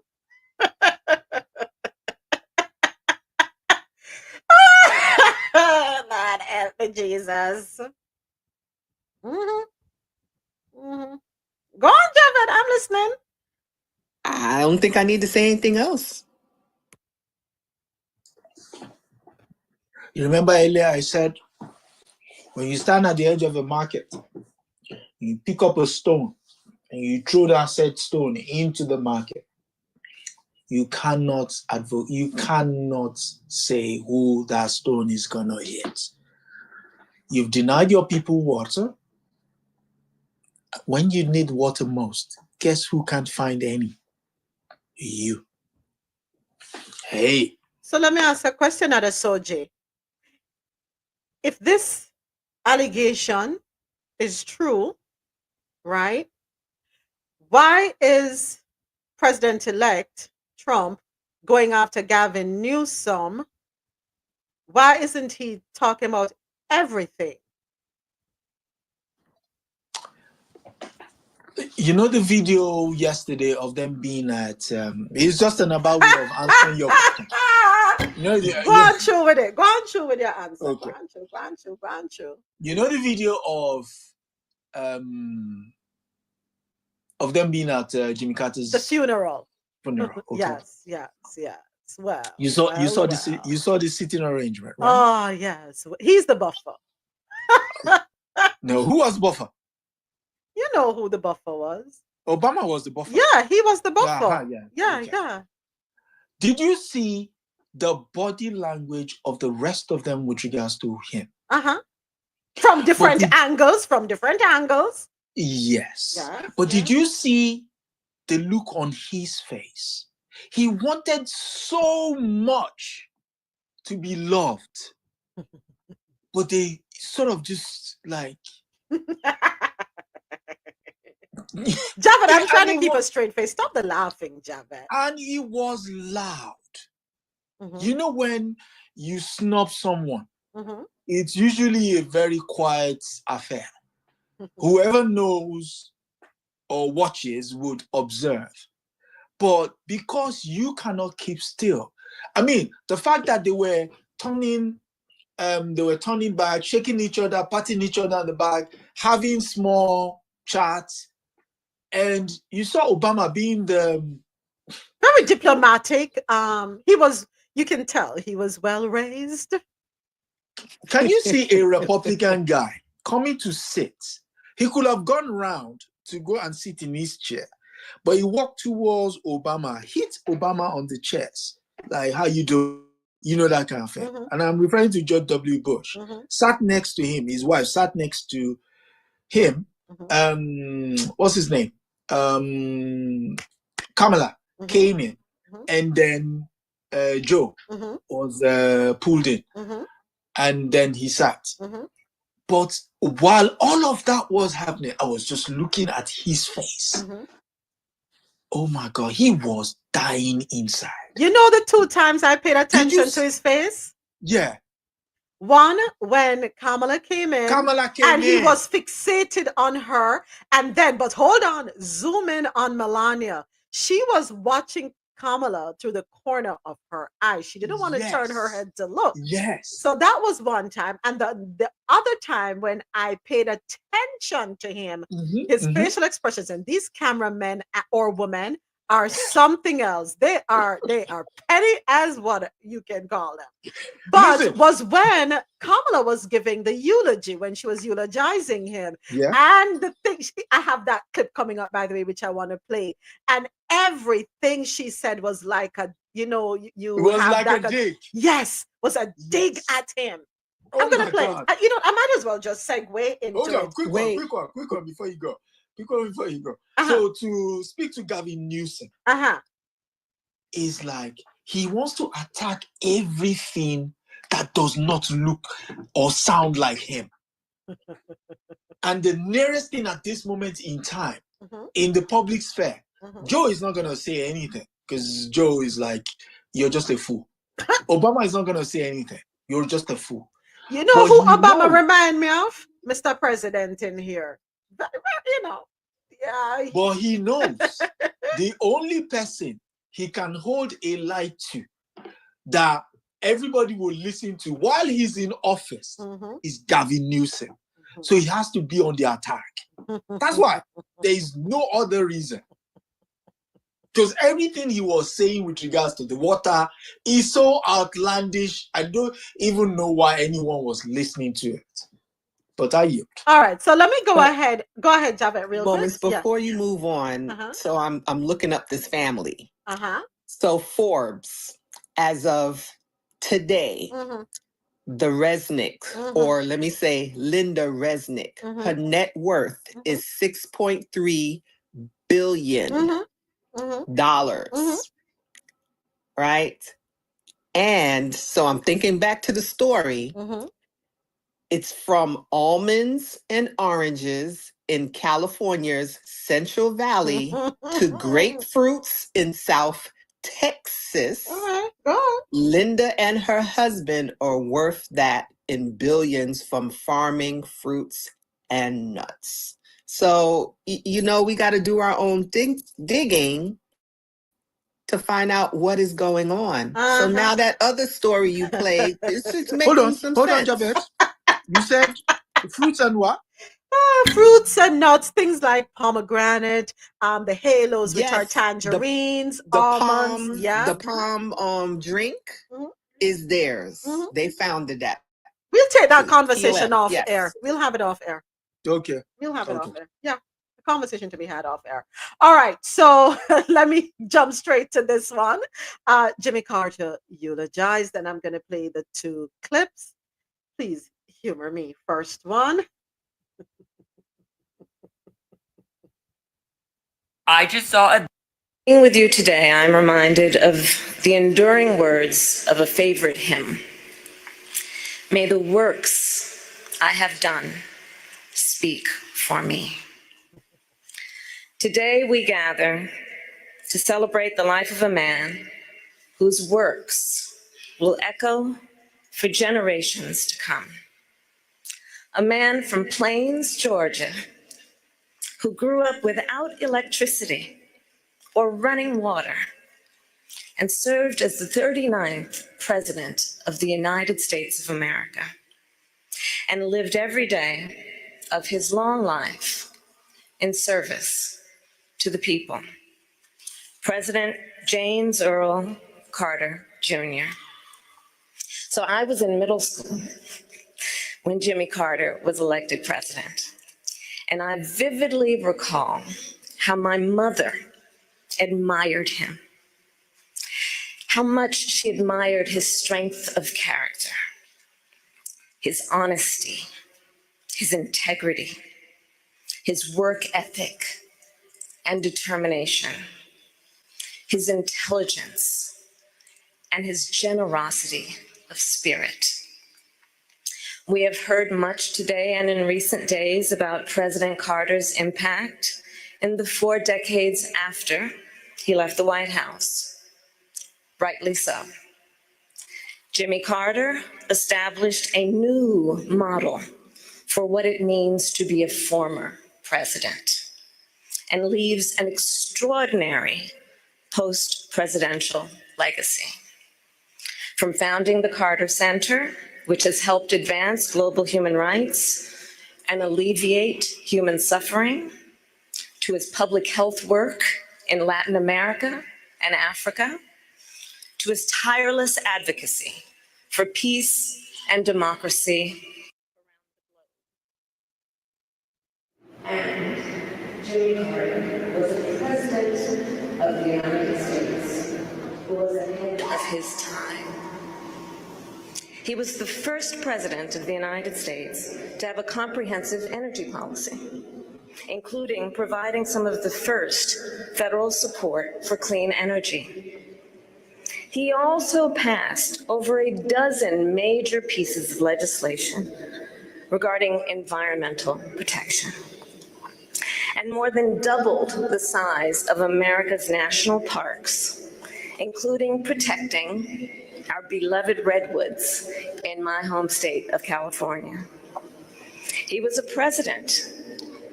Speaker 1: Lord help me, Jesus. Go on, Javed, I'm listening.
Speaker 2: I don't think I need to say anything else.
Speaker 5: You remember earlier I said, when you stand at the edge of a market, you pick up a stone and you throw that said stone into the market. You cannot say who that stone is gonna hit. You've denied your people water. When you need water most, guess who can't find any? You. Hey.
Speaker 1: So let me ask a question, Adesoji. If this allegation is true, right? Why is President-elect Trump going after Gavin Newsom Why isn't he talking about everything?
Speaker 5: You know the video yesterday of them being at it's just an about way of answering your question.
Speaker 1: Go on through with it. Go on through with your answer.
Speaker 5: Okay.
Speaker 1: Go on through.
Speaker 5: You know the video of them being at Jimmy Carter's
Speaker 1: The funeral.
Speaker 5: Okay.
Speaker 1: Yes. Well,
Speaker 5: you saw the sitting arrangement, right?
Speaker 1: Oh yes, he's the buffer.
Speaker 5: No, who was buffer?
Speaker 1: You know who the buffer was.
Speaker 5: Obama was the buffer.
Speaker 1: Yeah, he was the buffer.
Speaker 5: Yeah.
Speaker 1: Yeah.
Speaker 5: Did you see the body language of the rest of them with regards to him?
Speaker 1: From different angles.
Speaker 5: Yes. But did you see the look on his face? He wanted so much to be loved, but they sort of just like.
Speaker 1: Javed, I'm trying to keep a straight face. Stop the laughing, Javed.
Speaker 5: And he was loud. You know when you snub someone, it's usually a very quiet affair. Whoever knows or watches would observe. But because you cannot keep still, I mean, the fact that they were turning back, shaking each other, patting each other on the back, having small chats, and you saw Obama being
Speaker 1: very diplomatic. You can tell he was well raised.
Speaker 5: Can you see a Republican guy coming to sit? He could have gone round to go and sit in his chair, but he walked towards Obama, hit Obama on the chest, like, how you do? You know, that kind of thing. And I'm referring to George W. Bush. Sat next to him, his wife sat next to him. What's his name? Kamala came in, and then Joe was pulled in, and then he sat. But while all of that was happening, I was just looking at his face. Oh my God, he was dying inside.
Speaker 1: You know the 2 times I paid attention to his face?
Speaker 5: Yeah.
Speaker 1: One, when Kamala came in, he was fixated on her. And then, but hold on, zoom in on Melania. She was watching Kamala through the corner of her eye. She didn't want to turn her head to look.
Speaker 5: Yes.
Speaker 1: So that was one time. And the other time when I paid attention to him, his facial expressions, and these cameramen or women are something else. They are petty as what you can call them. But was when Kamala was giving the eulogy, when she was eulogizing him.
Speaker 5: Yeah.
Speaker 1: And the thing, I have that clip coming up, by the way, which I want to play. And everything she said was like a, you know, you
Speaker 5: was
Speaker 1: have
Speaker 5: like
Speaker 1: that
Speaker 5: a dig.
Speaker 1: Yes, was a dig at him. I'm gonna play it. You know, I might as well just segue into
Speaker 5: Hold on,
Speaker 1: it.
Speaker 5: quick one before you go. So to speak to Gavin Newsom, is like he wants to attack everything that does not look or sound like him. And the nearest thing at this moment in time, in the public sphere, Joe is not going to say anything because Joe is like, you're just a fool. Obama is not going to say anything. You're just a fool.
Speaker 1: You know who Obama remind me of? Mr. President in here. You know. Yeah.
Speaker 5: But he knows the only person he can hold a light to that everybody will listen to while he's in office is Gavin Newsom. So he has to be on the attack. That's why. There is no other reason. Because everything he was saying with regards to the water is so outlandish. I don't even know why anyone was listening to it. But I yield.
Speaker 1: All right, so let me go ahead. Go ahead, Javed, real
Speaker 2: Moments
Speaker 1: quick.
Speaker 2: before you move on. So I'm looking up this family. So Forbes, as of today, the Resnick, or let me say Linda Resnick, her net worth is $6.3 billion. Right? And so I'm thinking back to the story. It's from almonds and oranges in California's Central Valley to grapefruits in South Texas.
Speaker 1: All right, go on.
Speaker 2: Linda and her husband are worth that in billions from farming fruits and nuts. So, we got to do our own digging to find out what is going on. So now that other story you played, it's just making some
Speaker 5: hold on,
Speaker 2: sense.
Speaker 5: Javette. You said fruits and what?
Speaker 1: Fruits and nuts, things like pomegranate, the halos, which are
Speaker 2: Yes,
Speaker 1: tangerines,
Speaker 2: the
Speaker 1: almonds. Yeah.
Speaker 2: the palm drink
Speaker 1: Mhm.
Speaker 2: is theirs.
Speaker 1: Mhm.
Speaker 2: They founded that.
Speaker 1: We'll take that
Speaker 2: too.
Speaker 1: conversation
Speaker 2: POF,
Speaker 1: off
Speaker 2: yes.
Speaker 1: air. We'll have it off air.
Speaker 5: Okay.
Speaker 1: We'll have it
Speaker 5: Okay.
Speaker 1: off air. Yeah. A conversation to be had off air. All right. So let me jump straight to this one. Jimmy Carter eulogized, and I'm going to play the two clips. Please humor me. First one.
Speaker 16: I just saw a. Being with you today, I'm reminded of the enduring words of a favorite hymn. May the works I have done speak for me. Today we gather to celebrate the life of a man whose works will echo for generations to come. A man from Plains, Georgia, who grew up without electricity or running water and served as the 39th President of the United States of America and lived every day of his long life in service to the people. President James Earl Carter, Jr. So I was in middle school when Jimmy Carter was elected president. And I vividly recall how my mother admired him, how much she admired his strength of character, his honesty, his integrity, his work ethic and determination, his intelligence, and his generosity of spirit. We have heard much today and in recent days about President Carter's impact in the 4 decades after he left the White House. Rightly so. Jimmy Carter established a new model for what it means to be a former president and leaves an extraordinary post-presidential legacy. From founding the Carter Center, which has helped advance global human rights and alleviate human suffering, to his public health work in Latin America and Africa, to his tireless advocacy for peace and democracy. And Jimmy Carter was the President of the United States who was ahead of his time. He was the first president of the United States to have a comprehensive energy policy, including providing some of the first federal support for clean energy. He also passed over a dozen major pieces of legislation regarding environmental protection, and more than doubled the size of America's national parks, including protecting our beloved redwoods in my home state of California. He was a president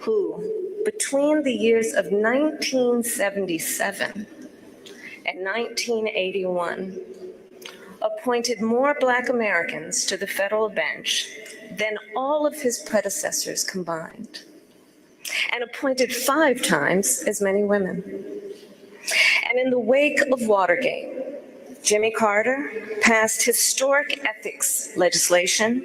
Speaker 16: who, between the years of 1977 and 1981, appointed more Black Americans to the federal bench than all of his predecessors combined, and appointed 5 times as many women. And in the wake of Watergate, Jimmy Carter passed historic ethics legislation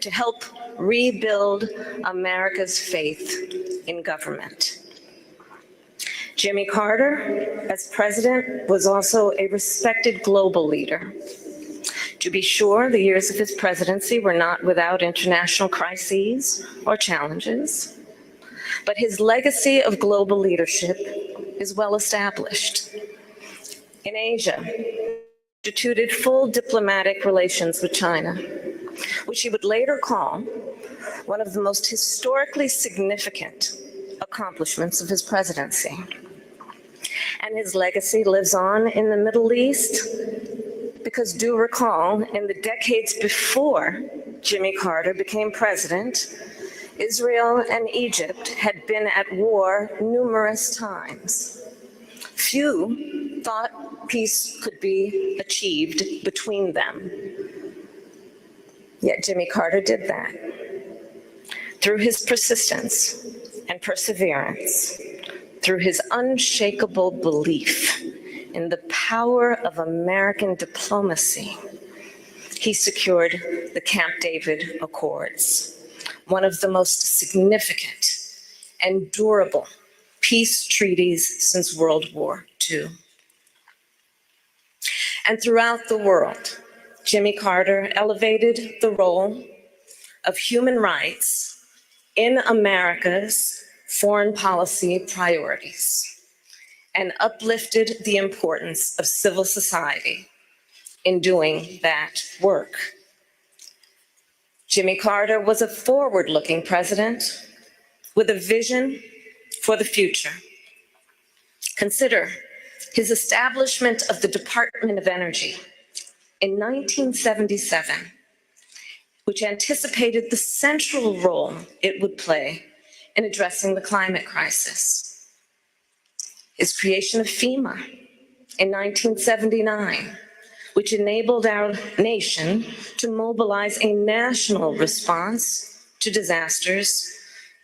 Speaker 16: to help rebuild America's faith in government. Jimmy Carter, as president, was also a respected global leader. To be sure, the years of his presidency were not without international crises or challenges, but his legacy of global leadership is well established. In Asia, he instituted full diplomatic relations with China, which he would later call one of the most historically significant accomplishments of his presidency. And his legacy lives on in the Middle East because do recall, in the decades before Jimmy Carter became president, Israel and Egypt had been at war numerous times. Few thought peace could be achieved between them. Yet Jimmy Carter did that. Through his persistence and perseverance, through his unshakable belief in the power of American diplomacy, he secured the Camp David Accords, one of the most significant and durable peace treaties since World War II. And throughout the world, Jimmy Carter elevated the role of human rights in America's foreign policy priorities and uplifted the importance of civil society in doing that work. Jimmy Carter was a forward-looking president with a vision for the future. Consider his establishment of the Department of Energy in 1977, which anticipated the central role it would play in addressing the climate crisis. His creation of FEMA in 1979, which enabled our nation to mobilize a national response to disasters,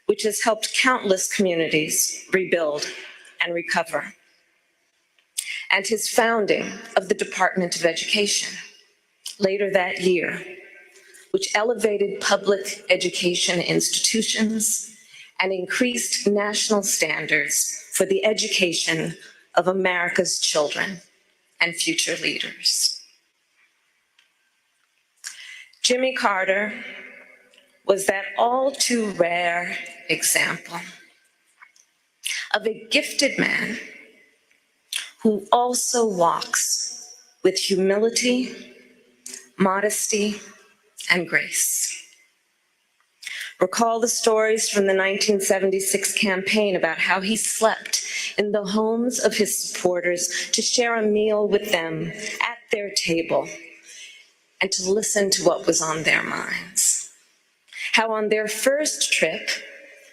Speaker 16: which has helped countless communities rebuild and recover. And his founding of the Department of Education later that year, which elevated public education institutions and increased national standards for the education of America's children and future leaders. Jimmy Carter was that all too rare example of a gifted man who also walks with humility, modesty, and grace. Recall the stories from the 1976 campaign about how he slept in the homes of his supporters to share a meal with them at their table and to listen to what was on their minds. How on their first trip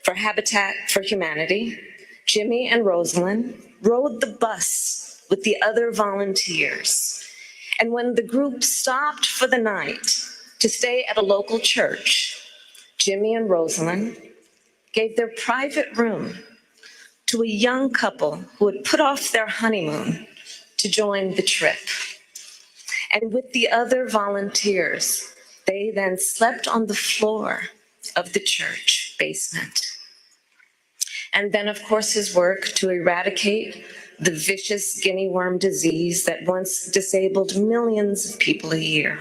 Speaker 16: for Habitat for Humanity, Jimmy and Rosalind rode the bus with the other volunteers. And when the group stopped for the night to stay at a local church, Jimmy and Rosalind gave their private room to a young couple who had put off their honeymoon to join the trip. And with the other volunteers, they then slept on the floor of the church basement. And then, of course, his work to eradicate the vicious guinea worm disease that once disabled millions of people a year.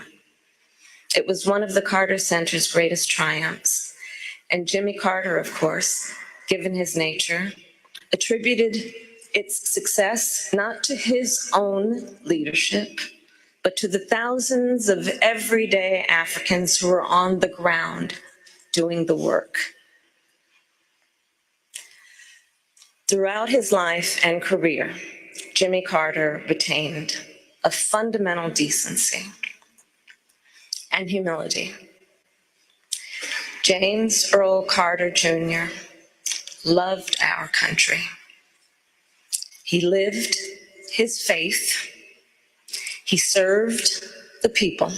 Speaker 16: It was one of the Carter Center's greatest triumphs. And Jimmy Carter, of course, given his nature, attributed its success not to his own leadership, but to the thousands of everyday Africans who were on the ground doing the work. Throughout his life and career, Jimmy Carter retained a fundamental decency and humility. James Earl Carter Jr. loved our country. He lived his faith, he served the people,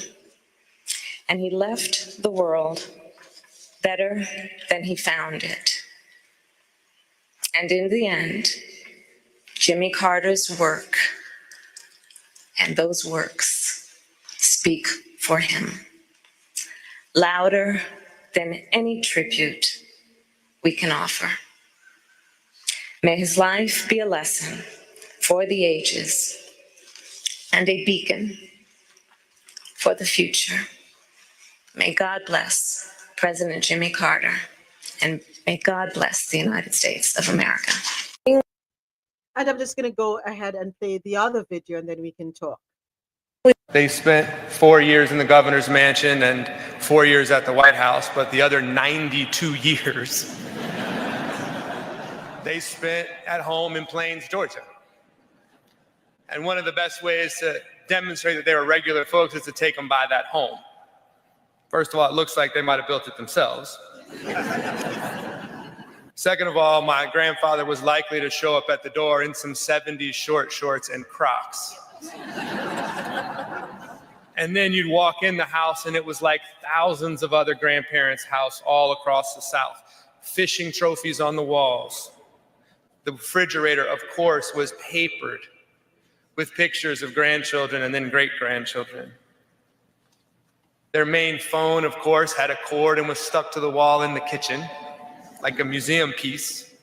Speaker 16: and he left the world better than he found it. And in the end, Jimmy Carter's work and those works speak for him, louder than any tribute we can offer. May his life be a lesson for the ages and a beacon for the future. May God bless President Jimmy Carter, and may God bless the United States of America.
Speaker 1: And I'm just going to go ahead and play the other video and then we can talk.
Speaker 17: They spent 4 years in the governor's mansion and 4 years at the White House, but the other 92 years they spent at home in Plains, Georgia. And one of the best ways to demonstrate that they were regular folks is to take them by that home. First of all, it looks like they might have built it themselves. Second of all, my grandfather was likely to show up at the door in some 70s short shorts and Crocs. And then you'd walk in the house and it was like thousands of other grandparents' house all across the South. Fishing trophies on the walls. The refrigerator, of course, was papered with pictures of grandchildren and then great-grandchildren. Their main phone, of course, had a cord and was stuck to the wall in the kitchen, like a museum piece.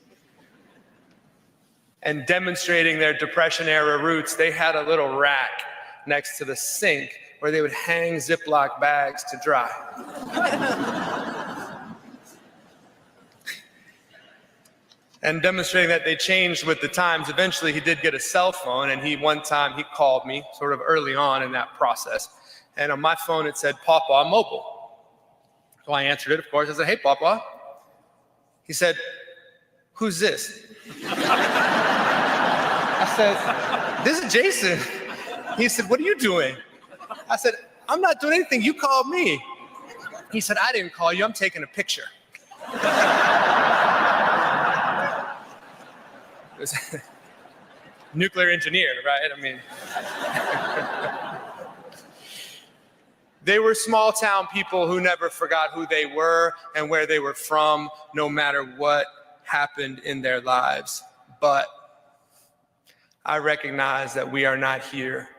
Speaker 17: And demonstrating their Depression-era roots, they had a little rack next to the sink where they would hang Ziploc bags to dry. And demonstrating that they changed with the times. Eventually, he did get a cell phone, and one time he called me sort of early on in that process. And on my phone, it said, "Papa, mobile." So I answered it, of course. I said, "Hey, Papa." He said, "Who's this?" I said, "This is Jason." He said, "What are you doing?" I said, "I'm not doing anything. You called me." He said, "I didn't call you. I'm taking a picture." Nuclear engineer, right? I mean, they were small town people who never forgot who they were and where they were from, no matter what happened in their lives. But I recognize that we are not here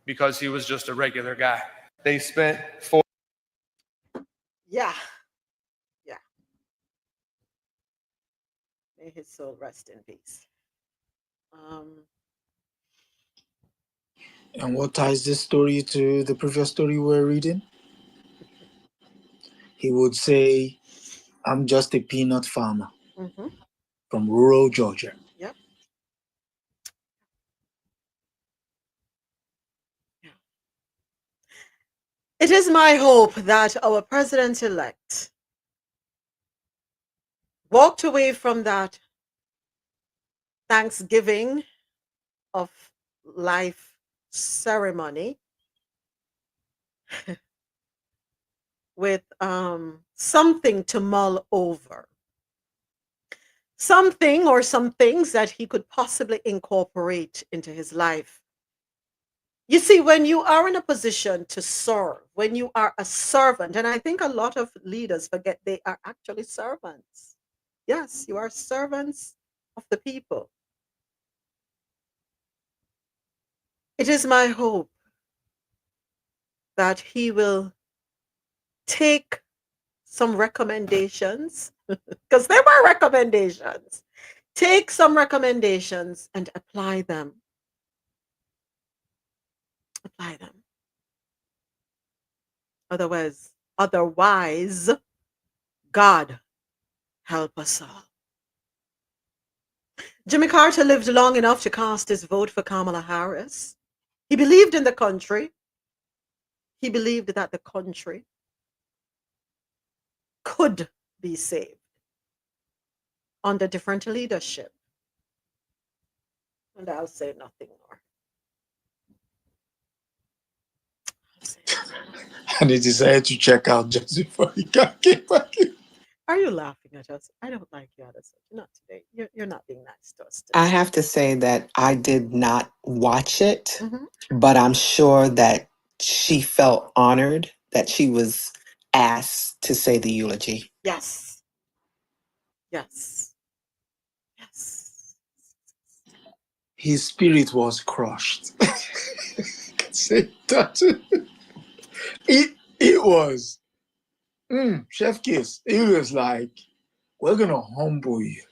Speaker 17: because he was just a regular guy. They spent 4.
Speaker 1: Yeah. May his soul rest in peace.
Speaker 5: And what ties this story to the previous story we're reading? He would say, "I'm just a peanut farmer from rural Georgia."
Speaker 1: Yep. It is my hope that our president-elect walked away from that Thanksgiving of life ceremony with something to mull over. Something or some things that he could possibly incorporate into his life. You see, when you are in a position to serve, when you are a servant, and I think a lot of leaders forget they are actually servants. Yes, you are servants of the people. It is my hope that he will take some recommendations, because there were recommendations. Take some recommendations and apply them. Apply them. Otherwise, God help us all. Jimmy Carter lived long enough to cast his vote for Kamala Harris. He believed in the country. He believed that the country could be saved under different leadership. And I'll say nothing more.
Speaker 5: And he decided to check out just before he got back in.
Speaker 1: Are you laughing at us? I don't like you, Adesoji. Not today. You're not being nice to us today.
Speaker 2: I have to say that I did not watch it, but I'm sure that she felt honored that she was asked to say the eulogy.
Speaker 1: Yes. Yes. Yes.
Speaker 5: His spirit was crushed. I can say that. It was. Chef Kiss. It was like, we're going to humble you.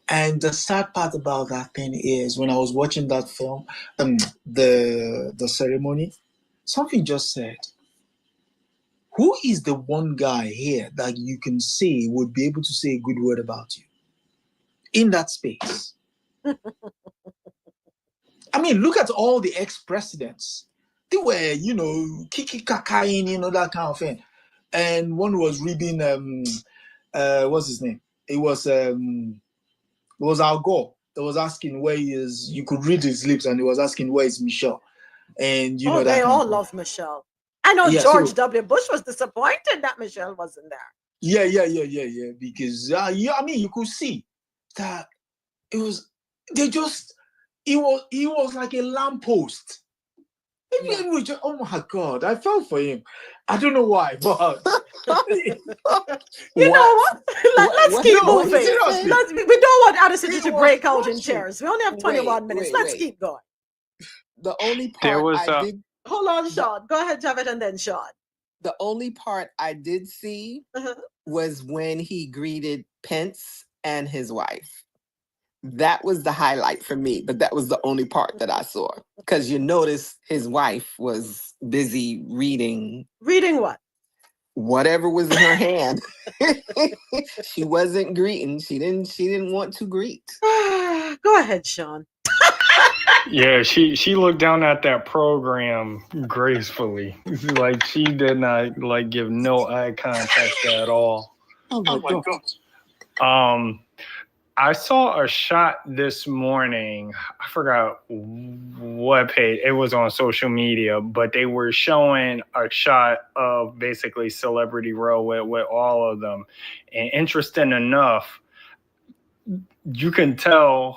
Speaker 5: And the sad part about that thing is, when I was watching that film, the ceremony, something just said, who is the one guy here that you can say would be able to say a good word about you in that space? I mean, look at all the ex-presidents. They were, kiki kakaing, that kind of thing. And one was reading, what's his name? It was Al Gore. that was asking where is. You could read his lips, and he was asking where is Michelle, and you know
Speaker 1: they
Speaker 5: that kind
Speaker 1: all
Speaker 5: of thing.
Speaker 1: love Michelle. I know
Speaker 5: Yeah,
Speaker 1: George
Speaker 5: so
Speaker 1: W. Bush was disappointed that Michelle wasn't there.
Speaker 5: yeah. Because yeah, I mean, you could see that it was. They just. He was like a lamppost. Oh my God, I fell for him. I don't know why, but
Speaker 1: you know what? Let's keep
Speaker 5: no,
Speaker 1: moving.
Speaker 5: seriously.
Speaker 1: We don't want Adesoji to
Speaker 5: It
Speaker 1: break
Speaker 5: was
Speaker 1: out in
Speaker 5: touching.
Speaker 1: tears. We only have 21 minutes. Let's keep going.
Speaker 2: The only
Speaker 18: There
Speaker 2: part
Speaker 18: was
Speaker 2: I did.
Speaker 1: Hold on, Sean. Go ahead, Javed, and then Sean.
Speaker 2: The only part I did see was when he greeted Pence and his wife. That was the highlight for me, but that was the only part that I saw. Because you notice his wife was busy reading.
Speaker 1: Reading what?
Speaker 2: Whatever was in her hand. She wasn't greeting. She didn't want to greet.
Speaker 1: Go ahead, Sean.
Speaker 18: Yeah, she looked down at that program gracefully. Like she did not like give no eye contact at all.
Speaker 5: Oh my God.
Speaker 18: I saw a shot this morning. I forgot what page. It was on social media, but they were showing a shot of basically Celebrity Row with all of them. And interesting enough, you can tell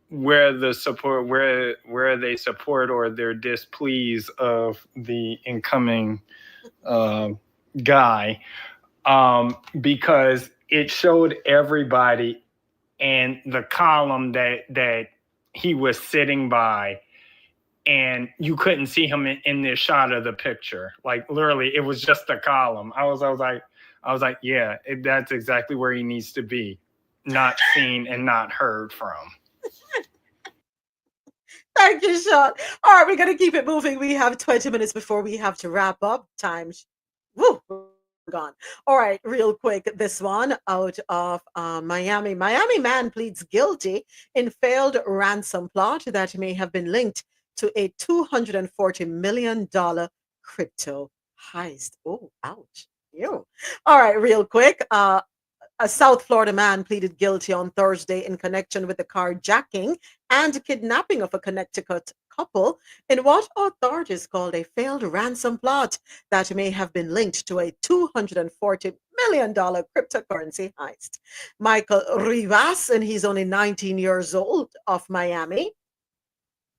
Speaker 18: where they support or they're displeased of the incoming guy, because it showed everybody and the column that he was sitting by, and you couldn't see him in this shot of the picture. Like literally, it was just a column. I was like, yeah, that's exactly where he needs to be, not seen and not heard from.
Speaker 1: Thank you, Sean. All right, we're going to keep it moving. We have 20 minutes before we have to wrap up. Woo, gone. All right, real quick. This one out of Miami. Miami man pleads guilty in failed ransom plot that may have been linked to a $240 million crypto heist. Oh, ouch. Ew. All right, real quick. A South Florida man pleaded guilty on Thursday in connection with the carjacking and kidnapping of a Connecticut couple in what authorities called a failed ransom plot that may have been linked to a $240 million cryptocurrency heist. Michael Rivas, and he's only 19 years old, of Miami,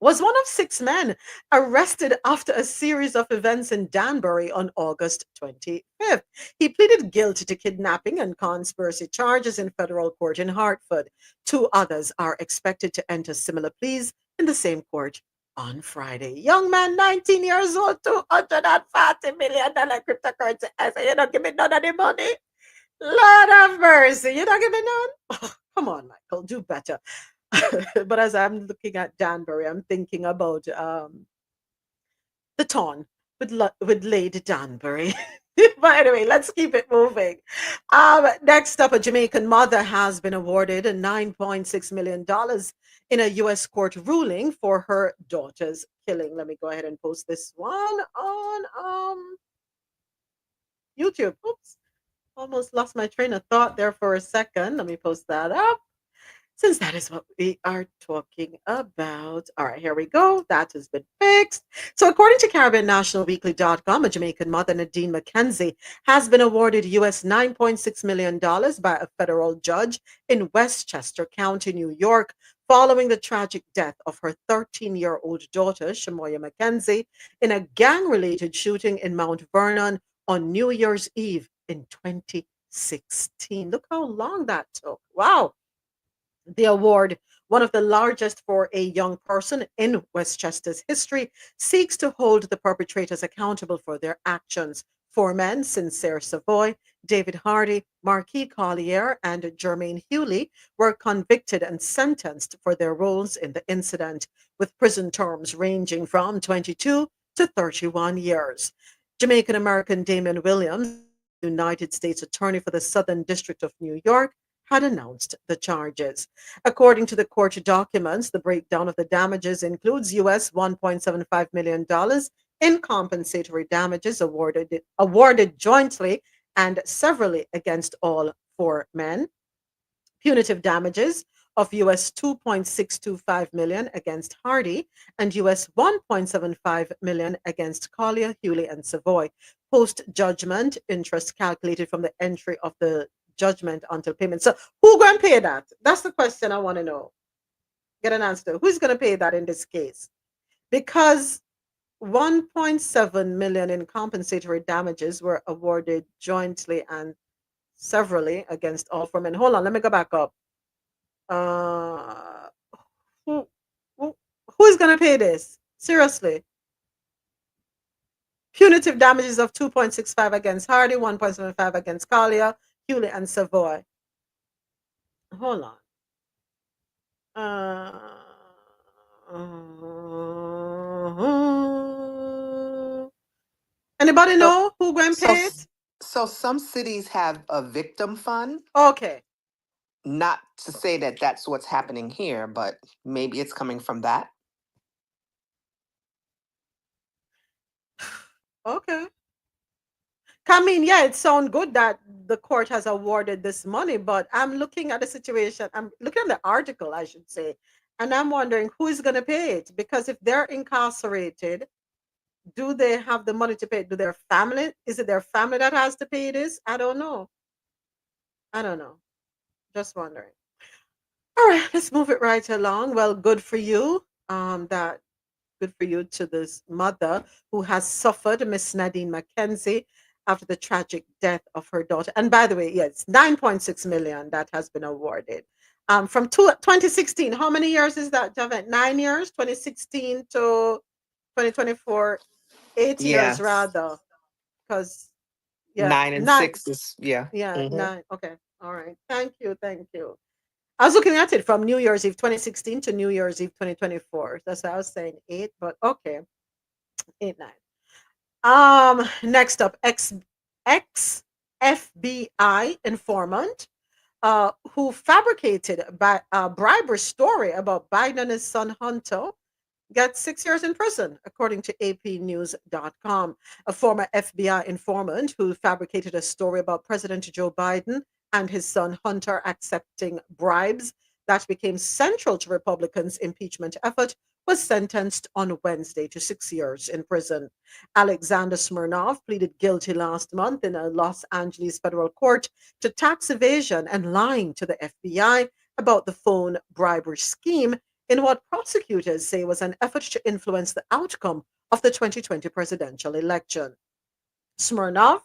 Speaker 1: was one of 6 men arrested after a series of events in Danbury on August 25th. He pleaded guilty to kidnapping and conspiracy charges in federal court in Hartford. 2 others are expected to enter similar pleas in the same court on Friday. Young man, 19 years old, $240 million cryptocurrency. I say, you don't give me none of the money. Lord of mercy, you don't give me none? Oh, come on, Michael, do better. But as I'm looking at Danbury, I'm thinking about the Ton with Lady Danbury. But anyway, let's keep it moving. Next up, a Jamaican mother has been awarded $9.6 million in a U.S. court ruling for her daughter's killing. Let me go ahead and post this one on YouTube. Oops, almost lost my train of thought there for a second. Let me post that up, since that is what we are talking about. All right, here we go. That has been fixed. So according to CaribbeanNationalWeekly.com, a Jamaican mother, Nadine McKenzie, has been awarded US $9.6 million by a federal judge in Westchester County, New York, following the tragic death of her 13-year-old daughter, Shamoya McKenzie, in a gang-related shooting in Mount Vernon on New Year's Eve in 2016. Look how long that took. Wow. The award, one of the largest for a young person in Westchester's history, seeks to hold the perpetrators accountable for their actions. 4 men, Sincere Savoy, David Hardy, Marquis Collier, and Jermaine Hewley, were convicted and sentenced for their roles in the incident, with prison terms ranging from 22 to 31 years. Jamaican-American Damon Williams, United States Attorney for the Southern District of New York, had announced the charges. According to the court documents, the breakdown of the damages includes US $1.75 million in compensatory damages awarded jointly and severally against all 4 men, punitive damages of US 2.625 million against Hardy and US 1.75 million against Collier, Hewley, and Savoy. Post-judgment interest calculated from the entry of the judgment until payment. So who going to pay that? That's the question I want to know. Get an answer. Who's going to pay that in this case? Because 1.7 million in compensatory damages were awarded jointly and severally against all four men. Hold on, let me go back up. Uh, who, who is going to pay this? Seriously. Punitive damages of 2.65 against Hardy, 1.75 against Collier, Hewley, and Savoy. Hold on. Anybody know who going to pay it?
Speaker 2: So some cities have a victim fund.
Speaker 1: Okay.
Speaker 2: Not to say that that's what's happening here, but maybe it's coming from that.
Speaker 1: Okay. I mean, yeah, it sounds good that the court has awarded this money, but I'm looking at the situation. I'm looking at the article, I should say, and I'm wondering who is going to pay it, because if they're incarcerated, do they have the money to pay? Do their family? Is it their family that has to pay this? I don't know. I don't know. Just wondering. All right, let's move it right along. Well, good for you. That good for you to this mother who has suffered, Miss Nadine McKenzie, after the tragic death of her daughter. And by the way, yes, 9.6 million that has been awarded. From 2016, how many years is that, Javette? 9 years, 2016 to 2024, 8 years
Speaker 2: Yes.
Speaker 1: rather, because yeah,
Speaker 2: 9 and 6 is, yeah.
Speaker 1: yeah,
Speaker 2: Mhm.
Speaker 1: 9. Okay, all right. Thank you, thank you. I was looking at it from New Year's Eve 2016 to New Year's Eve 2024. That's what I was saying 8, but okay, 8, 9. Next up, ex FBI informant who fabricated a bribery story about Biden and his son Hunter gets 6 years in prison, according to APnews.com. A former FBI informant who fabricated a story about President Joe Biden and his son Hunter accepting bribes that became central to Republicans' impeachment effort was sentenced on Wednesday to 6 years in prison. Alexander Smirnov pleaded guilty last month in a Los Angeles federal court to tax evasion and lying to the FBI about the phone bribery scheme in what prosecutors say was an effort to influence the outcome of the 2020 presidential election. Smirnov,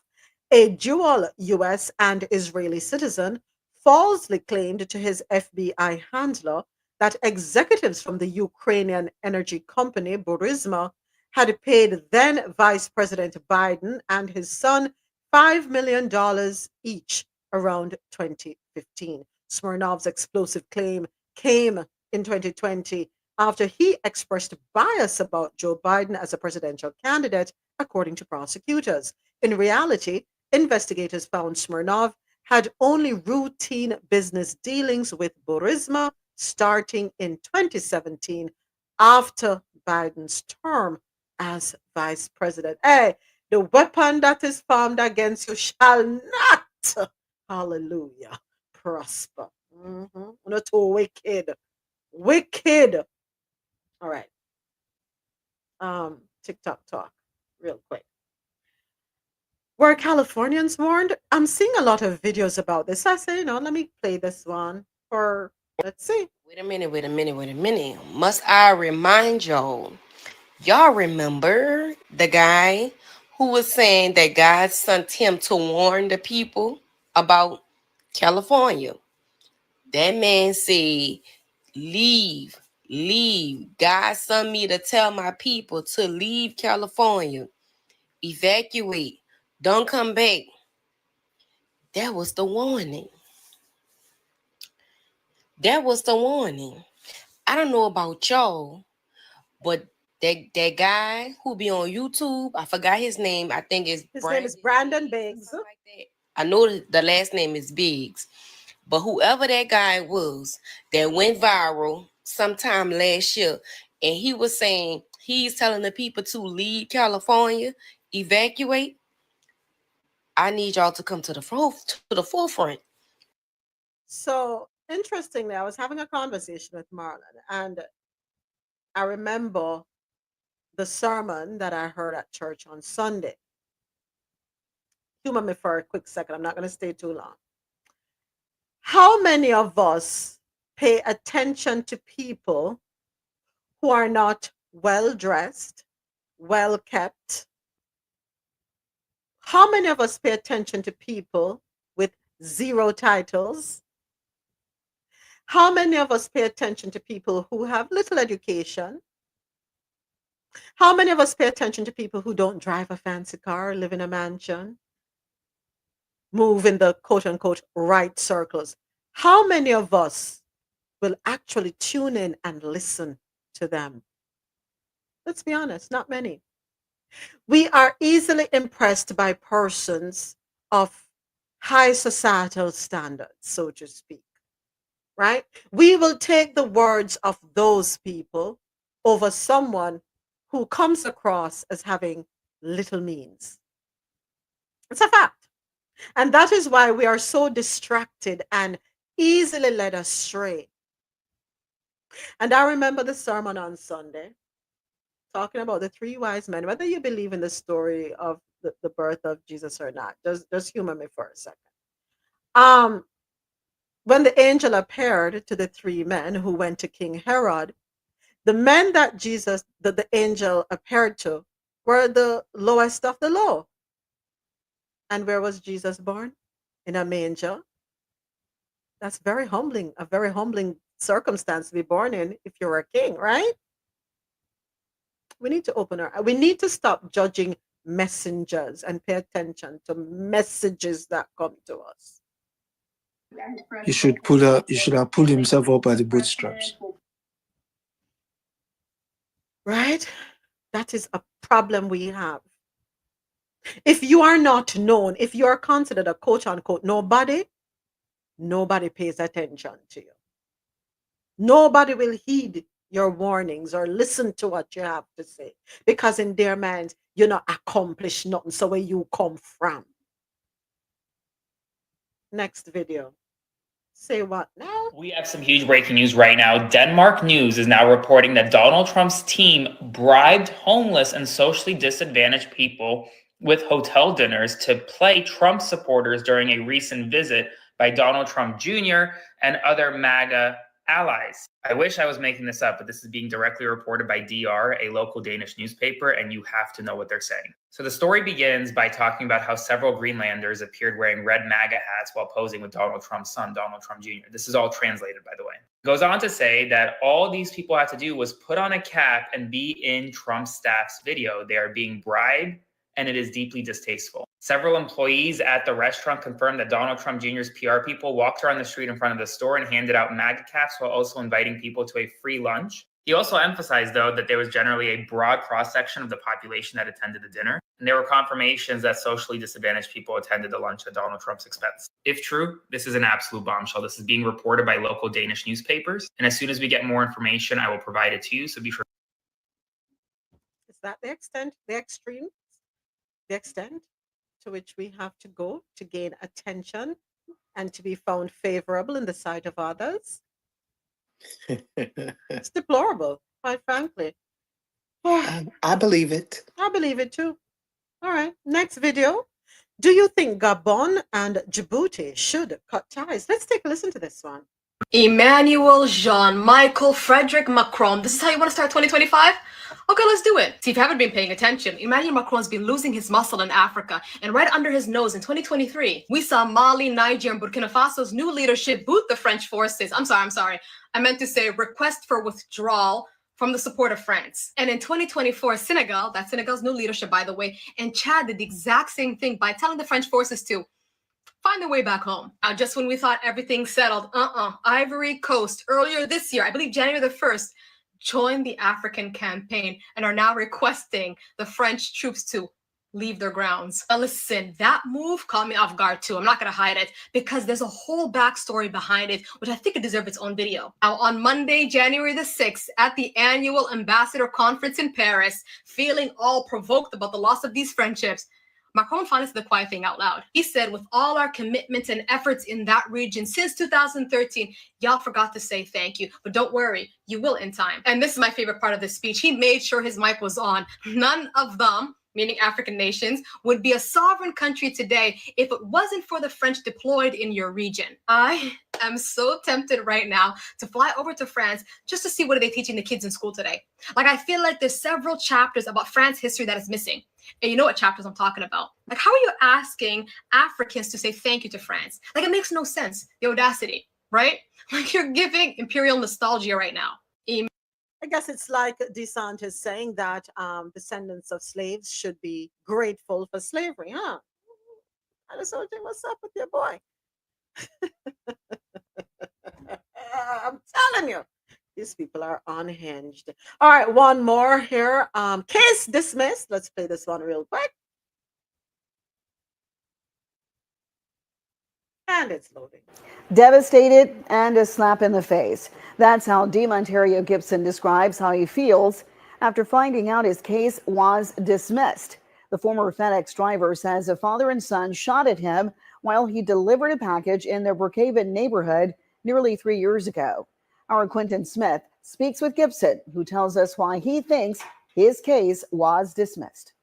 Speaker 1: a dual US and Israeli citizen, falsely claimed to his FBI handler that executives from the Ukrainian energy company Burisma had paid then Vice President Biden and his son $5 million each around 2015. Smirnov's explosive claim came in 2020 after he expressed bias about Joe Biden as a presidential candidate, according to prosecutors. In reality, investigators found Smirnov had only routine business dealings with Burisma starting in 2017 after Biden's term as vice president. Hey, the weapon that is formed against you shall not, hallelujah, prosper. Not too wicked. Wicked. All right. TikTok talk, real quick. Were Californians warned? I'm seeing a lot of videos about this. I say, let me play this one for, let's see.
Speaker 19: Wait a minute. Must I remind y'all remember the guy who was saying that God sent him to warn the people about California? That man said, leave. God sent me to tell my people to leave California, evacuate, don't come back. That was the warning. I don't know about y'all, but that guy who be on YouTube, I forgot his name. I think
Speaker 1: his name is Brandon Biggs.
Speaker 19: Like that. I know the last name is Biggs, but whoever that guy was that went viral sometime last year, and he was saying he's telling the people to leave California, evacuate. I need y'all to come to the forefront.
Speaker 1: So Interestingly, I was having a conversation with Marlon, and I remember the sermon that I heard at church on Sunday. Humor me for a quick second. I'm not going to stay too long. How many of us pay attention to people who are not well dressed, well kept? How many of us pay attention to people with 0 titles? How many of us pay attention to people who have little education? How many of us pay attention to people who don't drive a fancy car, live in a mansion, move in the quote unquote right circles? How many of us will actually tune in and listen to them? Let's be honest, not many. We are easily impressed by persons of high societal standards, so to speak, right? We will take the words of those people over someone who comes across as having little means. It's a fact. And that is why we are so distracted and easily led astray. And I remember the sermon on Sunday talking about the 3 wise men, whether you believe in the story of the birth of Jesus or not. Just humor me for a second. When the angel appeared to the 3 men who went to King Herod, the men that the angel appeared to were the lowest of the low. And where was Jesus born? In a manger. That's very humbling, a very humbling circumstance to be born in if you're a king, right? We need to we need to stop judging messengers and pay attention to messages that come to us.
Speaker 5: He should have pulled himself up by the bootstraps.
Speaker 1: Right? That is a problem we have. If you are not known, if you are considered a quote unquote nobody pays attention to you. Nobody will heed your warnings or listen to what you have to say, because in their minds you're not accomplished nothing. So where you come from. Next video. Say what now?
Speaker 20: We have some huge breaking news right now. Denmark News is now reporting that Donald Trump's team bribed homeless and socially disadvantaged people with hotel dinners to play Trump supporters during a recent visit by Donald Trump Jr. and other MAGA allies. I wish I was making this up, but this is being directly reported by DR, a local Danish newspaper, and you have to know what they're saying. So the story begins by talking about how several Greenlanders appeared wearing red MAGA hats while posing with Donald Trump's son, Donald Trump Jr. This is all translated, by the way. It goes on to say that all these people had to do was put on a cap and be in Trump's staff's video. They are being bribed, and it is deeply distasteful. Several employees at the restaurant confirmed that Donald Trump Jr.'s PR people walked around the street in front of the store and handed out MAGA caps while also inviting people to a free lunch. He also emphasized, though, that there was generally a broad cross-section of the population that attended the dinner, and there were confirmations that socially disadvantaged people attended the lunch at Donald Trump's expense. If true, this is an absolute bombshell. This is being reported by local Danish newspapers, and as soon as we get more information, I will provide it to you, so be sure.
Speaker 1: Is that the extent to which we have to go to gain attention and to be found favorable in the sight of others? It's deplorable, quite frankly.
Speaker 2: I believe it.
Speaker 1: I believe it too. All right, next video. Do you think Gabon and Djibouti should cut ties? Let's take a listen to this one.
Speaker 21: Emmanuel Jean-Michel Frederick Macron. This is how you want to start 2025? Okay, let's do it. See, if you haven't been paying attention, Emmanuel Macron's been losing his muscle in Africa, and right under his nose in 2023, we saw Mali, Niger, and Burkina Faso's new leadership boot the French forces. I'm sorry. I meant to say request for withdrawal from the support of France. And in 2024, Senegal, that's Senegal's new leadership, by the way, and Chad did the exact same thing by telling the French forces to find their way back home. Just when we thought everything settled, Ivory Coast, earlier this year, I believe January the 1st, joined the African campaign and are now requesting the French troops to leave their grounds. Now listen, that move caught me off guard too. I'm not going to hide it because there's a whole backstory behind it, which I think it deserves its own video. Now, on Monday, January the 6th, at the annual Ambassador Conference in Paris, feeling all provoked about the loss of these friendships, Macron finally said the quiet thing out loud. He said, with all our commitments and efforts in that region since 2013, y'all forgot to say thank you. But don't worry, you will in time. And this is my favorite part of this speech. He made sure his mic was on. None of them, meaning African nations, would be a sovereign country today if it wasn't for the French deployed in your region. I am so tempted right now to fly over to France just to see what are they teaching the kids in school today. Like, I feel like there's several chapters about France history that is missing. And you know what chapters I'm talking about. Like, how are you asking Africans to say thank you to France? Like, it makes no sense. The audacity, right? Like, you're giving imperial nostalgia right now.
Speaker 1: I guess it's like DeSantis saying that descendants of slaves should be grateful for slavery, huh? Adesoji, what's up with your boy? I'm telling you, these people are unhinged. All right, one more here. Case dismissed. Let's play this one real quick. And it's loading.
Speaker 4: Devastated and a slap in the face. That's how Ontario Gibson describes how he feels after finding out his case was dismissed. The former FedEx driver says a father and son shot at him while he delivered a package in their Brookhaven neighborhood nearly 3 years ago. Our Quentin Smith speaks with Gibson, who tells us why he thinks his case was dismissed.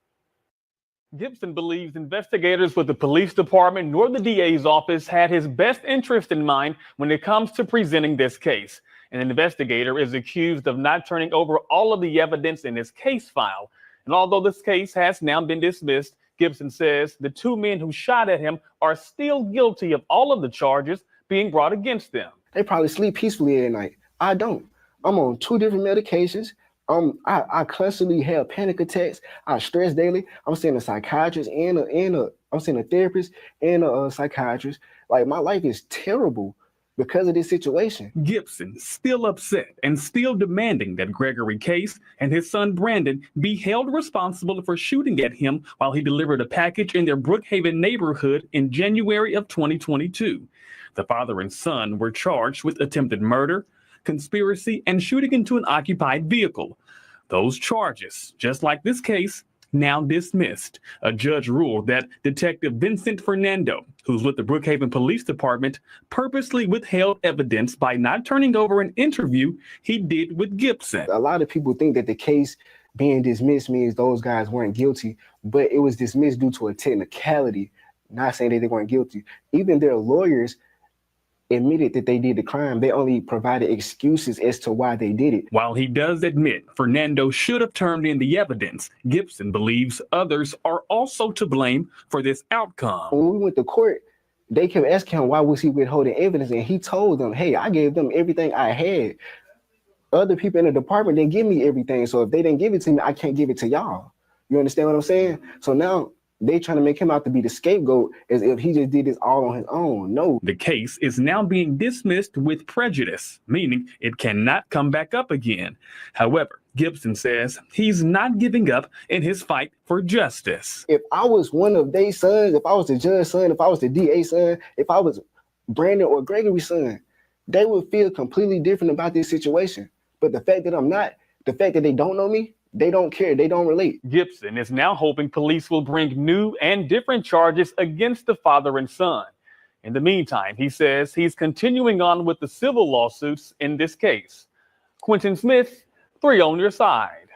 Speaker 22: Gibson believes investigators with the police department nor the DA's office had his best interest in mind when it comes to presenting this case. An investigator is accused of not turning over all of the evidence in his case file. And although this case has now been dismissed, Gibson says the two men who shot at him are still guilty of all of the charges being brought against them.
Speaker 23: They probably sleep peacefully at night. I don't. I'm on 2 different medications. I constantly have panic attacks. I stress daily. I'm seeing a psychiatrist I'm seeing a therapist and a psychiatrist. Like, my life is terrible because of this situation.
Speaker 22: Gibson still upset and still demanding that Gregory Case and his son Brandon be held responsible for shooting at him while he delivered a package in their Brookhaven neighborhood in January of 2022. The father and son were charged with attempted murder, conspiracy, and shooting into an occupied vehicle. Those charges, just like this case, now dismissed. A judge ruled that Detective Vincent Fernando, who's with the Brookhaven Police Department, purposely withheld evidence by not turning over an interview he did with Gibson.
Speaker 23: A lot of people think that the case being dismissed means those guys weren't guilty, but it was dismissed due to a technicality, not saying that they weren't guilty. Even their lawyers admitted that they did the crime. They only provided excuses as to why they did it.
Speaker 22: While he does admit Fernando should have turned in the evidence, Gibson believes others are also to blame for this outcome.
Speaker 23: When we went to court, they kept asking him why was he withholding evidence, and he told them, hey, I gave them everything I had. Other people in the department didn't give me everything, so if they didn't give it to me, I can't give it to y'all. You understand what I'm saying? So now they trying to make him out to be the scapegoat as if he just did this all on his own. No.
Speaker 22: The case is now being dismissed with prejudice, meaning it cannot come back up again. However, Gibson says he's not giving up in his fight for justice.
Speaker 23: If I was one of their sons, if I was the judge's son, if I was the DA son, if I was Brandon or Gregory's son, they would feel completely different about this situation. But the fact that I'm not, the fact that they don't know me, they don't care. They don't relate.
Speaker 22: Gibson is now hoping police will bring new and different charges against the father and son. In the meantime, he says he's continuing on with the civil lawsuits in this case. Quentin Smith, 3 on your side.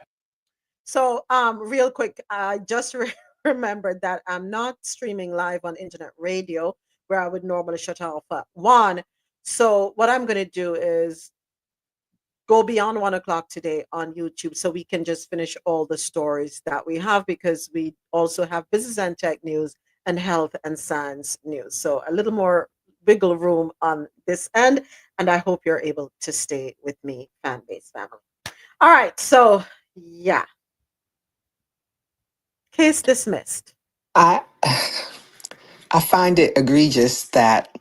Speaker 1: So, real quick, I just remembered that I'm not streaming live on internet radio where I would normally shut off at 1. So what I'm going to do is go beyond 1 o'clock today on YouTube so we can just finish all the stories that we have, because we also have business and tech news and health and science news. So a little more wiggle room on this end, and I hope you're able to stay with me, fan base family. All right, so yeah. Case dismissed.
Speaker 2: I find it egregious that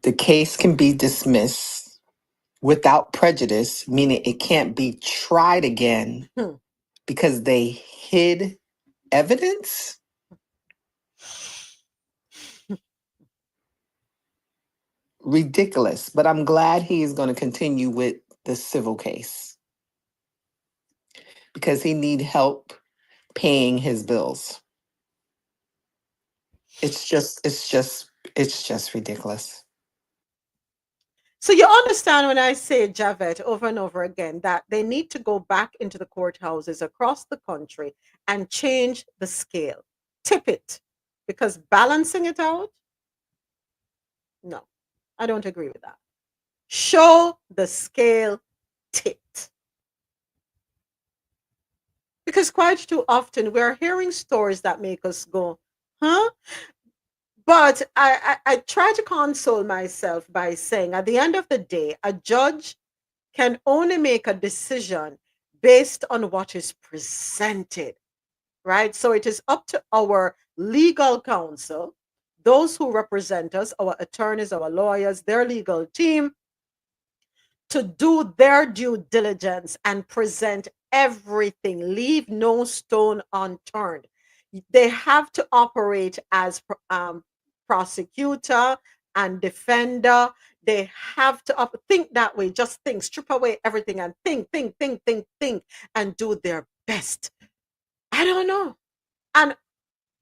Speaker 2: the case can be dismissed without prejudice, meaning it can't be tried again because they hid evidence. Ridiculous. But I'm glad he is going to continue with the civil case because he need help paying his bills. It's just ridiculous.
Speaker 1: So you understand when I say, Javette, over and over again, that they need to go back into the courthouses across the country and change the scale, tip it, because balancing it out, no, I don't agree with that. Show the scale tipped. Because quite too often we're hearing stories that make us go, huh? But I try to console myself by saying at the end of the day, a judge can only make a decision based on what is presented, right? So it is up to our legal counsel, those who represent us, our attorneys, our lawyers, their legal team, to do their due diligence and present everything, leave no stone unturned. They have to operate as prosecutor and defender. They have to think that way, just think, strip away everything and think, and do their best. I don't know. And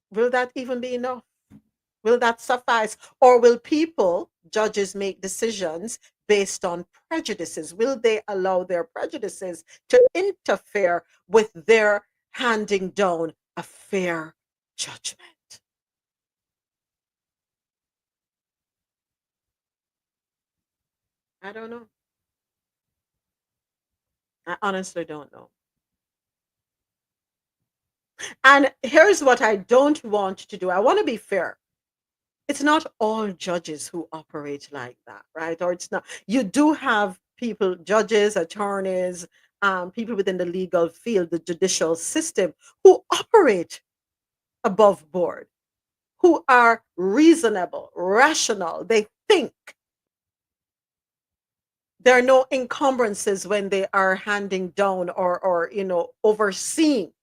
Speaker 1: will that even be enough? Will that suffice? Or will people, judges, make decisions based on prejudices? Will they allow their prejudices to interfere with their handing down a fair judgment? I don't know. I honestly don't know. And here's what I don't want to do. I want to be fair. It's not all judges who operate like that, right? Or it's not. You do have people, judges, attorneys, people within the legal field, the judicial system, who operate above board, who are reasonable, rational. They think. There are no encumbrances when they are handing down or overseeing.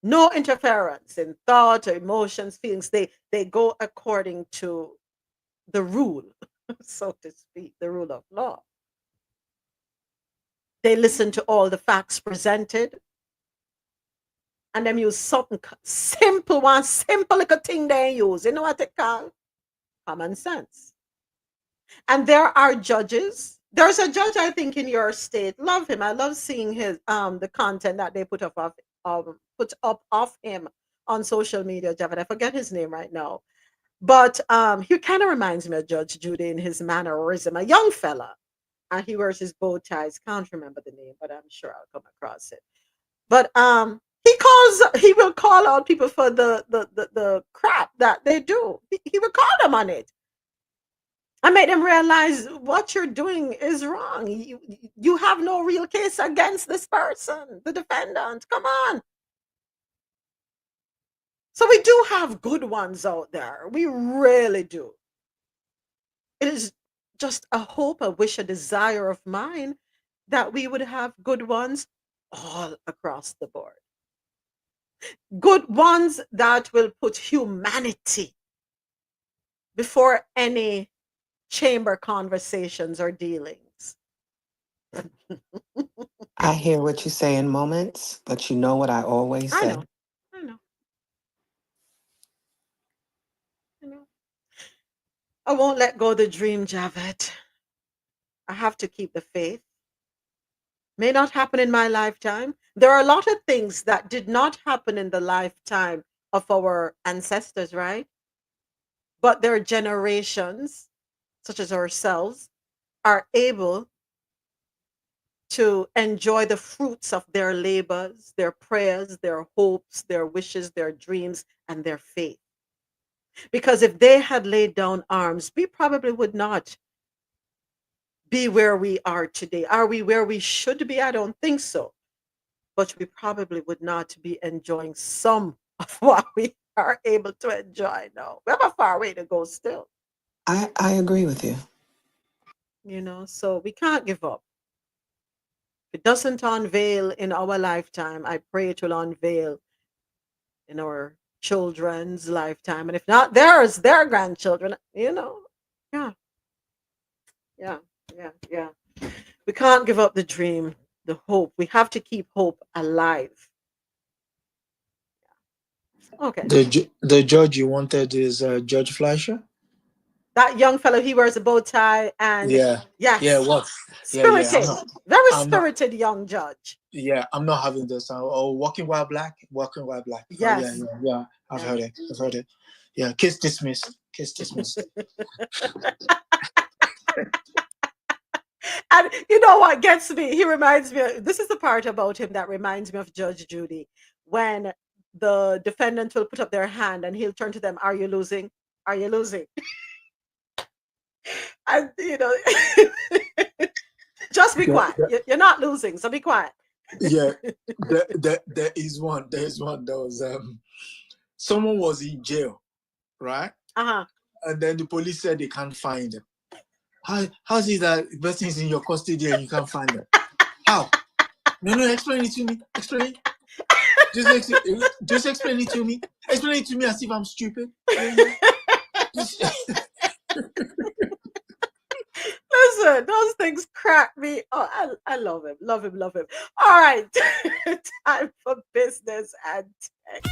Speaker 1: No interference in thought or emotions, feelings. They go according to the rule, so to speak, the rule of law. They listen to all the facts presented and them use something simple, one simple little thing they use. You know what they call? Common sense. And there are judges. There's a judge, I think, in your state. Love him. I love seeing his the content that they put up of him on social media, Javed. I forget his name right now. But he kind of reminds me of Judge Judy in his mannerism, a young fella. And he wears his bow ties. Can't remember the name, but I'm sure I'll come across it. But he will call out people for the crap that they do. He will call them on it. I made them realize what you're doing is wrong. You have no real case against this person, the defendant. Come on. So we do have good ones out there. We really do. It is just a hope, a wish, a desire of mine that we would have good ones all across the board. Good ones that will put humanity before any chamber conversations or dealings.
Speaker 2: I hear what you say in moments, but you know what I always
Speaker 1: I
Speaker 2: say.
Speaker 1: know. I know. I know. I won't let go of the dream, Javed. I have to keep the faith. May not happen in my lifetime. There are a lot of things that did not happen in the lifetime of our ancestors, right? But their generations, such as ourselves, are able to enjoy the fruits of their labors, their prayers, their hopes, their wishes, their dreams, and their faith. Because if they had laid down arms, we probably would not be where we are today. Are we where we should be? I don't think so. But we probably would not be enjoying some of what we are able to enjoy now. We have a far way to go still,
Speaker 2: I agree with you.
Speaker 1: so we can't give up. If it doesn't unveil in our lifetime, I pray it will unveil in our children's lifetime. And if not theirs, their grandchildren, Yeah, yeah, yeah. We can't give up the dream, the hope. We have to keep hope alive. Okay.
Speaker 5: The judge you wanted is Judge Fleischer.
Speaker 1: That young fellow, he wears a bow tie and
Speaker 5: Yeah.
Speaker 1: yes,
Speaker 5: Yeah. What?
Speaker 1: spirited,
Speaker 5: I'm
Speaker 1: very
Speaker 5: not.
Speaker 1: spirited young judge.
Speaker 5: Yeah. I'm not having this. Oh, Walking While Black. Walking While Black.
Speaker 1: Yes.
Speaker 5: Yeah. I've heard it. Yeah. Case dismissed. Case dismissed.
Speaker 1: And you know what gets me? He reminds me this is the part about him that reminds me of Judge Judy, when the defendant will put up their hand and he'll turn to them, "Are you losing? Are you losing?" And just be quiet. You're not losing, so be quiet.
Speaker 5: Yeah. There is one. There's one that was someone was in jail, right?
Speaker 1: Uh-huh.
Speaker 5: And then the police said they can't find him. How's it that the person is in your custody and you can't find them? How? No, explain it to me. Explain. Just explain it to me. Explain it to me as if I'm stupid.
Speaker 1: Listen, those things crack me. Oh, I love him. Love him. Love him. All right. Time for business and tech.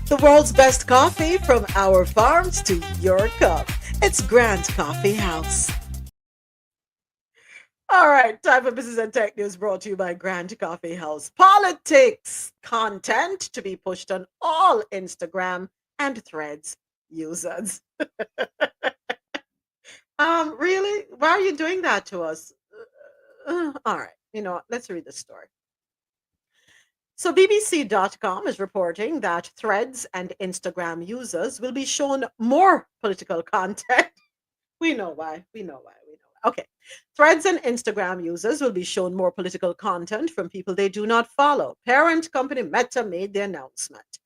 Speaker 1: The world's best coffee from our farms to your cup. It's Grant Coffee House. All right, time for business and tech news brought to you by Grant Coffee House. Politics content to be pushed on all Instagram and Threads users. Really? Why are you doing that to us? All right, let's read the story. So BBC.com is reporting that Threads and Instagram users will be shown more political content. We know why. Okay. Threads and Instagram users will be shown more political content from people they do not follow. Parent company Meta made the announcement.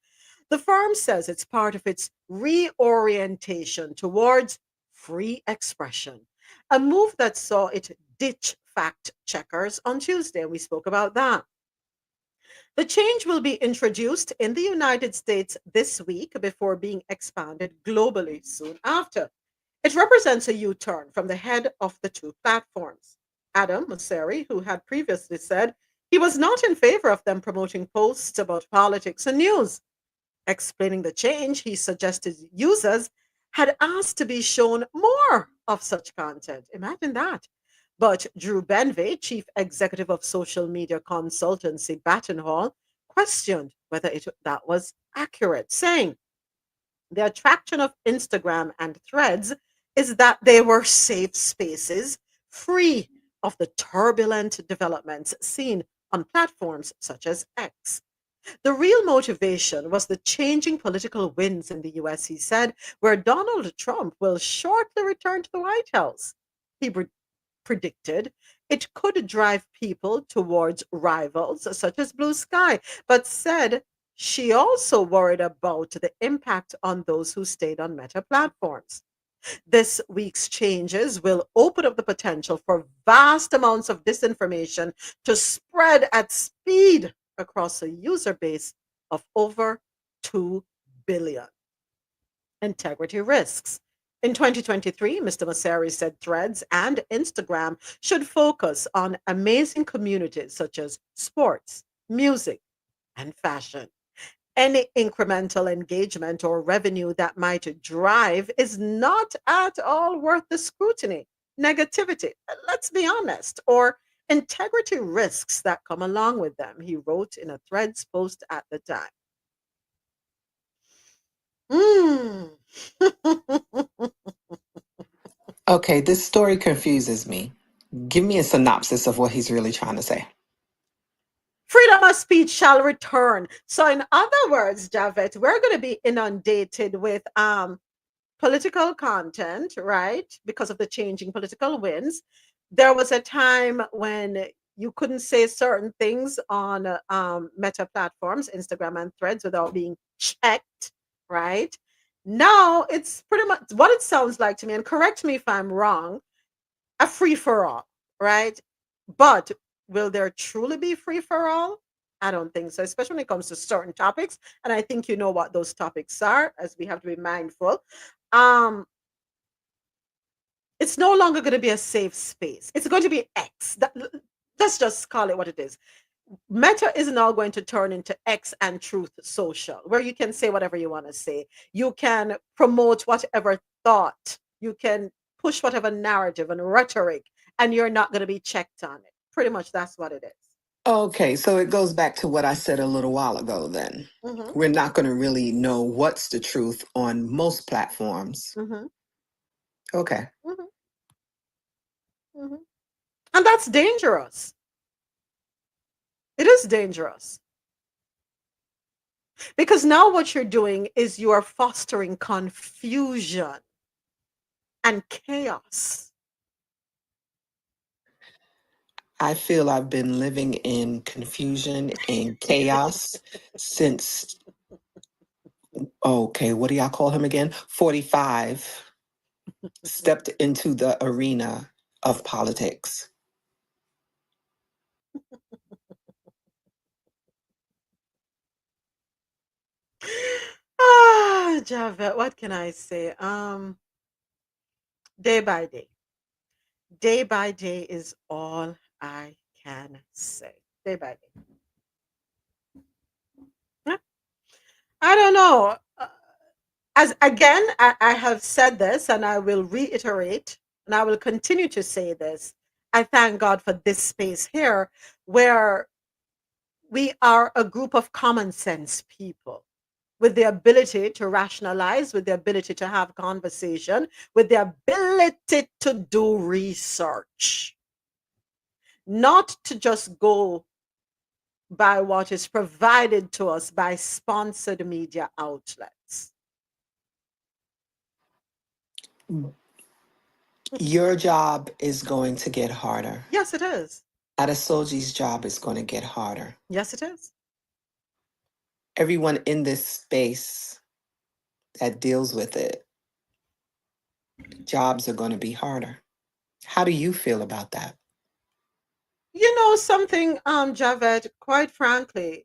Speaker 1: The firm says it's part of its reorientation towards free expression, a move that saw it ditch fact checkers on Tuesday. We spoke about that. The change will be introduced in the United States this week before being expanded globally soon after. It represents a U-turn from the head of the two platforms, Adam Mosseri, who had previously said he was not in favor of them promoting posts about politics and news. Explaining the change, he suggested users had asked to be shown more of such content. Imagine that. But Drew Benvey, chief executive of social media consultancy Batten Hall, questioned whether that was accurate, saying the attraction of Instagram and Threads is that they were safe spaces, free of the turbulent developments seen on platforms such as X. The real motivation was the changing political winds in the US, he said, where Donald Trump will shortly return to the White House. He predicted it could drive people towards rivals such as Blue Sky, but said she also worried about the impact on those who stayed on Meta platforms. This week's changes will open up the potential for vast amounts of disinformation to spread at speed across a user base of over 2 billion. Integrity risks. In 2023, Mr. Mosseri said Threads and Instagram should focus on amazing communities such as sports, music, and fashion. Any incremental engagement or revenue that might drive is not at all worth the scrutiny, negativity, let's be honest, or integrity risks that come along with them, he wrote in a Threads post at the time.
Speaker 2: Okay, this story confuses me. Give me a synopsis of what he's really trying to say.
Speaker 1: Freedom of speech shall return. So in other words, Javette, we're going to be inundated with political content, right? Because of the changing political winds. There was a time when you couldn't say certain things on Meta platforms, Instagram and Threads, without being checked, right? Now it's pretty much what it sounds like to me, and correct me if I'm wrong, a free for all, right? But will there truly be free for all? I don't think so, especially when it comes to certain topics. And I think you know what those topics are, as we have to be mindful. It's no longer going to be a safe space. It's going to be X. Let's just call it what it is. Meta is now going to turn into X and Truth Social, where you can say whatever you want to say. You can promote whatever thought. You can push whatever narrative and rhetoric, and you're not going to be checked on it. Pretty much that's what it is.
Speaker 2: Okay, so it goes back to what I said a little while ago then.
Speaker 1: Mm-hmm.
Speaker 2: We're not going to really know what's the truth on most platforms.
Speaker 1: Mm-hmm.
Speaker 2: Okay.
Speaker 1: Mm-hmm. Mm-hmm. And that's dangerous. It is dangerous. Because now what you're doing is you are fostering confusion and chaos.
Speaker 2: I feel I've been living in confusion and chaos since, okay, what do y'all call him again? 45, stepped into the arena of politics.
Speaker 1: Javette, what can I say? Day by day. Day by day is all I can say. Day by day. Yeah. I don't know. As again, I have said this and I will reiterate and I will continue to say this. I thank God for this space here where we are a group of common sense people with the ability to rationalize, with the ability to have conversation, with the ability to do research, not to just go by what is provided to us by sponsored media outlets.
Speaker 2: Your job is going to get harder.
Speaker 1: Yes, it is.
Speaker 2: Adesoji's job is going to get harder.
Speaker 1: Yes, it is.
Speaker 2: Everyone in this space that deals with it, jobs are going to be harder. How do you feel about that?
Speaker 1: You know something, Javed, quite frankly,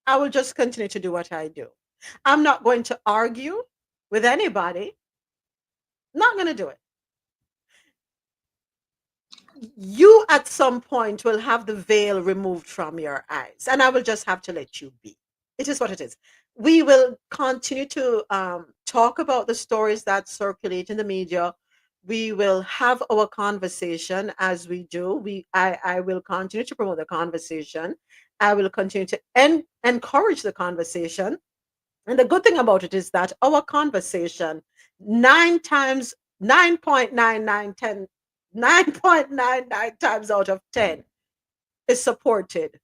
Speaker 1: I will just continue to do what I do. I'm not going to argue with anybody. Not going to do it. You at some point will have the veil removed from your eyes, and I will just have to let you be. It is what it is. We will continue to talk about the stories that circulate in the media. We will have our conversation as we do. I will continue to promote the conversation. I will continue to encourage the conversation. And the good thing about it is that our conversation, 9.99 times out of 10 is supported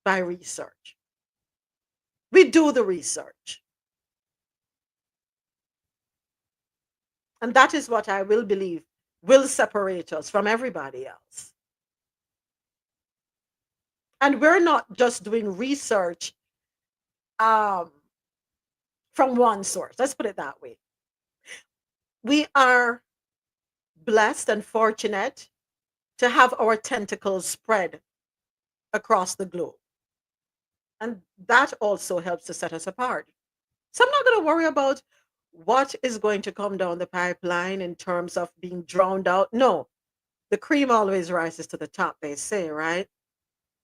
Speaker 1: by research. We do the research. And that is what I will believe will separate us from everybody else. And we're not just doing research from one source. Let's put it that way. We are blessed and fortunate to have our tentacles spread across the globe. And that also helps to set us apart. So I'm not going to worry about what is going to come down the pipeline in terms of being drowned out. No, the cream always rises to the top, they say, right?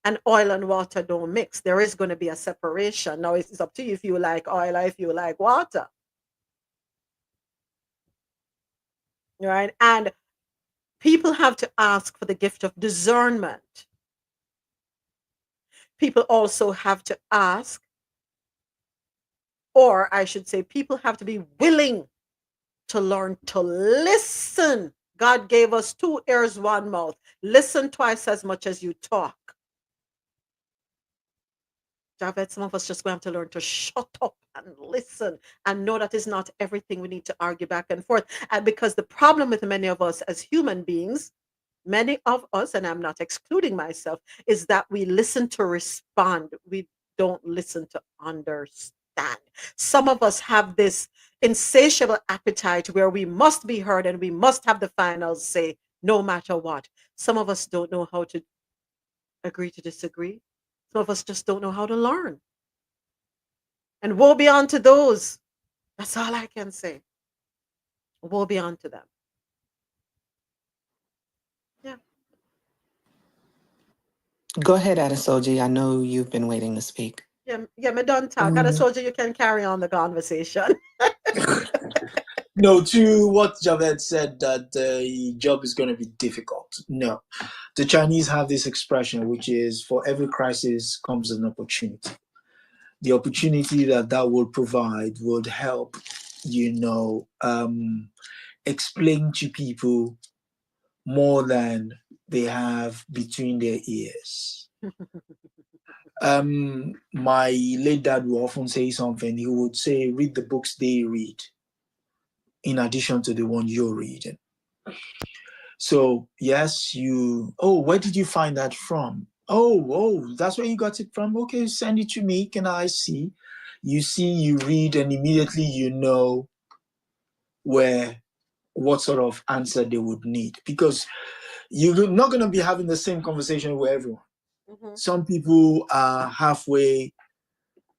Speaker 1: And oil and water don't mix. There is going to be a separation. Now it's up to you if you like oil or if you like water. Right? And people have to ask for the gift of discernment. People also have to ask, or I should say, people have to be willing to learn to listen. God gave us 2 ears, 1 mouth. Listen twice as much as you talk. Javed, some of us just going to have to learn to shut up and listen and know that is not everything we need to argue back and forth. And because the problem with many of us as human beings, many of us, and I'm not excluding myself, is that we listen to respond. We don't listen to understand. Some of us have this insatiable appetite where we must be heard and we must have the final say no matter what. Some of us don't know how to agree to disagree. Some of us just don't know how to learn. And woe be unto those. That's all I can say. Woe be unto them. Yeah.
Speaker 2: Go ahead, Adesoji. I know you've been waiting to speak.
Speaker 1: Yeah, me don't talk. And I told you can carry on the conversation.
Speaker 5: No, to what Javed said, that the job is going to be difficult. No. The Chinese have this expression, which is for every crisis comes an opportunity. The opportunity that would provide would help, explain to people more than they have between their ears. My late dad would often say something. He would say, read the books they read, in addition to the one you're reading. So yes, where did you find that from? Oh, that's where you got it from? Okay, send it to me. Can I see? You see, you read, and immediately you know what sort of answer they would need. Because you're not going to be having the same conversation with everyone. Mm-hmm. Some people are halfway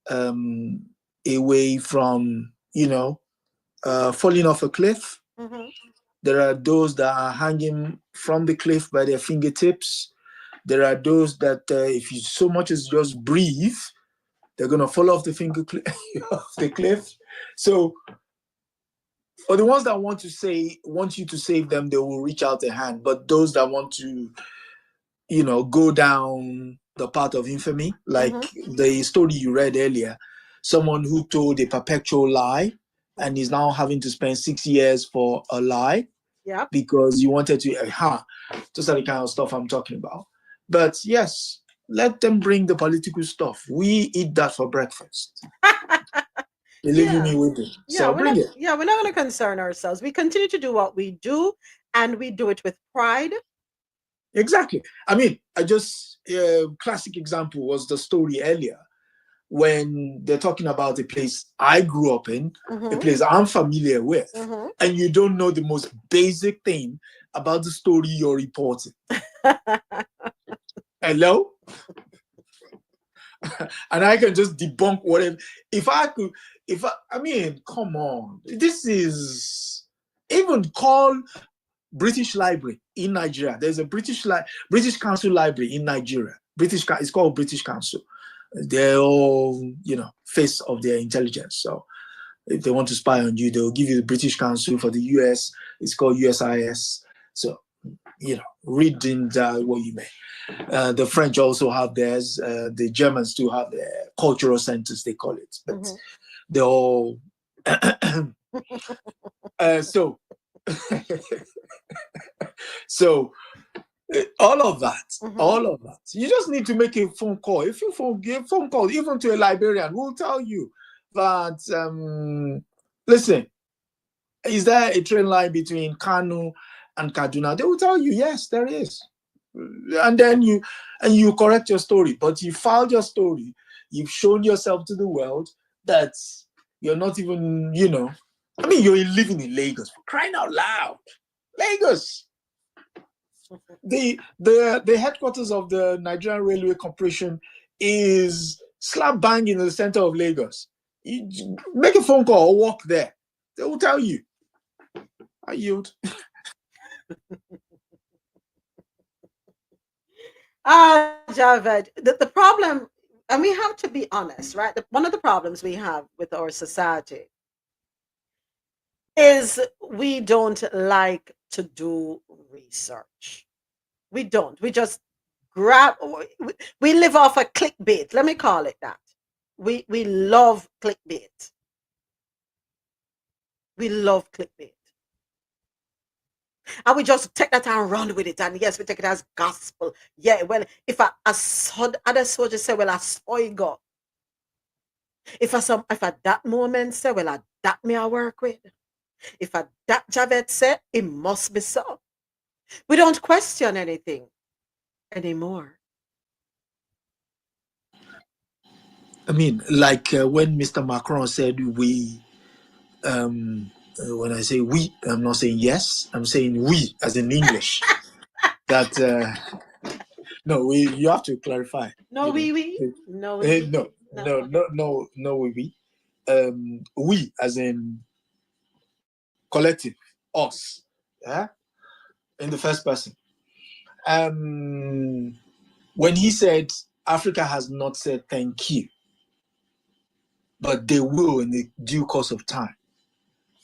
Speaker 5: away from, falling off a cliff. Mm-hmm. There are those that are hanging from the cliff by their fingertips. There are those that if you so much as just breathe, they're going to fall off off the cliff. So for the ones that want you to save them, they will reach out a hand. But those that want to, go down the path of infamy, like the story you read earlier, someone who told a perpetual lie and is now having to spend 6 years for a lie. Yeah. Because you wanted to, those are the kind of stuff I'm talking about. But yes, let them bring the political stuff. We eat that for breakfast. Believe me with it. So bring it.
Speaker 1: Yeah, we're not going to concern ourselves. We continue to do what we do, and we do it with pride.
Speaker 5: Exactly. I mean, classic example was the story earlier when they're talking about a place I grew up in, a place I'm familiar with, and you don't know the most basic thing about the story you're reporting. Hello? And I can just debunk whatever. Come on. This is, even call British Library in Nigeria. There's a British Council Library in Nigeria. It's called British Council. They're all, face of their intelligence. So if they want to spy on you, they'll give you the British Council. For the US, it's called USIS. So, read in what you may. The French also have theirs. The Germans too have their cultural centers, they call it. But they're all... So all of that, you just need to make a phone call. If you give a phone call, even to a librarian, who will tell you that, listen, is there a train line between Kanu and Kaduna? They will tell you, yes, there is. And then you correct your story, but you filed your story. You've shown yourself to the world that you're not even, you're living in Lagos, for crying out loud. Lagos. The headquarters of the Nigerian Railway Corporation is slap bang in the center of Lagos. You make a phone call or walk there. They will tell you. I yield.
Speaker 1: Javed, the problem, and we have to be honest, right? One of the problems we have with our society is we don't like to do research. We don't. We just we live off a clickbait. Let me call it that. We love clickbait. We love clickbait. And we just take that and run with it. And yes, we take it as gospel. Yeah, well, if other soldiers say, well, I saw you go. If at that moment say, well, that me I work with. If at that Javed said, it must be so. We don't question anything anymore.
Speaker 5: I mean, like when Mr. Macron said when I say we, I'm not saying yes, I'm saying we, as in English. That no, you have to clarify.
Speaker 1: No, we. No, we.
Speaker 5: No, we. We, as in collective, us, yeah, in the first person. when he said Africa has not said thank you, but they will in the due course of time.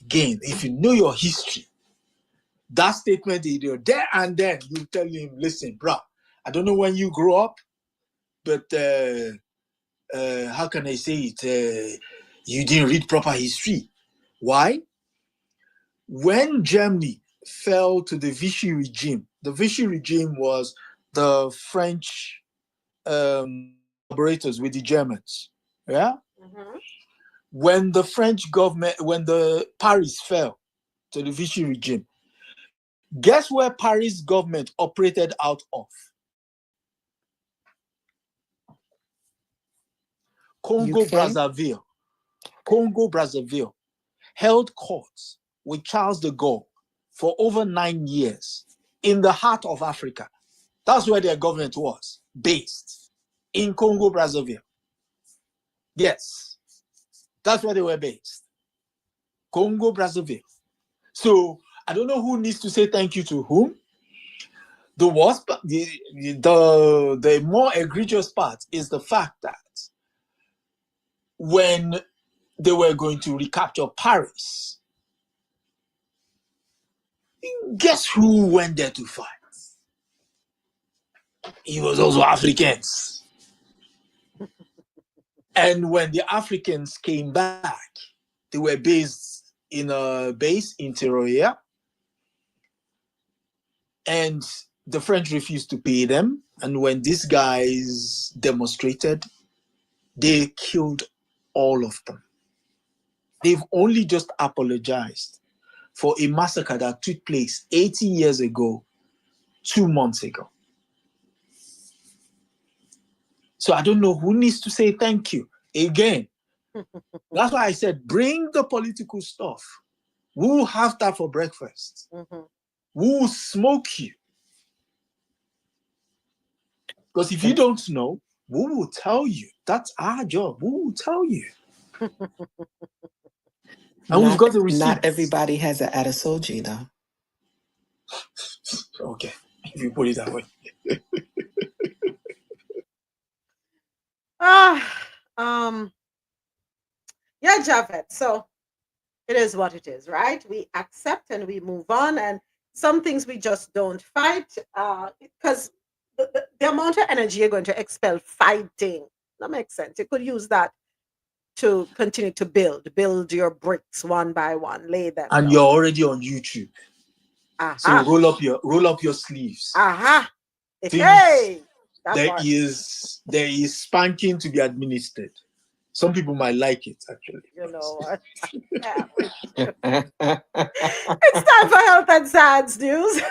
Speaker 5: Again, if you know your history, that statement there and then you tell him, listen, bro, I don't know when you grow up, but how can I say it? You didn't read proper history. Why? When Germany fell to the Vichy regime, the Vichy regime was the French collaborators with the Germans. Yeah?
Speaker 1: Mm-hmm.
Speaker 5: When the French government, when the Paris fell to the Vichy regime, guess where Paris government operated out of? Congo Brazzaville. Congo Brazzaville held courts with Charles de Gaulle for over 9 years in the heart of Africa. That's where their government was based, in Congo Brazzaville. Yes, that's where they were based, Congo Brazzaville. So I don't know who needs to say thank you to whom. The worst, the more egregious part is the fact that when they were going to recapture Paris, guess who went there to fight? It was also Africans. And when the Africans came back, they were based in a base in Teroya, and the French refused to pay them. And when these guys demonstrated, they killed all of them. They've only just apologized for a massacre that took place 80 years ago, 2 months ago. So I don't know who needs to say thank you. Again, that's why I said, bring the political stuff. We'll have that for breakfast.
Speaker 1: Mm-hmm.
Speaker 5: We'll smoke you. Because if you don't know, we will tell you. That's our job. We will tell you. And we've got the receipts.
Speaker 2: Not everybody has an Adesoji, though.
Speaker 5: Okay, if you put it that way.
Speaker 1: Yeah, Javed. So it is what it is, right? We accept and we move on, and some things we just don't fight because the amount of energy you're going to expel fighting, that makes sense. You could use that to continue to build your bricks one by one, lay them
Speaker 5: and
Speaker 1: down.
Speaker 5: You're already on YouTube. So roll up your sleeves.
Speaker 1: Hey,
Speaker 5: there is spanking to be administered. Some people might like it, actually.
Speaker 1: You know what? It's time for Health and Science News.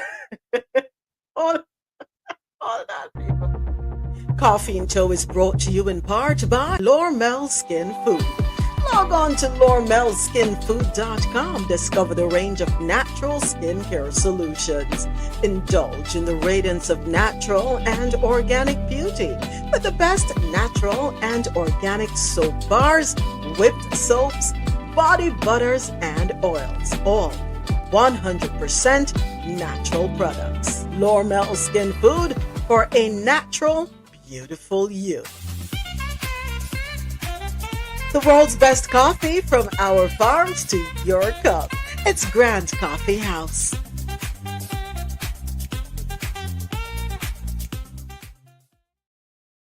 Speaker 1: Hold on, people. Coffee and Toe is brought to you in part by Lormel Skin Food. Log on to LormelSkinFood.com. Discover the range of natural skincare solutions. Indulge in the radiance of natural and organic beauty with the best natural and organic soap bars, whipped soaps, body butters, and oils. All 100% natural products. Lormel Skin Food for a natural, beautiful you. The world's best coffee from our farms to your cup. It's Grand Coffee House.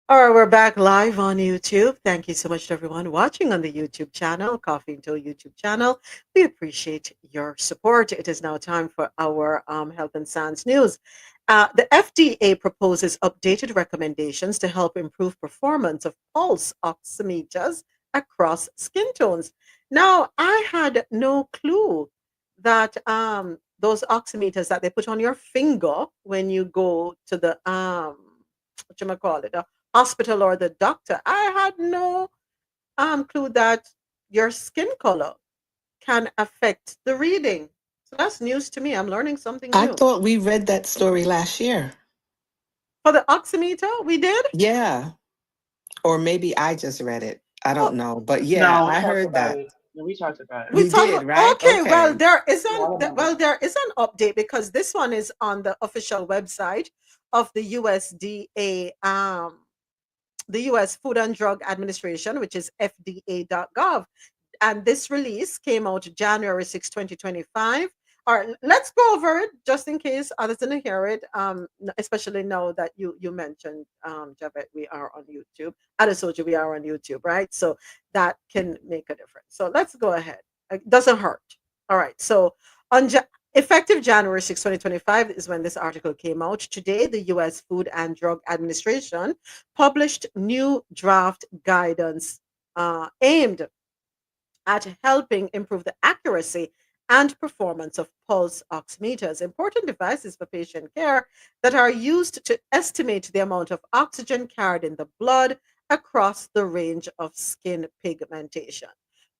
Speaker 1: All right, we're back live on YouTube. Thank you so much to everyone watching on the YouTube channel, Coffee and Toe YouTube channel. We appreciate your support. It is now time for our Health and Science News. The FDA proposes updated recommendations to help improve performance of pulse oximeters across skin tones. Now, I had no clue that those oximeters that they put on your finger when you go to the the hospital or the doctor, I had no clue that your skin color can affect the reading. So that's news to me. I'm learning something new.
Speaker 2: I thought we read that story last year.
Speaker 1: For the oximeter, we did?
Speaker 2: Yeah. Or maybe I just read it. I don't know. But yeah, I heard that.
Speaker 3: We talked about it.
Speaker 2: We did, right?
Speaker 1: Okay, well, there is an update because this one is on the official website of the USDA, the U.S. Food and Drug Administration, which is FDA.gov. And this release came out January 6, 2025. All right, let's go over it just in case others didn't hear it. Especially now that you mentioned, Javed, we are on YouTube. Adesoji, we are on YouTube, right? So that can make a difference. So let's go ahead. It doesn't hurt. All right. So on effective January 6, 2025 is when this article came out. Today, the U.S. Food and Drug Administration published new draft guidance aimed at helping improve the accuracy and performance of pulse oximeters, important devices for patient care that are used to estimate the amount of oxygen carried in the blood across the range of skin pigmentation.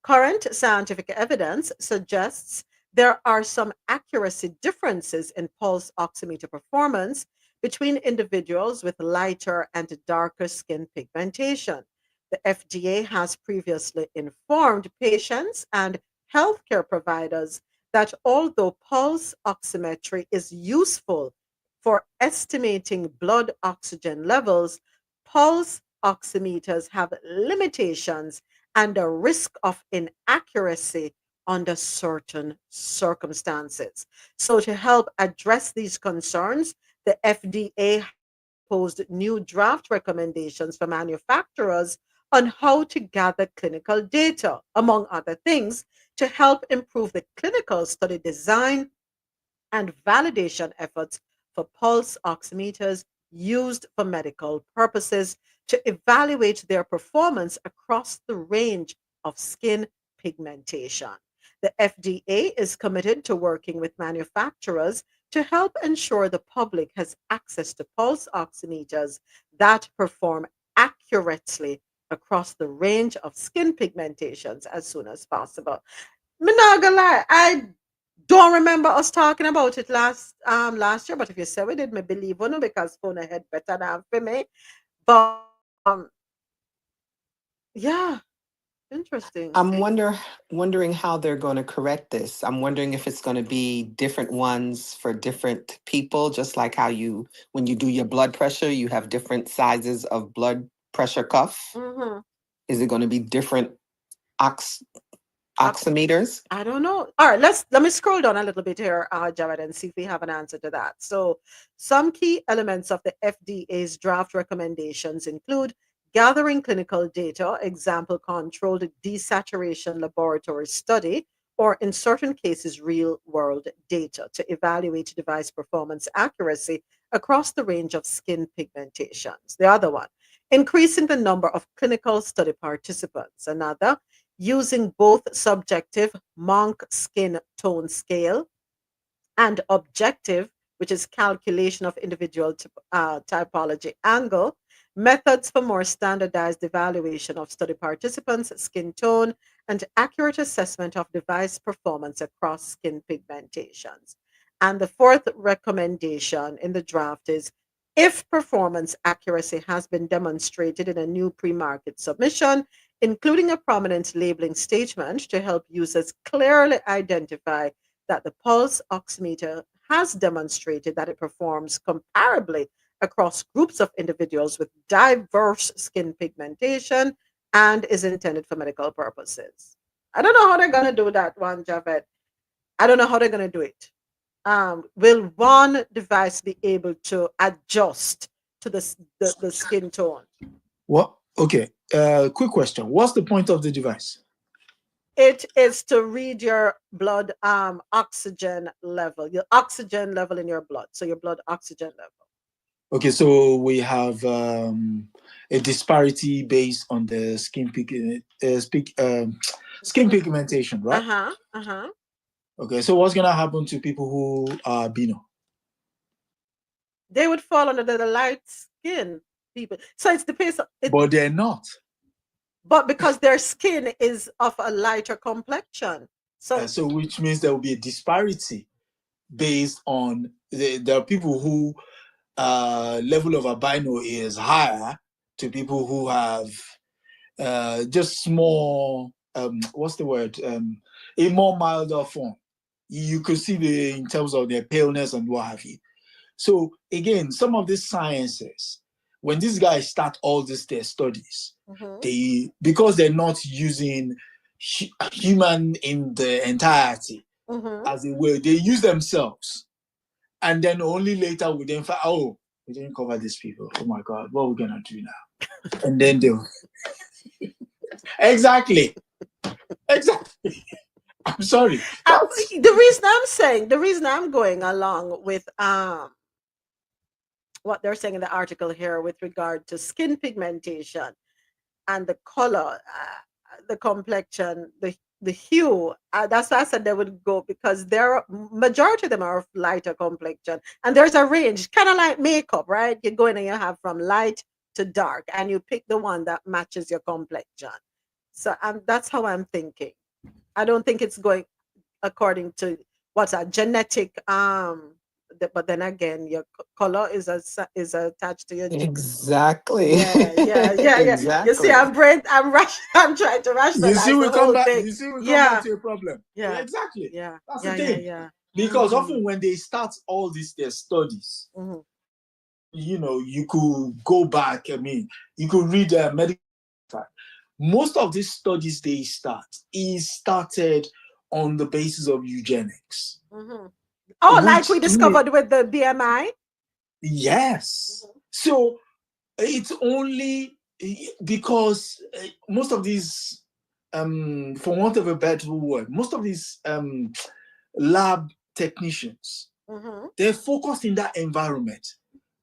Speaker 1: Current scientific evidence suggests there are some accuracy differences in pulse oximeter performance between individuals with lighter and darker skin pigmentation. The FDA has previously informed patients and healthcare providers that although pulse oximetry is useful for estimating blood oxygen levels, pulse oximeters have limitations and a risk of inaccuracy under certain circumstances. So, to help address these concerns, the FDA posed new draft recommendations for manufacturers on how to gather clinical data, among other things, to help improve the clinical study design and validation efforts for pulse oximeters used for medical purposes to evaluate their performance across the range of skin pigmentation. The FDA is committed to working with manufacturers to help ensure the public has access to pulse oximeters that perform accurately across the range of skin pigmentations as soon as possible. Me not gonna lie, I don't remember us talking about it last year, but if you say we did, me believe you because phone ahead better than for me. But yeah, interesting.
Speaker 2: I'm wondering how they're going to correct this. I'm wondering if it's going to be different ones for different people, just like how when you do your blood pressure, you have different sizes of blood pressure cuff.
Speaker 1: Mm-hmm.
Speaker 2: Is it going to be different oximeters?
Speaker 1: I don't know. All right, let me scroll down a little bit here, Jared, and see if we have an answer to that. So, some key elements of the FDA's draft recommendations include gathering clinical data, example controlled desaturation laboratory study, or in certain cases, real world data to evaluate device performance accuracy across the range of skin pigmentations. The other one, increasing the number of clinical study participants. Another, using both subjective Monk skin tone scale and objective, which is calculation of individual typology angle, methods for more standardized evaluation of study participants' skin tone, and accurate assessment of device performance across skin pigmentations. And the fourth recommendation in the draft is if performance accuracy has been demonstrated in a new pre-market submission, including a prominent labeling statement to help users clearly identify that the pulse oximeter has demonstrated that it performs comparably across groups of individuals with diverse skin pigmentation and is intended for medical purposes. I don't know how they're going to do that one, Javed. I don't know how they're going to do it. Will one device be able to adjust to the skin tone?
Speaker 5: What? Okay. Quick question. What's the point of the device?
Speaker 1: It is to read your blood oxygen level, your oxygen level in your blood. So your blood oxygen level.
Speaker 5: Okay, so we have a disparity based on the skin pigmentation, right? Okay, so what's gonna happen to people who are albino?
Speaker 1: They would fall under the light skin people. So it's the pace.
Speaker 5: But they're not.
Speaker 1: But because their skin is of a lighter complexion, so
Speaker 5: which means there will be a disparity based on there are people who level of albino is higher to people who have just small what's the word, a more milder form. You could see in terms of their paleness and what have you. So again, some of these sciences, when these guys start all their studies, they, because they're not using human in the entirety, as it were, they use themselves, and then only later we then find, oh, we didn't cover these people. Oh my God, what are we gonna do now? And then they'll exactly. I'm sorry.
Speaker 1: The reason I'm going along with what they're saying in the article here with regard to skin pigmentation and the color, the complexion, the hue. That's why I said they would go, because their majority of them are of lighter complexion, and there's a range, kind of like makeup, right? You go in and you have from light to dark, and you pick the one that matches your complexion. So that's how I'm thinking. I don't think it's going according to what's a genetic but then again your color is attached to your
Speaker 2: Exactly.
Speaker 1: yeah. You see,
Speaker 2: Exactly.
Speaker 1: I'm trying to rationalize
Speaker 5: You see, we
Speaker 1: the
Speaker 5: come
Speaker 1: whole
Speaker 5: back.
Speaker 1: thing.
Speaker 5: You see, we come
Speaker 1: Yeah,
Speaker 5: back to a problem.
Speaker 1: yeah,
Speaker 5: Exactly.
Speaker 1: yeah,
Speaker 5: That's
Speaker 1: yeah,
Speaker 5: the thing.
Speaker 1: yeah.
Speaker 5: Because often when they start all their studies, you could go back. I mean, you could read medical. Most of these studies they started on the basis of eugenics.
Speaker 1: Oh, like
Speaker 5: Which
Speaker 1: we discovered with the BMI.
Speaker 5: Yes. So it's only because most of these, for want of a better word, most of these lab technicians, they're focused in that environment.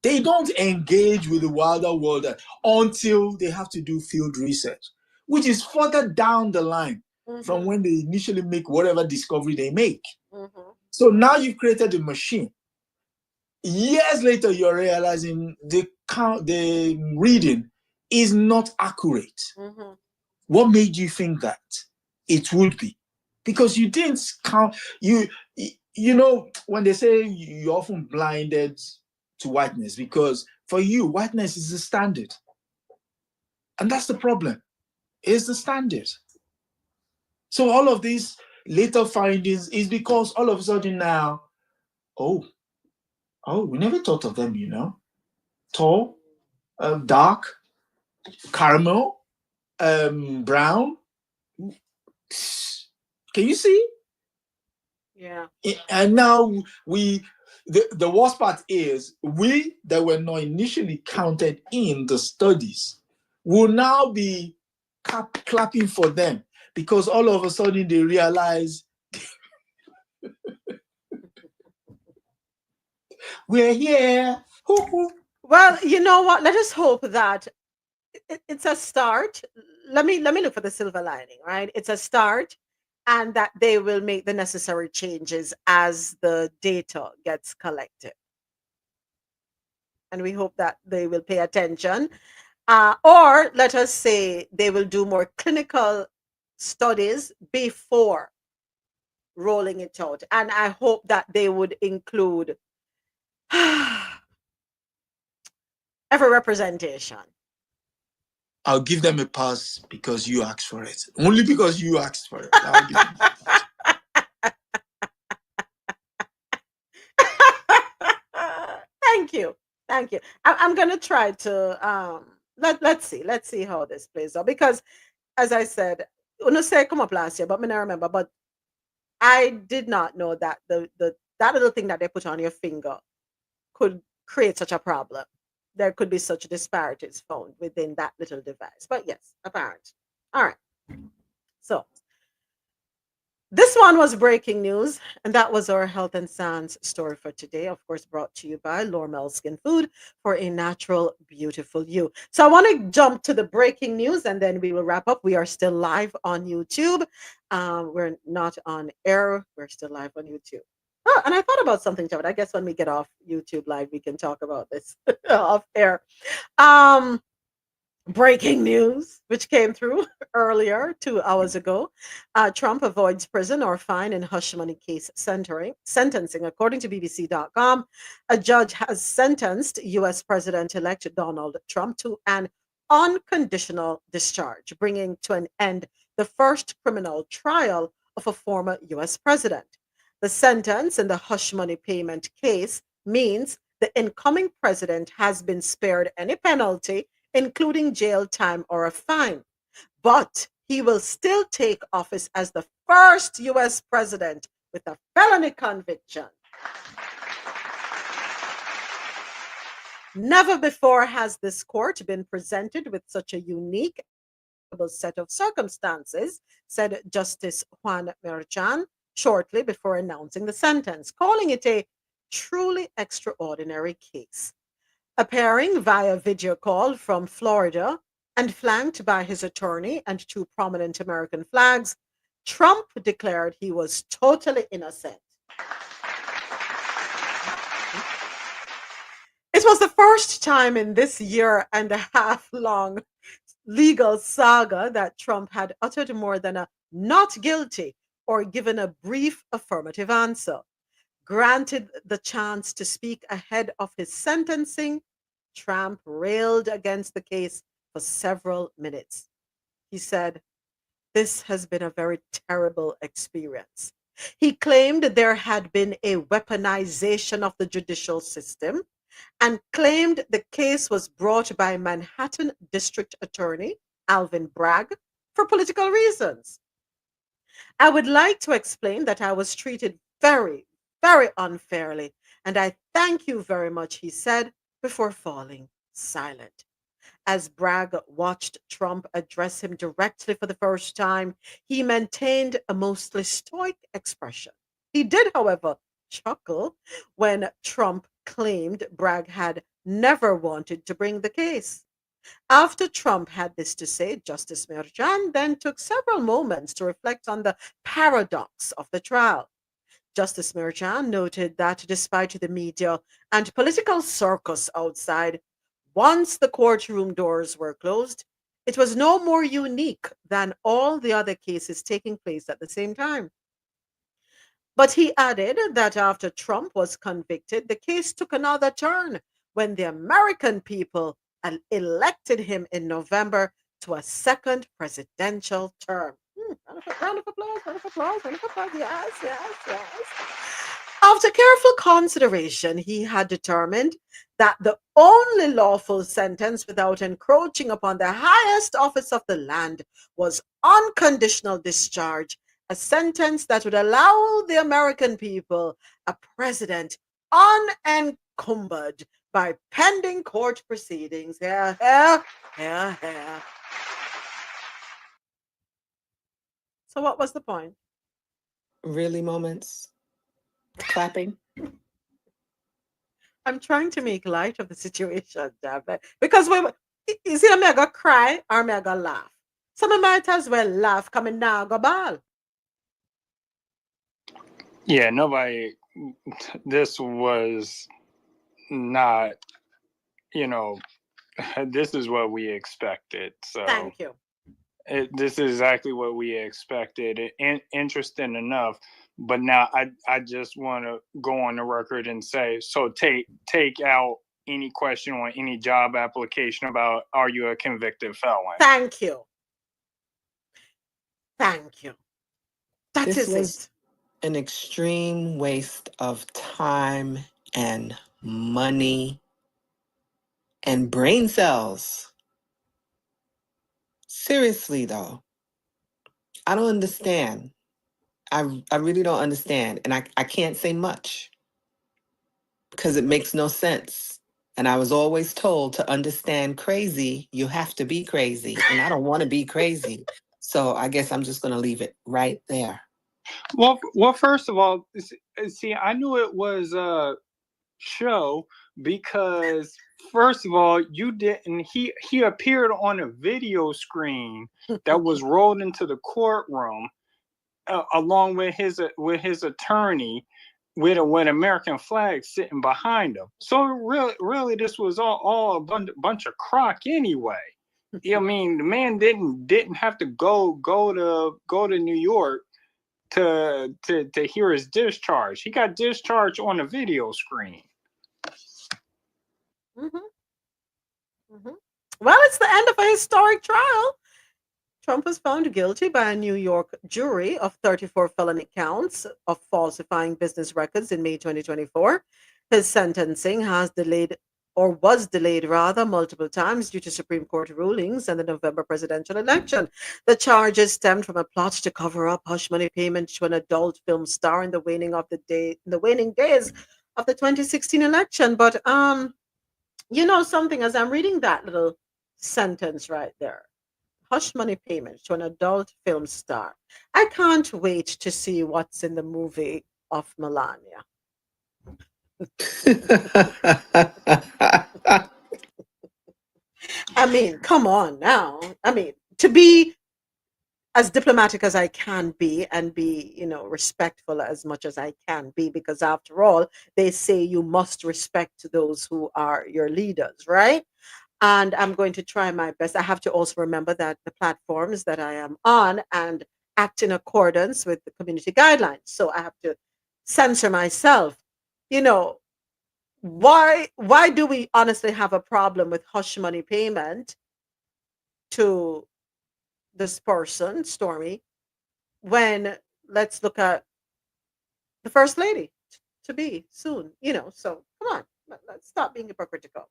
Speaker 5: They don't engage with the wilder world until they have to do field research, which is further down the line from when they initially make whatever discovery they make. So now you've created a machine. Years later, you're realizing the reading is not accurate. What made you think that it would be? Because you didn't count. You know when they say you're often blinded to whiteness, because for you whiteness is the standard, and that's the problem. Is the standard. So all of these later findings is because all of a sudden now, oh, we never thought of them. Tall, dark, caramel, brown. Can you see?
Speaker 1: Yeah.
Speaker 5: And now the worst part is we that were not initially counted in the studies will now be clapping for them, because all of a sudden they realize we're here.
Speaker 1: Well, you know what? Let us hope that it's a start. Let me look for the silver lining, right? It's a start, and that they will make the necessary changes as the data gets collected. And we hope that they will pay attention. Or let us say they will do more clinical studies before rolling it out. And I hope that they would include every representation.
Speaker 5: I'll give them a pass because you asked for it. Only because you asked for it. I'll give them
Speaker 1: Thank you. I'm gonna try to let's see how this plays out, because as I said, Uno say come up last year, but I remember, but I did not know that that little thing that they put on your finger could create such a problem. There could be such disparities found within that little device. But yes, apparent. All right. So this one was breaking news, and that was our health and science story for today. Of course, brought to you by Lormel Skin Food for a natural, beautiful you. So I want to jump to the breaking news, and then we will wrap up. We are still live on YouTube. We're not on air. We're still live on YouTube. Oh, and I thought about something, Jared. I guess when we get off YouTube live, we can talk about this off air. Breaking news, which came through earlier, 2 hours ago. Trump avoids prison or fine in hush money case sentencing. According to BBC.com, a judge has sentenced U.S. President-elect Donald Trump to an unconditional discharge, bringing to an end the first criminal trial of a former U.S. president. The sentence in the hush money payment case means the incoming president has been spared any penalty, including jail time or a fine. But he will still take office as the first U.S. president with a felony conviction. Never before has this court been presented with such a unique set of circumstances, said Justice Juan Merchan shortly before announcing the sentence, calling it a truly extraordinary case. Appearing via video call from Florida and flanked by his attorney and two prominent American flags, Trump declared he was totally innocent. It was the first time in this year and a half long legal saga that Trump had uttered more than a not guilty or given a brief affirmative answer. Granted the chance to speak ahead of his sentencing, Trump railed against the case for several minutes. He said, "This has been a very terrible experience." He claimed there had been a weaponization of the judicial system and claimed the case was brought by Manhattan District Attorney Alvin Bragg for political reasons. "I would like to explain that I was treated very, very unfairly, and I thank you very much," he said before falling silent. As Bragg watched Trump address him directly for the first time, he maintained a mostly stoic expression. He did, however, chuckle when Trump claimed Bragg had never wanted to bring the case. After Trump had this to say, Justice Merchan then took several moments to reflect on the paradox of the trial. Justice Merchan noted that despite the media and political circus outside, once the courtroom doors were closed, it was no more unique than all the other cases taking place at the same time. But he added that after Trump was convicted, the case took another turn when the American people elected him in November to a second presidential term. Round of applause, round of applause, round of applause. Yes, yes, yes. After careful consideration, he had determined that the only lawful sentence without encroaching upon the highest office of the land was unconditional discharge, a sentence that would allow the American people a president unencumbered by pending court proceedings. Yeah, yeah, yeah, yeah. So what was the point?
Speaker 2: Really moments? Clapping?
Speaker 1: I'm trying to make light of the situation, damn it. Because you see, I'm gonna cry or I'm gonna laugh. So I might as well laugh coming now, go ball.
Speaker 18: Yeah, nobody. This was not, you know, this is what we expected. So
Speaker 1: Thank you.
Speaker 18: this is exactly what we expected. Interesting enough. But now I just want to go on the record and say, so take out any question on any job application about, are you a convicted felon?
Speaker 1: Thank you. Thank you. That
Speaker 2: This
Speaker 1: is
Speaker 2: was
Speaker 1: it.
Speaker 2: an extreme waste of time and money and brain cells. Seriously, though, I don't understand. I really don't understand. And I can't say much because it makes no sense. And I was always told to understand crazy, you have to be crazy. And I don't want to be crazy. So I guess I'm just going to leave it right there.
Speaker 18: Well, first of all, see, I knew it was a show because, first of all, you didn't. He appeared on a video screen that was rolled into the courtroom along with his attorney, with an American flag sitting behind him. So really, this was all a bunch of crock anyway. I mean, the man didn't have to go to New York to hear his discharge. He got discharged on a video screen.
Speaker 1: Mm-hmm. Mm-hmm. Well, it's the end of a historic trial. Trump was found guilty by a New York jury of 34 felony counts of falsifying business records in May 2024. His sentencing has delayed or was delayed rather multiple times due to Supreme Court rulings and the November presidential election. The charges stemmed from a plot to cover up hush money payment to an adult film star in the waning days of the 2016 election. But you know something, as I'm reading that little sentence right there, hush money payment to an adult film star. I can't wait to see what's in the movie of Melania. I mean, come on now. I mean, to be as diplomatic as I can be and be, respectful as much as I can be, because after all, they say you must respect those who are your leaders, right? And I'm going to try my best. I have to also remember that the platforms that I am on and act in accordance with the community guidelines. So I have to censor myself. You know, why do we honestly have a problem with hush money payment to this person, Stormy, when let's look at the first lady to be soon, so come on, let's stop being hypocritical.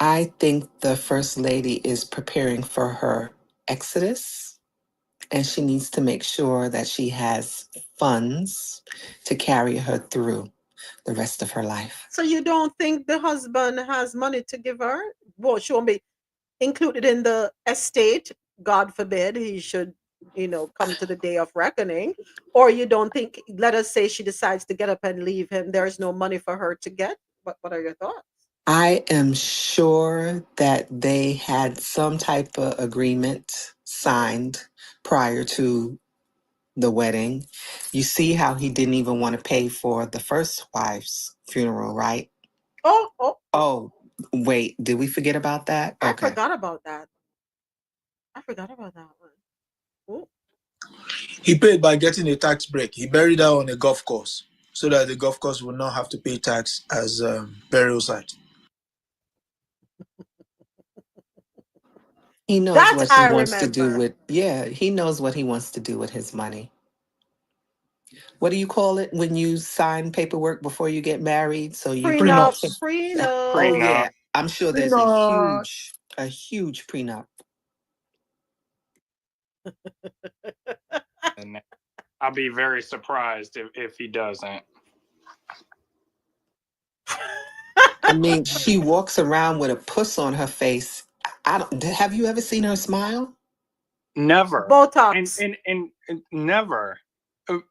Speaker 2: I think the First Lady is preparing for her exodus, and she needs to make sure that she has funds to carry her through the rest of her life.
Speaker 1: So you don't think the husband has money to give her? Well, she won't be included in the estate. God forbid he should, come to the day of reckoning. Or you don't think, let us say she decides to get up and leave him, there's no money for her to get? What are your thoughts?
Speaker 2: I am sure that they had some type of agreement signed prior to the wedding. You see how he didn't even want to pay for the first wife's funeral, right? Oh, wait, did we forget about that?
Speaker 1: I
Speaker 2: Okay.
Speaker 1: forgot about that. I forgot about that one. Ooh.
Speaker 5: He paid by getting a tax break. He buried her on a golf course so that the golf course would not have to pay tax as burial site.
Speaker 2: He knows
Speaker 1: That
Speaker 2: what
Speaker 1: I
Speaker 2: he wants to do
Speaker 1: remember.
Speaker 2: with, he knows what he wants to do with his money. What do you call it when you sign paperwork before you get married? So you
Speaker 1: Prenup.
Speaker 2: Oh yeah, I'm sure there's a huge prenup.
Speaker 18: And I'll be very surprised if he doesn't.
Speaker 2: I mean, she walks around with a puss on her face. Have you ever seen her smile?
Speaker 18: Never.
Speaker 1: Botox.
Speaker 18: And never.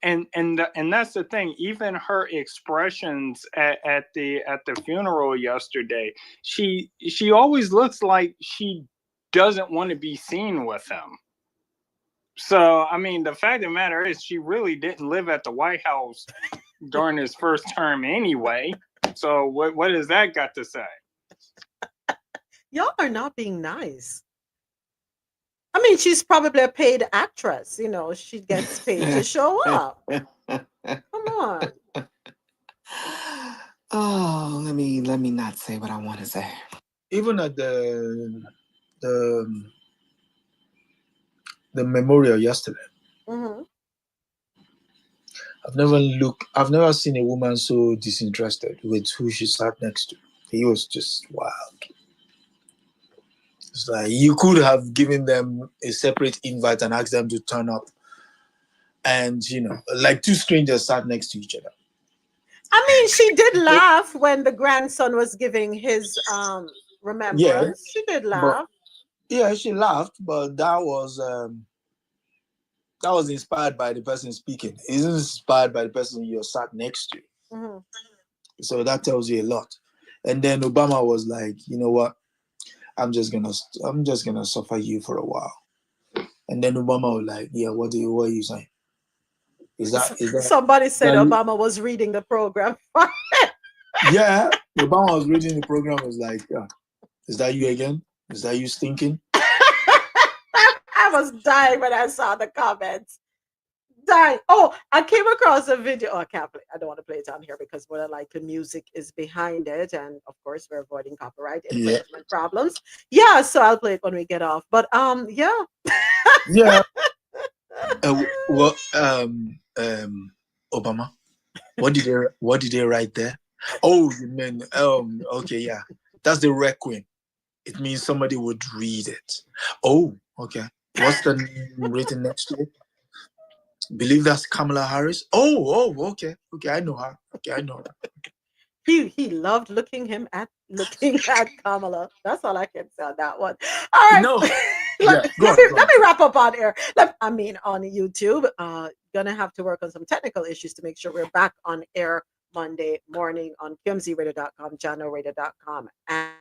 Speaker 18: And that's the thing. Even her expressions at the funeral yesterday, she always looks like she doesn't want to be seen with him. So I mean, the fact of the matter is, she really didn't live at the White House during his first term anyway. So what has that got to say?
Speaker 1: Y'all are not being nice. I mean, she's probably a paid actress. She gets paid to show up. Come on.
Speaker 2: Oh, let me not say what I want to say.
Speaker 5: Even at the memorial yesterday,
Speaker 1: Mm-hmm.
Speaker 5: I've never seen a woman so disinterested with who she sat next to. He was just wild. It's like you could have given them a separate invite and asked them to turn up. And, like two strangers sat next to each other.
Speaker 1: I mean, she did laugh when the grandson was giving his remembrance. Yeah, she did laugh.
Speaker 5: She laughed, but that was inspired by the person speaking. It isn't inspired by the person you're sat next to.
Speaker 1: Mm-hmm.
Speaker 5: So that tells you a lot. And then Obama was like, you know what? I'm just gonna suffer you for a while. And then Obama was like, yeah, what are you saying? Is that
Speaker 1: somebody said Obama was reading the program?
Speaker 5: Yeah, Obama was reading the program. Was like, is that you again? Is that you stinking?
Speaker 1: I was dying when I saw the comments. Dying. Oh, I came across a video. Oh, I can't play. I don't want to play it on here because more than likely music is behind it, and of course we're avoiding copyright infringement problems. Yeah, so I'll play it when we get off. But yeah.
Speaker 5: Yeah. Obama. What did they write there? Oh, you mean okay, yeah. That's the Requiem. It means somebody would read it. Oh, okay. What's the name written next to it? Believe that's Kamala Harris. Oh, okay. Okay, I know her. Okay, I know her.
Speaker 1: He loved looking at Kamala. That's all I can say on that one. All right.
Speaker 5: No.
Speaker 1: let,
Speaker 5: Yeah, go
Speaker 1: let me
Speaker 5: on, go
Speaker 1: let
Speaker 5: on.
Speaker 1: me wrap up on air. On YouTube. Gonna have to work on some technical issues to make sure we're back on air Monday morning on QMZRadio.com, JanoRadio.com, and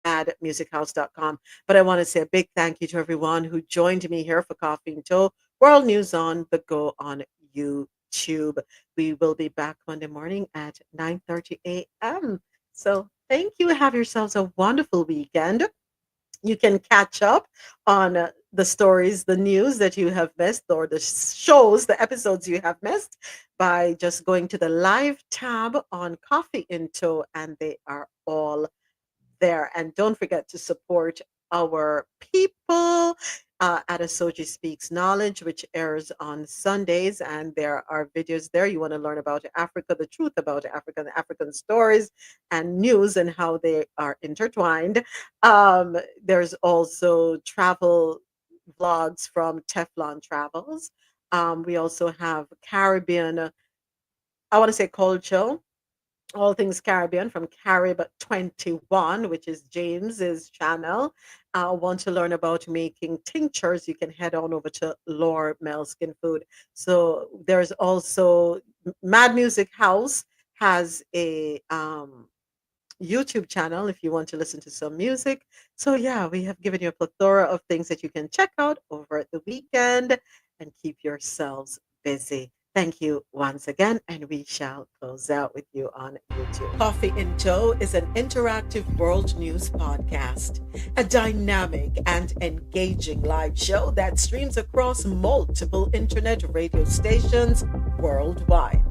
Speaker 1: AdMusicHouse.com. But I want to say a big thank you to everyone who joined me here for Coffee and Toe, World News on the Go on YouTube. We will be back Monday morning at 9:30 a.m. So thank you. Have yourselves a wonderful weekend. You can catch up on the stories, the news that you have missed, or the shows, the episodes you have missed, by just going to the live tab on Coffee in Toe, and they are all there. And don't forget to support our people. Adesoji Speaks Knowledge, which airs on Sundays, and there are videos there. You want to learn about Africa, the truth about Africa, the African stories and news and how they are intertwined. There's also travel vlogs from Teflon Travels. We also have Caribbean, I want to say culture, all things Caribbean from Carib 21, which is James's channel. Want to learn about making tinctures, you can head on over to Lore Mel Skin Food. So there's also Mad Music House has a YouTube channel if you want to listen to some music. So yeah, we have given you a plethora of things that you can check out over the weekend and keep yourselves busy. Thank you once again, and we shall close out with you on YouTube. Coffee in Toe is an interactive world news podcast, a dynamic and engaging live show that streams across multiple internet radio stations worldwide.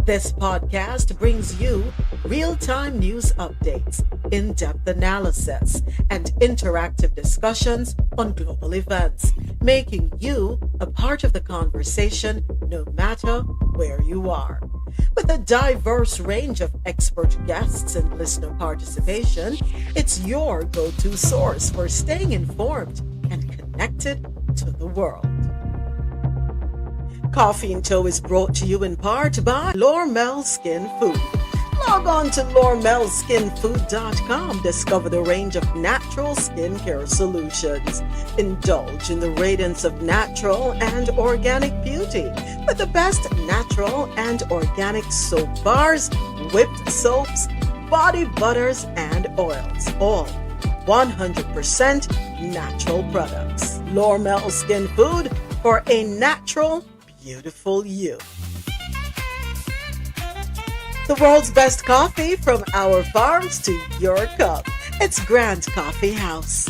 Speaker 1: This podcast brings you real-time news updates, in-depth analysis, and interactive discussions on global events, making you a part of the conversation no matter where you are. With a diverse range of expert guests and listener participation, it's your go-to source for staying informed and connected to the world. Coffee and Toe is brought to you in part by Lormel Skin Food. Log on to lormelskinfood.com. Discover the range of natural skincare solutions. Indulge in the radiance of natural and organic beauty with the best natural and organic soap bars, whipped soaps, body butters, and oils. All 100% natural products. Lormel Skin Food for a natural, beautiful you. The world's best coffee from our farms to your cup. It's Grand Coffee House.